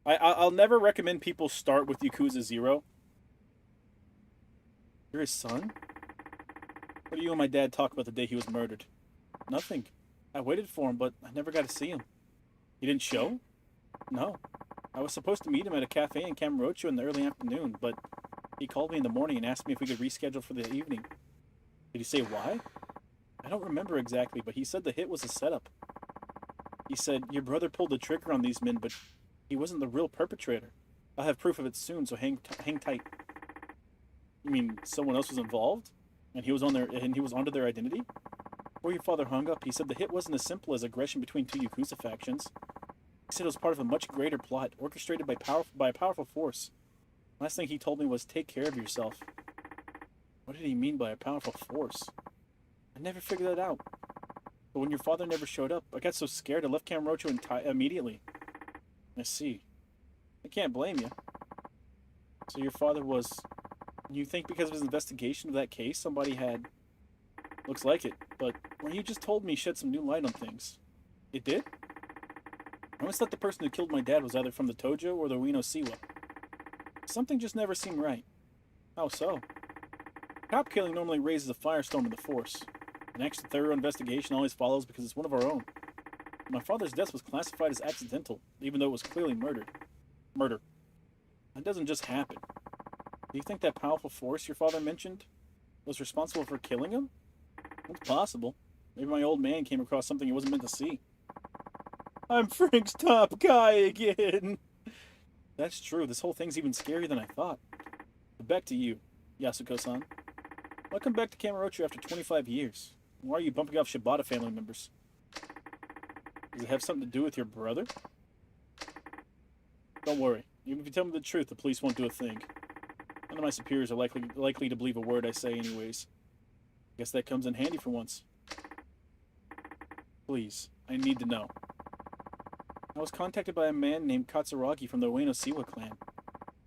I'll never recommend people start with Yakuza 0. You're his son? What do you and my dad talk about the day he was murdered? Nothing. I waited for him, but I never got to see him. He didn't show? No. I was supposed to meet him at a cafe in Kamurocho in the early afternoon, but he called me in the morning and asked me if we could reschedule for the evening. Did he say why? I don't remember exactly, but he said the hit was a setup. He said, your brother pulled the trigger on these men, but he wasn't the real perpetrator. I'll have proof of it soon, so hang tight. You mean someone else was involved? And he was onto their identity? Before your father hung up, he said the hit wasn't as simple as aggression between two Yakuza factions. He said it was part of a much greater plot, orchestrated by a powerful force. Last thing he told me was, take care of yourself. What did he mean by a powerful force? I never figured that out. But when your father never showed up, I got so scared I left Kamurocho immediately. I see. I can't blame you. So your father was... You think because of his investigation of that case, somebody had... Looks like it, but what you just told me shed some new light on things. It did? I always thought the person who killed my dad was either from the Tojo or the Ueno Siwa. Something just never seemed right. How so? Cop killing normally raises a firestorm in the force. An extra thorough investigation always follows because it's one of our own. My father's death was classified as accidental, even though it was clearly murder. That doesn't just happen. Do you think that powerful force your father mentioned was responsible for killing him? It's possible. Maybe my old man came across something he wasn't meant to see. I'm Frank's top guy again! That's true. This whole thing's even scarier than I thought. But back to you, Yasuko-san. Welcome back to Kamurocho after 25 years. Why are you bumping off Shibata family members? Does it have something to do with your brother? Don't worry. Even if you tell me the truth, the police won't do a thing. None of my superiors are likely to believe a word I say anyways. Guess that comes in handy for once. Please, I need to know. I was contacted by a man named Katsuragi from the Ueno Siwa clan.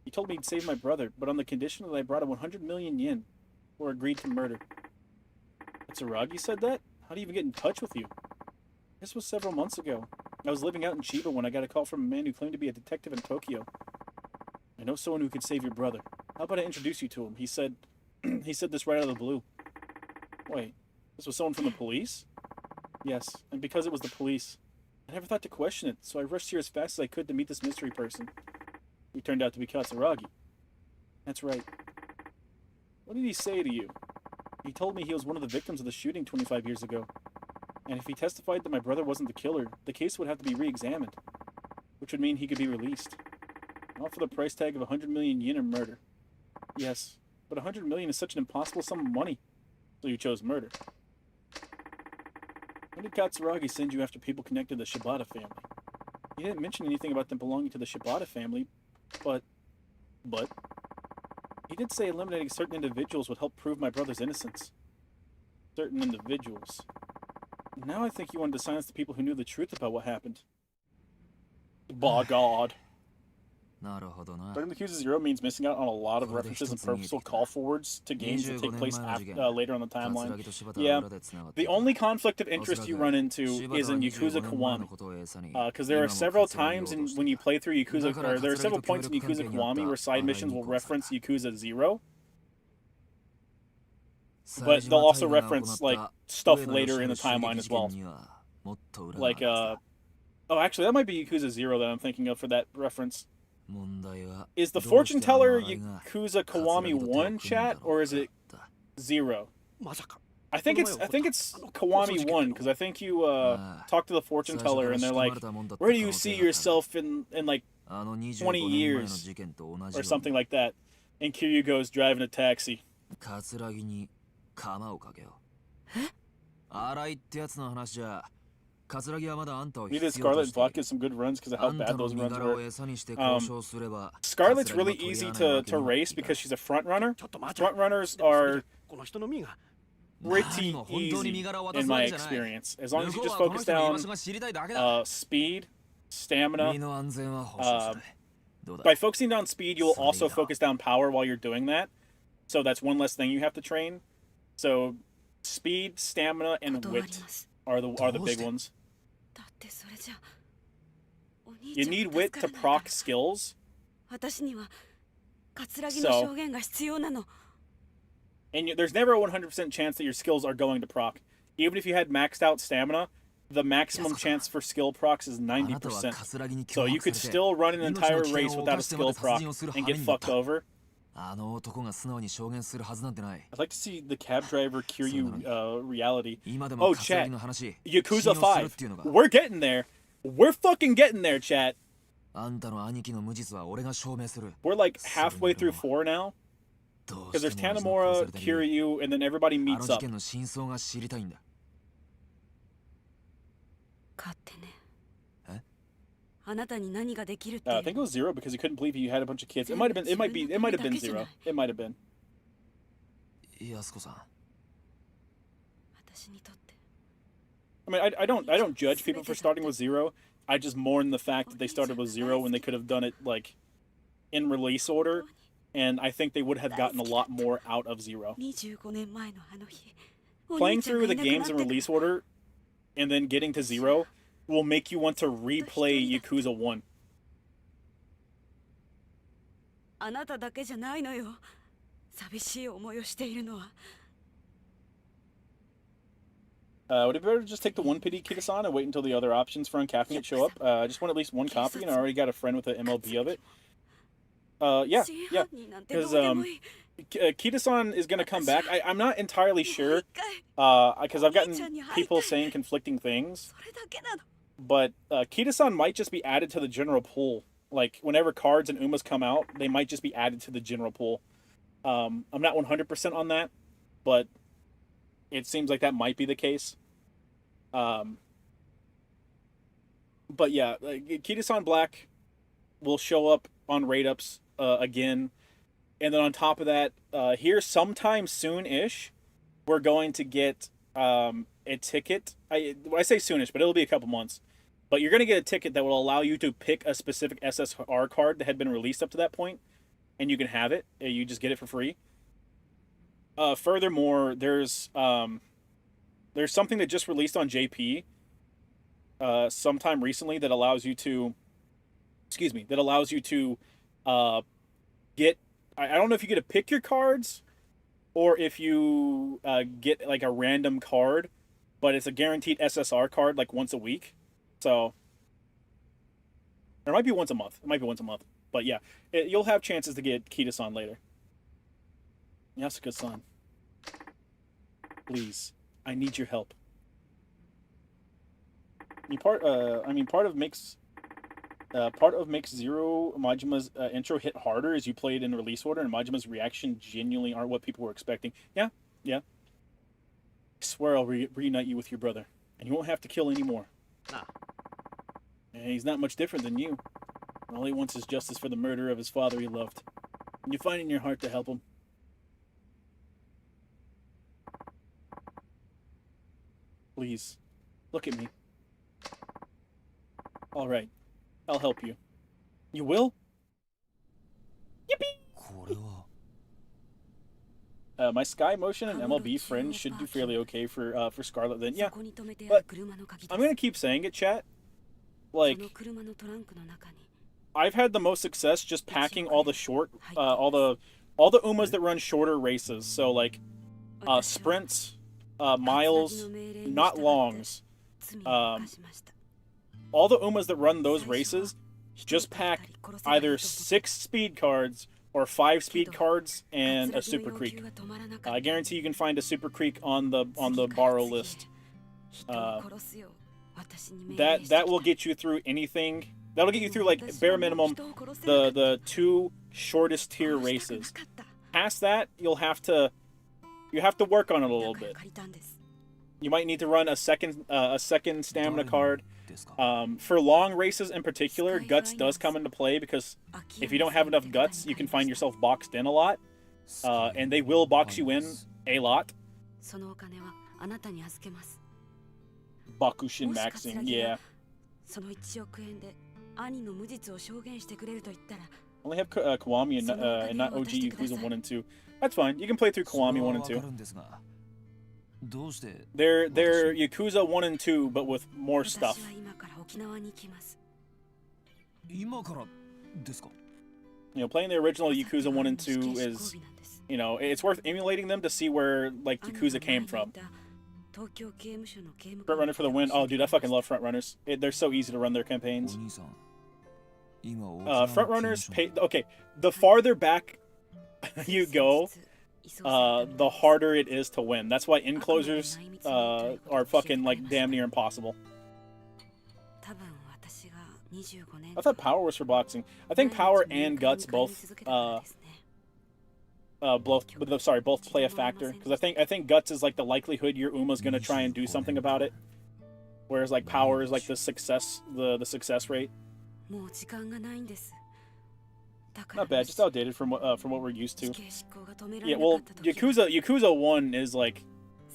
He told me he'd save my brother, but on the condition that I brought him 100 million yen, or agreed to murder. Katsuragi said that? How do you even get in touch with you? This was several months ago. I was living out in Chiba when I got a call from a man who claimed to be a detective in Tokyo. I know someone who could save your brother. How about I introduce you to him? He said... he said this right out of the blue. Wait, this was someone from the police? Yes, and because it was the police, I never thought to question it, so I rushed here as fast as I could to meet this mystery person. He turned out to be Katsuragi. That's right. What did he say to you? He told me he was one of the victims of the shooting 25 years ago. And if he testified that my brother wasn't the killer, the case would have to be re-examined, which would mean he could be released. All for the price tag of 100 million yen or murder. Yes, but 100 million is such an impossible sum of money, so you chose murder. When did Katsuragi send you after people connected to the Shibata family? He didn't mention anything about them belonging to the Shibata family, but... He did say eliminating certain individuals would help prove my brother's innocence. Certain individuals. Now I think you wanted to silence the people who knew the truth about what happened. By God. Starting with Yakuza 0 means missing out on a lot of references and purposeful call forwards to games that take place later on the timeline. Yeah, the only conflict of interest you run into is in Yakuza Kiwami. Because there are several times when you play through Yakuza, or there are several points in Yakuza Kiwami where side missions will reference Yakuza 0. But they'll also reference, like, stuff later in the timeline as well. Like, oh, actually, that might be Yakuza 0 that I'm thinking of for that reference. Is the fortune teller Yakuza Kiwami 1, chat, or is it 0? I think it's Kiwami 1 because I think you talk to the fortune teller and they're like, where do you see yourself in like 20 years or something like that? And Kiryu goes driving a taxi. 桂木に鎌をかけよう。荒井ってやつの話じゃ、桂木はまだあんたを You 必 did 要と Scarlet してい and る。 Vodka some good runs because of how あんた bad の those 身 runs 柄を were. 餌にして交渉すれば、 Scarlet's 桂木 really も取り easy 合わないわ to けにも race いか because ない。 she's a front runner. ちょっと待 Front runners are この人の身が pretty 何も本当に身 easy 柄を渡 in すわ my けじゃない。 experience. As long as 向 you こう just はこの focus 人の居 down 場所が知りたいだけだ。 speed, stamina. 身の安全は保証したい。どうだ By focusing down speed, you'll also focus down power while you're doing that. So that's one less thing you have to train. So speed, stamina, and 断り wit ます。 are the big どうして ones. だってそれじゃお兄 You ちゃん need が wit 助 to からない proc から skills, 私には葛城の証言が必要なの。 and there's never a 100% chance that your skills are going to proc. Even if you had maxed out stamina, the maximum chance for skill procs is あなたは 90%. 桂木に So 脅 you 迫さ could れて still run an 命の entire 危険 race を without 冒 a してま skill で殺人 proc をする and 羽目 get になっ fucked た。 over. あの男が素直に証言するはずなんてない。 I'd like to see the cab driver Kiryu reality. 今でも Oh, 桂 chat. 木の話、 Yakuza 信用するっ 5. ていうのか。 We're getting there. We're fucking getting there, chat. あんたの兄貴の無実は俺が証明する。 We're like halfway through 4 now. どう Because し there's ても俺の殺さ Tanemura, れた理由、 Kiryu, and then everybody あの meets 事 up. 件の真相が知りたいんだ。勝手ね。え？あなたに何ができるって I think it was 0 because he couldn't believe he had a bunch of kids. It might have been. It might have been 0. It might have been. 安子さん、私にとって I mean, I don't judge people for starting with 0. I just mourn the fact that they started with 0 when they could have done it like in release order, and I think they would have gotten a lot more out of 0. 25年前のあの日、 Playing through the games in release order and then getting to 0 will make you want to replay Yakuza 1. あなただけじゃないのよ。寂しい思いをしているのは。 Would it be better to just take the one pity Kitasan and wait until the other options for uncapping it show up? I just want at least one copy, and I already got a friend with an MLB of it. Yeah. Because Kitasan is gonna come back. I'm not entirely sure, because I've gotten people saying conflicting things. それだけなの。 But Kitasan might just be added to the general pool. Like whenever cards and Umas come out, they might just be added to the general pool. I'm not 100% on that, but it seems like that might be the case. But yeah, Kitasan Black will show up on raid ups again, and then on top of that, here sometime soon-ish, we're going to get a ticket. I say soonish, but it'll be a couple months. But you're going to get a ticket that will allow you to pick a specific SSR card that had been released up to that point, and you can have it. You just get it for free. Furthermore, there's something that just released on JP sometime recently that allows you to, get, I don't know if you get to pick your cards or if you get like a random card, but it's a guaranteed SSR card like once a week. So, or it might be once a month. But yeah, you'll have chances to get Kitasan later. Yasuka-san, please, I need your help. Part of makes Zero Majima's intro hit harder as you play it in release order, and Majima's reaction genuinely aren't what people were expecting. Yeah. I swear I'll reunite you with your brother, and you won't have to kill anymore. And he's not much different than you. All he wants is justice for the murder of his father he loved. And you find it in your heart to help him. Please, look at me. All right, I'll help you. You will? Yippee! これは My Sky Motion and MLB friends should do fairly okay for Scarlet then. Yeah, そこに止めてあ but る車の鍵 I'm です。 gonna keep saying it, chat. そ Like, の車のトランクの中に I've had the most success just packing all the short, all the Umas that run shorter races. So like, sprints, miles, not longs. 罪を犯しました。 All the Umas that run those races just pack either 6 speed cards or 5 speed cards and a super creek. I guarantee you can find a super creek on the borrow list. That will get you through anything. That'll get you through, like, bare minimum the 2 shortest tier races. Past that, you have to work on it a little bit. You might need to run a second stamina card. For long races in particular, guts does come into play, because if you don't have enough guts, you can find yourself boxed in a lot, and they will box you in a lot. Bakushin maxing, yeah. Only have Kiwami and not OG Yakuza 1 and 2. That's fine. You can play through Kiwami 1 and 2. They're Yakuza 1 and 2, but with more stuff. Playing the original Yakuza 1 and 2 is, it's worth emulating them to see where, like, Yakuza came from. Front runner for the win. Oh, dude, I fucking love front runners. They're so easy to run their campaigns. Front runners pay. Okay, the farther back you go, the harder it is to win. That's why enclosures are fucking, like, damn near impossible. I thought power was for boxing. I think power and guts both play a factor, because I think guts is like the likelihood your Uma's gonna try and do something about it, whereas like power is like the success rate. Not bad, just outdated from what we're used to. Yeah, well, Yakuza 1 is like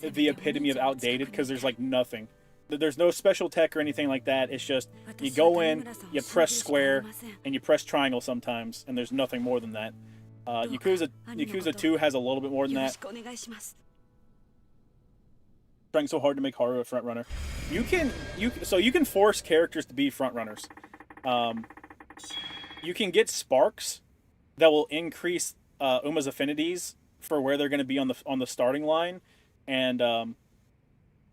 the epitome of outdated, because there's like nothing. There's no special tech or anything like that. It's just you go in, you press square, and you press triangle sometimes, and there's nothing more than that. Yakuza 2 has a little bit more than that. Trying so hard to make Haru a front runner. You can force characters to be front runners. You can get sparks that will increase Uma's affinities for where they're going to be on the starting line, and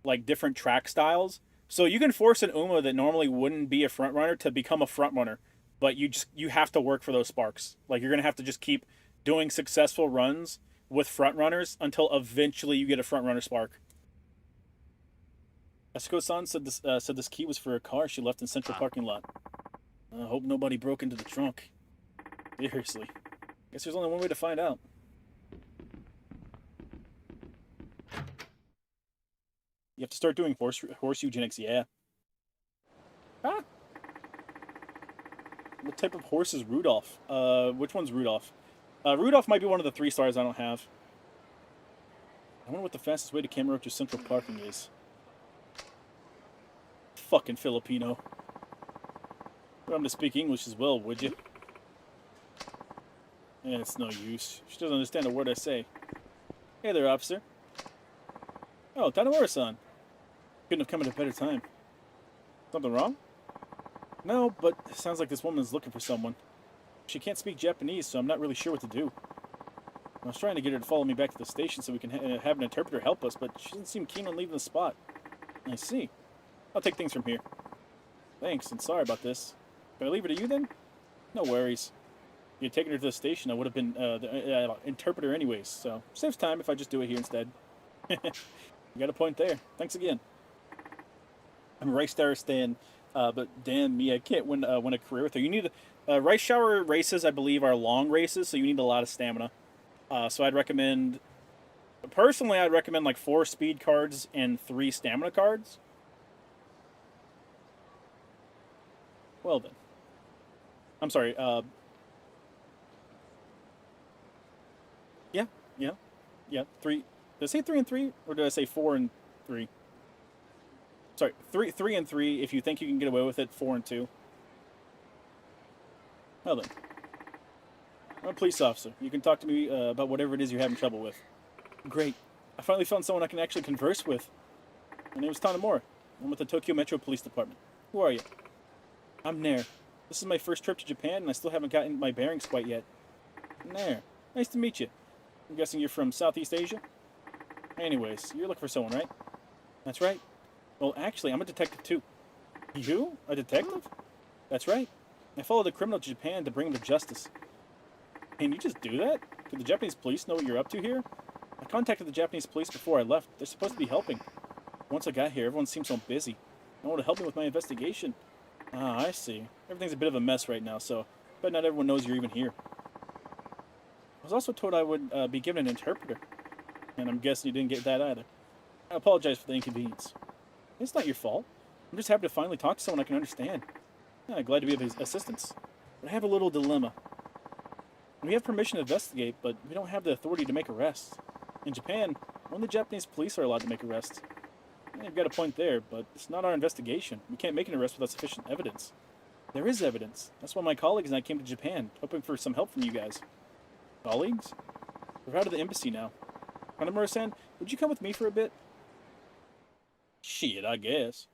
like different track styles. So you can force an Uma that normally wouldn't be a front runner to become a front runner, but you have to work for those sparks. Like, you're going to have to just keep doing successful runs with front runners until eventually you get a front runner spark. Esko-san said this key was for a car she left in central parking lot. I hope nobody broke into the trunk. Seriously. Guess there's only one way to find out. You have to start doing horse eugenics, yeah. Ah! What type of horse is Rudolph? Which one's Rudolph? Rudolph might be one of the 3 stars I don't have. I wonder what the fastest way to Kamurocho's central parking is. Fucking Filipino. I'm to speak English as well, would you? Yeah, it's no use. She doesn't understand a word I say. Hey there, officer. Oh, Tanamura-san. Couldn't have come at a better time. Something wrong? No, but it sounds like this woman is looking for someone. She can't speak Japanese, so I'm not really sure what to do. I was trying to get her to follow me back to the station so we can have an interpreter help us, but she doesn't seem keen on leaving the spot. I see. I'll take things from here. Thanks, and sorry about this. Can I leave it to you then? No worries. If you had taken her to the station, I would have been the interpreter anyways, so saves time if I just do it here instead. You got a point there. Thanks again. I'm a Rice Star stan, but damn me, I can't win a career with her. You need Rice Shower races, I believe, are long races, so you need a lot of stamina. So I'd recommend, personally, I'd recommend like 4 speed cards and 3 stamina cards. Well then. I'm sorry, yeah, 3. Did I say 3 and 3? Or did I say 4 and 3? Sorry, 3 and 3. If you think you can get away with it, 4 and 2. Well then. I'm a police officer. You can talk to me about whatever it is you're having trouble with. Great. I finally found someone I can actually converse with. My name is Tanamura. I'm with the Tokyo Metro Police Department. Who are you? I'm Nair. This is my first trip to Japan, and I still haven't gotten my bearings quite yet. Nair. Nice to meet you. I'm guessing you're from Southeast Asia? Anyways, you're looking for someone, right? That's right. Well, actually, I'm a detective too. You? A detective? That's right. I followed a criminal to Japan to bring him to justice. Can you just do that? Could the Japanese police know what you're up to here? I contacted the Japanese police before I left. They're supposed to be helping. Once I got here, everyone seemed so busy. No one to help me with my investigation. Ah, I see. Everything's a bit of a mess right now, so I bet not everyone knows you're even here. I was also told I would be given an interpreter. And I'm guessing you didn't get that either. I apologize for the inconvenience. It's not your fault. I'm just happy to finally talk to someone I can understand. Yeah, glad to be of his assistance. But I have a little dilemma. We have permission to investigate, but we don't have the authority to make arrests. In Japan, only Japanese police are allowed to make arrests. Yeah, you've got a point there, but it's not our investigation. We can't make an arrest without sufficient evidence. There is evidence. That's why my colleagues and I came to Japan, hoping for some help from you guys. Colleagues? We're out of the embassy now. Hanamura-san, would you come with me for a bit? Shit, I guess.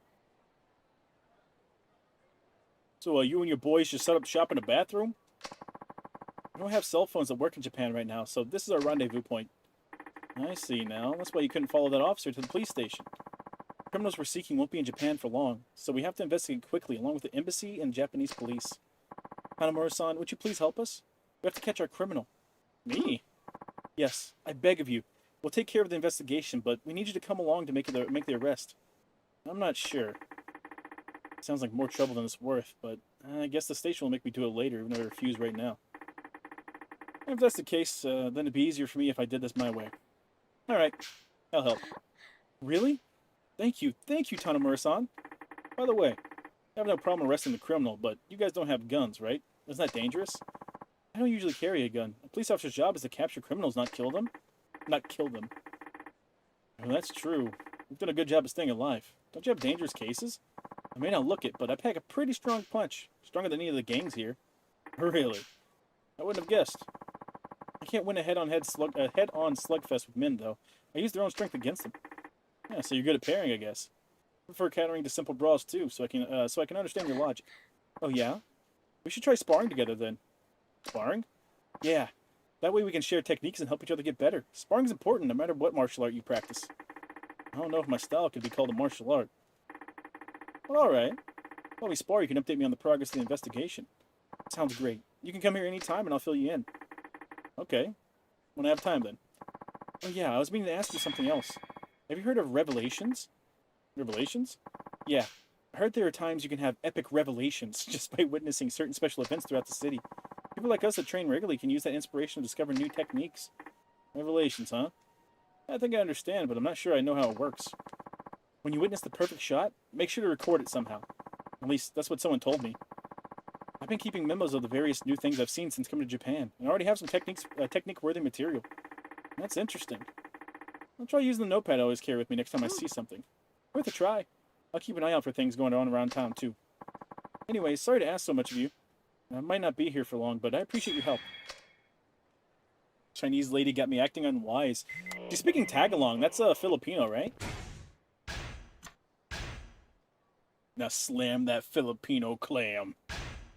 So, you and your boys just set up shop in a bathroom? We don't have cell phones that work in Japan right now, so this is our rendezvous point. I see now. That's why you couldn't follow that officer to the police station. The criminals we're seeking won't be in Japan for long, so we have to investigate quickly, along with the embassy and Japanese police. Hanamura-san, would you please help us? We have to catch our criminal. Me? Yes, I beg of you. We'll take care of the investigation, but we need you to come along to make the arrest. I'm not sure. Sounds like more trouble than it's worth, but I guess the station will make me do it later, even though I refuse right now. If that's the case, then it'd be easier for me if I did this my way. Alright, I'll help. Really? Thank you, Tanamura-san. By the way, I have no problem arresting the criminal, but you guys don't have guns, right? Isn't that dangerous? I don't usually carry a gun. A police officer's job is to capture criminals, not kill them. Not kill them. Well, that's true. You've done a good job of staying alive. Don't you have dangerous cases? I may not look it, but I pack a pretty strong punch. Stronger than any of the gangs here. Really? I wouldn't have guessed. I can't win a head-on slugfest with men, though. I use their own strength against them. Yeah, so you're good at pairing, I guess. I prefer countering to simple brawls, too, so I can understand your logic. Oh, yeah? We should try sparring together, then. Sparring? Yeah. That way we can share techniques and help each other get better. Sparring's important, no matter what martial art you practice. I don't know if my style could be called a martial art. Well, alright. While we spar, you can update me on the progress of the investigation. Sounds great. You can come here anytime and I'll fill you in. Okay. When I have time, then. Oh yeah, I was meaning to ask you something else. Have you heard of revelations? Revelations? Yeah. I heard there are times you can have epic revelations just by witnessing certain special events throughout the city. People like us that train regularly can use that inspiration to discover new techniques. Revelations, huh? I think I understand, but I'm not sure I know how it works. When you witness the perfect shot, make sure to record it somehow. At least, that's what someone told me. I've been keeping memos of the various new things I've seen since coming to Japan, and I already have some technique-worthy material. That's interesting. I'll try using the notepad I always carry with me next time I see something. Worth a try. I'll keep an eye out for things going on around town, too. Anyway, sorry to ask so much of you. I might not be here for long, but I appreciate your help. Chinese lady got me acting unwise. She's speaking Tagalong. That's Filipino, right? Now slam that Filipino clam.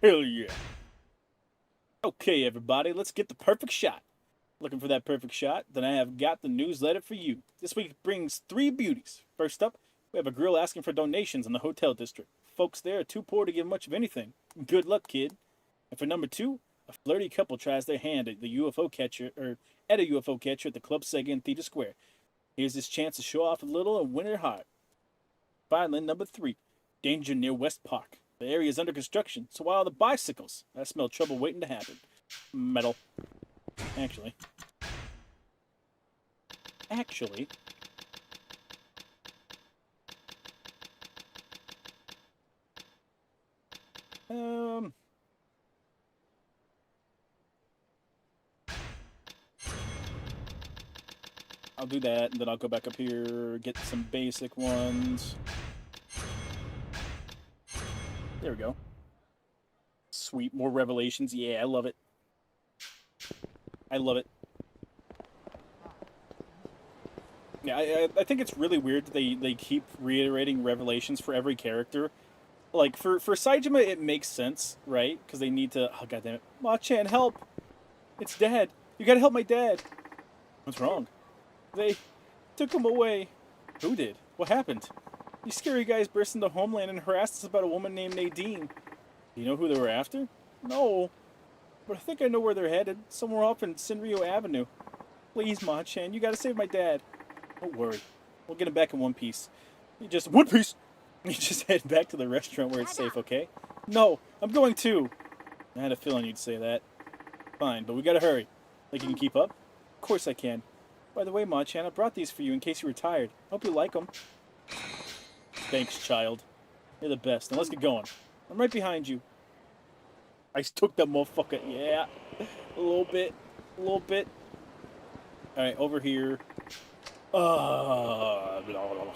Hell yeah. Okay, everybody, let's get the perfect shot. Looking for that perfect shot? Then I have got the newsletter for you. This week brings 3 beauties. First up, we have a girl asking for donations in the hotel district. Folks there are too poor to give much of anything. Good luck, kid. And for number 2, a flirty couple tries their hand at the UFO catcher, at a UFO catcher at the Club Sega in Theater Square. Here's his chance to show off a little and win her heart. Finally, number 3, danger near West Park. The area is under construction, so while the bicycles, I smell trouble waiting to happen. Metal. Actually. I'll do that, and then I'll go back up here, get some basic ones. There we go. Sweet, more revelations. Yeah, I love it. I love it. Yeah, I think it's really weird that they keep reiterating revelations for every character. Like, for Saejima, it makes sense, right? Because they need to... Oh, goddammit. Ma-chan, help! It's Dad! You gotta help my dad! What's wrong? They took him away. Who did? What happened? These scary guys burst into Homeland and harassed us about a woman named Nadine. Do you know who they were after? No. but I think I know where they're headed. Somewhere off in Sinryo Avenue. Please, Ma-chan, you gotta save my dad. Don't worry. We'll get him back in one piece. You just... One piece! You just head back to the restaurant where it's safe, okay? No, I'm going too. I had a feeling you'd say that. Fine, but we gotta hurry. Think you can keep up? Of course I can. By the way, Ma-chan, I brought these for you in case you were tired. Hope you like them. Thanks, child. You're the best. Now let's get going. I'm right behind you. I took that motherfucker. Yeah. A little bit. A little bit. Alright, over here. Blah, blah, blah.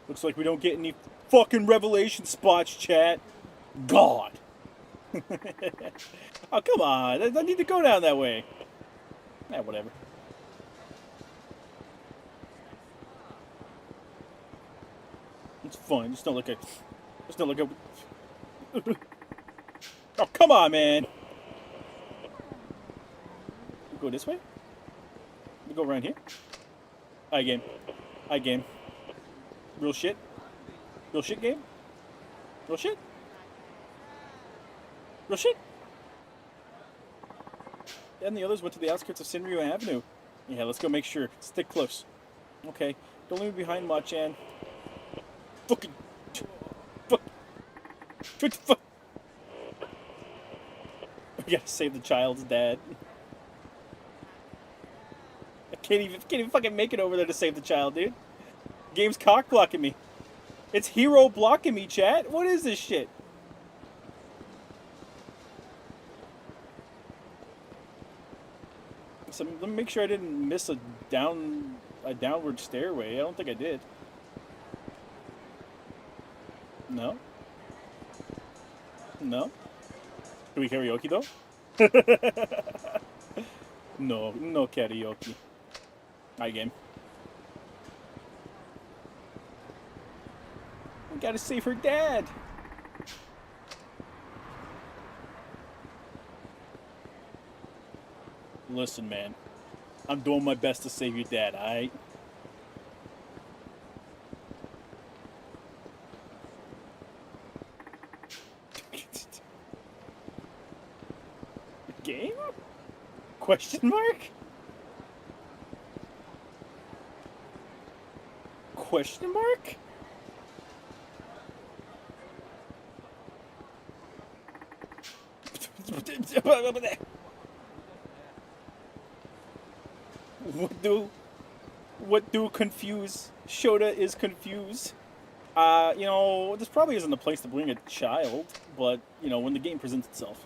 Looks like we don't get any fucking revelation spots, chat. God. Oh, come on. I need to go down that way. Eh, whatever. It's fine. Just don't look at... Just don't look at... Oh, come on, man. We go this way? We go around here? Alright, game. Alright, game. Real shit? Real shit, game? Real shit? Real shit? And the others went to the outskirts of Sinryu Avenue. Yeah, let's go make sure. Stick close. Okay. Don't leave me behind, Ma-chan. Fucking... Fuck... What the fuck? We gotta save the child's dad. I can't even fucking make it over there to save the child, dude. Game's cock blocking me. It's hero blocking me, chat. What is this shit? So let me make sure I didn't miss a downward stairway. I don't think I did. No? No? Do we karaoke though? No karaoke. Alright, game. We gotta save her dad. Listen, man. I'm doing my best to save your dad, alright? Game? Question mark? Question mark? What do confuse? Shota is confused. You know, this probably isn't the place to bring a child, but, you know, when the game presents itself.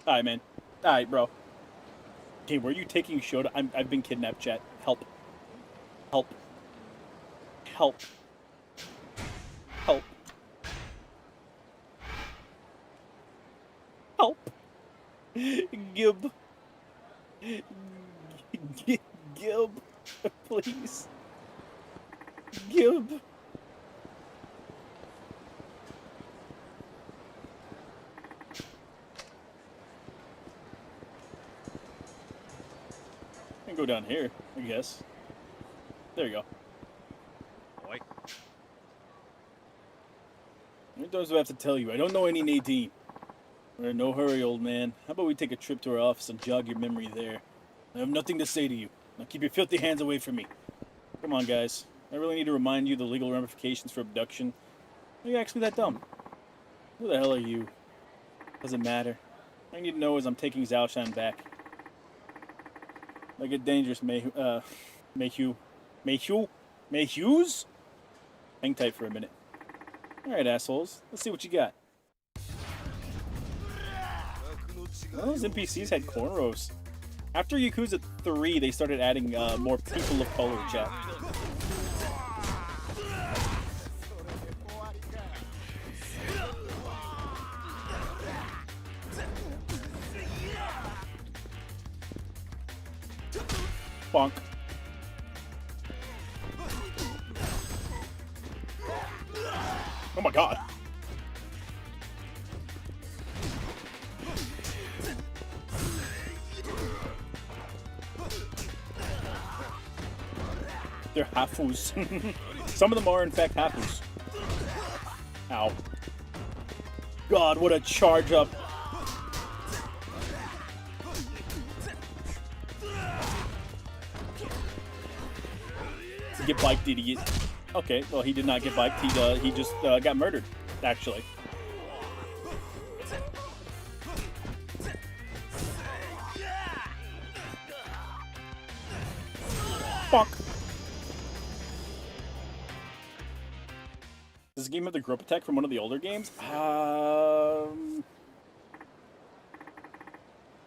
Alright, man. Alright, bro. Okay, where are you taking Shota? I've been kidnapped, chat. Help. Help. Help. Help. Help. Gib. Gib. Please. Gib. I can go down here, I guess. There you go. Oi. What do I have to tell you? I don't know any Nadine. We're in no hurry, old man. How about we take a trip to our office and jog your memory there? I have nothing to say to you. Now keep your filthy hands away from me. Come on, guys. I really need to remind you the legal ramifications for abduction. Are you actually that dumb? Who the hell are you? Doesn't matter. All I need to know is I'm taking Zhaoshan back. I get dangerous, Mayhews? Hang tight for a minute. Alright, assholes. Let's see what you got. Oh, those NPCs had cornrows. After Yakuza 3, they started adding more people of color, chat. Bonk. Oh my god. They're hafus. Some of them are, in fact, hafus. Ow. God, what a charge up. Get biked, idiot. Okay, well, he did not get biked. He just got murdered, actually. Fuck. Does this game have the grip attack from one of the older games?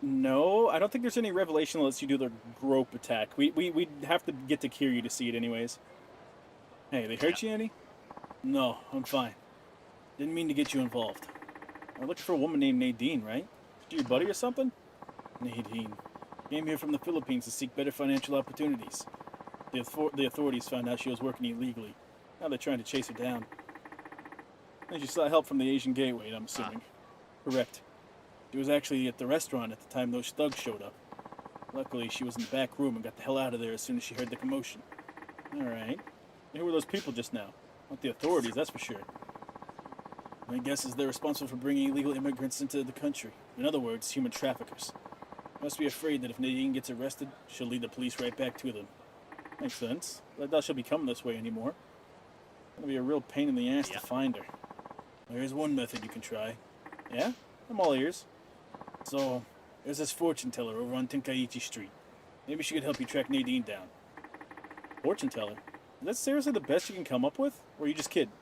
No, I don't think there's any revelation that lets you do the grope attack. We'd have to get to Kiryu to see it anyways. Hey, they hurt you any? No, I'm fine. Didn't mean to get you involved. I'm looking for a woman named Nadine, right? She your buddy or something? Nadine. Came here from the Philippines to seek better financial opportunities. The authorities found out she was working illegally. Now they're trying to chase her down. And she sought help from the Asian Gateway, I'm assuming. Correct. She was actually at the restaurant at the time those thugs showed up. Luckily, she was in the back room and got the hell out of there as soon as she heard the commotion. Alright. Who were those people just now? Not the authorities, that's for sure. My guess is they're responsible for bringing illegal immigrants into the country. In other words, human traffickers. Must be afraid that if Nadine gets arrested, she'll lead the police right back to them. Makes sense. I doubt she'll be coming this way anymore. It'll be a real pain in the ass to find her. There's one method you can try. Yeah? I'm all ears. So, there's this fortune teller over on Tenkaichi Street. Maybe she could help you track Nadine down. Fortune teller? Is that seriously the best you can come up with? Or are you just kidding?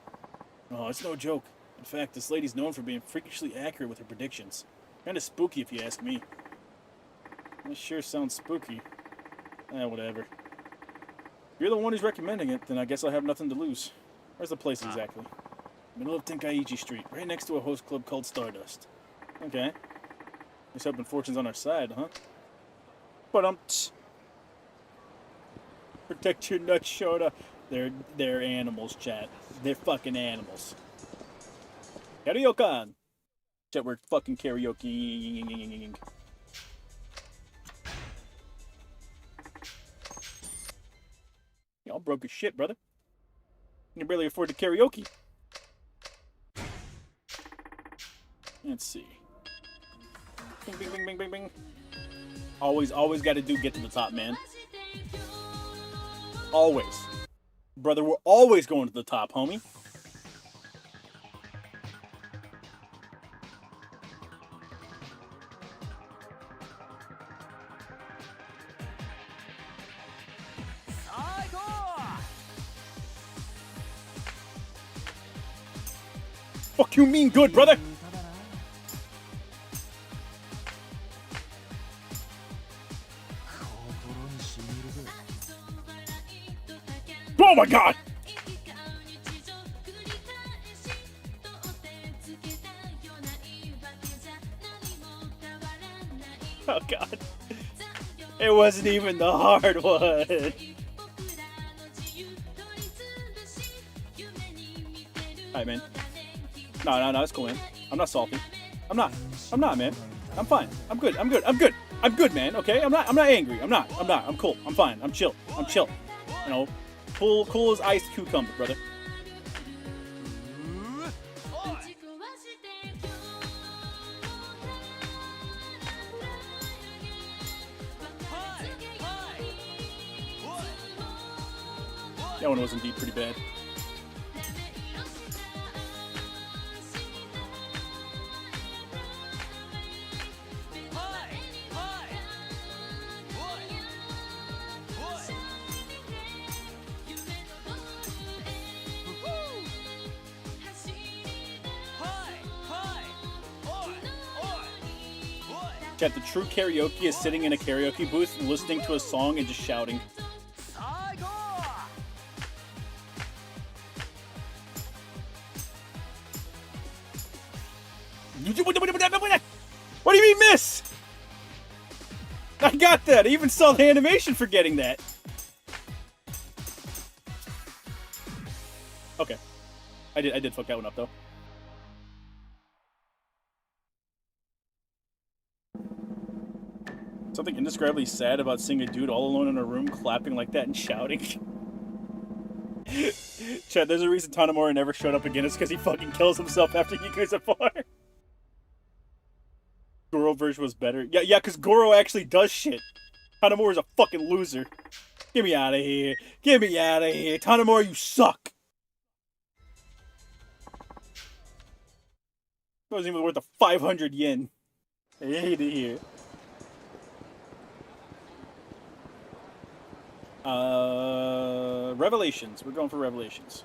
Oh, it's no joke. In fact, this lady's known for being freakishly accurate with her predictions. Kinda spooky if you ask me. That sure sounds spooky. Whatever. If you're the one who's recommending it, then I guess I'll have nothing to lose. Where's the place exactly? Middle of Tenkaichi Street, right next to a host club called Stardust. Okay. Just hoping fortune's on our side, huh? But protect your nuts, Shota. They're animals, chat. They're fucking animals. Karaoke! Chat, we're fucking karaoke. Y'all broke as shit, brother. You can barely afford to karaoke. Let's see. Bing, bing, bing, bing, bing, bing. Always got to get to the top, man. Always. Brother, we're always going to the top, homie. Fuck you mean good, brother? Oh my god! Oh god. It wasn't even the hard one. Alright, man. No, it's cool, man. I'm not salty. I'm not, man. I'm fine. I'm good, man, okay? I'm not angry. I'm cool. I'm fine. I'm chill. You know, cool as iced cucumber, brother. That one was indeed pretty bad. Chat, the true karaoke is sitting in a karaoke booth and listening to a song and just shouting. What do you mean miss? I got that. I even saw the animation for getting that. Okay. I did fuck that one up though. Something indescribably sad about seeing a dude all alone in a room clapping like that and shouting. Chad, there's a reason Tanomura never showed up again. It's because he fucking kills himself after Yakuza 4. Goro version was better. Yeah, because Goro actually does shit. Tanomura's a fucking loser. Get me out of here. Get me out of here. Tanomura, you suck. That wasn't even worth the 500 yen. I hate it here. Revelations. We're going for Revelations.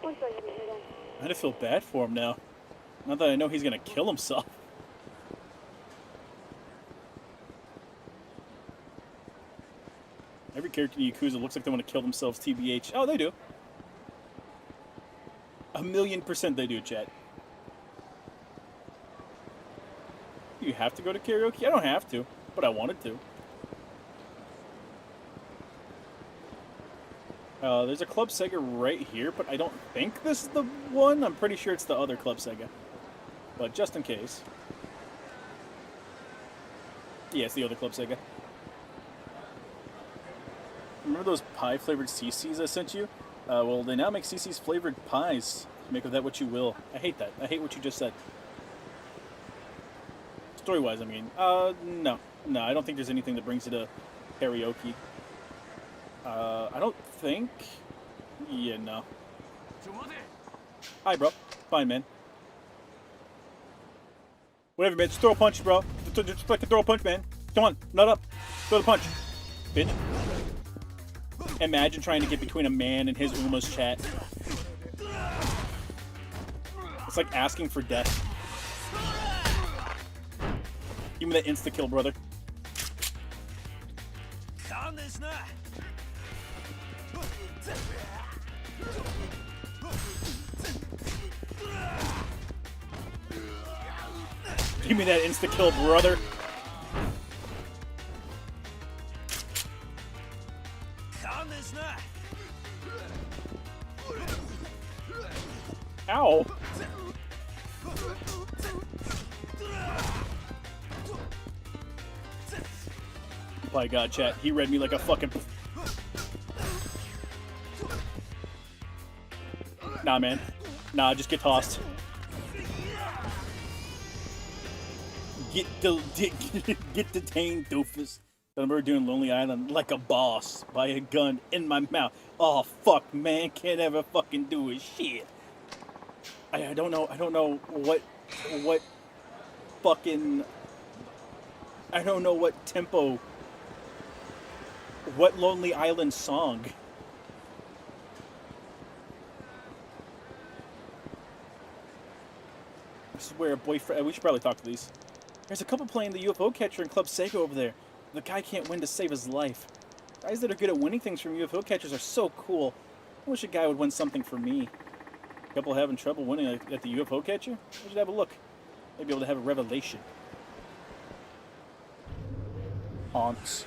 I had to feel bad for him now. Not that I know he's gonna kill himself. Every character in Yakuza looks like they want to kill themselves, TBH. Oh, they do. 1,000,000% they do, chat. You have to go to karaoke? I don't have to, but I wanted to. There's a Club Sega right here, but I don't think this is the one. I'm pretty sure it's the other Club Sega. But just in case. Yeah, it's the other Club Sega. Remember those pie-flavored CCs I sent you? Well, they now make CC's flavored pies. Make of that what you will. I hate that. I hate what you just said. Story-wise, I mean. No. No, I don't think there's anything that brings it to karaoke. I don't think... Yeah, no. Hi, bro. Fine, man. Whatever, man. Just throw a punch, bro. Just fucking throw a punch, man. Come on. Nut up. Throw the punch. Bitch. Imagine trying to get between a man and his Uma's chat. It's like asking for death. Give me that insta-kill, brother. Give me that insta-kill, brother. Ow. My God, chat. He read me like a fucking... Nah, man. Nah, just get tossed. Get detained, doofus. I remember doing Lonely Island like a boss by a gun in my mouth. Oh, fuck, man. Can't ever fucking do it. Shit. I don't know what fucking... I don't know what tempo... What Lonely Island song? I swear, a boyfriend... We should probably talk to these. There's a couple playing the UFO catcher in Club Sega over there. The guy can't win to save his life. Guys that are good at winning things from UFO catchers are so cool. I wish a guy would win something for me. A couple having trouble winning at the UFO catcher? We should have a look. Maybe able to have a revelation. Haunts.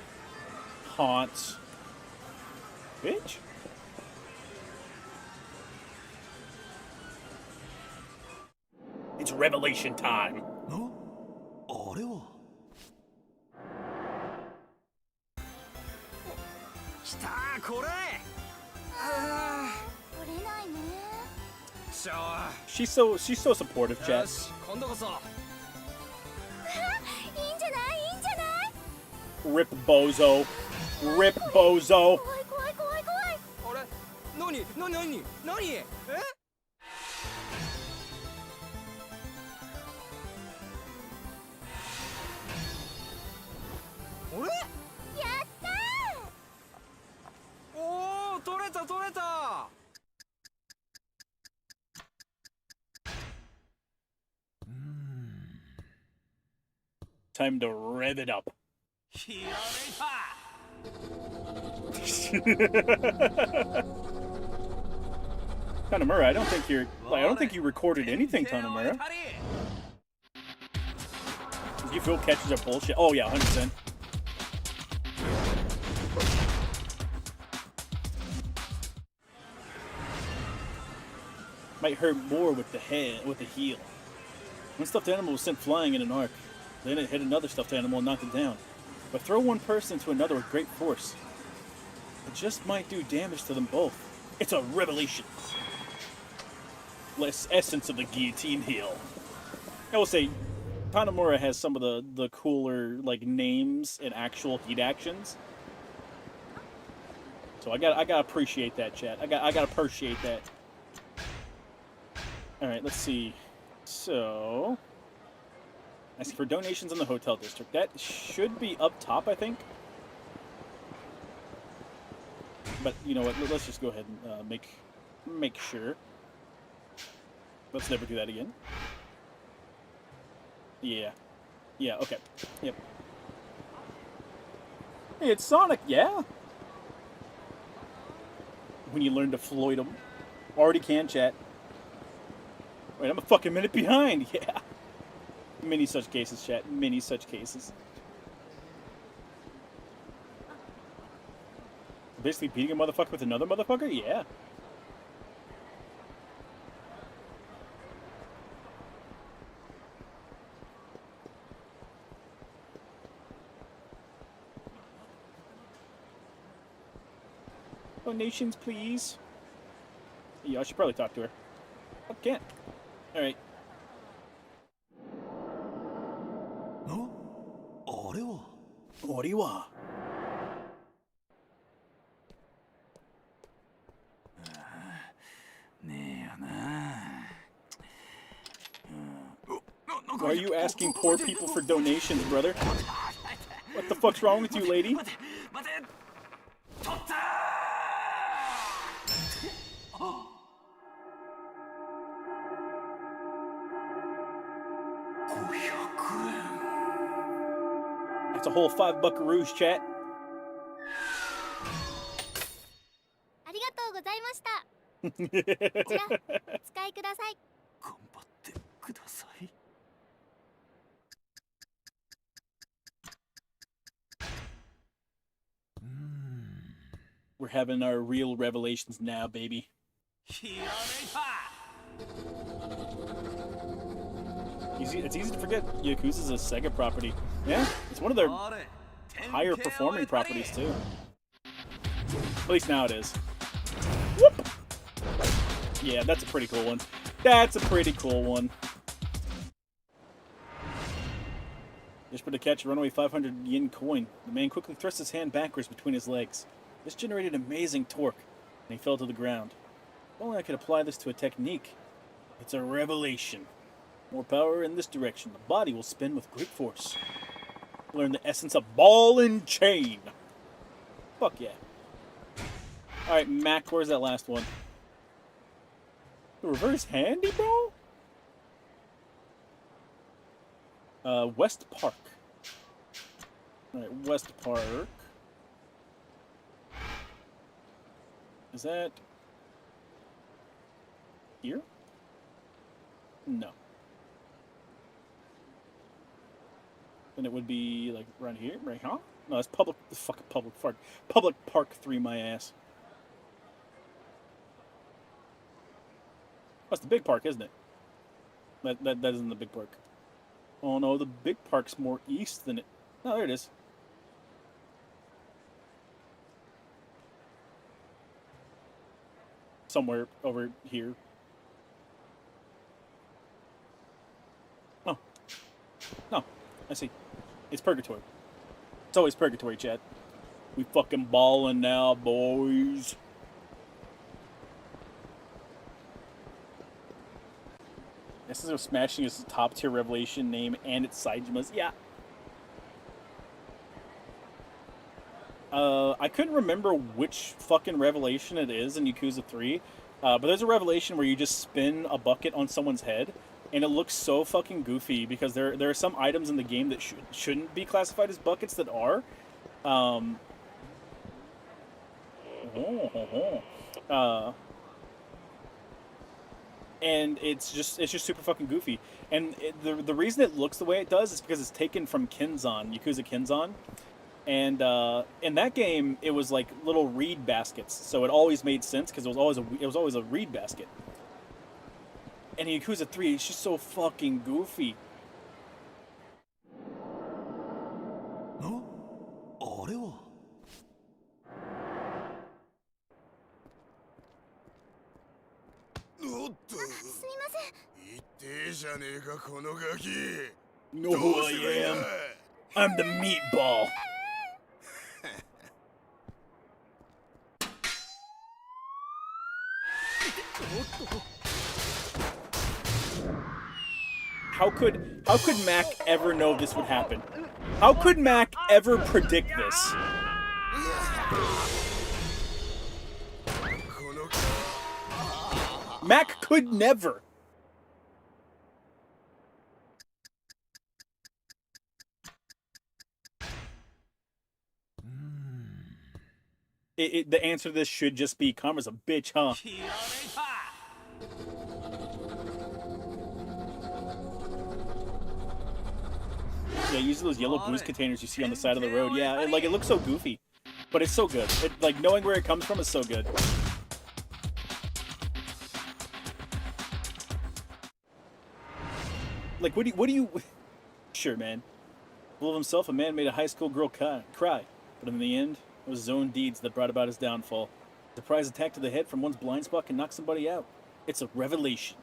Haunts. Bitch. It's revelation time. No? あれは来たーこれ取れないね She's so supportive, chat. いいんじゃないいいんじゃない Rip Bozo. Rip Bozo. 怖い怖い怖い怖いあれ何えあれやったーおお取れた Time to rev it up. Tanomura, I don't think you recorded anything, Tanomura. You feel catches are bullshit? Oh yeah, 100%. Might hurt more with the heel. One stuffed animal was sent flying in an arc. Then it hit another stuffed animal and knocked it down. But throw one person into another with great force. It just might do damage to them both. It's a revelation. Less essence of the guillotine heel. I will say, Tanamura has some of the cooler like names and actual heat actions. So I gotta appreciate that, chat. I gotta appreciate that. All right, let's see. So, asking for donations in the hotel district. That should be up top, I think. But you know what? Let's just go ahead and make sure. Let's never do that again. Yeah. Yeah. Okay. Yep. Hey, it's Sonic. Yeah. When you learn to Floyd them, already can chat. Wait, I'm a fucking minute behind. Yeah. Many such cases, chat. Many such cases. Basically beating a motherfucker with another motherfucker? Yeah. Donations, please. Yeah, I should probably talk to her. I can't. Alright. No? Oriwa. Why are you asking poor people for donations, brother? What the fuck's wrong with you, lady? That's a whole $5 buckaroos, chat. ありがとうございました。こちらお使いください。頑張ってください。We're having our real revelations now, baby. It's easy to forget Yakuza's a Sega property. Yeah, it's one of their higher performing properties too. At least now it is. Whoop! Yeah, that's a pretty cool one. That's a pretty cool one. Just for to catch a runaway 500 yen coin, the man quickly thrust his hand backwards between his legs. This generated amazing torque, and he fell to the ground. If only I could apply this to a technique. It's a revelation. More power in this direction. The body will spin with great force. Learn the essence of ball and chain. Fuck yeah. Alright, Mac, where's that last one? The reverse handy, bro? West Park. Alright, West Park. Is that here? No. Then it would be like around here, right? Huh? No, it's public. Fucking public park. Public Park 3, my ass. That's the big park, isn't it? That isn't the big park. Oh no, the big park's more east than it. Oh, there it is. Somewhere over here. Oh. No, I see. It's purgatory. It's always purgatory, chat. We fucking ballin' now, boys. This is smashing his top tier revelation name and it's Saejima's. Yeah. I couldn't remember which fucking revelation it is in Yakuza 3, but there's a revelation where you just spin a bucket on someone's head, and it looks so fucking goofy because there are some items in the game that shouldn't be classified as buckets that are. And it's just super fucking goofy. And the reason it looks the way it does is because it's taken from Kenzan, Yakuza Kenzan. And in that game, it was like little reed baskets, so it always made sense because it was always a reed basket. And in Yakuza 3, it's just so fucking goofy. Know who I am? I'm the meatball. How could Mac ever know this would happen? How could Mac ever predict this? Mac could never. The answer to this should just be Karma's a bitch, huh? Yeah, use those yellow boost containers you see on the side of the road. Yeah, it looks so goofy, but it's so good. Like knowing where it comes from is so good. Like, what do you? Sure, man. Full of himself, a man made a high school girl cry, but in the end, it was his own deeds that brought about his downfall. A surprise attack to the head from one's blind spot can knock somebody out. It's a revelation.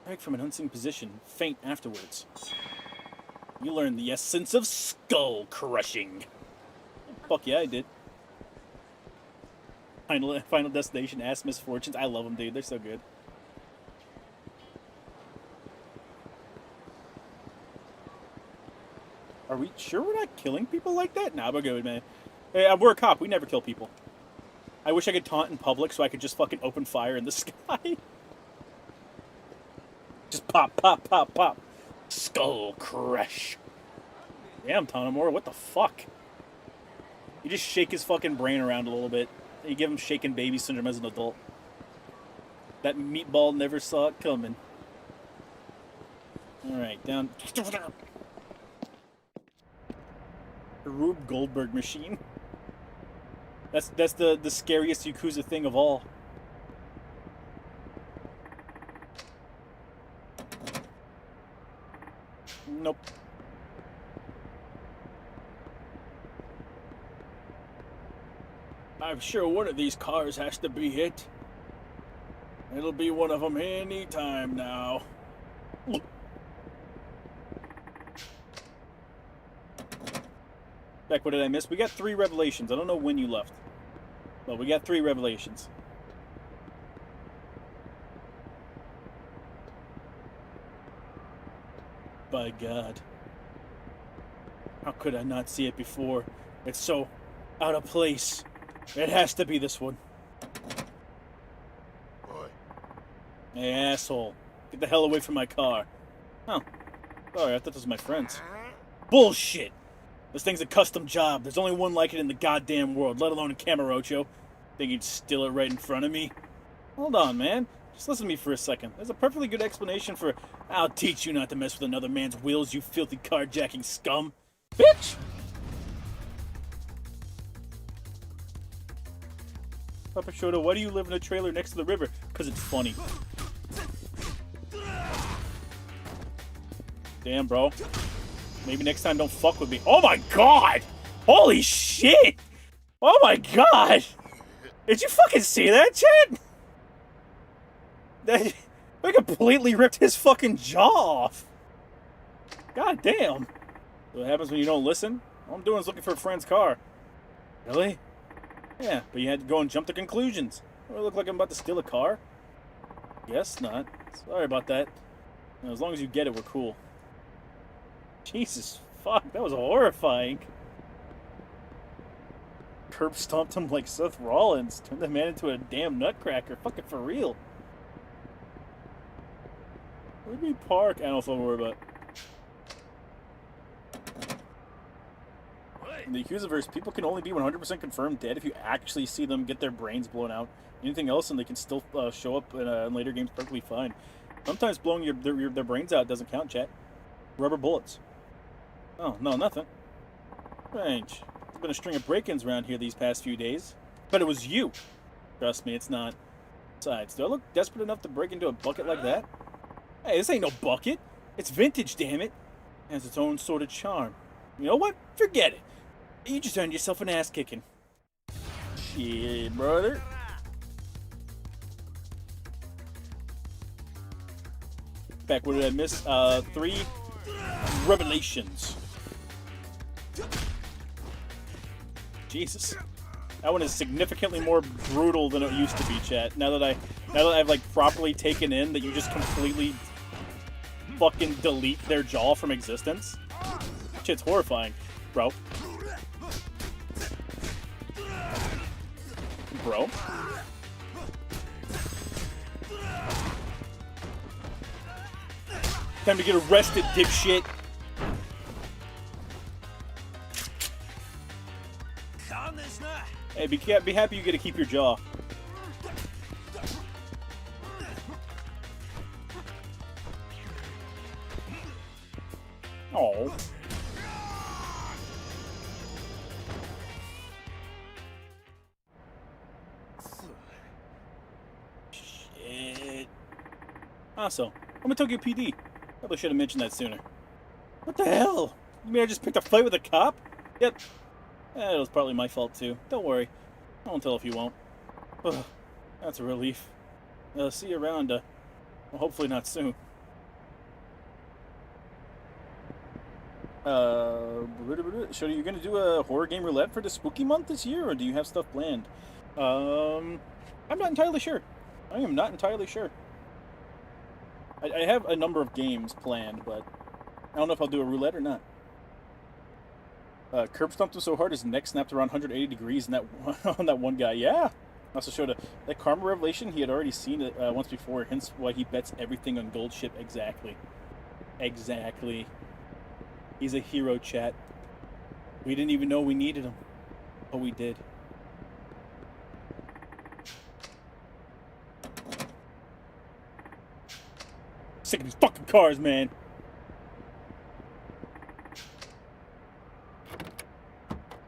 Strike from an unseen position, faint afterwards. You learn the essence of skull crushing. Fuck yeah, I did. Final Destination, Ass Misfortunes. I love them, dude. They're so good. Are we sure we're not killing people like that? Nah, we're good, man. Hey, we're a cop. We never kill people. I wish I could taunt in public so I could just fucking open fire in the sky. Just pop, pop, pop, pop. Skull crush. Damn, Tanamura, what the fuck? You just shake his fucking brain around a little bit. You give him shaken baby syndrome as an adult. That meatball never saw it coming. Alright, down. Rube Goldberg machine. That's the scariest Yakuza thing of all. Nope. I'm sure one of these cars has to be hit. It'll be one of them any time now. Beck, what did I miss? We got 3 revelations. I don't know when you left. But we got 3 revelations. By God. How could I not see it before? It's so out of place. It has to be this one. Boy. Hey, asshole. Get the hell away from my car. Oh. Sorry, I thought those were my friends. Bullshit! This thing's a custom job. There's only one like it in the goddamn world, let alone in Camarocho. Think you'd steal it right in front of me? Hold on, man. Just listen to me for a second. There's a perfectly good explanation for I'll teach you not to mess with another man's wheels, you filthy carjacking scum. Bitch! Papa Shoto, why do you live in a trailer next to the river? Because it's funny. Damn, bro. Maybe next time don't fuck with me. Oh my God! Holy shit! Oh my God! Did you fucking see that, Chad? I completely ripped his fucking jaw off. God damn. What happens when you don't listen? All I'm doing is looking for a friend's car. Really? Yeah, but you had to go and jump to conclusions. Do I look like I'm about to steal a car? Guess not. Sorry about that. As long as you get it, we're cool. Jesus, fuck, that was horrifying. Curb stomped him like Seth Rollins. Turned the man into a damn nutcracker. Fucking for real. Where'd we park? I don't know if I'm worried about. In the Yakuza-verse, people can only be 100% confirmed dead if you actually see them get their brains blown out. Anything else, and they can still show up in later games perfectly fine. Sometimes blowing their brains out doesn't count, chat. Rubber bullets. Oh, no, nothing. Strange. There's been a string of break-ins around here these past few days. But it was you. Trust me, it's not. Besides, do I look desperate enough to break into a bucket like that? Hey, this ain't no bucket. It's vintage, damn it. It has its own sort of charm. You know what? Forget it. You just earned yourself an ass kicking. Shit, brother. back. What did I miss? 3 revelations. Jesus. That one is significantly more brutal than it used to be, chat. Now that I've like properly taken in that you just completely fucking delete their jaw from existence. Shit's horrifying, bro. Bro. Time to get arrested, dipshit. Hey, be happy you get to keep your jaw. Oh. Shit. Also, I'm at Tokyo PD. Probably should have mentioned that sooner. What the hell? You mean I just picked a fight with a cop? Yep. It was partly my fault too. Don't worry. I won't tell if you won't. Ugh, that's a relief. See you around, well, hopefully not soon. So are you gonna do a horror game roulette for the spooky month this year, or do you have stuff planned? I'm not entirely sure. I am not entirely sure. I have a number of games planned, but I don't know if I'll do a roulette or not. Curb stomped him so hard his neck snapped around 180 degrees in that on that one guy. Yeah. Also showed that karma revelation. He had already seen it once before, hence why he bets everything on Gold Ship. Exactly. Exactly. He's a hero, chat. We didn't even know we needed him, but we did. Sick of these fucking cars, man.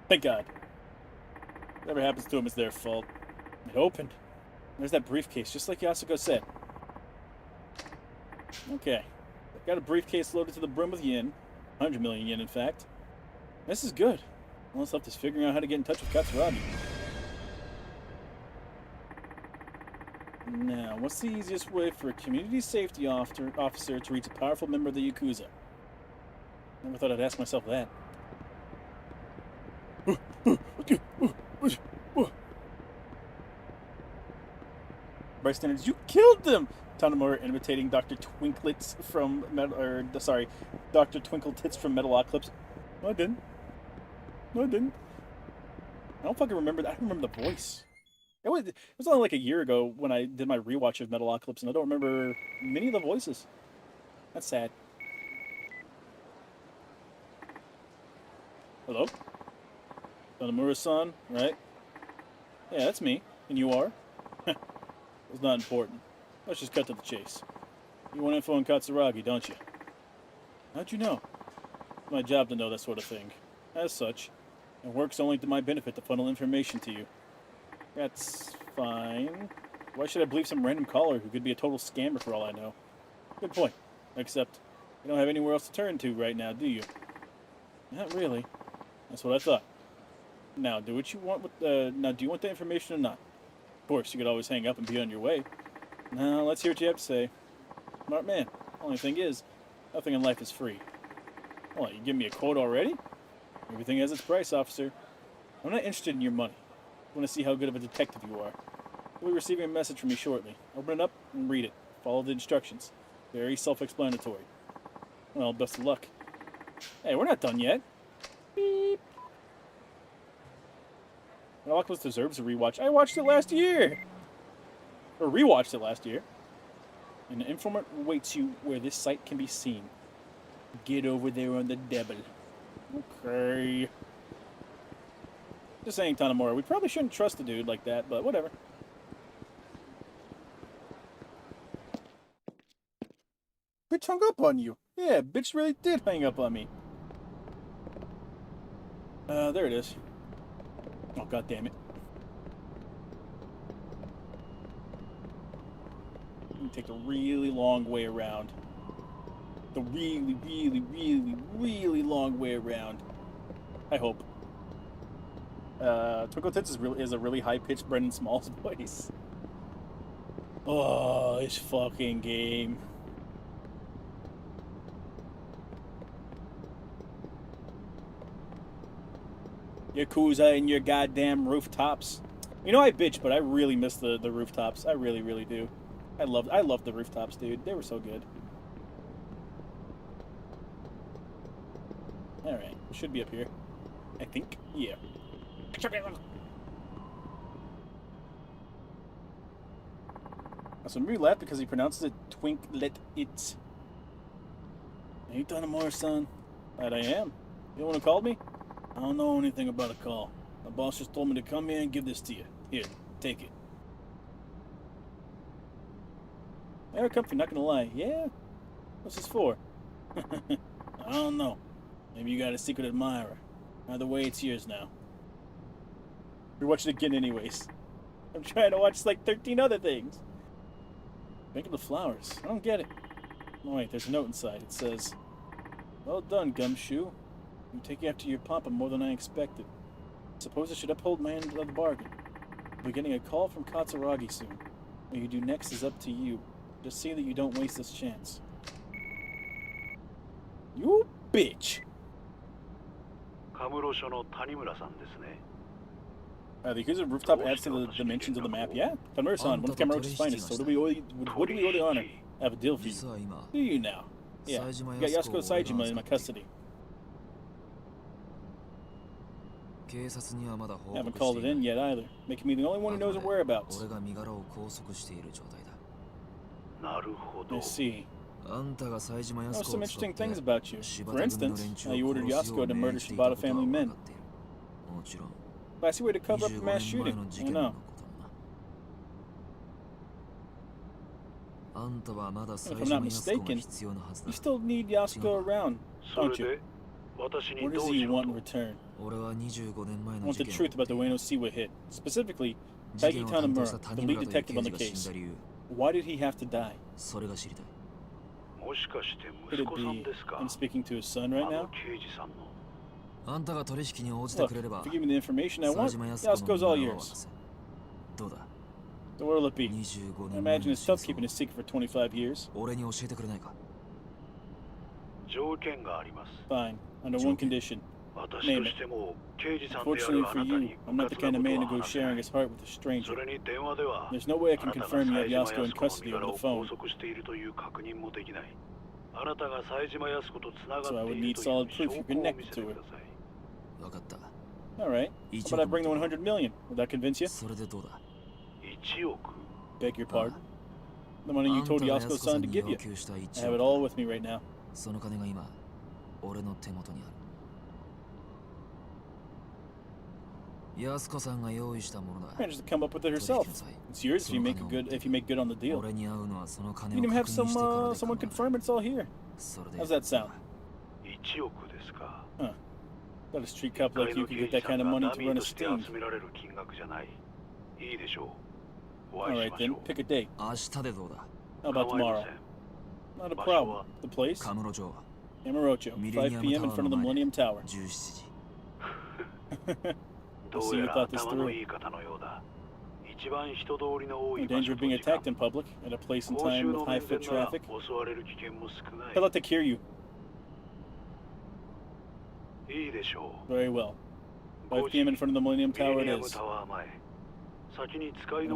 Thank God. Whatever happens to him is their fault. It opened. There's that briefcase, just like Yasuko said. Okay. I've got a briefcase loaded to the brim with yen. 100 million yen, in fact. This is good. All that's left is figuring out how to get in touch with Katsuragi. Now, what's the easiest way for a community safety officer to reach a powerful member of the Yakuza? Never thought I'd ask myself that. Bystanders, you killed them! Tanamura imitating Dr. Twinklets from Dr. Twinkletits from Metalocalypse. No, I didn't. No, I didn't. I don't fucking remember that. I don't remember the voice. It was only like a year ago when I did my rewatch of Metalocalypse, and I don't remember many of the voices. That's sad. Hello? Tanamura-san, right? Yeah, that's me. And you are? It's not important. Let's just cut to the chase. You want info on Katsuragi, don't you? How'd you know? It's my job to know that sort of thing. As such, it works only to my benefit to funnel information to you. That's fine. Why should I believe some random caller who could be a total scammer for all I know? Good point. Except, you don't have anywhere else to turn to right now, do you? Not really. That's what I thought. Now, do what you want with now, do you want the information or not? Of course, you could always hang up and be on your way. Now, let's hear what you have to say. Smart man. Only thing is, nothing in life is free. What, you give me a quote already? Everything has its price, officer. I'm not interested in your money. I want to see how good of a detective you are. You'll be receiving a message from me shortly. Open it up and read it. Follow the instructions. Very self-explanatory. Well, best of luck. Hey, we're not done yet. Beep. Metalocalypse deserves a rewatch. I watched it last year! Or rewatched it last year. An informant awaits you where this site can be seen. Get over there on the devil. Okay. Just saying, Tanamura, we probably shouldn't trust a dude like that, but whatever. Bitch hung up on you. Yeah, bitch really did hang up on me. There it is. Oh, god damn it. Take the really long way around. The really, really, really, really long way around. I hope. Twinkle Tits is a really high-pitched Brendan Smalls voice. Oh, this fucking game. Yakuza and your goddamn rooftops. You know, I bitch, but I really miss the rooftops. I really, really do. I loved the rooftops, dude. They were so good. Alright, should be up here. I think. Yeah. So Marie laughed because he pronounces it twinklet it. Are you done more, son? That I am. You know what called me? I don't know anything about a call. My boss just told me to come here and give this to you. Here, take it. Very comfy, not gonna lie. Yeah? What's this for? I don't know. Maybe you got a secret admirer. Either way, it's yours now. You're watching it again anyways. I'm trying to watch like 13 other things. Think of the flowers. I don't get it. Oh wait, there's a note inside. It says, "Well done, Gumshoe. You take after your papa more than I expected. Suppose I should uphold my end of the bargain. I'll be getting a call from Katsuragi soon. What you do next is up to you. Just see that you don't waste this chance." You bitch! The Yakuza rooftop adds to the dimensions of the map. Yeah, Tamura-san, one of Kamurocho's finest. So what do we owe the honor? I have a deal for you. Do you now? Yeah, you got Yasuko Saejima in my custody. I haven't called it in yet either, making me the only one who knows her whereabouts. I see. There are some interesting things about you. For instance, how you ordered Yasuko to murder Shibata family men. But I see a way to cover up the mass shooting. I know. If I'm not mistaken, you still need Yasuko around, don't you? What does he want in return? I want the truth about the Ueno Siwa hit. Specifically, Taigi Tanamura, the lead detective on the case. Why did he have to die? Could it be I'm speaking to his son right now? Look, if you give me the information I want, Yasuko's all yours. So what'll it be? I imagine it's tough keeping a secret for 25 years. Fine, under one condition. Name it. Unfortunately for you, I'm not the kind of man to go sharing his heart with a stranger. There's no way I can confirm you have Yasuko in custody over the phone. So I would need solid proof you're connected to her. Alright, how about I bring the 100 million? Would that convince you? Beg your pardon? The money you told Yasuko's son to give you. I have it all with me right now. Managed to come up with it herself. It's yours if you make good on the deal. You can even have someone confirm it's all here. How's that sound? Huh. Thought a street cop like you could get that kind of money to run a sting. Alright then, pick a date. How about tomorrow? Not a problem. The place? Kamurocho, 5 p.m. in front of the Millennium Tower. I see you thought this through. No danger of being attacked in public, at a place and time with high foot traffic. He'll have to cure you. Very well. 5 p.m. in front of the Millennium Tower it is. And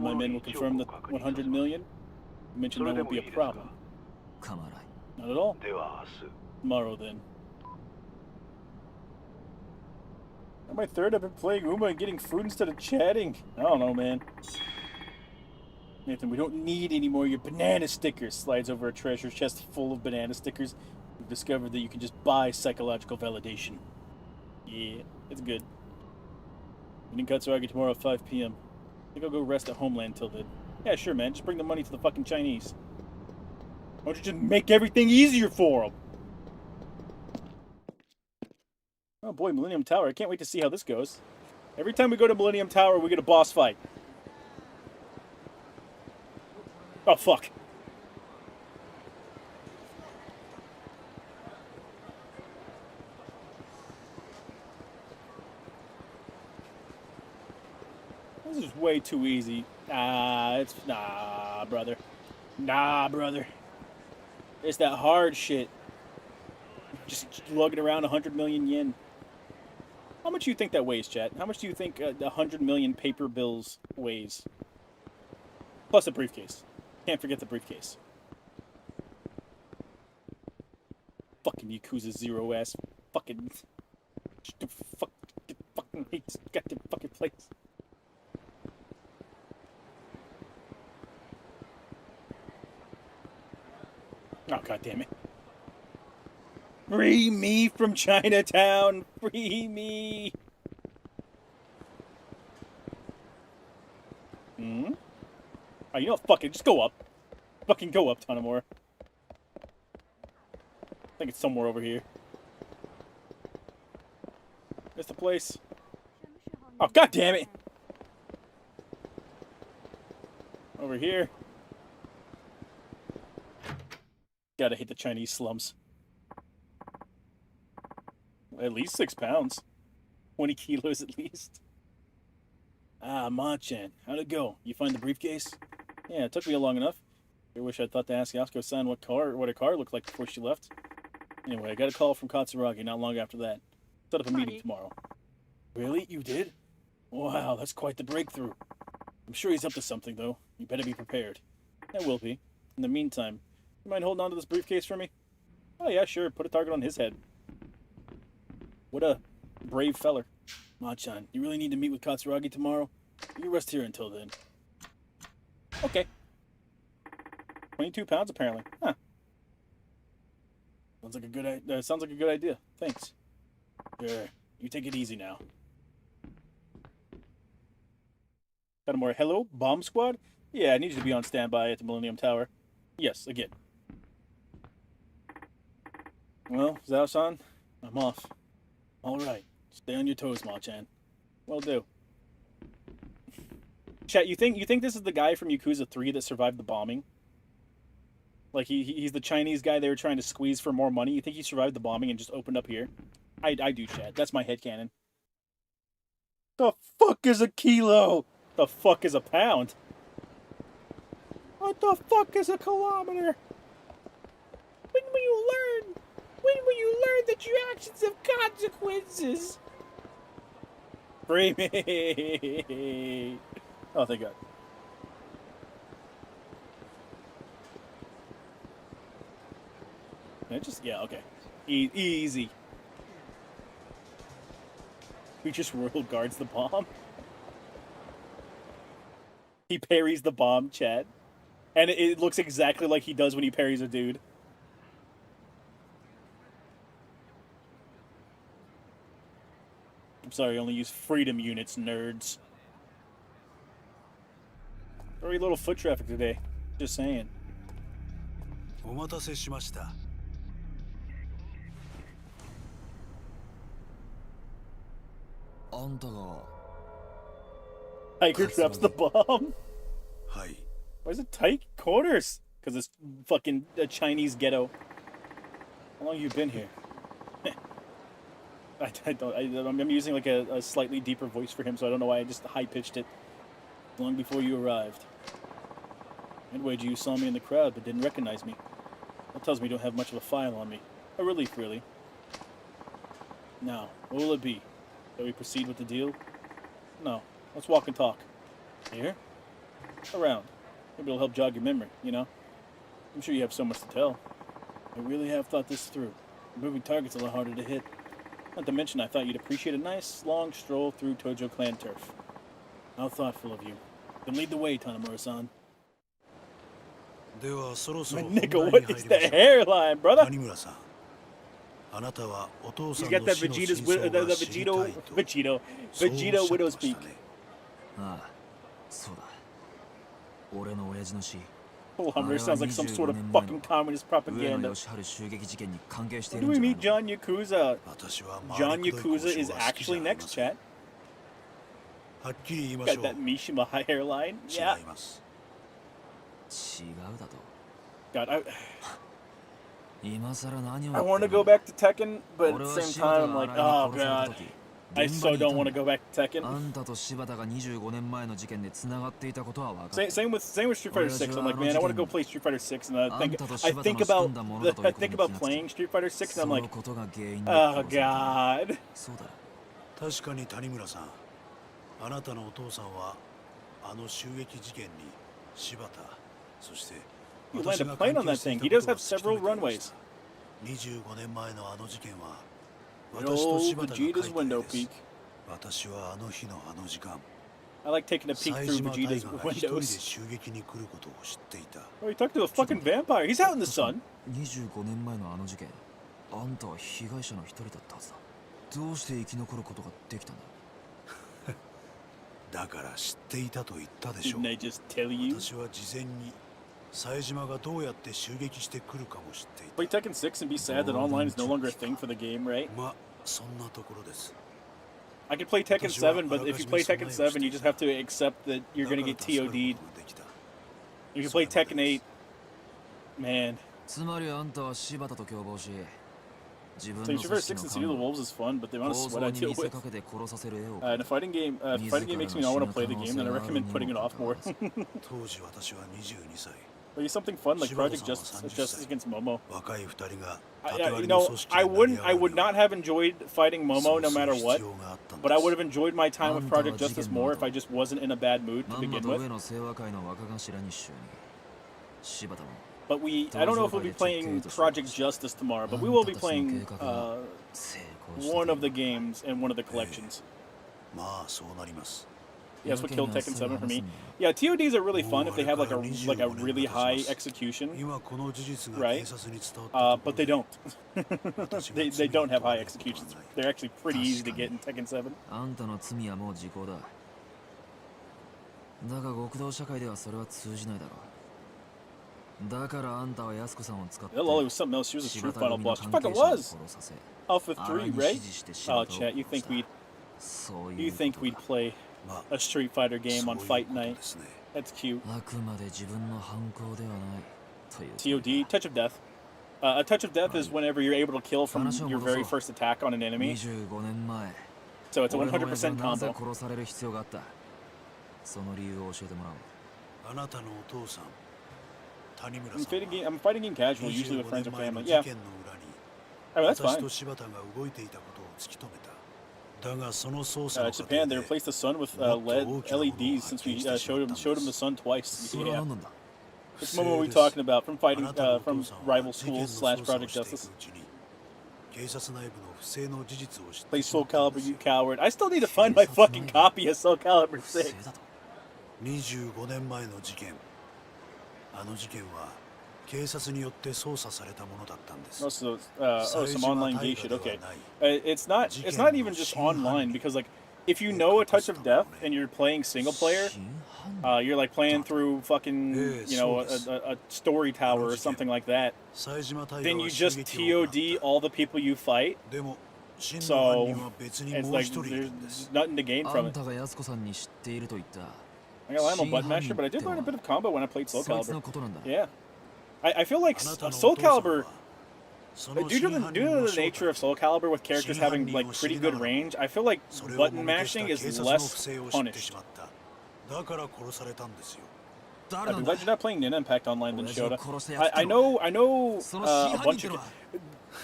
my men will confirm the 100 million. You mentioned that won't be a problem. Not at all. Tomorrow then. On my third, I've been playing Uma and getting food instead of chatting. I don't know, man. Nathan, we don't need any more of your banana stickers. Slides over a treasure chest full of banana stickers. We've discovered that you can just buy psychological validation. Yeah, it's good. Meeting Katsuragi tomorrow at 5 p.m. I think I'll go rest at Homeland till then. Yeah, sure, man. Just bring the money to the fucking Chinese. Why don't you just make everything easier for them? Oh boy, Millennium Tower. I can't wait to see how this goes. Every time we go to Millennium Tower, we get a boss fight. Oh, fuck. This is way too easy. Nah, brother. Nah, brother. It's that hard shit. Just lugging around 100 million yen. How much do you think that weighs, chat? How much do you think 100 million paper bills weighs? Plus a briefcase. Can't forget the briefcase. Fucking Yakuza Zero ass. Fucking. Fucking hates goddamn fucking place. Oh, god damn it. Free me from Chinatown! Free me! Hmm? Oh, you know what? Fuck it. Just go up. Fucking go up, Tanamura. I think it's somewhere over here. That's the place. Oh, god damn it! Over here. Gotta hit the Chinese slums. At least 6 pounds. 20 kilos at least. Ah, Ma-chan. How'd it go? You find the briefcase? Yeah, it took me long enough. I wish I'd thought to ask Yasuko-san what a car looked like before she left. Anyway, I got a call from Katsuragi not long after that. Set up a meeting tomorrow. Really? You did? Wow, that's quite the breakthrough. I'm sure he's up to something, though. You better be prepared. I will be. In the meantime, you mind holding on to this briefcase for me? Oh yeah, sure. Put a target on his head. What a brave feller. Ma-chan, you really need to meet with Katsuragi tomorrow? You rest here until then. Okay. 22 pounds, apparently. Huh. Sounds like a good idea. Thanks. Sure. You take it easy now. Got more. Hello, bomb squad? Yeah, I need you to be on standby at the Millennium Tower. Yes, again. Well, Zao-san, I'm off. Alright. Stay on your toes, Ma-chan. Will do. Chat, you think this is the guy from Yakuza 3 that survived the bombing? Like, he's the Chinese guy they were trying to squeeze for more money? You think he survived the bombing and just opened up here? I do, chat. That's my headcanon. The fuck is a kilo? The fuck is a pound? What the fuck is a kilometer? When will you learn? When will you learn that your actions have consequences? Free me! Oh, thank God. Can I just... Yeah, okay. Easy. He just royal guards the bomb. He parries the bomb, chat. And it looks exactly like he does when he parries a dude. I'm sorry, I only use freedom units, nerds. Very little foot traffic today. Just saying. お待たせしました。あんたが Hiker drops the bomb. はい。 Why is it tight quarters? Because it's fucking a Chinese ghetto. How long have you been here? I'm using like a slightly deeper voice for him, so I don't know why I just high-pitched it. Long before you arrived. Midway, you saw me in the crowd, but didn't recognize me. That tells me you don't have much of a file on me. A relief, really. Now, what will it be? Shall we proceed with the deal? No. Let's walk and talk. Here? Around. Maybe it'll help jog your memory, you know? I'm sure you have so much to tell. I really have thought this through. The moving target's a lot harder to hit. Not to mention, I thought you'd appreciate a nice, long stroll through Tojo clan turf. How thoughtful of you. Then lead the way, Tanamura-san. My nigga, what is the hairline, brother? He's got that Vegeta widow's peak. ああ、そうだ。俺の親父の死。 Hummer sounds like some sort of fucking communist propaganda. When do we meet John Yakuza? John Yakuza is actually next, chat. Got that Mishima hairline. Yeah. God, I want to go back to Tekken, but at the same time, I'm like, oh god. I so don't want to go back to Tekken. Same with Street Fighter 6. I'm like, man, I want to go play Street Fighter 6, and I think about playing Street Fighter 6, and I'm like, oh god. 確かに谷村さん、あなたのお父さんはあの襲撃事件に柴田、そして You land a plane on that thing. He does have several runways. 25年前のあの事件は Good 私と old 柴田が書いた Vegeta's 絵 window です。 peek. 私はあの日のあの時間、 I like taking a peek through 冴島大 Vegeta's 河が一人で windows. 襲撃に来ることを知っていた。 Oh, he talked to the fucking vampire. He's out in the sun. 25年前のあの事件、あんたは被害者の一人だったはずだ。どうして生き残ることができたんだ。だから知っていたと言ったでしょう。 Didn't I just tell you? 私は事前に冴島がどうやって襲撃してくるかも知っていた。 Play Tekken 6 and be sad that online is no longer a thing for the game, right? まあそんなところです。 I could play Tekken 7, but if you play Tekken 7, you just have to accept that you're gonna get TOD'd. If you play Tekken 8, man. つまりあんたは柴田と共謀し、自分 So の Traverse 6 組織 and の City 幹 of the 部 Wolves is fun, but the amount of 構 sweat 造 I に deal 見せ with. かけて殺させる絵を In a fighting game, makes me not want to play the game, then I recommend putting it off more. 当時私は22歳。 Maybe something fun like Project Justice against Momo. 若い二人が You know, I would not have enjoyed fighting Momo no matter what, but I would have enjoyed my time with Project Justice more if I just wasn't in a bad mood to まんま begin と with. 上の清和会の若頭に就任。柴田も But I don't know if we'll be playing Project Justice tomorrow, but we will be playing 成功した one of the games and one of the collections. まあそうなります。 Yeah, that's what killed Tekken 7 for me. Yeah, TODs are really fun if they have like a really high execution, 今この事実が right? 警察に伝わった But they don't. they don't have high executions. They're actually pretty easy to get in Tekken 7. あんたの罪はもう時効だ。だが極道社会ではそれは通じないだろう。だからあんたは安子さんを使って That Lolly was something else. She was a true final boss. She fucking was. Alpha 3, right? Oh, chat, you think we'd play a Street Fighter game on Fight Night? That's cute. あくまで自分の犯行ではないという TOD, Touch of Death. A Touch of Death is whenever you're able to kill from your very first attack on an enemy. 25年前 So it's a 俺の親父 100% はなぜ combo. 殺される必要があった。その理由を教えてもらおう。あなたのお父さん谷村 I'm さん fighting game casual, usually with 25 friends 年 or 前の family. 事 Yeah, 件の裏に I mean, that's 私 fine. と柴田が動いていたことを突き止めた。だがその捜査の過程 Japan, they で replaced the sun with LEDs since we showed him the sun twice. それは Yeah. 何なんだ。 Which moment were we talking about? From fighting, from rival schools / Project Justice. 警察内部の不正の事実を知って Play Soul Calibur, you coward. I still need to find my fucking copy of Soul Calibur 6. 25年前の事件、あの事件は警察によって捜査されたものだったんです。 Oh, some online gay shit. Okay, it's not even just online because like if you know a Touch of Death and you're playing single player, you're like playing through fucking a story tower or something like that. Then you just TOD all the people you fight. So it's like there's nothing to gain あ from ん it. たが安子さんに知っていると言った。 I got I'm a button masher, but I did learn a bit of combo when I played Soul そいつの Calibur. ことなんだ。 Yeah, I feel like Soul Calibur. Due to the nature of Soul Calibur with characters having like pretty good range, I feel like button mashing is less punished. I'm glad you're not playing Nin Impact Online than Shota. I know a bunch of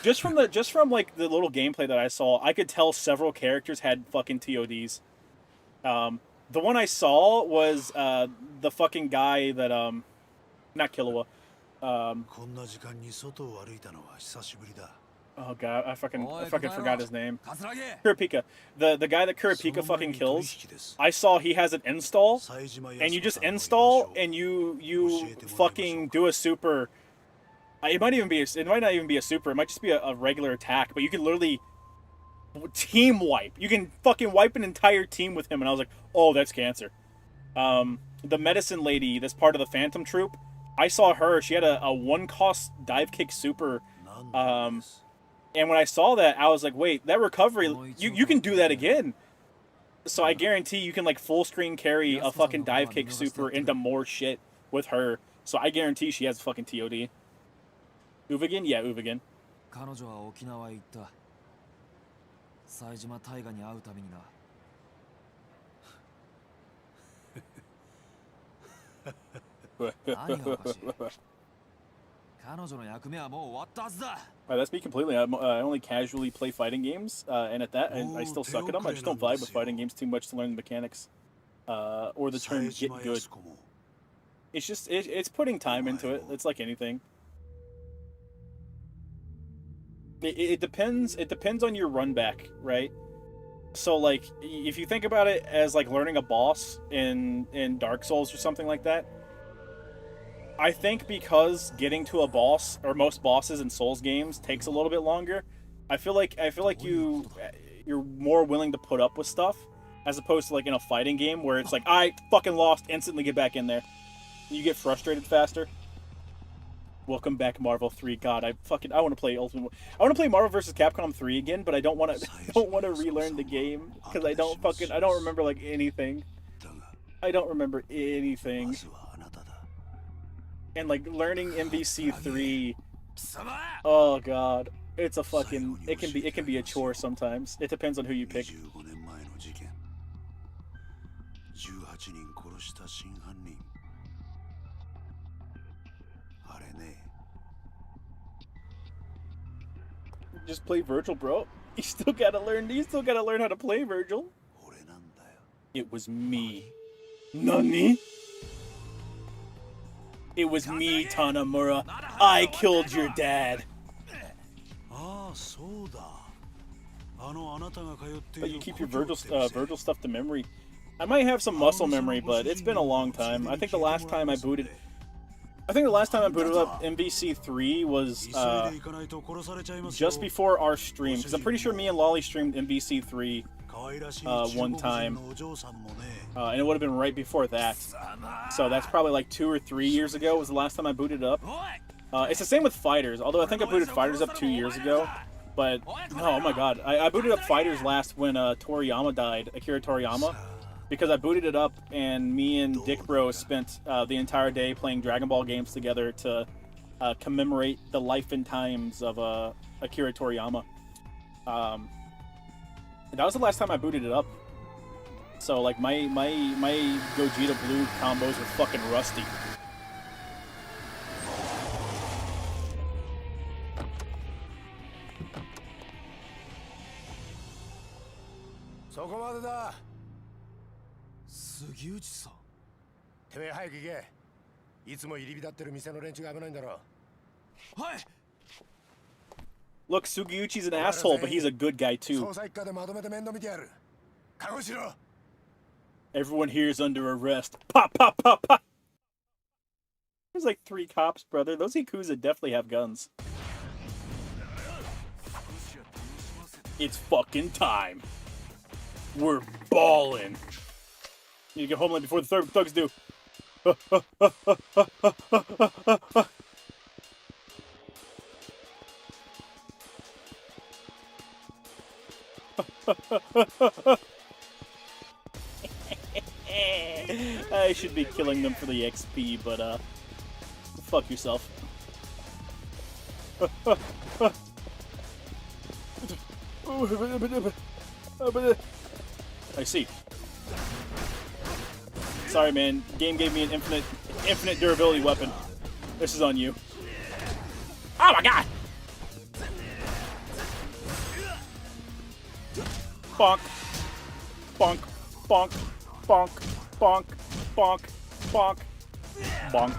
just from like the little gameplay that I saw, I could tell several characters had fucking TODs. The one I saw was the fucking guy that not Killua. Oh god, I fucking forgot his name. Kurapika. The guy that Kurapika fucking kills. I saw he has an install, and you just install and you fucking do a super. It might not even be a super. It might just be a regular attack, but you can literally team wipe. You can fucking wipe an entire team with him, and I was like, oh, that's cancer. The medicine lady that's part of the Phantom Troop. I saw her. She had a one-cost dive kick super. And when I saw that, I was like, wait, that recovery, you can do that again. So I guarantee you can like full screen carry a fucking dive kick super into more shit with her. So I guarantee she has fucking TOD. Uvigan? Yeah, Uvigan. 彼女は沖縄へ行った。冴島大河に会うためにな。何がおかしい。That's me completely. I only casually play fighting games, and at that, I still suck at them. I just don't vibe with fighting games too much to learn the mechanics, or the term "get good." It's just it's putting time into it. It's like anything. It depends. It depends on your run back, right? So like, if you think about it as like learning a boss in Dark Souls or something like that, I think because getting to a boss, or most bosses in Souls games, takes a little bit longer. I feel like you're more willing to put up with stuff as opposed to like in a fighting game where it's like, I fucking lost, instantly get back in there. You get frustrated faster. Welcome back, Marvel 3. God, I want to play Ultimate. I want to play Marvel vs. Capcom 3 again, but I don't want to relearn the game because I don't remember like anything. I don't remember anything. And like learning MVC 3, oh god, it's a fucking it can be a chore sometimes. It depends on who you pick. Just play Virgil, bro. You still gotta learn how to play Virgil. It was me. Nani? It was me, Tanamura. I killed your dad. But you keep your Virgil stuff to memory. I might have some muscle memory, but it's been a long time. I think the last time I booted up MVC 3 was just before our stream, because I'm pretty sure me and Lolly streamed MVC 3 one time, and it would have been right before that. So that's probably like 2 or 3 years ago was the last time I booted up. It's the same with Fighters, although I think I booted Fighters up 2 years ago. But oh my god, I booted up Fighters last when Toriyama died, Akira Toriyama. Because I booted it up, and me and Dick Bro spent the entire day playing Dragon Ball games together to commemorate the life and times of Akira Toriyama. That was the last time I booted it up. So like my Gogeta Blue combos were fucking rusty. Look, Sugiuchi's an asshole, but he's a good guy too. Everyone here is under arrest. Pop, pop, pop, pop. There's like 3 cops, brother. Those Yakuza definitely have guns. It's fucking time. We're ballin'. Need to get homeland before the thugs do. I should be killing them for the XP, but fuck yourself. I see. Sorry, man. Game gave me an infinite durability weapon. This is on you. Oh my god! Bonk. Bonk. Bonk. Bonk. Bonk. Bonk. Bonk. Bonk.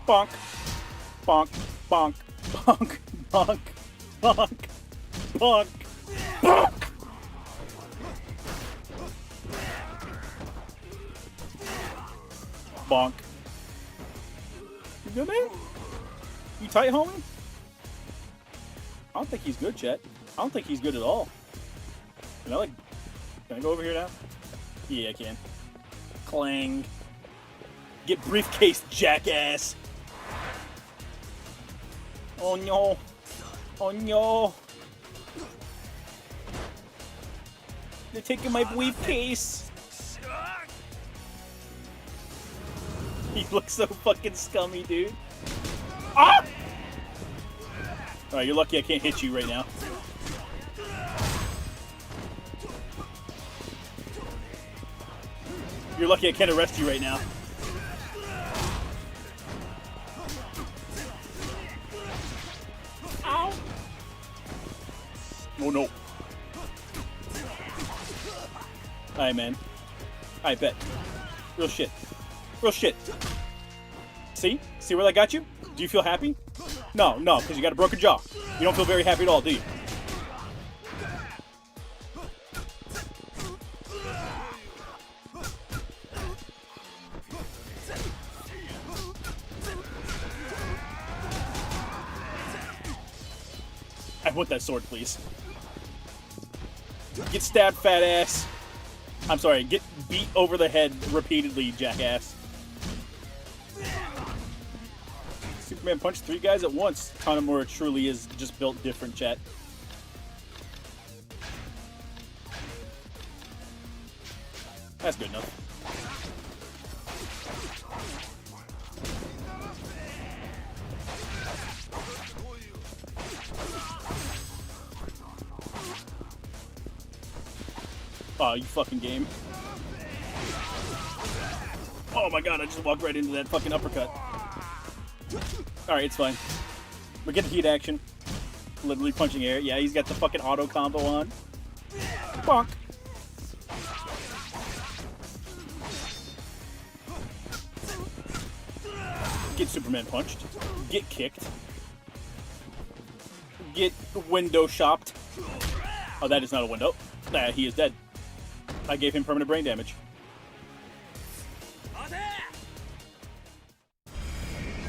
Bonk. Bonk. Bonk. Bonk. Bonk. Bonk. Bonk. Bonk. Bonk. You good, man? You tight, homie? I don't think he's good, Chet. I don't think he's good at all. Can I go over here now? Yeah, I can. Clang. Get briefcase, jackass. Oh no. Oh no. They're taking my briefcase. He looks so fucking scummy, dude. Ah! Alright, you're lucky I can't hit you right now. You're lucky I can't arrest you right now. Ow! Oh no. Alright, man. I bet. Real shit. Real shit. See? See where that got you? Do you feel happy? No, no, because you got a broken jaw. You don't feel very happy at all, do you? I want that sword, please. Get stabbed, fat ass. I'm sorry, get beat over the head repeatedly, jackass. Superman punched 3 guys at once. Kanamura truly is just built different, chat. That's good enough. Oh, you fucking game. Oh my god, I just walked right into that fucking uppercut. Alright, it's fine. We get the heat action. Literally punching air. Yeah, he's got the fucking auto combo on. Bonk. Get Superman punched. Get kicked. Get window shopped. Oh, that is not a window. Nah, he is dead. I gave him permanent brain damage.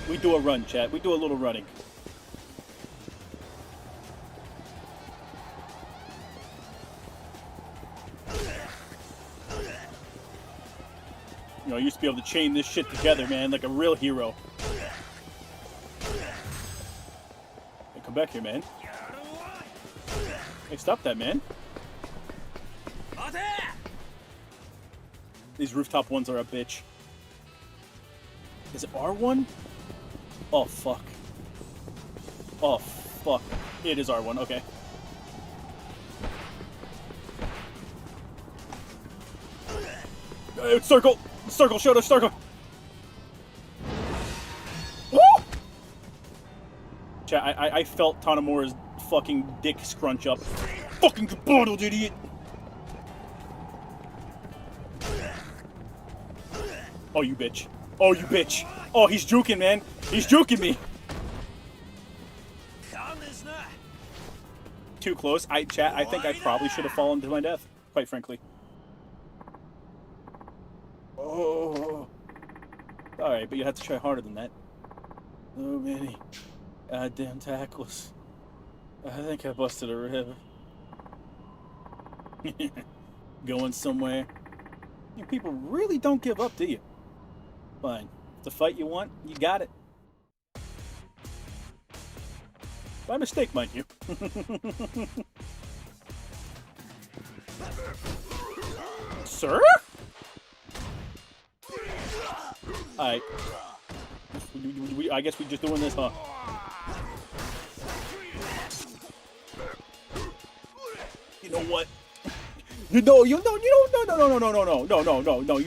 We do a run, chat. We do a little running. You know, I used to be able to chain this shit together, man, like a real hero. Hey, come back here, man. Hey, stop that, man. These rooftop ones are a bitch. Is it R1? Oh, fuck. Oh, fuck. It is R1, okay. Circle! Circle, show us, circle! Woo! Chat, I felt Tanamura's fucking dick scrunch up. Fucking bottled idiot! Oh, you bitch. Oh, you bitch. Oh, he's juking, man. He's juking me. Too close. Chat, I think I probably should have fallen to my death, quite frankly. Oh. Alright, but you have to try harder than that. So many goddamn tackles. I think I busted a rib. Going somewhere. You people really don't give up, do you? Fine. It's a fight you want, you got it. By mistake, mind you. Sir? Alright. I guess we're just doing this, huh? You know what? You know,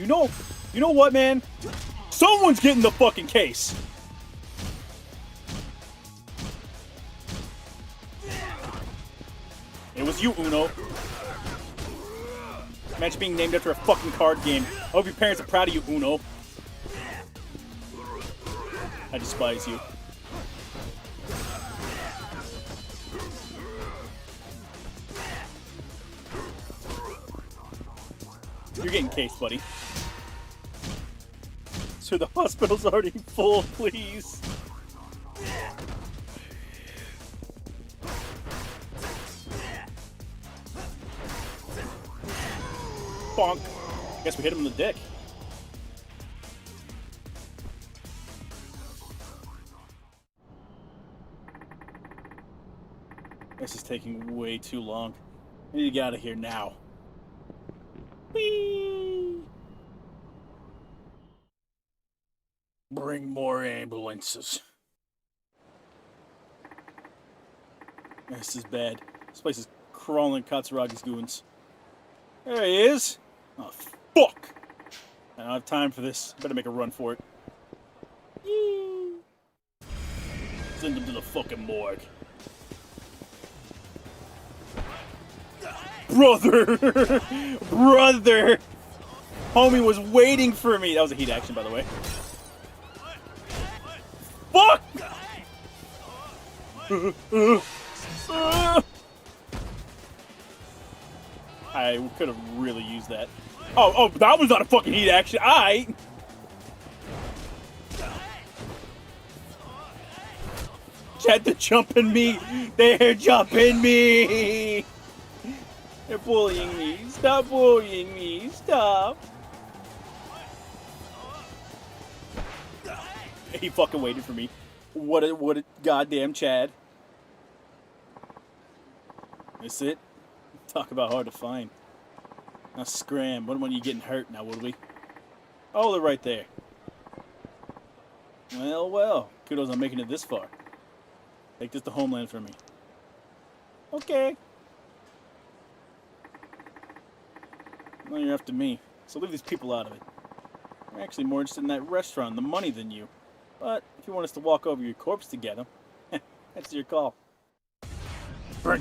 no. You know what, man? Someone's getting the fucking case. It was you, Uno. Match being named after a fucking card game. I hope your parents are proud of you, Uno. I despise you. You're getting cased, buddy. Sir, the hospital's already full, please. Bonk. Guess we hit him in the dick. This is taking way too long. I need to get out of here now. Whee! Bring more ambulances. This is bad. This place is crawling Katsuragi's goons. There he is. Oh, fuck! I don't have time for this. Better make a run for it. Yee. Send him to the fucking morgue. Brother! Brother! Homie was waiting for me. That was a heat action, by the way. Fuck! I could have really used that. Oh, that was not a fucking heat action. Chat, they're jumping me. They're jumping me. They're bullying me. Stop bullying me. Stop. He fucking waited for me. What a goddamn Chad. That's it. Talk about hard to find. Now scram. When are you getting hurt now, would we? Oh, they're right there. Well. Kudos on making it this far. Take this to Homeland for me. Okay. Now you're after me. So leave these people out of it. I'm actually more interested in that restaurant and the money than you. But if you want us to walk over your corpse together, that's your call. Burn.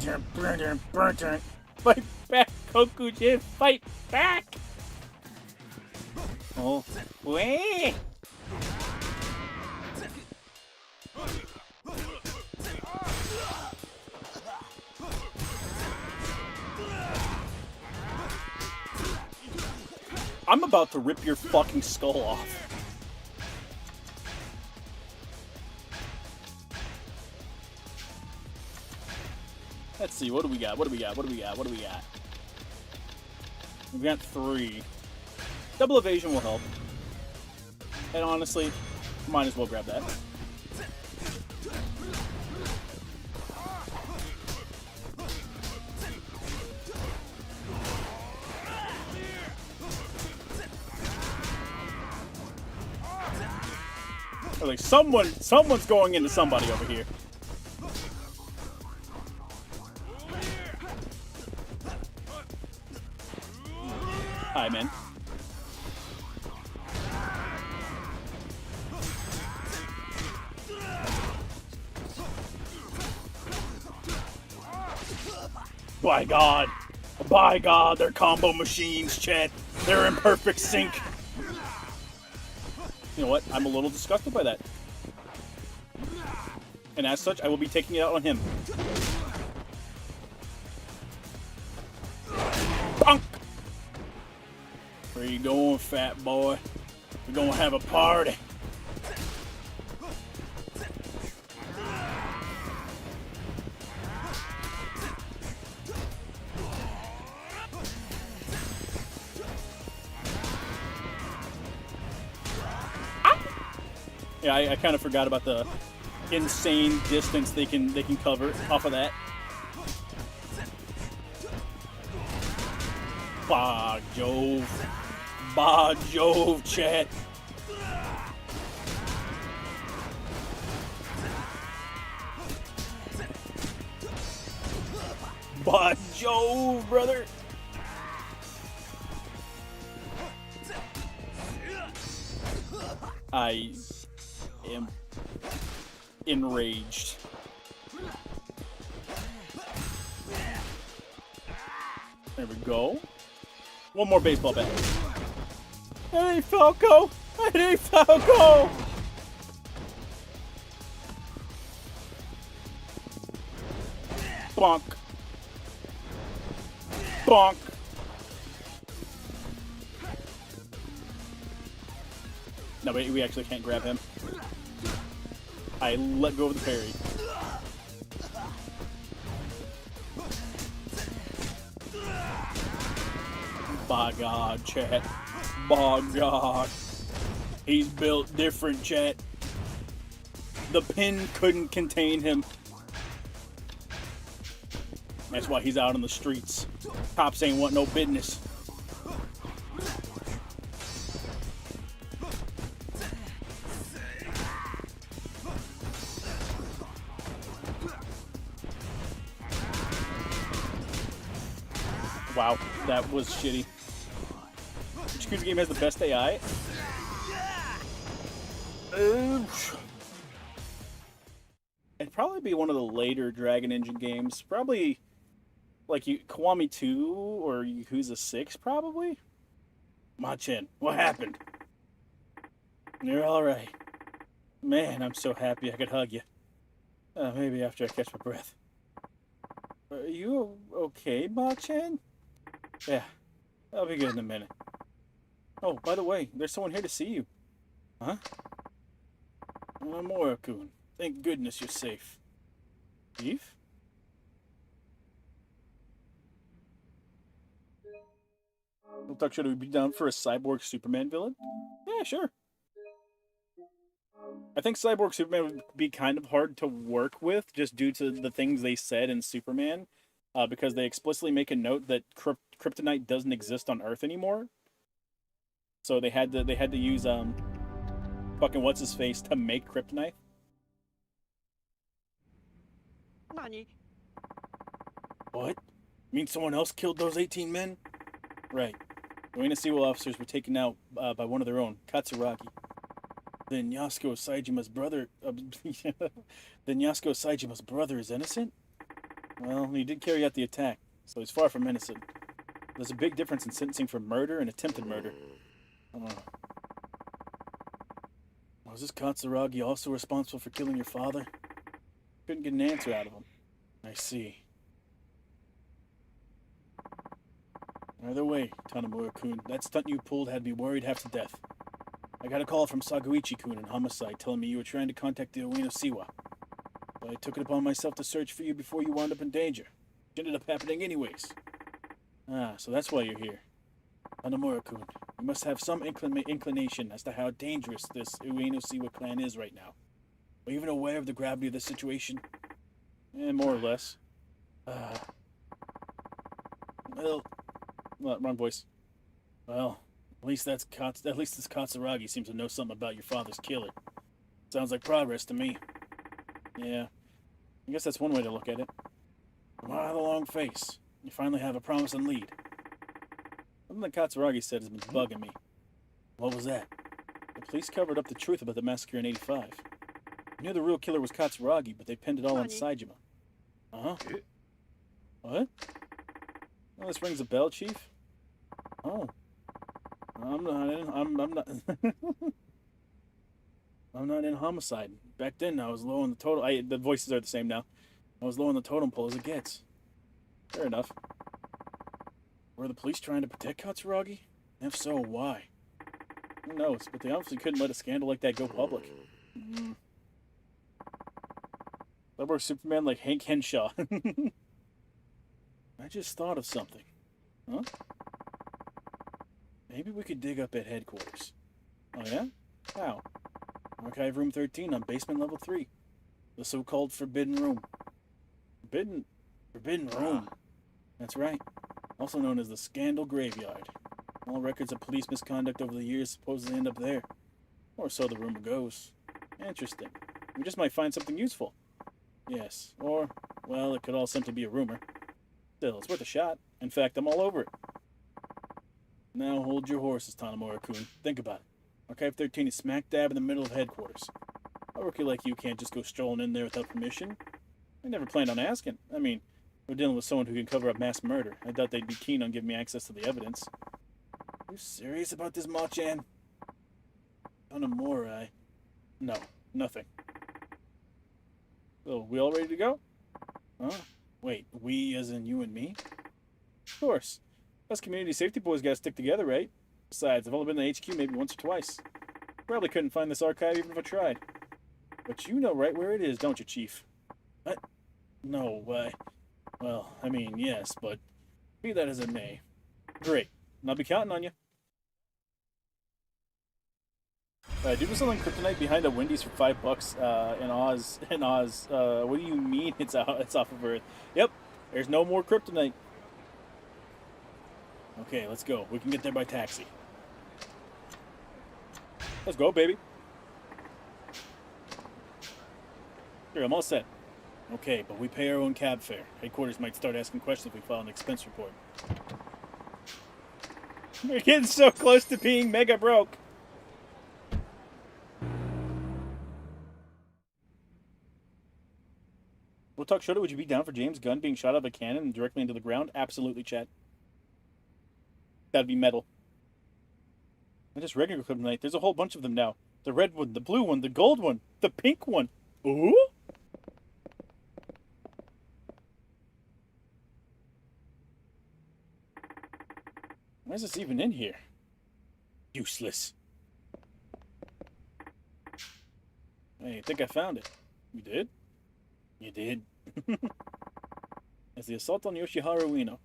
Fight back, Kokujin. Fight back. Oh, wait. I'm about to rip your fucking skull off. Let's see, what do we got? We've got 3. Double evasion will help. And honestly, might as well grab that. Like someone's going into somebody over here. Hi, man. By God, they're combo machines, chat. They're in perfect sync. You know what? I'm a little disgusted by that. And as such, I will be taking it out on him. Bonk! Where you going, fat boy? We're gonna have a party. Yeah, I kind of forgot about the insane distance they can cover off of that. Bah Jove, chat. Bah Jove, brother. I am enraged. There we go. One more baseball bat. Hey, Falco! Hey, Falco! Bonk. Bonk. No, we actually can't grab him. I let go of the parry. By God, chat. By God. He's built different, chat. The pin couldn't contain him. That's why he's out on the streets. Cops ain't want no business. Wow, that was shitty. Which Yakuza game has the best AI? It'd probably be one of the later Dragon Engine games. Probably like Kiwami 2 or Yakuza 6, probably? Machin, what happened? You're alright. Man, I'm so happy I could hug you. Maybe after I catch my breath. Are you okay, Machin? Yeah, I'll be good in a minute. Oh, by the way, there's someone here to see you. Huh? Mora-kun. Thank goodness you're safe. Chief? Should we be down for a cyborg Superman villain? Yeah, sure. I think cyborg Superman would be kind of hard to work with just due to the things they said in Superman, because they explicitly make a note that kryptonite doesn't exist on Earth anymore. So they had to use fucking what's his face to make kryptonite. Nani? What? Mean someone else killed those 18 men? Right. The Ueno-Siwa officers were taken out by one of their own, Katsuragi. Then Yasuko Saejima's brother... then Yasuko Saejima's brother is innocent? Well, he did carry out the attack, so he's far from innocent. There's a big difference in sentencing for murder and attempted murder. Was this Katsuragi also responsible for killing your father? Couldn't get an answer out of him. I see. Either way, Tanomura-kun, that stunt you pulled had me worried half to death. I got a call from Saguichi-kun in Homicide telling me you were trying to contact the Ueno-Siwa. But I took it upon myself to search for you before you wound up in danger. It ended up happening anyways. Ah, so that's why you're here. Tanomura-kun, you must have some inclination as to how dangerous this Ueno-Siwa clan is right now. Are you even aware of the gravity of the situation? More or less. Well, wrong voice. Well, at least this Katsuragi seems to know something about your father's killer. Sounds like progress to me. Yeah, I guess that's one way to look at it. Why the long face? You finally have a promising lead. Something that Katsuragi said has been bugging me. What was that? The police covered up the truth about the massacre in '85. I knew the real killer was Katsuragi, but they pinned it all on Saejima. Uh-huh. What? Oh, this rings a bell, Chief? Oh. I'm not I'm not in Homicide. Back then, I was low on the total. The voices are the same now. I was low on the totem pole as it gets. Fair enough. Were the police trying to protect Katsuragi? If so, why? Who knows, but they obviously couldn't let a scandal like that go public. Cyborg Superman like Hank Henshaw. I just thought of something. Huh? Maybe we could dig up at headquarters. Oh yeah? How? Archive room 13 on basement level 3. The so-called Forbidden Room. Forbidden Room. That's right. Also known as the Scandal Graveyard. All records of police misconduct over the years supposedly end up there. Or so the rumor goes. Interesting. We just might find something useful. Yes. Or, well, it could all simply be a rumor. Still, it's worth a shot. In fact, I'm all over it. Now hold your horses, Tanomura-kun. Think about it. Archive 13 is smack dab in the middle of headquarters. A rookie like you can't just go strolling in there without permission. I never planned on asking. I mean, we're dealing with someone who can cover up mass murder. I doubt they'd be keen on giving me access to the evidence. Are you serious about this, Machan? Tanomura, No, nothing. So, we all ready to go? Huh? Wait, we as in you and me? Of course. Us community safety boys gotta stick together, right? Besides, I've only been to HQ maybe once or twice. Probably couldn't find this archive even if I tried. But you know right where it is, don't you, Chief? What? No, well, I mean, yes, but be that as it may. Great. And I'll be counting on you. Dude was selling kryptonite behind a Wendy's for $5 in Oz. What do you mean it's off of Earth? Yep, there's no more kryptonite. Okay, let's go. We can get there by taxi. Let's go, baby. Here, I'm all set. Okay, but we pay our own cab fare. Headquarters might start asking questions if we file an expense report. We're getting so close to being mega broke. We'll talk Shoto. Would you be down for James Gunn being shot out of a cannon and directly into the ground? Absolutely, Chad. That'd be metal. And just regular kryptonite. There's a whole bunch of them now. The red one, the blue one, the gold one, the pink one. Ooh? Why is this even in here? Useless. Hey, I think I found it. You did? You did. As the assault on Yoshiharu Ueno.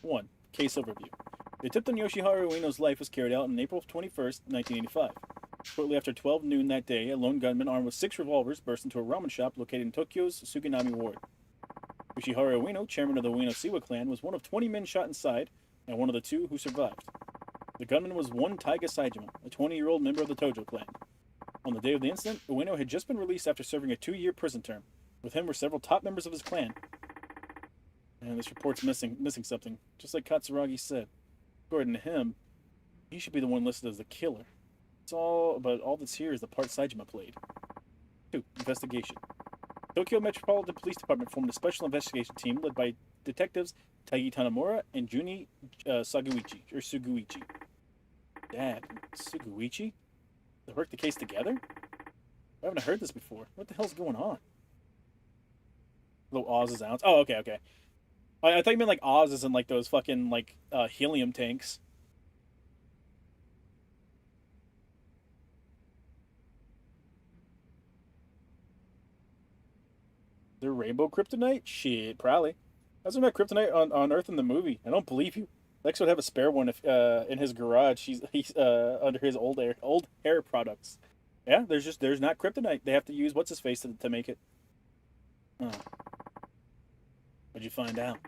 1. Case overview. The attempt on Yoshiharu Ueno's life was carried out on April 21st, 1985. Shortly after 12 noon that day, a lone gunman armed with 6 revolvers burst into a ramen shop located in Tokyo's Suginami Ward. Yoshiharu Ueno, chairman of the Ueno-Siwa clan, was one of 20 men shot inside, and one of the 2 who survived. The gunman was one Taiga Saejima, a 20-year-old member of the Tojo clan. On the day of the incident, Ueno had just been released after serving a 2-year prison term. With him were several top members of his clan. And this report's missing something, just like Katsuragi said. According to him, he should be the one listed as the killer. But all that's here is the part Saejima played. 2. Investigation. Tokyo Metropolitan Police Department formed a special investigation team led by detectives Taigi Tanamura and Juni Suguichi. Dad, Suguichi? They worked the case together? I haven't heard this before. What the hell's going on? Little Oz is out. Oh, okay. I thought you meant like Oz is in like those fucking like helium tanks. The rainbow kryptonite? Shit, probably. That's about kryptonite on Earth in the movie. I don't believe you. Lex would have a spare one if in his garage. He's under his old hair products. Yeah, there's not kryptonite. They have to use what's his face to make it. Oh. What'd you find out?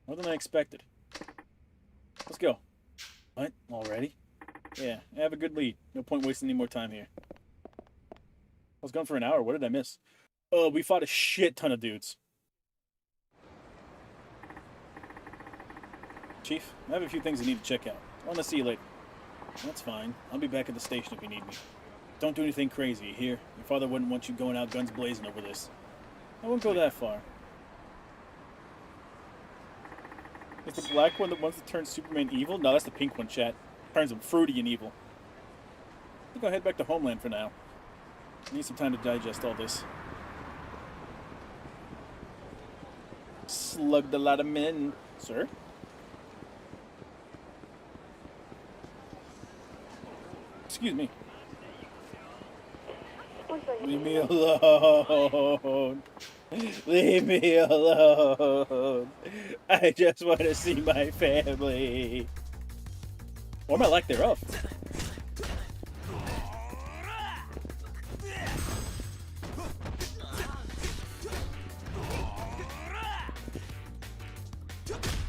More than I expected. Let's go. What? Already? Yeah, I have a good lead. No point wasting any more time here. I was gone for an hour. What did I miss? Oh, we fought a shit ton of dudes. Chief, I have a few things I need to check out. I want to see you later. That's fine. I'll be back at the station if you need me. Don't do anything crazy, you hear? Your father wouldn't want you going out guns blazing over this. I won't go that far. Is the black one the ones that turn Superman evil? No, that's the pink one, chat. Turns him fruity and evil. I think I'll head back to Homeland for now. I need some time to digest all this. Slugged a lot of men, sir. Excuse me. Leave me alone. Leave me alone. I just want to see my family. Or my lack thereof.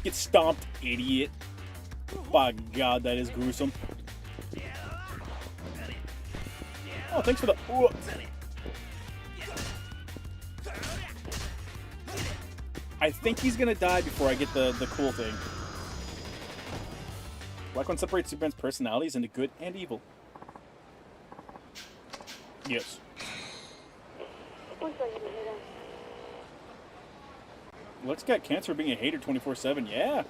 Get stomped, idiot. By God, that is gruesome. Oh, thanks for the... Ooh. I think he's gonna die before I get the cool thing. Black one separates Superman's personalities into good and evil. Yes. Lex got cancer being a hater 24/7. Yeah.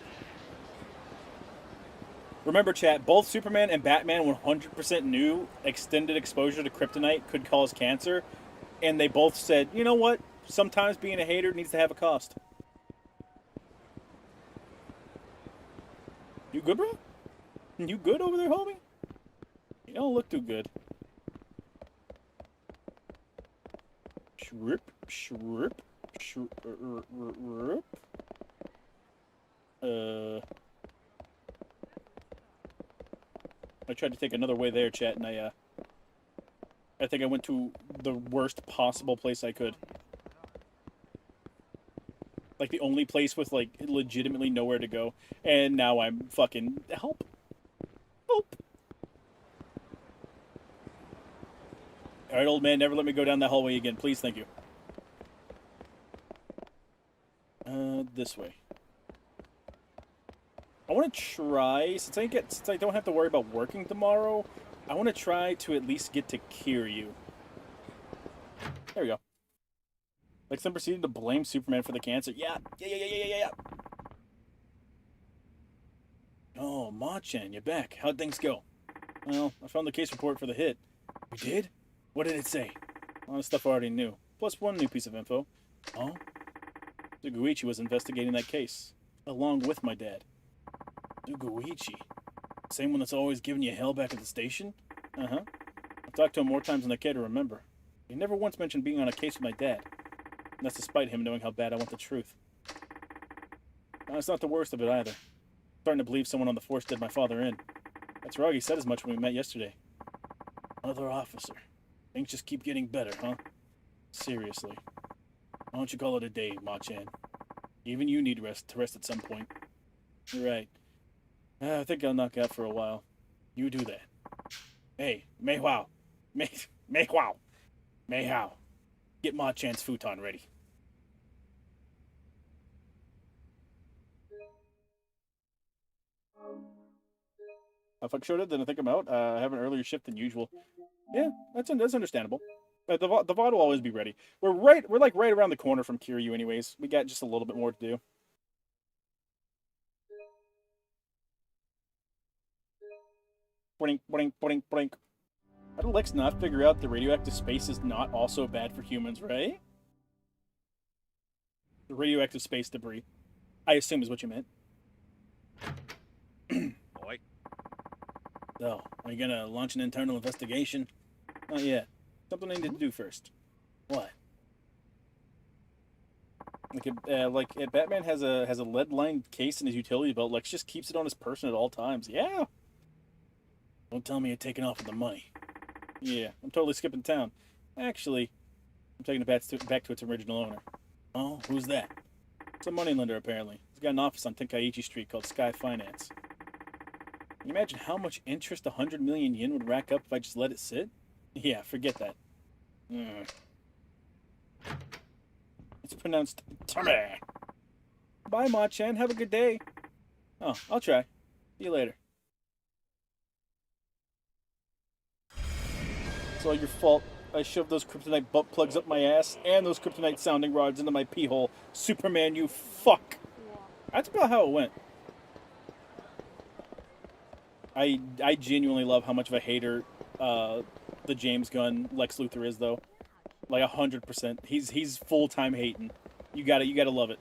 Remember, chat, both Superman and Batman 100% knew extended exposure to kryptonite could cause cancer, and they both said, you know what? Sometimes being a hater needs to have a cost. You good, bro? You good over there, homie? You don't look too good. Shrimp, shrimp, shrimp. I tried to take another way there, chat, and I think I went to the worst possible place I could. Like, the only place with, like, legitimately nowhere to go. And now I'm fucking... Help! Help! Alright, old man, never let me go down that hallway again. Please, thank you. This way. I want to try, since I don't have to worry about working tomorrow, I want to try to at least get to Kiryu. There we go. Like, some proceeded to blame Superman for the cancer. Yeah. Oh, Ma-chan, you're back. How'd things go? Well, I found the case report for the hit. You did? What did it say? All the stuff I already knew. Plus one new piece of info. Oh? Suguichi was investigating that case, along with my dad. Suguichi? Same one that's always giving you hell back at the station? Uh-huh. I've talked to him more times than I care to remember. He never once mentioned being on a case with my dad. And that's despite him knowing how bad I want the truth. Now, it's not the worst of it either. I'm starting to believe someone on the force did my father in. Katsuragi said as much when we met yesterday. Another officer. Things just keep getting better, huh? Seriously. Why don't you call it a day, Ma-chan? Even you need rest at some point. You're right. I think I'll knock out for a while. You do that. Hey, Meihao. Meihao. Get Ma-chan's futon ready. If I showed it, then I think I'm out. I have an earlier shift than usual. Yeah, that's understandable. The VOD will always be ready. We're like right around the corner from Kiryu anyways. We got just a little bit more to do. Blink, blink, blink, blink. How did Lex not figure out the radioactive space is not also bad for humans, right? The radioactive space debris, I assume is what you meant. Boy. So, are you gonna launch an internal investigation? Not yet. Something I need to do first. What? Like Batman has a lead-lined case in his utility belt. Lex just keeps it on his person at all times. Yeah. Don't tell me you're taking off with the money. Yeah, I'm totally skipping town. Actually, I'm taking it back to its original owner. Oh, who's that? It's a moneylender, apparently. He's got an office on Tenkaichi Street called Sky Finance. Can you imagine how much interest 100 million yen would rack up if I just let it sit? Yeah, forget that. It's pronounced Tame. Bye, Ma-chan. Have a good day. Oh, I'll try. See you later. It's all your fault. I shoved those kryptonite butt plugs up my ass and those kryptonite sounding rods into my pee hole. Superman, you fuck. That's about how it went. I genuinely love how much of a hater the James Gunn Lex Luthor is, though. Like 100%. He's full-time hating. You gotta love it.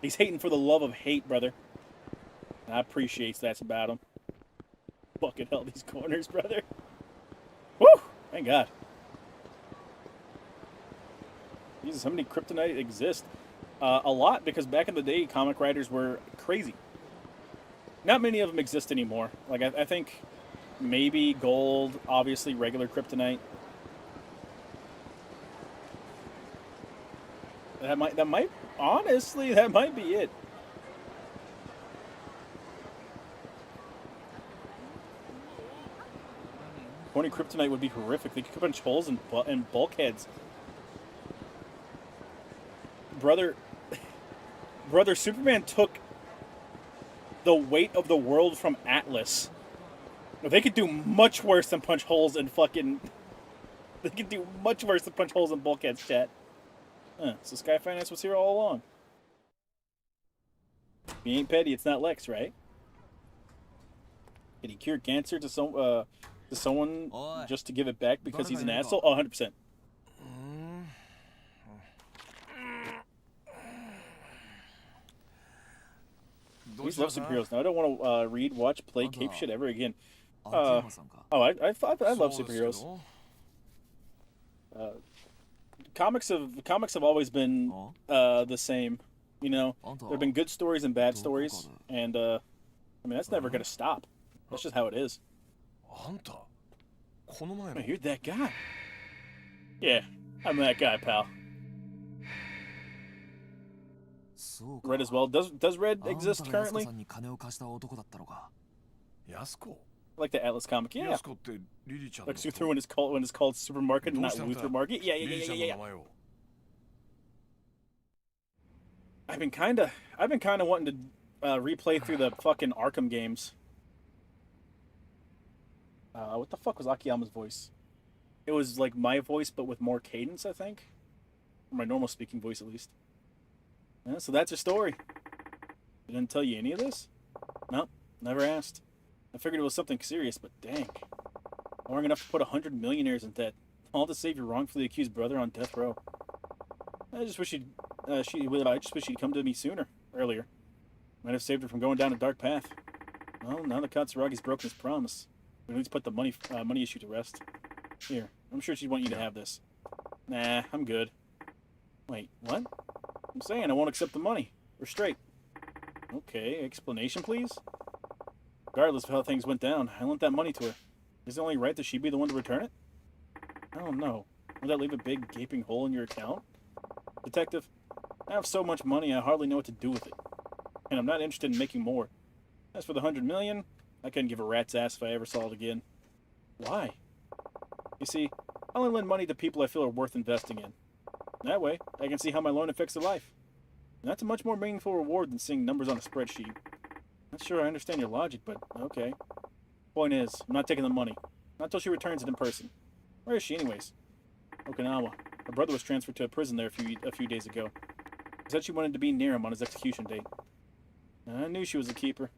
He's hating for the love of hate, brother. And I appreciate that about him. Fucking hell, these corners, brother. Woo! Thank God. Jesus, how many kryptonite exist? A lot, because back in the day, comic writers were crazy. Not many of them exist anymore. Like, I think maybe gold, obviously regular kryptonite. That might, honestly, that might be it. Horny kryptonite would be horrific. They could punch holes in bulkheads. Brother, Superman took the weight of the world from Atlas. They could do much worse than punch holes in fucking... They could do much worse than punch holes in bulkheads, chat. So Sky Finance was here all along. If he ain't petty, it's not Lex, right? Did he cure cancer to someone just to give it back because he's an asshole? Oh, 100%. I love superheroes now. I don't want to read, watch, play, cape shit ever again. I love superheroes. Comics have always been the same. You know, there've been good stories and bad stories, and I mean that's never gonna stop. That's just how it is. Oh, you're that guy. Yeah, I'm that guy, pal. Red as well. Does Red exist currently? Like the Atlas comic, yeah. Like Luthor when it's called Supermarket and not Luthor Market. Yeah. I've been kinda wanting replay through the fucking Arkham games. What the fuck was Akiyama's voice? It was like my voice, but with more cadence, I think. Or my normal speaking voice, at least. Yeah, so that's your story. I didn't tell you any of this? No, never asked. I figured it was something serious, but dang. Boring enough to put 100 millionaires in debt. All to save your wrongfully accused brother on death row. I just wish she'd come to me earlier. Might have saved her from going down a dark path. Well, now that Katsuragi's broken his promise, we need to put the money issue to rest. Here, I'm sure she'd want you to have this. Nah, I'm good. Wait, what? I'm saying I won't accept the money. We're straight. Okay, explanation, please? Regardless of how things went down, I lent that money to her. Is it only right that she be the one to return it? I don't know. Would that leave a big gaping hole in your account? Detective, I have so much money I hardly know what to do with it. And I'm not interested in making more. As for the 100 million, I couldn't give a rat's ass if I ever saw it again. Why? You see, I only lend money to people I feel are worth investing in. That way, I can see how my loan affects their life. And that's a much more meaningful reward than seeing numbers on a spreadsheet. Not sure I understand your logic, but okay. Point is, I'm not taking the money. Not till she returns it in person. Where is she anyways? Okinawa. Her brother was transferred to a prison there a few days ago. He said she wanted to be near him on his execution date. I knew she was a keeper.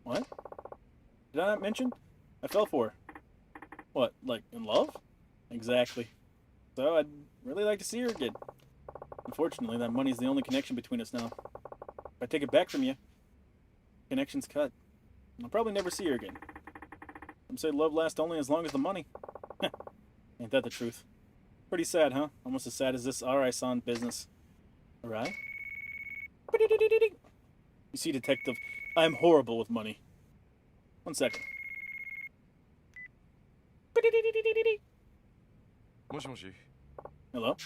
What? Did I not mention? I fell for her. What, like in love? Exactly. So I'd really like to see her again. Unfortunately, that money's the only connection between us now. If I take it back from you, connection's cut. I'll probably never see her again. Some say love lasts only as long as the money. Ain't that the truth? Pretty sad, huh? Almost as sad as this Arai-san business. Alright? You see, detective, I'm horrible with money. 1 second. もしもし Hello?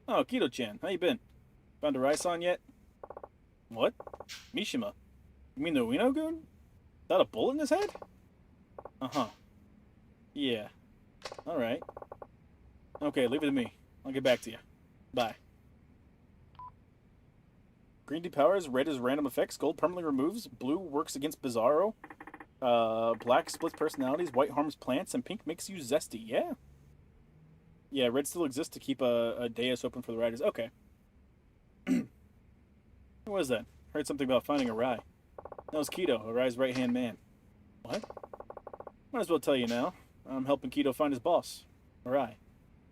Oh, Kido-chan, how you been? Found Arai-san yet? What? Mishima? You mean the Ueno-gun? Without a bullet in his head? Uh-huh. Yeah. Alright. Okay, leave it to me. I'll get back to you. Bye. Green depowers, red is random effects, gold permanently removes, blue works against Bizarro, black splits personalities, white harms plants, and pink makes you zesty. Yeah. Yeah, red still exists to keep a dais open for the riders. Okay. What was that? Heard something about finding Arai. That was Kido, Arai's right-hand man. What? Might as well tell you now. I'm helping Kido find his boss, Arai.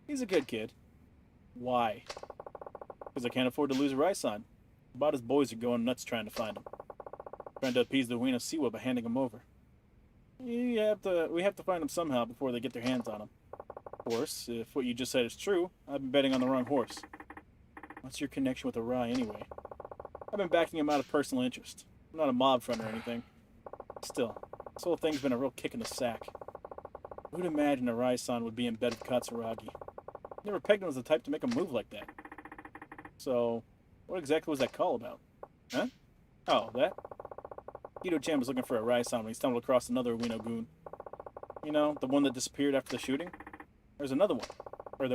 He's a good kid. Why? Because I can't afford to lose Arai-san. About his boys are going nuts trying to find him. Trying to appease the Ueno Siwa by handing him over. We have to find him somehow before they get their hands on him. Of course, if what you just said is true, I've been betting on the wrong horse. What's your connection with Arai anyway? I've been backing him out of personal interest. I'm not a mob friend or anything. Still, this whole thing's been a real kick in the sack. Who'd imagine Arai-san would be in bed with Katsuragi? Never pegged him as the type to make a move like that. So, what exactly was that call about? Huh? Oh, that? Kido-chan was looking for Arai-san when he stumbled across another Ueno-gun. You know, the one that disappeared after the shooting? There was another one. A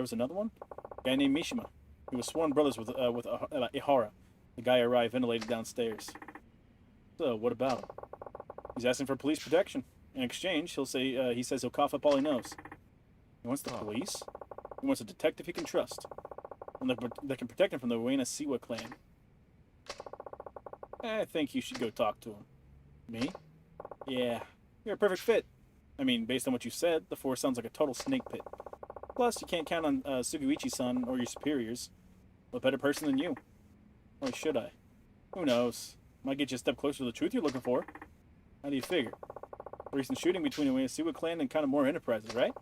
guy named Mishima. He was sworn brothers with Ihara, the guy Arai ventilated downstairs. So, what about him? He's asking for police protection. In exchange, he says he'll cough up all he knows. He wants the police. He wants a detective he can trust. And that can protect him from the Ueno Siwa clan. I think you should go talk to him. Me? Yeah, you're a perfect fit. I mean, based on what you said, the force sounds like a total snake pit. Plus, you can't count on Suguichi-san or your superiors. What better person than you? Or should I? Who knows? Might get you a step closer to the truth you're looking for. How do you figure? Recent shooting between the Ueno Siwa clan and kind of more enterprises, right?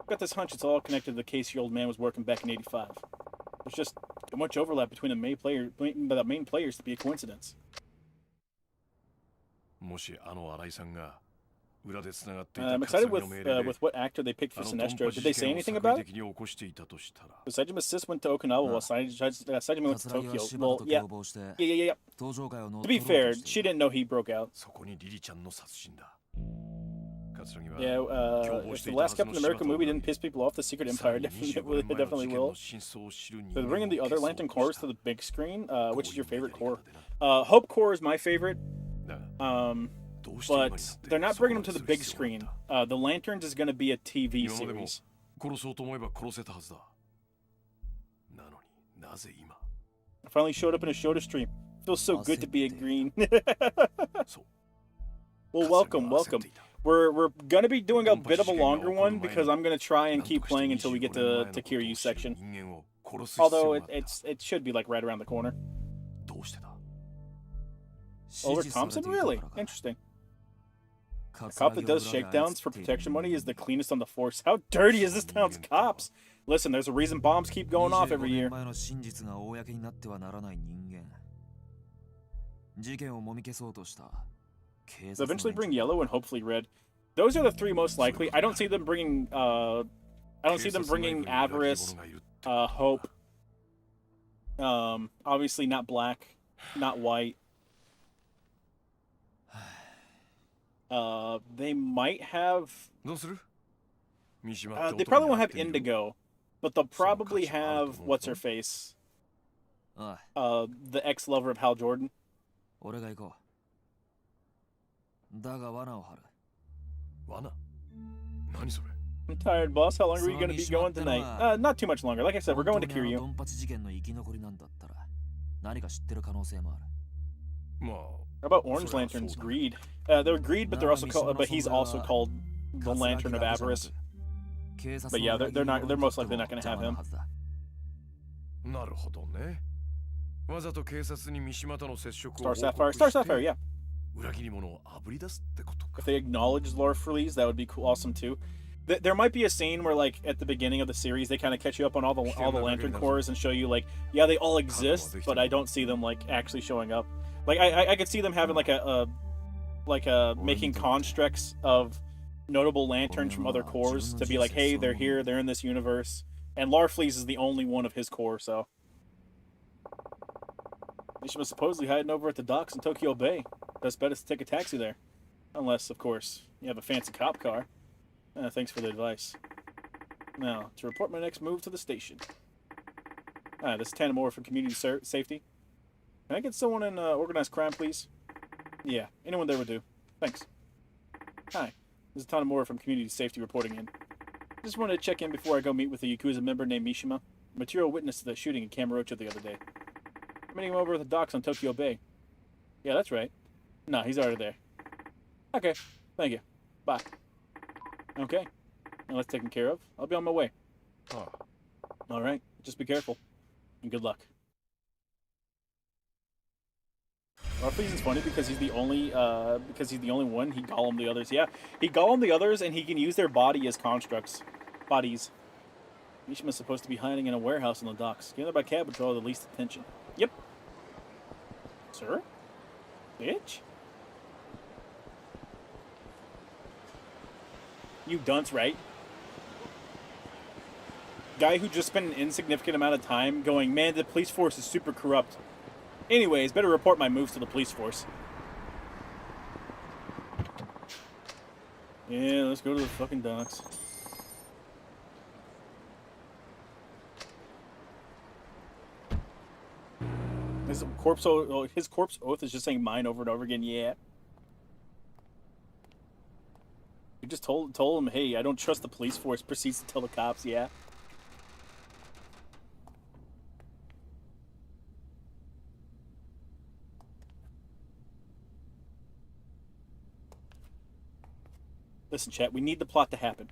Got this hunch it's all connected to the case your old man was working back in '85. There's just too much overlap between the main players to be a coincidence. もしあの新井さんが裏で繋がってい I'm た excited 葛城の命令 with で what actor they picked for あのドンパ Sinestro. 事 Did they 件 say を anything 作 about 為 it? 的に起こしていたとしたら Saejima sis went to Okinawa while Saejima went to 葛城は Tokyo. 柴田 Well, と yeah. 共謀して Yeah. 登場会を乗っ To 取 be ろう fair, として she いる didn't know he broke out. そこにリリちゃんの殺人だ Yeah, if the last Captain America movie didn't piss people off, the Secret Empire definitely will. So they're bringing the other Lantern cores to the big screen. Which is your favorite core? Hope Core is my favorite. But they're not bringing them to the big screen. The Lanterns is going to be a TV series. I finally showed up in a Shota stream. Feels so good to be a green. Well, welcome. We're gonna be doing a bit of a longer one because I'm gonna try and keep playing until we get to Kiryu's section. Although it should be like right around the corner. Oliver Thompson, really interesting. A cop that does shakedowns for protection money is the cleanest on the force. How dirty is this town's cops? Listen, there's a reason bombs keep going off every year. They'll eventually bring yellow and hopefully red. Those are the three most likely. I don't see them bringing. I don't see them bringing Avarice, Hope. Obviously not black, not white. They might have. They probably won't have Indigo, but they'll probably have what's her face. The ex-lover of Hal Jordan. I'm tired, boss. How long are we going to be going tonight? Not too much longer. Like I said, we're going to Kiryu. How about Orange Lanterns? Greed. They're Greed, but they're also called. But he's also called the Lantern of Avarice. But yeah, they're not. They're most likely not going to have him. Star Sapphire, yeah. If they acknowledge Lore Freeze, that would be cool, awesome too. There might be a scene where, like, at the beginning of the series, they kind of catch you up on all the Lantern cores and show you, like, yeah, they all exist, but I don't see them, like, actually showing up. Like, I could see them having like making constructs of notable lanterns from other cores to be like, hey, they're here, they're in this universe, and Larfleeze is the only one of his core, so. Mishima supposedly hiding over at the docks in Tokyo Bay. Best bet is to take a taxi there. Unless, of course, you have a fancy cop car. Thanks for the advice. Now, to report my next move to the station. This is Tanamura for community safety. Can I get someone in organized crime, please? Yeah, anyone there would do. Thanks. Hi, this is Tanamura from community safety reporting in. Just wanted to check in before I go meet with a Yakuza member named Mishima. Material witness to the shooting in Kamurocho the other day. I'm meeting him over at the docks on Tokyo Bay. Yeah, that's right. No, he's already there. Okay, thank you. Bye. Okay, now that's taken care of. I'll be on my way. Oh. All right, just be careful, and good luck. Larfleeze is funny because he's the only one. He golem the others. Yeah, he golem the others, and he can use their body as constructs. Bodies. Mishima's supposed to be hiding in a warehouse on the docks. Getting there by cab would draw the least attention. Yep. Sir? Bitch? You dunce, right? Guy who just spent an insignificant amount of time going, man, the police force is super corrupt. Anyways, better report my moves to the police force. Yeah, let's go to the fucking docks. His corpse oath is just saying mine over and over again, yeah. You just told him, hey, I don't trust the police force. Proceeds to tell the cops, yeah. Listen, chat, we need the plot to happen.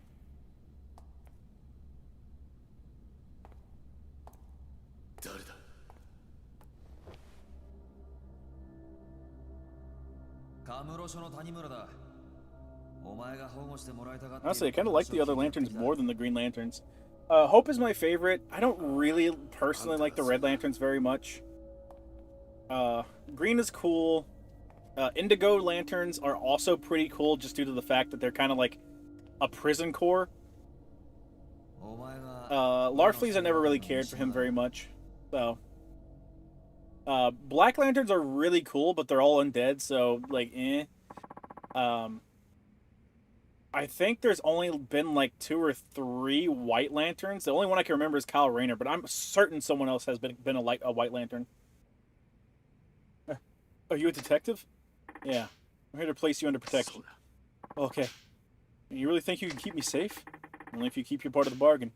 Honestly, I kind of like the other lanterns more than the Green Lanterns. Hope is my favorite. I don't really personally like the Red Lanterns very much. Green is cool. Indigo Lanterns are also pretty cool just due to the fact that they're kind of like a prison core. Larfleeze, I never really cared for him very much. So, Black Lanterns are really cool, but they're all undead, so, like, eh. I I think there's only been like 2 or 3 White Lanterns. The only one I can remember is Kyle Rayner, but I'm certain someone else has been a White Lantern. Are you a detective? Yeah. I'm here to place you under protection. Okay. You really think you can keep me safe? Only if you keep your part of the bargain.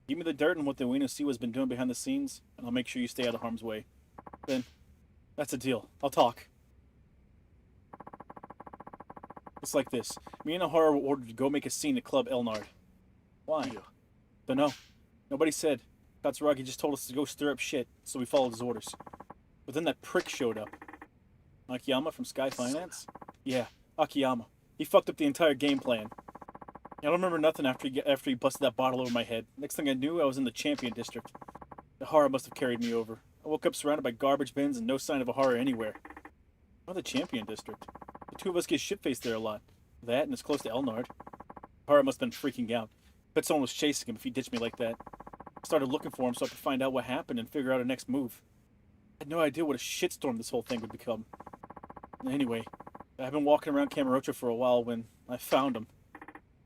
Give me the dirt on what the Ueno Siwa's been doing behind the scenes, and I'll make sure you stay out of harm's way. Then, that's a deal. I'll talk. It's like this. Me and Ahara were ordered to go make a scene at Club Elnard. Why? Dunno. Nobody said. Katsuragi just told us to go stir up shit, so we followed his orders. But then that prick showed up. Akiyama from Sky Finance? Yeah, Akiyama. He fucked up the entire game plan. I don't remember nothing after he busted that bottle over my head. Next thing I knew, I was in the Champion District. Ahara must have carried me over. I woke up surrounded by garbage bins and no sign of Ahara anywhere. Oh, the Champion District. The two of us get shit-faced there a lot. That, and it's close to Elnard. Ahara must have been freaking out. Bet someone was chasing him if he ditched me like that. I started looking for him so I could find out what happened and figure out our next move. I had no idea what a shitstorm this whole thing would become. Anyway, I've been walking around Kamurocho for a while when I found him.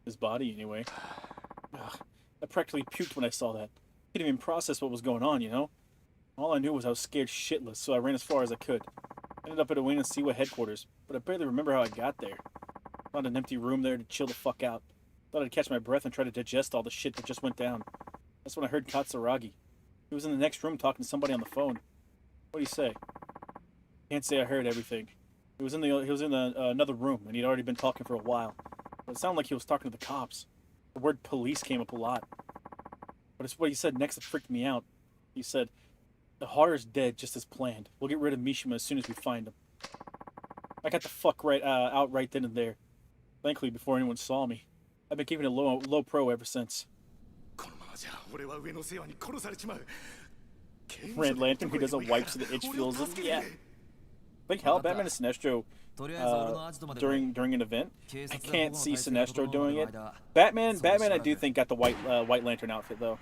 His body, anyway. Ugh, I practically puked when I saw that. Couldn't even process what was going on, you know? All I knew was I was scared shitless, so I ran as far as I could. Ended up at Ueno Siwa headquarters, but I barely remember how I got there. Found an empty room there to chill the fuck out. Thought I'd catch my breath and try to digest all the shit that just went down. That's when I heard Katsuragi. He was in the next room talking to somebody on the phone. What do you say? Can't say I heard everything. He was in another room, and he'd already been talking for a while. But it sounded like he was talking to the cops. The word police came up a lot. But it's what he said next that freaked me out. He said, "The horror's dead just as planned. We'll get rid of Mishima as soon as we find him." I got the fuck out right then and there. Thankfully, before anyone saw me. I've been keeping it low pro ever since. Red Lantern who doesn't wipe so the itch fills him. Yeah. Like how Batman and Sinestro during an event. I can't see Sinestro doing it. Batman I do think got the White Lantern outfit though.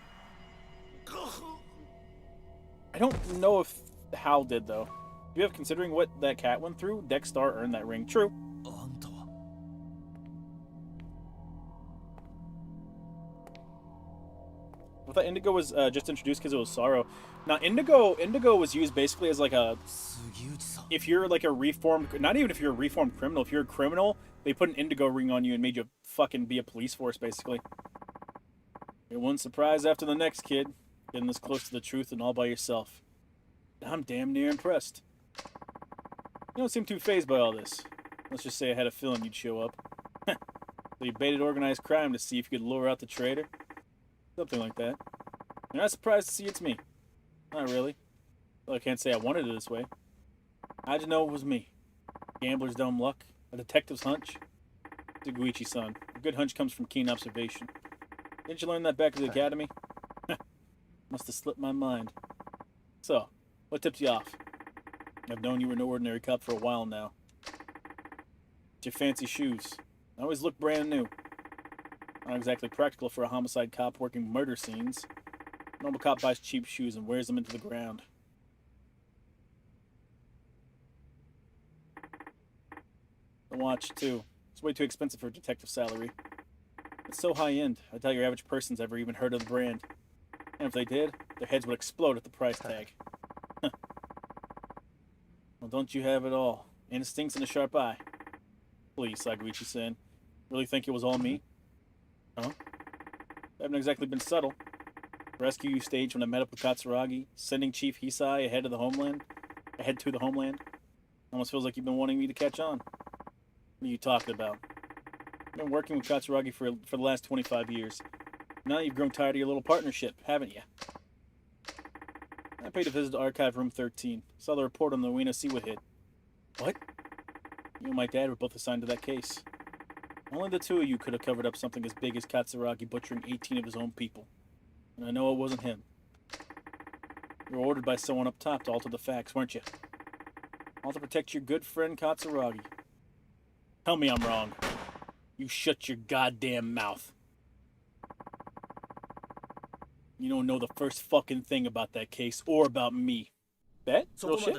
I don't know if Hal did though. Do you have considering what that cat went through? Dexter earned that ring. True. I thought Indigo was just introduced because it was Sorrow. Now Indigo was used basically as like if you're like a reformed, not even if you're a reformed criminal, if you're a criminal, they put an Indigo ring on you and made you fucking be a police force basically. You're one surprise after the next, kid. Getting this close to the truth and all by yourself. I'm damn near impressed. You don't seem too fazed by all this. Let's just say I had a feeling you'd show up. So you baited organized crime to see if you could lure out the traitor? Something like that. You're not surprised to see it's me. Not really. Well, I can't say I wanted it this way. I just know it was me. Gambler's dumb luck. A detective's hunch. Taguchi-san. A good hunch comes from keen observation. Didn't you learn that back at the academy? Must have slipped my mind. So, what tipped you off? I've known you were no ordinary cop for a while now. It's your fancy shoes. They always look brand new. Not exactly practical for a homicide cop working murder scenes. Normal cop buys cheap shoes and wears them into the ground. The watch, too. It's way too expensive for a detective salary. It's so high-end, I doubt your average person's ever even heard of the brand. And if they did, their heads would explode at the price tag. Well, don't you have it all? Instincts and a sharp eye. Please, Saguichi-san. Really think it was all me? Huh? I haven't exactly been subtle. Rescue you staged when I met up with Katsuragi, sending Chief Hisai ahead to the homeland. Almost feels like you've been wanting me to catch on. What are you talking about? I've been working with Katsuragi for the last 25 years. Now you've grown tired of your little partnership, haven't you? I paid a visit to Archive Room 13. Saw the report on the Ueno Siwa hit. What? You and my dad were both assigned to that case. Only the two of you could have covered up something as big as Katsuragi butchering 18 of his own people. And I know it wasn't him. You were ordered by someone up top to alter the facts, weren't you? All to protect your good friend Katsuragi. Tell me I'm wrong. You shut your goddamn mouth. You don't know the first fucking thing about that case or about me. Bet? Real shit?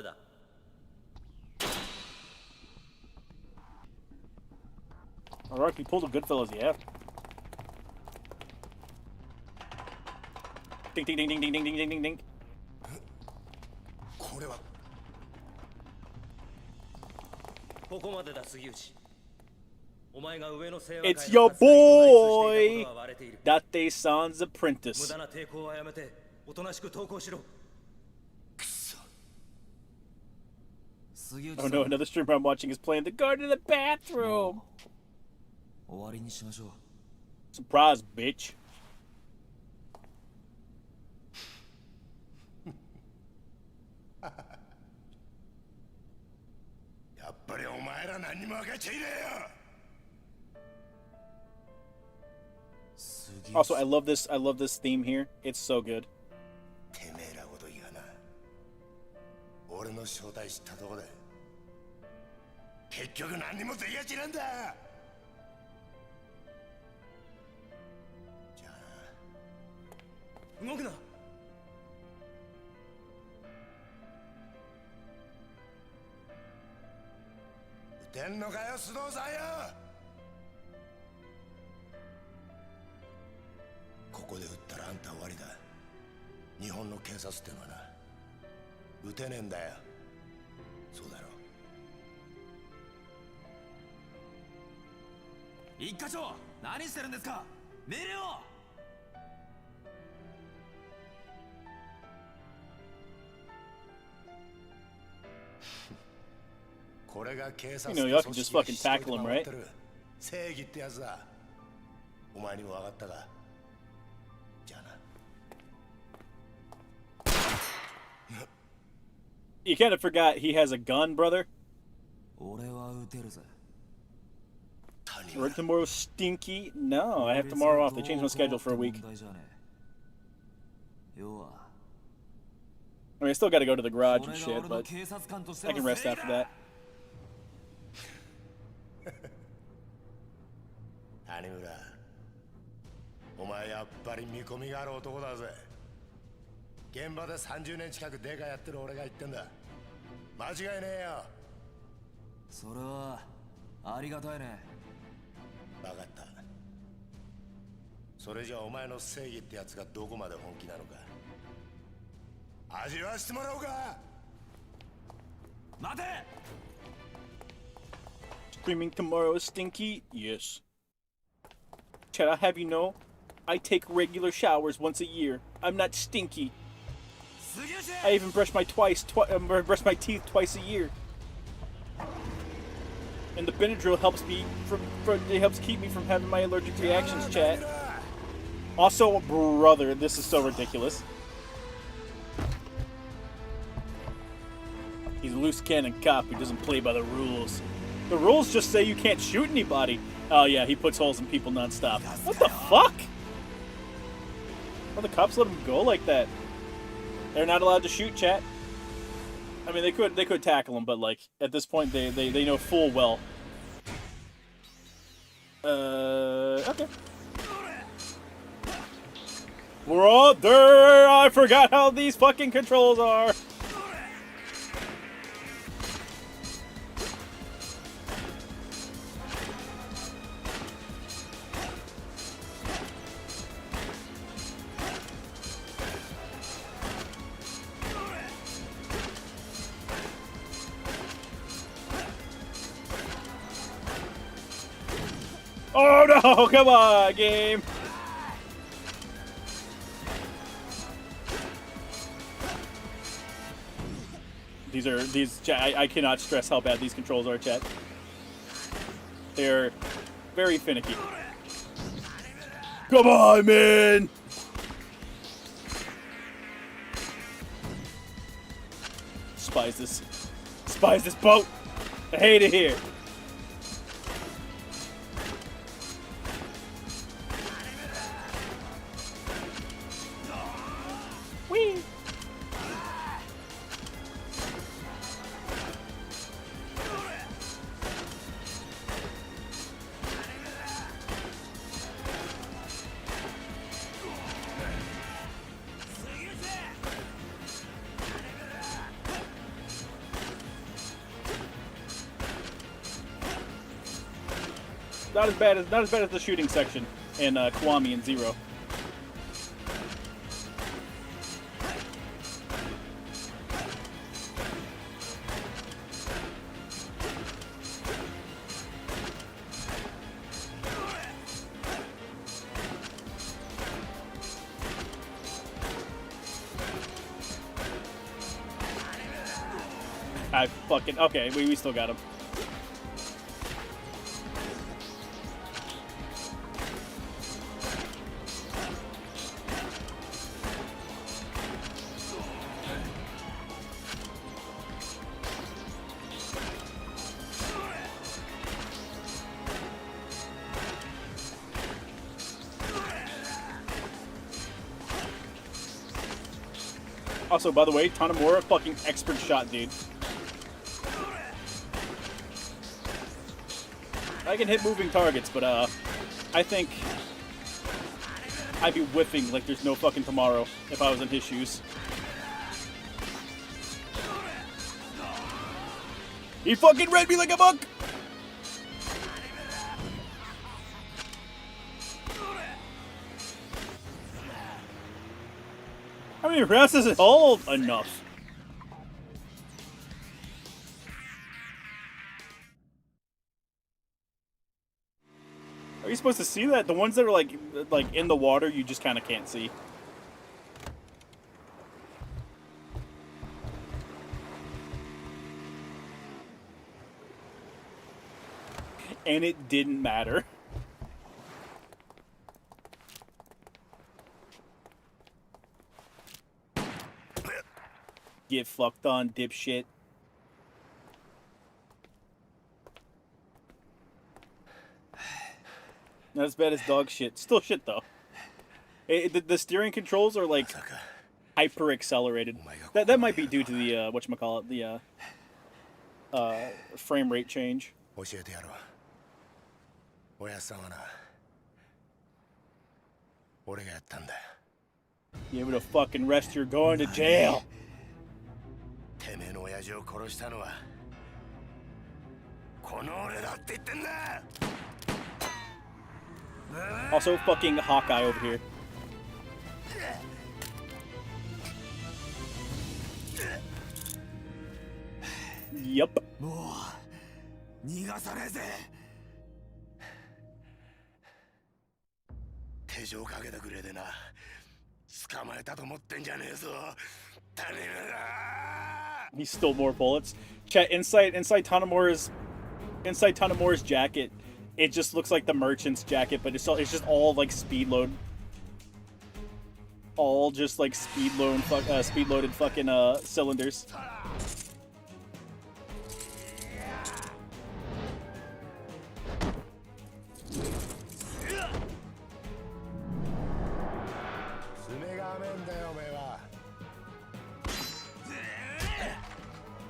Alright, he pulled a Goodfellas, yeah. Ding ding ding ding ding ding ding ding ding ding. It's your boy! Date-san's apprentice. Oh no, another streamer I'm watching is playing the guard in the bathroom! Surprise, bitch. Also, I love this theme here. It's so good. You know, y'all can just fucking tackle him, right? You kind of forgot he has a gun, brother. Work tomorrow, stinky? No, I have tomorrow off. They changed my schedule for a week. I mean, I still got to go to the garage and shit, but I can rest after that. Screaming tomorrow, stinky? Yes. Chad, I'll have you know, I take regular showers once a year. I'm not stinky. I even brush my brush my teeth twice a year. And the Benadryl helps me it helps keep me from having my allergic reactions, chat. Also, brother, this is so ridiculous. He's a loose cannon cop who doesn't play by the rules. The rules just say you can't shoot anybody. Oh yeah, he puts holes in people nonstop. What the fuck? Why the cops let him go like that? They're not allowed to shoot, chat. I mean, they could tackle him, but like at this point, they know full well. Okay. Brother, I forgot how these fucking controls are. Oh no, come on, game. I cannot stress how bad these controls are, chat. They're very finicky. Come on, man. Spies this boat. I hate it here. Whee! Not as bad as the shooting section in Kiwami and Zero. I fucking... Okay, we still got him. Also, by the way, Tanemura, fucking expert shot, dude. I can hit moving targets, but I think I'd be whiffing like there's no fucking tomorrow if I was in his shoes. He fucking read me like a book! How many rounds does it hold? Enough. Are you supposed to see that? The ones that are like in the water, you just kind of can't see. And it didn't matter. Get fucked on, dipshit. Not as bad as dog shit. Still shit, though. The steering controls are, like, hyper-accelerated. That might be due to the, whatchamacallit, the, frame rate change. You able to fucking rest, you're going to jail. Also, fucking Hawkeye over here. Yup. He stole more bullets. Chat, inside Tanemura's jacket, it just looks like the merchant's jacket, but it's just all like speed load. All just like speed loaded fucking cylinders.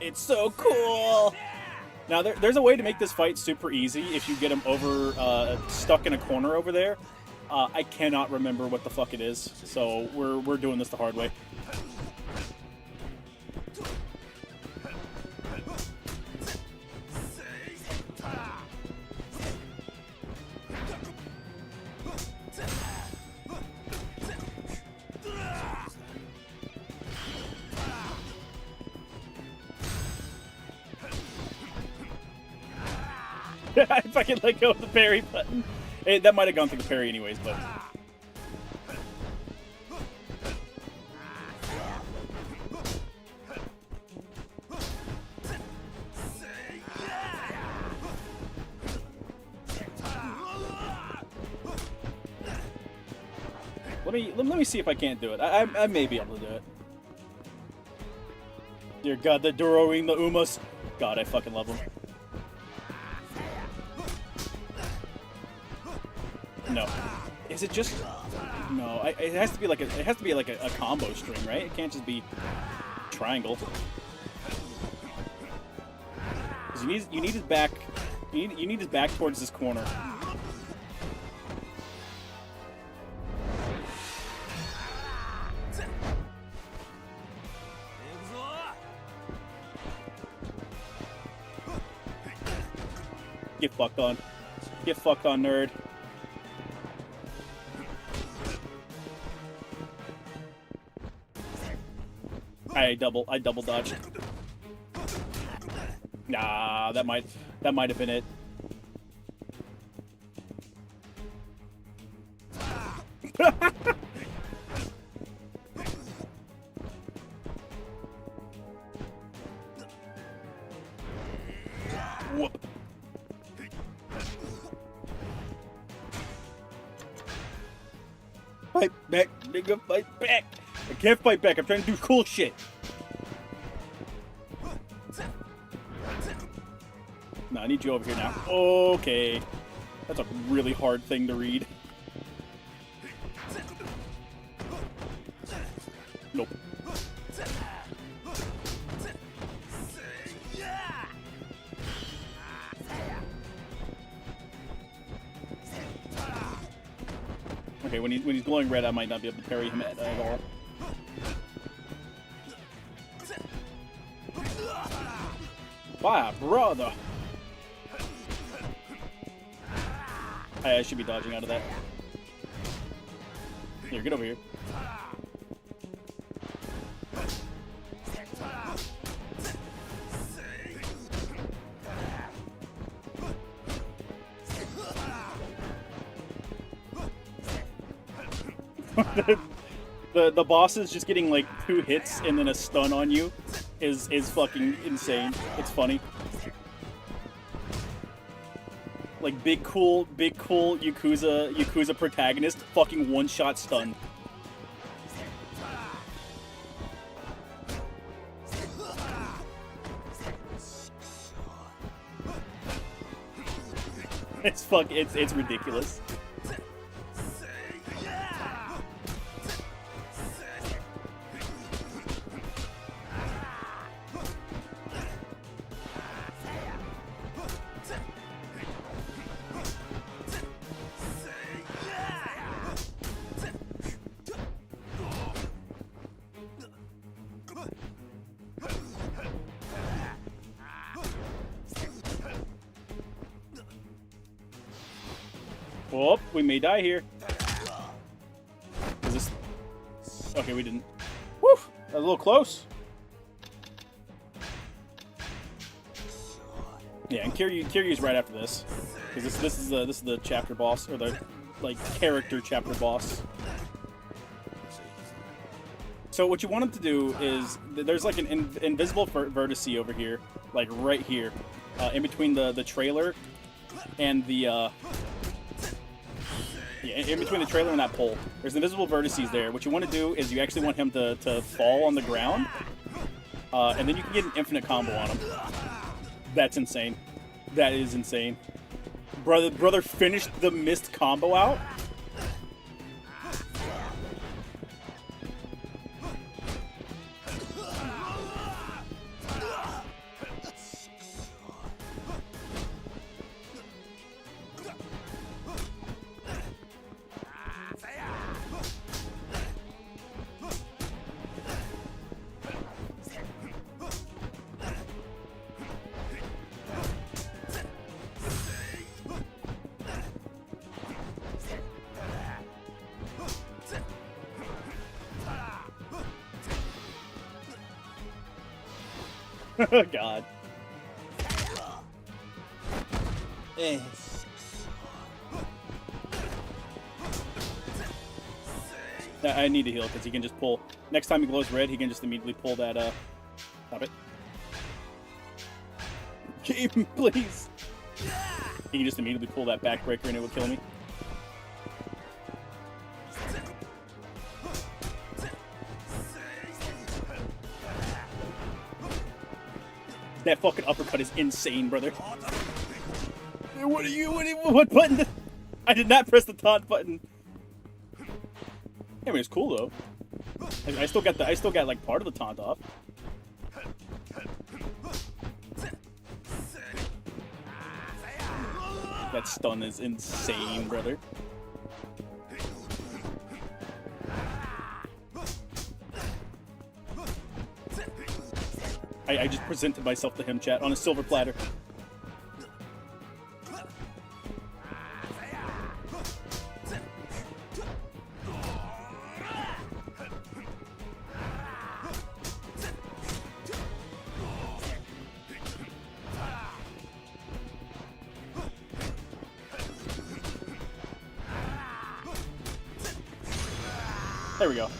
It's so cool! Now, there's a way to make this fight super easy if you get him over, stuck in a corner over there. I cannot remember what the fuck it is, so we're doing this the hard way. If I could let go of the parry button. That might have gone through the parry anyways, but... Let me see if I can't do it. I may be able to do it. Dear God, the Duroing, the Umas. God, I fucking love them. No. Is it just... No, it has to be like a combo string, right? It can't just be triangle. 'Cause you need his back. You need his back towards this corner. Get fucked on. Get fucked on, nerd. I double dodged. Nah, that might have been it. Whoop. Fight back, nigga, fight back. I can't fight back. I'm trying to do cool shit. No, I need you over here now. Okay. That's a really hard thing to read. Nope. Okay, when he's glowing red, I might not be able to parry him at all. Bye, brother. I should be dodging out of that. Here, get over here. the bosses just getting like 2 hits and then a stun on you is fucking insane. It's funny. Like big cool Yakuza protagonist fucking 1-shot stun. It's ridiculous. Oh, we may die here. Is this... Okay, we didn't. Woo! That was a little close. Yeah, and Kiryu's right after this. Because this is the chapter boss, or the, like, character chapter boss. So what you want him to do is, there's like an invisible vertice over here, like right here, in between the trailer and the... Yeah, in between the trailer and that pole. There's invisible vertices there. What you want to do is you actually want him to fall on the ground, and then you can get an infinite combo on him. That's insane. That is insane. Brother finished the missed combo out. Oh God. I need to heal because he can just pull. Next time he glows red, he can just immediately pull that. Stop it. Game, please. He can just immediately pull that backbreaker and it would kill me. That fucking uppercut is insane, brother. What button? I did not press the taunt button. I mean, it's cool though. I still got like part of the taunt off. That stun is insane, brother. I just presented myself to him, chat, on a silver platter. There we go.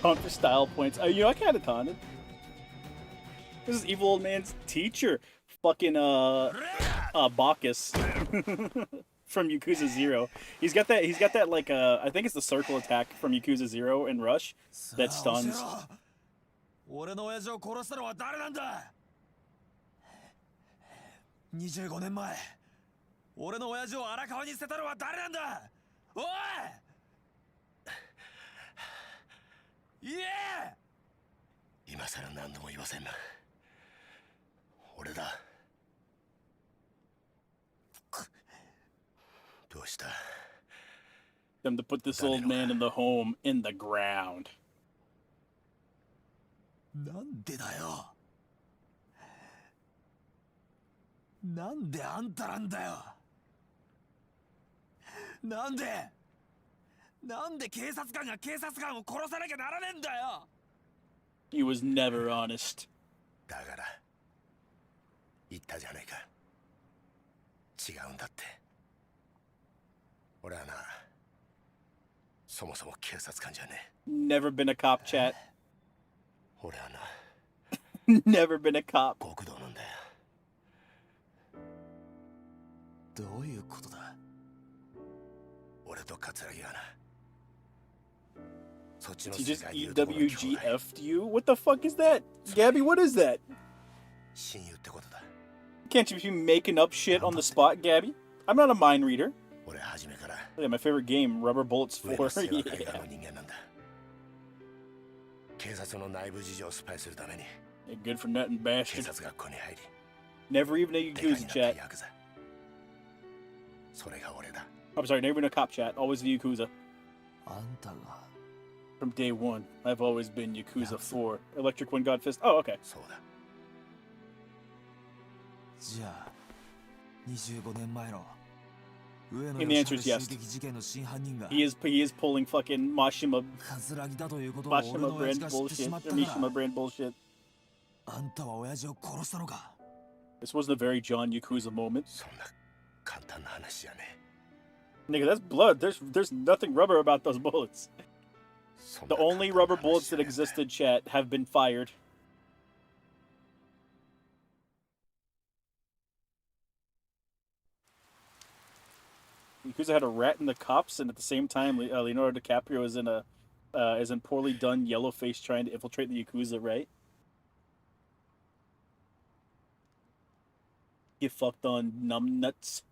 Hunt for style points. You know, I kind of taunted. This is evil old man's teacher. Fucking, Bacchus. From Yakuza 0. He's got that, like, I think it's the circle attack from Yakuza 0 and Rush that stuns. 俺の親父を殺したのは誰なんだ。25年前、俺の親父を荒川に捨てたのは誰なんだ。おい。言え。今さら何度も言わせんな。俺だ。どうした。Them to put this old man in the home in the ground. なんでだよ。なんであんたなんだよ。なんで警察官が警察官を殺さなきゃならねえんだよ。He was never honest. だから言ったじゃないか。違うんだって。俺はな、そもそも警察官じゃねえ。Never been a cop, chat. 俺はな、Never been a cop. 極道なんだよ。どういうことだ。俺と桂木がな。そっちの He 世 just 界でいうとこの兄弟。 EWGF'd you? What the fuck is that? Gabby, what is that? 親友ってことだ。 Can't you be making up shit on the spot, Gabby? I'm not a mind reader. 俺は初めから。Yeah, my favorite game, Rubber Bullets 4. 上の Yeah. 人間なんだ。警察の内部事情をスパイするために。You're good for nothing, 警 bastard. 察学校に入り。 Never even a デカに Yakuza なった chat. ヤクザ。それが俺だ。 I'm sorry, never been a cop chat. Always the Yakuza. あんたが From day one, I've always been Yakuza 4. Electric One God Fist. Oh, okay. そうだ。じゃあ25年前の And the answer is yes. 事件の真犯人が He is pulling fucking Mashima 桂木だということを俺 Mashima の親 brand 父が知ってし bullshit. まっ Or た Mishima から brand bullshit. あんたは親父を殺したのか。 This wasn't a very John Yakuza moment. そんな簡単な話じゃね Nigga, that's blood. There's nothing rubber about those bullets. え。そん The な簡単 only な rubber 話 bullets じゃ that ねえんだ。 existed, chat, have been fired. Yakuza had a rat in the cops, and at the same time, Leonardo DiCaprio is in poorly done yellow face trying to infiltrate the Yakuza, right? Get fucked on numb nuts.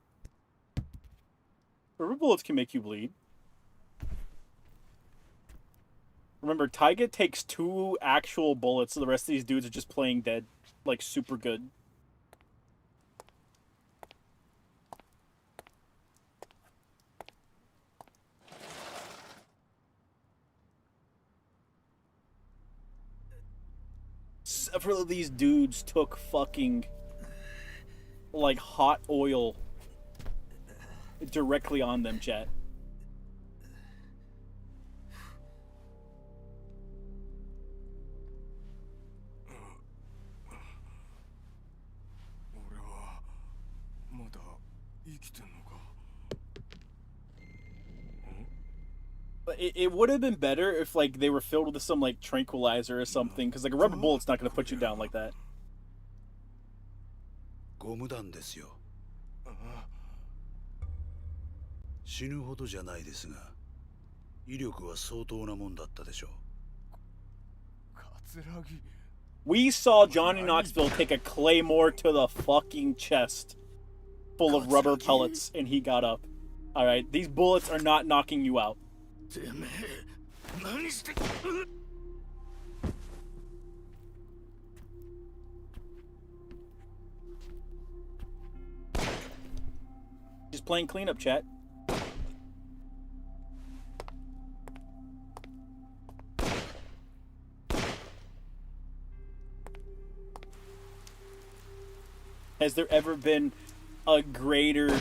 Rubber bullets can make you bleed. Remember, Taiga takes 2 actual bullets, so the rest of these dudes are just playing dead. Like, super good. Several of these dudes took fucking, like, hot oil directly on them, chat. It would have been better if, like, they were filled with some, like, tranquilizer or something, because, like, a rubber bullet's not going to put you down like that. ご無断ですよ。死ぬほどじゃないですが、威力は相当なもんだったでしょう。 We saw Johnny Knoxville take a claymore to the fucking chest full of rubber pellets, and he got up. Alright, these bullets are not knocking you out. Just playing cleanup, chat. Has there ever been a greater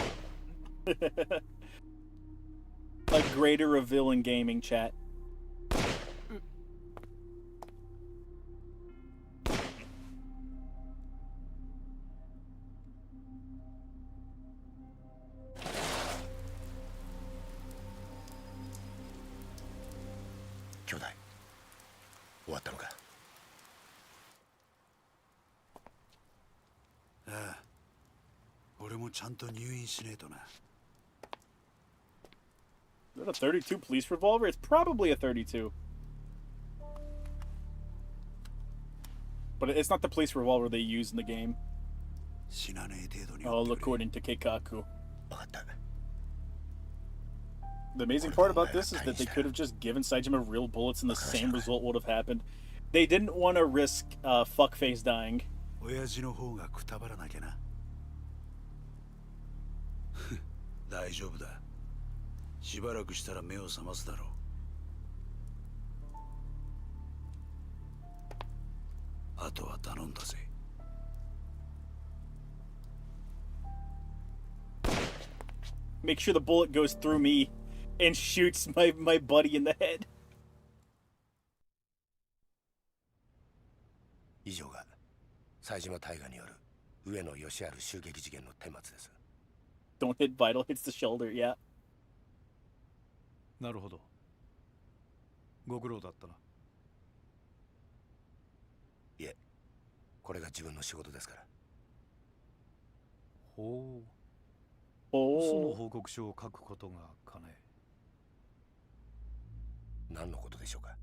reveal in gaming, chat? 兄弟終わったのか。ああ、俺もちゃんと入院しねえとな。Is that a 32 police revolver? It's probably a 32. But it's not the police revolver they use in the game. 死なねえ程度に。All according to Keikaku. 分かった。The amazing part about this is that they could have just given Saejima real bullets and the same result would have happened. They didn't want to risk fuckface dying. 親父の方がくたばらなきゃな。大丈夫だ。しばらくしたら目を覚ますだろう。あとは頼んだぜ。Make sure the bullet goes through me and shoots my buddy in the head. 以上が冴島大河による上野義治襲撃事件の顛末です。Don't hit vital, hits the shoulder, yeah. なるほど。ご苦労だったな。いえ、これが自分の仕事ですから。ほう。おその報告書を書くことがかね。何のことでしょうか。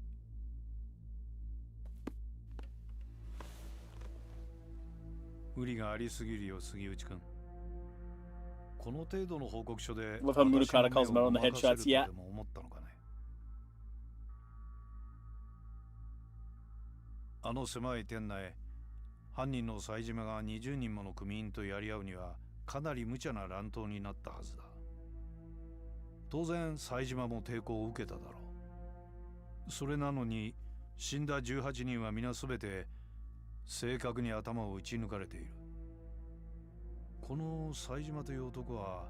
無理がありすぎるよ、杉内君。この程度の報告書で Love how Murukata calls him out on the headshots, yeah. 思ったのかね。あの狭い店内、犯人の冴島が20人もの組員とやり合うにはかなり無茶な乱闘になったはずだ。当然冴島も抵抗を受けただろう。それなのに死んだ18人は皆すべて正確に頭を撃ち抜かれている。この冴島という男は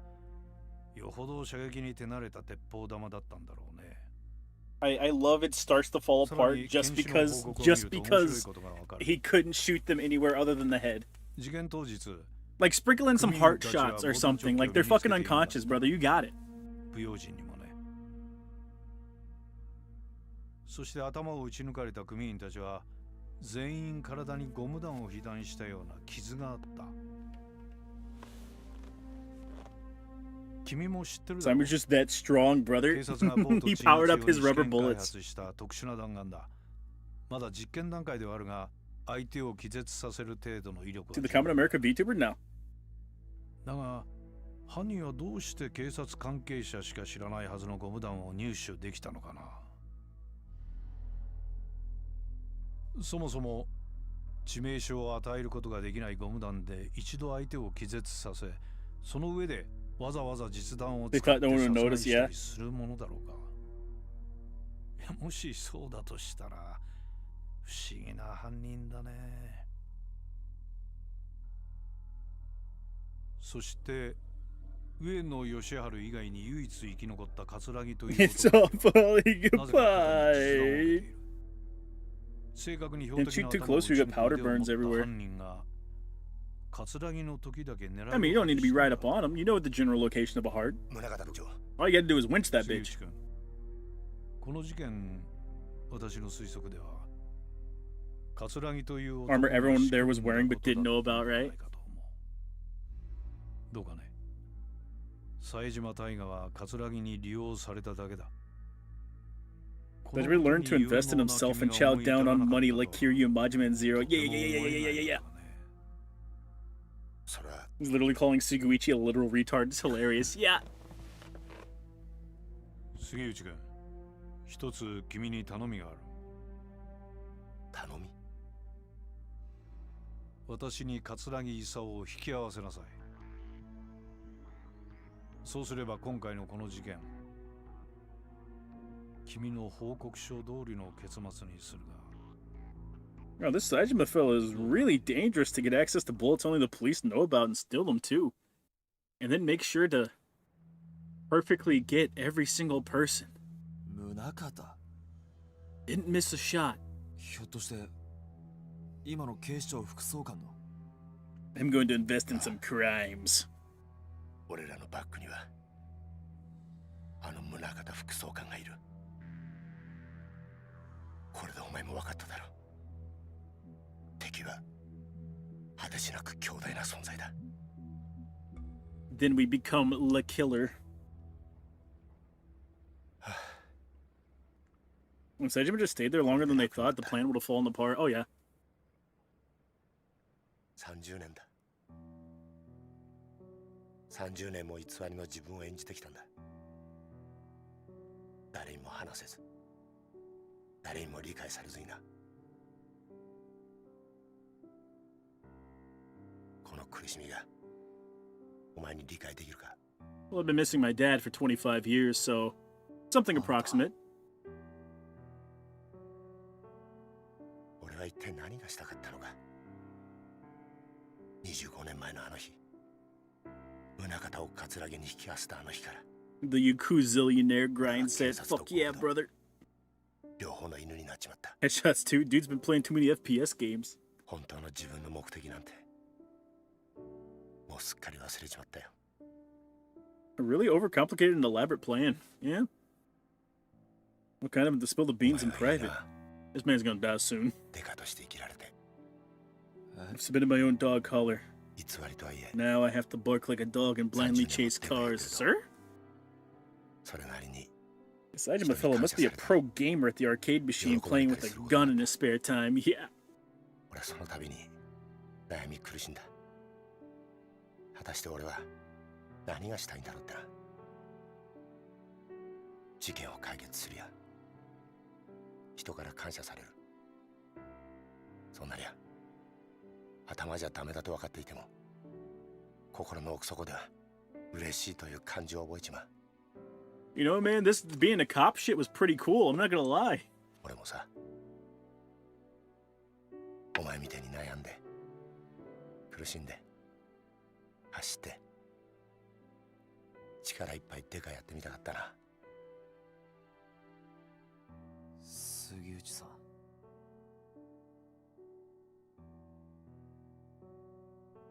よほど射撃に手慣れた鉄砲玉だったんだろうね。I love it starts to fall apart just because he couldn't shoot them anywhere other than the head. 事件当日 Like sprinkle in some heart shots or something. Like they're fucking unconscious, brother. You got it. 不用心にもね。そして頭を撃ち抜かれた組員たちは全員体にゴム弾を被弾したような傷があった。君も知ってるだろう。 Simon's just that strong, brother. He powered up his rubber bullets. した特殊な弾丸だ。まだ実験段階ではあるが、相手を気絶させる程度の威力は。To the Common America VTuber now. だが、犯人はどうして警察関係者しか知らないはずのゴム弾を入手できたのかな。そもそも致命傷を与えることができないゴム弾で一度相手を気絶させ、その上でわざわざ実弾を使って殺害したりするものだろうか。いや、もしそうだとしたら不思議な犯人だね。そして上野義治以外に唯一生き残った桂木という It's all falling apart. 正確に Didn't shoot too close, you got powder burns everywhere. I mean, you don't need to be right up on him. You know the general location of a heart. All you gotta do is winch that bitch. この事件、私の推測では桂木という Armor everyone there was wearing but didn't know about, right? どうかね。冴島大河は桂木に利用されただけだ。Does he learn to invest in himself and chow down on money like Kiryu and Majima and Zero? Yeah. He's literally calling Suguichi a literal retard. It's hilarious. Yeah. 杉内君、一つ君に頼みがある。頼み？私に桂木勲を引き合わせなさい。そうすれば今回のこの事件、君の報告書通りの結末にするが。Oh, this Saejima fella is really dangerous to get access to bullets only the police know about and steal them too. And then make sure to perfectly get every single person. Didn't miss a shot. ひょっとして今の警視庁副総監の I'm going to invest in some crimes. 俺らのバックにはあの宗像副総監がいる。前も分かっただろう。敵は果てしなく強大な存在だ。Then we become the killer. When Saejima just stayed there longer than they thought, the plan would have fallen apart. Oh yeah. 30年だ。30年も偽りの自分を演じてきたんだ。誰にも話せず、誰にも理解されずにな。この苦しみがお前に理解できるか？ Well, I've been missing my dad for 25 years, so something approximate. 俺は一体何がしたかったのか。25年前のあの日、宗像をカツラギに引き合わせたあの日から。The Yakuzillionaire grind said, "Fuck yeah, brother." 両方の犬になっちまった。Headshots too. Dude's been playing too many FPS games. 本当の自分の目的なんてもうすっかり忘れちまったよ。A really overcomplicated and elaborate plan. Yeah. What kind of him to spill the beans in private? This man's gonna die soon. デカとして生きられて。I've submitted my own dog collar. 偽りとはいえ。 Now I have to bark like a dog and blindly chase cars, sir? それなりに。 Saejima fellow must be a pro gamer at the arcade machine playing with a gun in his spare time. Yeah. 俺はその度に悩み苦しんだ。果たして俺は何がしたいんだろうってな。事件を解決するや人から感謝される。そんなりゃ頭じゃダメだと分かっていても心の奥底では嬉しいという感情を覚えちまう。 You know, man, this being a cop shit was pretty cool. I'm not gonna lie. 俺もさ、お前みたいに悩んで苦しんで走って力いっぱいデカやってみたかったな。杉内さん、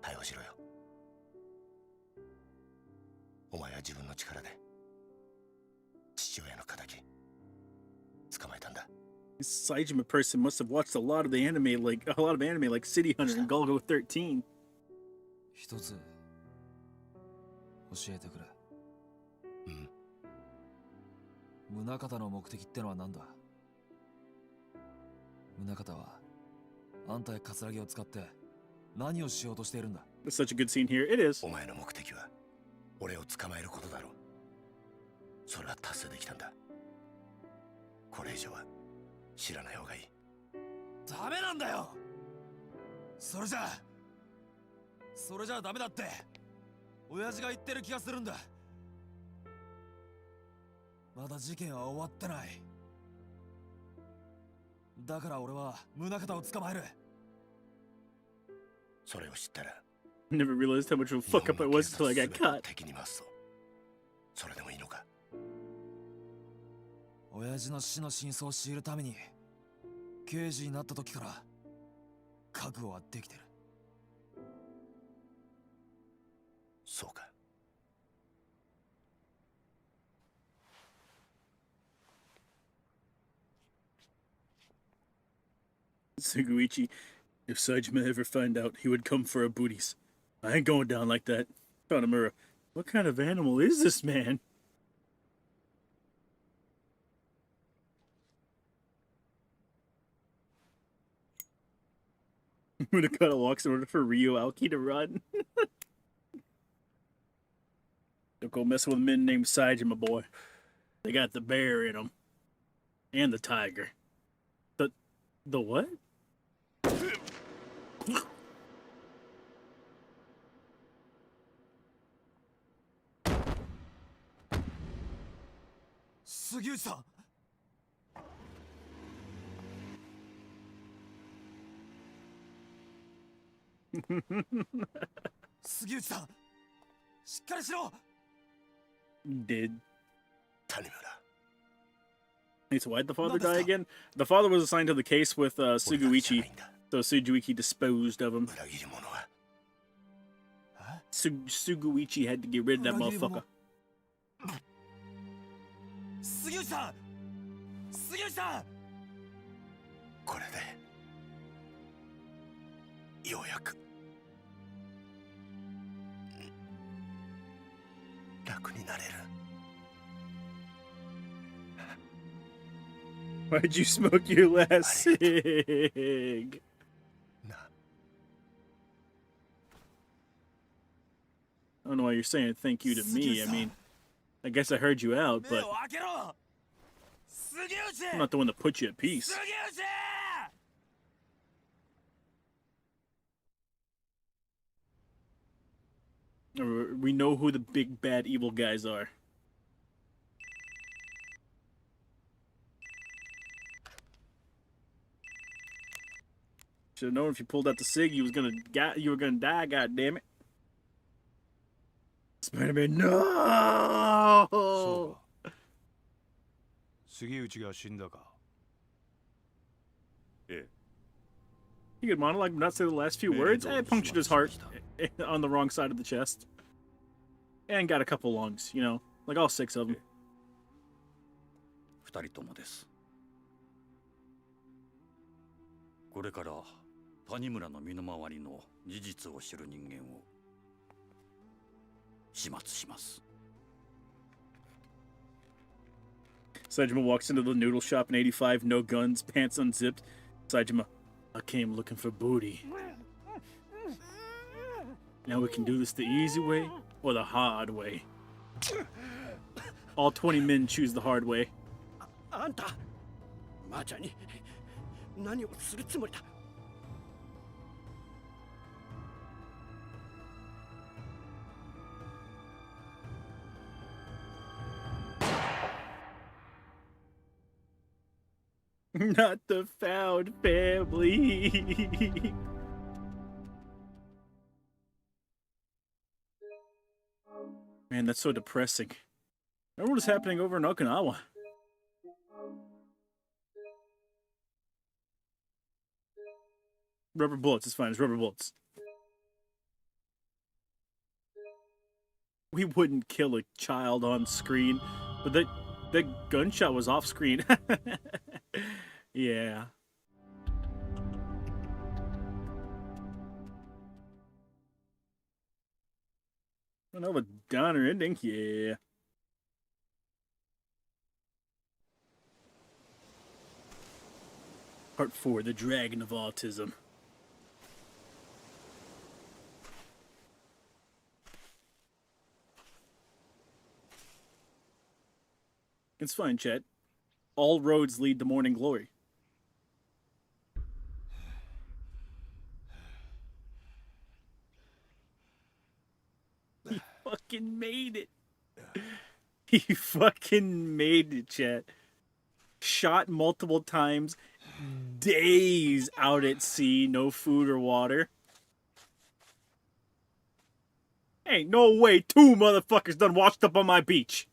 対応しろよ。お前は自分の力で父親の敵捕まえたんだ。 This Saejima person must have watched a lot of anime like City Hunter and Golgo 13. 一つ教えてくれ。宗像の目的ってのは何だ？宗像はあんたやカツラギを使って何をしようとしているんだ？ It's such a good scene here. It is. お前の目的は俺を捕まえることだろう。それは達成できたんだ。これ以上は知らない方がいい。ダメなんだよ。それじゃダメだって親父が言ってる気がするんだ。まだ事件は終わってない。だから俺は宗像を捕まえる。それを知ったら Never realized how much of a fuck up I was until I got caught. 敵に回すぞ。それでもいいのか？親父の死の真相を知るために刑事になった時から覚悟はできてる。そうか。Suguichi, if Saejima ever found out, he would come for our booties. I ain't going down like that. Tanamura, what kind of animal is this man? Munakata walks in order for Ryo Aoki to run. Don't go messing with men named Saejima, boy. They got the bear in them. And the tiger. The what? Sugiuchi-san! 杉内さん、しっかりしろ。 Did. 谷村。 Wait, so why'd the father die again? The father was assigned to the case with Suguichi, so Suguichi disposed of him. Suguichi had to get rid of that motherfucker. 杉内さん、杉内さん。これでようやく楽になれる。 Why'd you smoke your last cig? I don't know why you're saying thank you to me. I mean, I guess I heard you out, but I'm not the one that put you at peace. We know who the big bad evil guys are. Should have known if you pulled out the cig, you were gonna die. God damn it! Spider-Man, no! そうか。杉内が死んだか。He could monologue but not say the last few words. I punctured his heart on the wrong side of the chest. And got a couple lungs, you know, like all 6 of them. 2人ともです。これから谷村の身の回りの事実を知る人間を始末します。 Saejima walks into the noodle shop in 85, no guns, pants unzipped. Saejima, I came looking for booty. Now we can do this the easy way or the hard way. All 20 men choose the hard way. あんた、マーちゃんに何をするつもりだ。Not the found family. Man, that's so depressing. Remember what's happening over in Okinawa? Rubber bullets, it's fine, it's rubber bullets. We wouldn't kill a child on screen, but the gunshot was off screen. Yeah. Another downer ending, yeah. Part 4, The Dragon of Autism. It's fine, chat. All roads lead to morning glory. He fucking made it. He fucking made it, chat. Shot multiple times. Days out at sea. No food or water. Ain't no way 2 motherfuckers done washed up on my beach.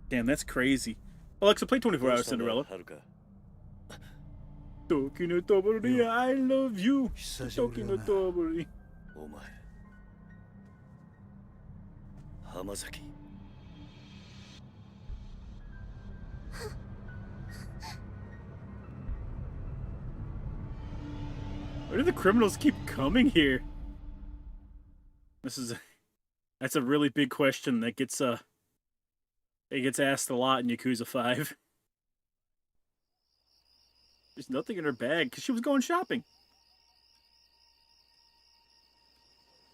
Damn, that's crazy. Alexa, play 24 Hours Cinderella. Toki no Tobori, I love you. Toki no Tobori. お前、浜崎。Why do the criminals keep coming here? That's a really big question that gets asked a lot in Yakuza 5. There's nothing in her bag because she was going shopping.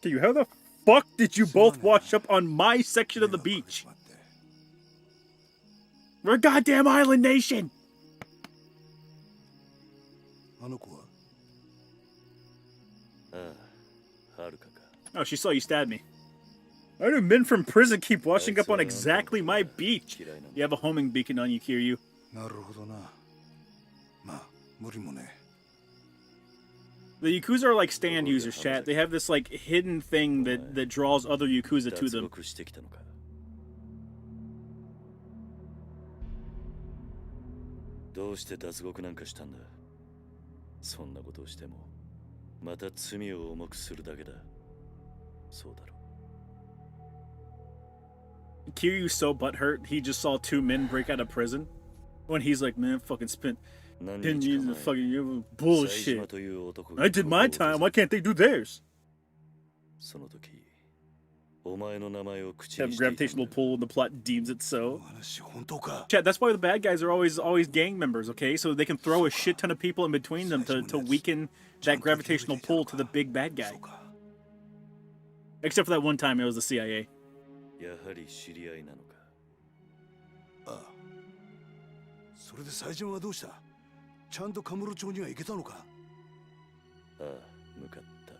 Dude, how the fuck did you both wash up on my section of the beach? We're a goddamn island nation! Oh, she saw you stab me. Why do men from prison keep washing up on exactly my beach? You have a homing beacon on you, Kiryu. The Yakuza are like stand users, chat. They have this like hidden thing that draws other Yakuza to them. どうして脱獄なんかしたんだ。そんなことをしてもまた罪を重くするだけだ。そうだろう。Kiryu's so butthurt, he just saw 2 men break out of prison. When he's like, man, fucking spent 10 years of fucking bullshit. I did my time, why can't they do theirs? Have gravitational pull and the plot deems it so. Chat, that's why the bad guys are always gang members, okay? So they can throw a shit ton of people in between them to weaken that gravitational pull to the big bad guy. Except for that one time it was the CIA. それで冴島はどうした？ちゃんとカムロ町には行けたのか？ああ、向かった。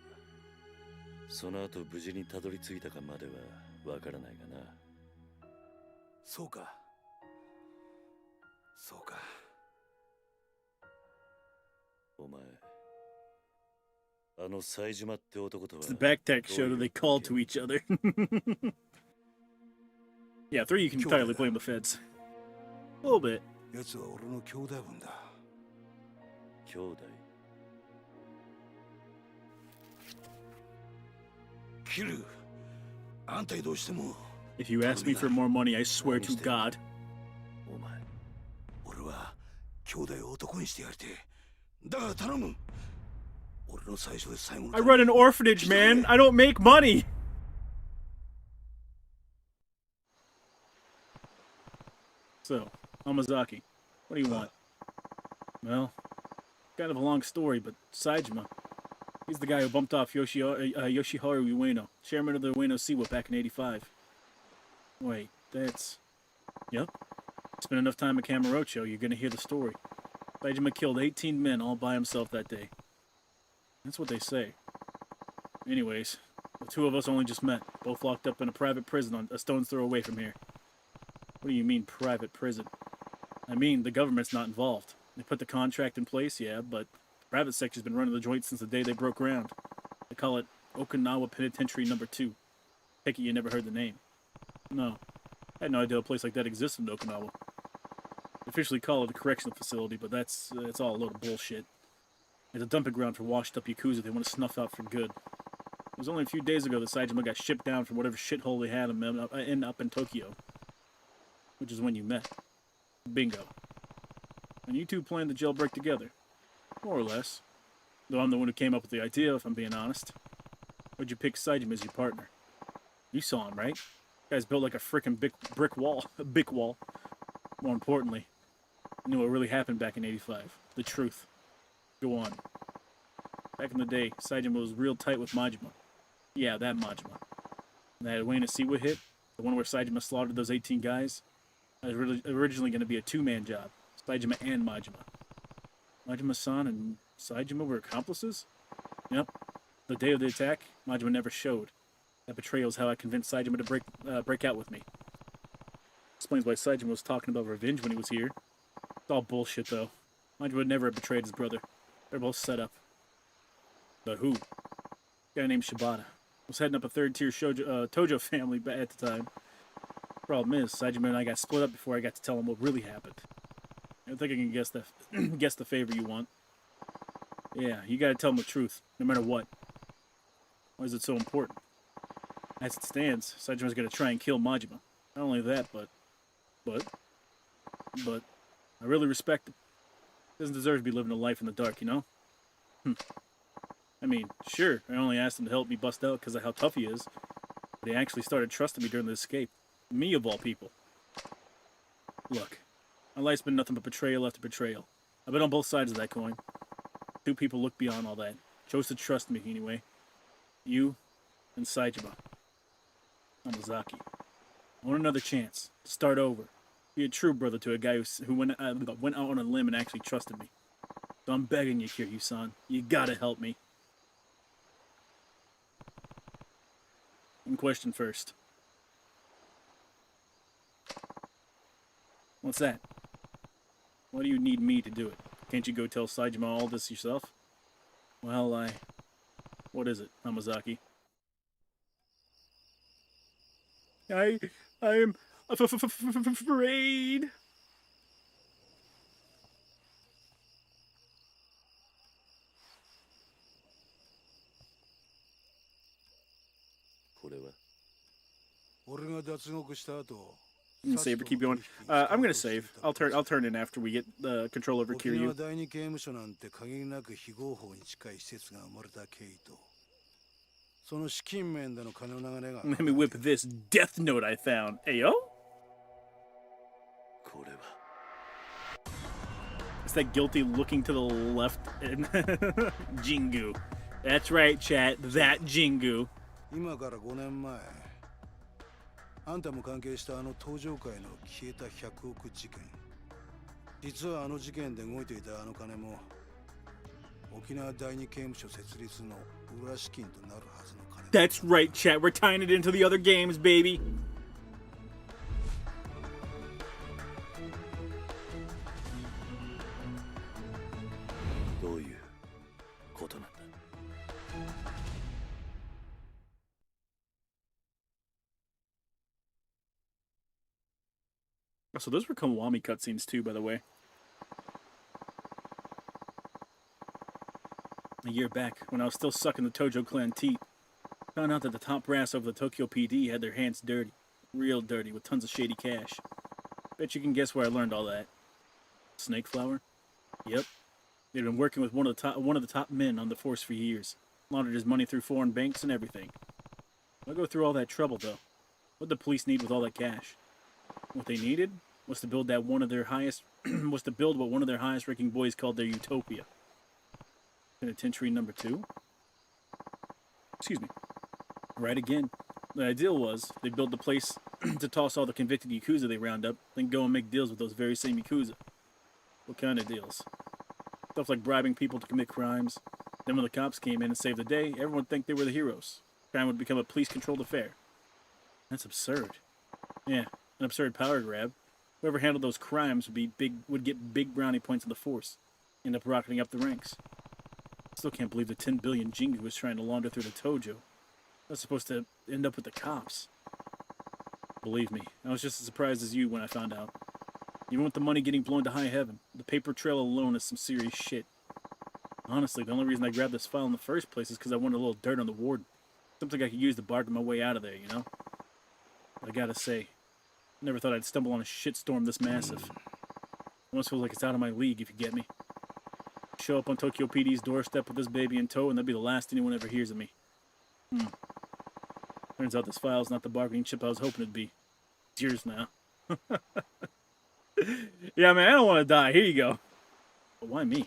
その後無事にたどり着いたかまではわからないがな。そうか。そうか。お前、あの冴島って男とは。 It's the backtack show that they call to each other. Yeah, 3 you can entirely blame the feds. A little bit. 奴は俺の兄弟分だ。兄弟？キル、あんたにどうしても。If you ask me for more money, I swear to God. お前、俺は兄弟を男にしてやりてえ。だから頼む。俺の最初で最後の。I run an orphanage, man. I don't make money. So, Hamazaki, what do you want? Well, kind of a long story, but Saejima, he's the guy who bumped off Yoshiharu Ueno, chairman of the Ueno Siwa back in '85. Wait, that's... Yep. Spent enough time at Kamurocho, you're gonna hear the story. Saejima killed 18 men all by himself that day. That's what they say. Anyways, the 2 of us only just met, both locked up in a private prison on a stone's throw away from here. What do you mean, private prison? I mean, the government's not involved. They put the contract in place, yeah, but the private sector's been running the joint since the day they broke ground. They call it Okinawa Penitentiary No. 2. Take it you never heard the name. No. I had no idea a place like that existed in Okinawa. They officially call it a correctional facility, but that's all a load of bullshit. It's a dumping ground for washed-up Yakuza they want to snuff out for good. It was only a few days ago that Saejima got shipped down from whatever shithole they had him up in Tokyo. Which is when you met. Bingo. And you 2 planned the jailbreak together. More or less. Though I'm the one who came up with the idea, if I'm being honest. Why'd you pick Saejima as your partner? You saw him, right? The guy's built like a frickin' brick wall. A big wall. More importantly, I knew what really happened back in '85. The truth. Go on. Back in the day, Saejima was real tight with Majima. Yeah, that Majima. And that Ueno Siwa hit, the one where Saejima slaughtered those 18 guys, that was originally going to be a 2-man job. Saejima and Majima. Majima-san and Saejima were accomplices? Yep. The day of the attack, Majima never showed. That betrayal is how I convinced Saejima to break out with me. Explains why Saejima was talking about revenge when he was here. It's all bullshit, though. Majima would never have betrayed his brother. They're both set up. But who? A guy named Shibata. Was heading up a 3rd-tier Tojo family at the time. Problem is, Saejima and I got split up before I got to tell him what really happened. I don't think I can guess the favor you want. Yeah, you gotta tell him the truth, no matter what. Why is it so important? As it stands, Saejima's gonna try and kill Majima. Not only that, but I really respect him. Doesn't deserve to be living a life in the dark, you know? I mean, sure, I only asked him to help me bust out because of how tough he is. But he actually started trusting me during the escape. Me, of all people. Look, my life's been nothing but betrayal after betrayal. I've been on both sides of that coin. 2 people look beyond all that. Chose to trust me, anyway. You and Saejima. Hamazaki. I want another chance. To start over. Be a true brother to a guy who went out on a limb and actually trusted me. So I'm begging you, Kiryu-san. You gotta help me. One question first. What's that? Why do you need me to do it? Can't you go tell Saejima all this yourself? Well, what is it, Hamazaki? I'm afraid. You can save or keep going. I'm gonna save. I'll turn in after we get the control over Kiryu. 第二刑務所なんて限りなく非合法に近い施設が生まれた経緯とその資金面での金の流れが Let me whip this death note I found. Hey yo. It's that guilty looking to the left and Jingu. That's right, chat. That Jingu. 今から5年前あんたも関係したあの登場界の消えた100億事件実はあの事件で動いていたあの金も沖縄第二刑務所設立の裏資金となるはずの金 That's right, chat. We're tying it into the other games, baby. どういうことなんだ So those were Kiwami cutscenes too, by the way. A year back, when I was still sucking the Tojo clan teat, found out that the top brass over the Tokyo PD had their hands dirty. Real dirty, with tons of shady cash. Bet you can guess where I learned all that. Snake flower? Yep. They'd been working with one of the top men on the force for years. Laundered his money through foreign banks and everything. Why go through all that trouble, though? What'd the police need with all that cash? What they needed was to build what one of their highest ranking boys called their utopia. Penitentiary number 2? Excuse me. Right again. The ideal was they build the place to toss all the convicted Yakuza they round up, then go and make deals with those very same Yakuza. What kind of deals? Stuff like bribing people to commit crimes. Then when the cops came in and saved the day, everyone would think they were the heroes. Crime would become a police-controlled affair. That's absurd. Yeah, an absurd power grab. Whoever handled those crimes would get big brownie points in the force. End up rocketing up the ranks. Still can't believe the 10 billion Jingu was trying to launder through the Tojo. That's supposed to end up with the cops. Believe me, I was just as surprised as you when I found out. Even with the money getting blown to high heaven, the paper trail alone is some serious shit. Honestly, the only reason I grabbed this file in the first place is because I wanted a little dirt on the warden. Something I could use to bargain my way out of there, you know? But I gotta say, I never thought I'd stumble on a shitstorm this massive. Almost feels like it's out of my league, if you get me. Show up on Tokyo PD's doorstep with this baby in tow, and that'd be the last anyone ever hears of me. Turns out this file's not the bargaining chip I was hoping it'd be. It's yours now. Yeah, man, I don't want to die. Here you go. But why me?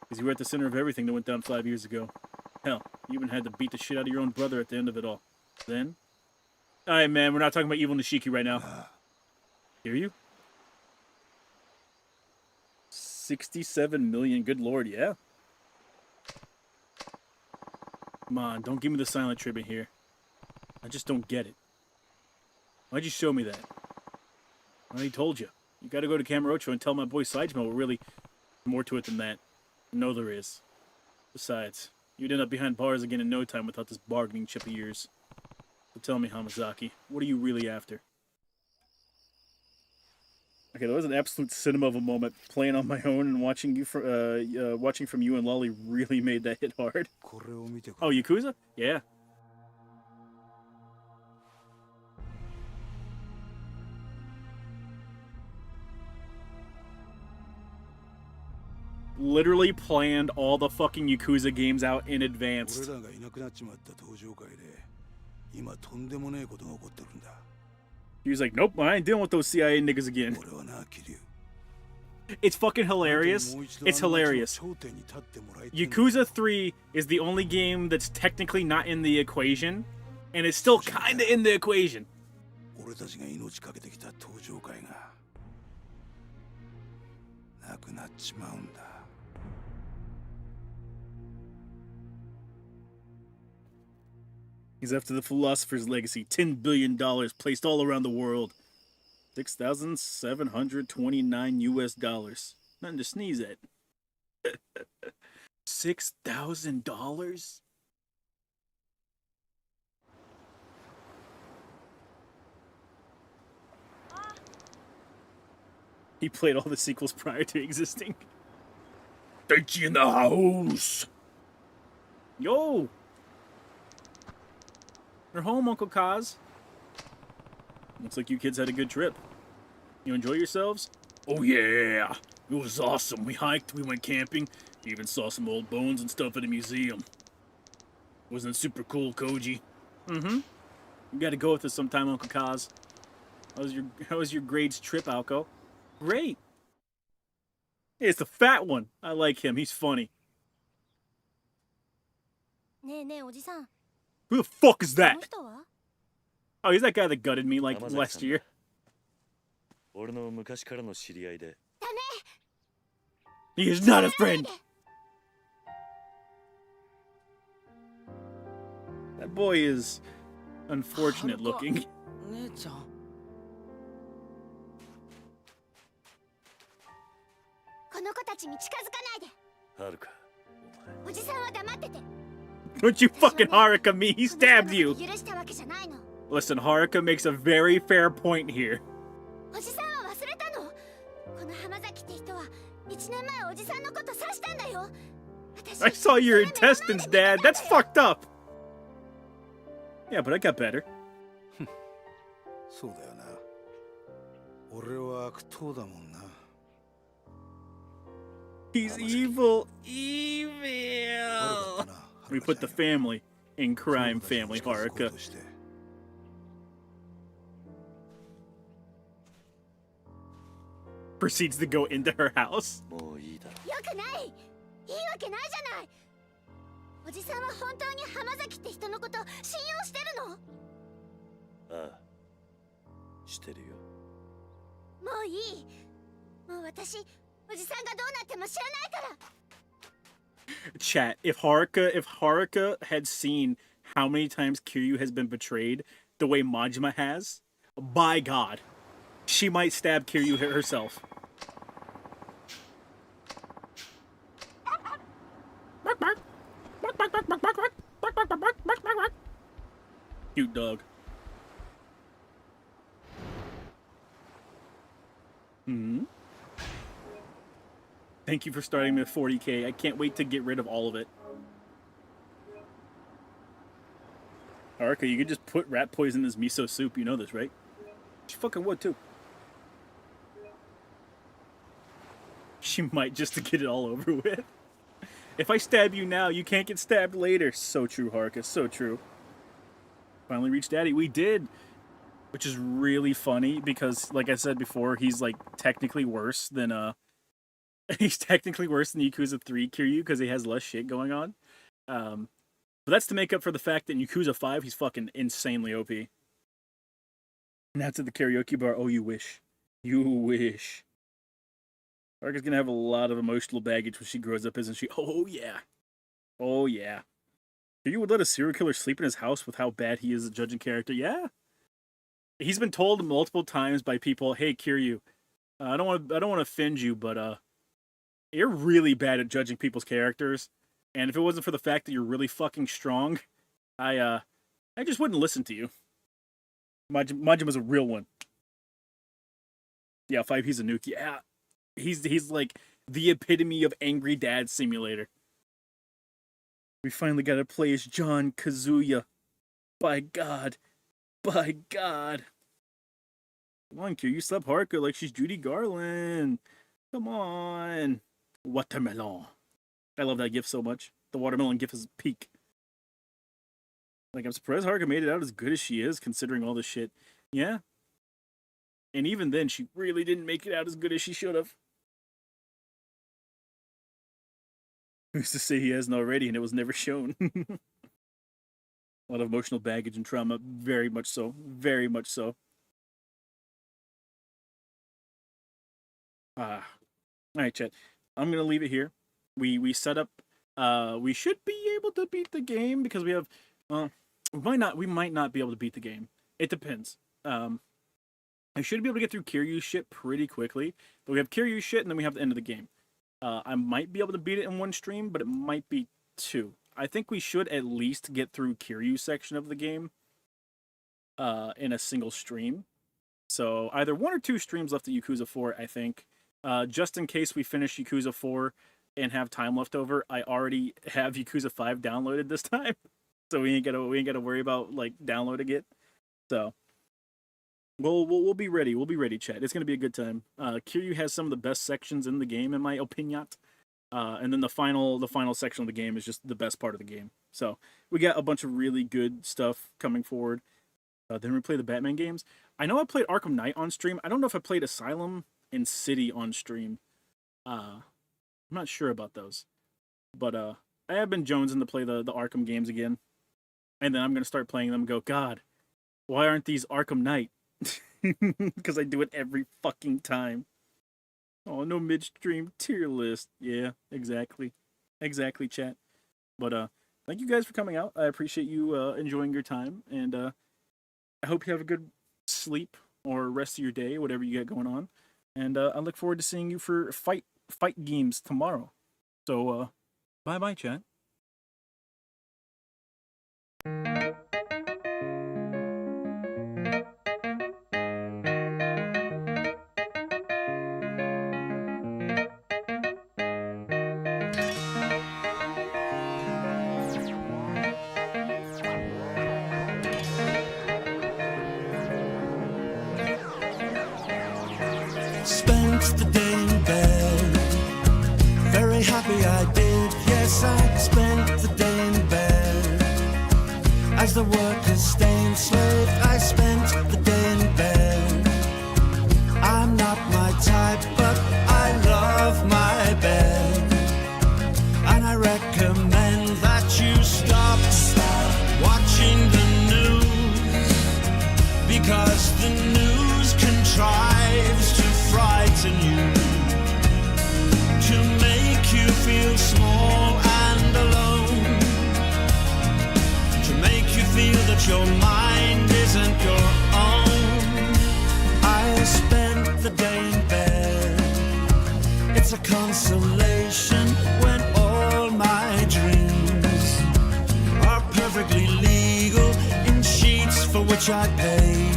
Because you were at the center of everything that went down 5 years ago. Hell, you even had to beat the shit out of your own brother at the end of it all. Then? Alright, man, we're not talking about evil Nishiki right now. Hear you? 67 million, good lord, yeah? Come on, don't give me the silent treatment here. I just don't get it. Why'd you show me that? I already told you. You gotta go to Kamurocho and tell my boy Saejima what really more to it than that. No, there is. Besides, you'd end up behind bars again in no time without this bargaining chip of yours. So tell me, Hamazaki, what are you really after? Okay, that was an absolute cinema of a moment. Playing on my own and watching from you and Lolly really made that hit hard. Oh, Yakuza? Yeah. Literally planned all the fucking Yakuza games out in advance. He was like, nope, I ain't dealing with those CIA niggas again. It's fucking hilarious. It's hilarious. Yakuza 3 is the only game that's technically not in the equation, and it's still kinda in the equation. He's after the philosopher's legacy, $10 billion placed all around the world. 6,729 US dollars. Nothing to sneeze at. $6,000? He played all the sequels prior to existing. Daichi in the house! Yo! You're home, Uncle Kaz. Looks like you kids had a good trip. You enjoy yourselves? Oh yeah! It was awesome. We hiked, we went camping, even saw some old bones and stuff at a museum. Wasn't it super cool, Koji? Mm-hmm. You gotta go with us sometime, Uncle Kaz. How was your grades trip, Alco? Great! Hey, it's the fat one. I like him. He's funny. ねえねえおじさん Who the fuck is こ that? の人は Oh, he's that guy that gutted me like 山崎 last さんだ。 year. 俺の昔からの知り合いで。 He is not a friend! That boy is unfortunate looking. 姉ちゃん この子たちに近づかないで はるか。おじさんは黙ってて Don't you fucking Haruka me, he stabbed you! 許したわけじゃないの Listen, Haruka makes a very fair point here. おじさんは忘れたのこの浜崎って人は1年前おじさんのこと刺したんだよ I saw your intestines, Dad. That's fucked up. Yeah, but I got better. そうだよな。俺は悪党だもんな。 He's evil. Evil. We put the family in crime family, Haruka. Proceeds to go into her house. もういいだろ。よくないいいわけないじゃないおじさんは本当に浜崎って人のこと信用してるのああ。してるよ。もういいもう私おじさんがどうなっても知らないから Chat, if Haruka had seen how many times Kiryu has been betrayed the way Majima has, by God, she might stab Kiryu herself. Cute dog. Hmm. Thank you for starting with 40k. I can't wait to get rid of all of it. Haruka, you could just put rat poison in this miso soup. You know this, right? She fucking would, too. She might just to get it all over with. If I stab you now, you can't get stabbed later. So true, Haruka. So true. Finally reached Daddy. We did. Which is really funny because, like I said before, he's, like, technically worse than, he's technically worse than Yakuza 3 Kiryu because he has less shit going on. But that's to make up for the fact that in Yakuza 5, he's fucking insanely OP. And that's at the karaoke bar. Oh, you wish. You wish. Haruka's gonna have a lot of emotional baggage when she grows up, isn't she? Oh, yeah. Oh, yeah. Kiryu would let a serial killer sleep in his house with how bad he is at judging character. Yeah. He's been told multiple times by people, hey, Kiryu, I don't want to offend you, but, you're really bad at judging people's characters. And if it wasn't for the fact that you're really fucking strong, I just wouldn't listen to you. Majima's a real one. Yeah, 5, he's a nuke. Yeah. He's like the epitome of angry dad simulator. We finally got to play as John Kazuya. By God. By God. Come on, Q. You slap Haruka like she's Judy Garland. Come on. Watermelon. I love that gif so much. The watermelon gif is peak. Like, I'm surprised Haruka made it out as good as she is, considering all this shit. Yeah. And even then, she really didn't make it out as good as she should have. Who's to say he hasn't already and it was never shown? A lot of emotional baggage and trauma. Very much so. Very much so. Alright, chat. I'm going to leave it here. We set up... we should be able to beat the game because we have... we might not be able to beat the game. It depends. I should be able to get through Kiryu's shit pretty quickly. But we have Kiryu's shit and then we have the end of the game. I might be able to beat it in one stream, but it might be 2. I think we should at least get through Kiryu's section of the game in a single stream. So either 1 or 2 streams left at Yakuza 4, I think. Just in case we finish Yakuza 4 and have time left over, I already have Yakuza 5 downloaded this time. So we ain't gotta worry about like downloading it. So We'll be ready. We'll be ready, chat. It's gonna be a good time. Kiryu has some of the best sections in the game, in my opinion. And then the final section of the game is just the best part of the game. So we got a bunch of really good stuff coming forward. Then we play the Batman games. I know I played Arkham Knight on stream. I don't know if I played Asylum and City on stream. I'm not sure about those. But I have been jonesing to play the Arkham games again. And then I'm going to start playing them and go, God, why aren't these Arkham Knight? Because I do it every fucking time. Oh, no midstream tier list. Yeah, exactly. Exactly, chat. But thank you guys for coming out. I appreciate you enjoying your time. And I hope you have a good sleep or rest of your day, whatever you got going on. And I look forward to seeing you for fight games tomorrow. So, bye-bye, chat. Spent the day in bed, very happy I did. Yes, I spent the day in bed. As the workers stay enslaved, I spent the day in bed. I'm not my type, but I love my bed. And I recommend that you stop watching the news, because the news contrives to frighten you, to make you feel small and alone, to make you feel that your mind isn't your own. I spent the day in bed. It's a consolation when all my dreams are perfectly legal in sheets for which I paid.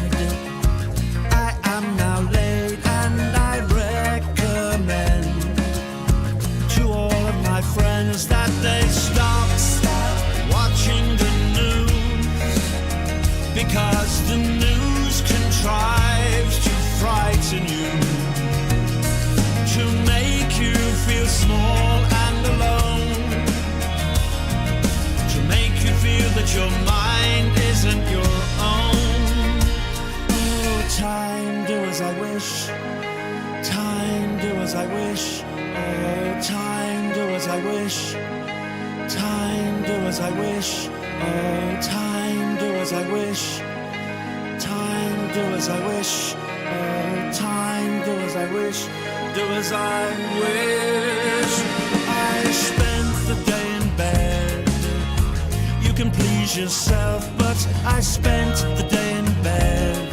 I am now late, and I recommend to all of my friends that they stop watching the news, because the news contrives to frighten you, to make you feel small and alone, to make you feel that your mind isn't your own. Oh, time, do as I wish. Time, do as I wish. Oh, time, do as I wish. Time, do as I wish. Oh, time, do as I wish. Time, do as I wish. Oh, time, do as I wish. Do as I wish. I spent the day in bed. You can please yourself, but I spent the day in bed.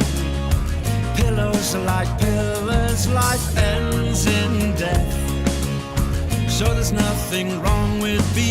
Pillows are like pillars, life ends in death. So there's nothing wrong with being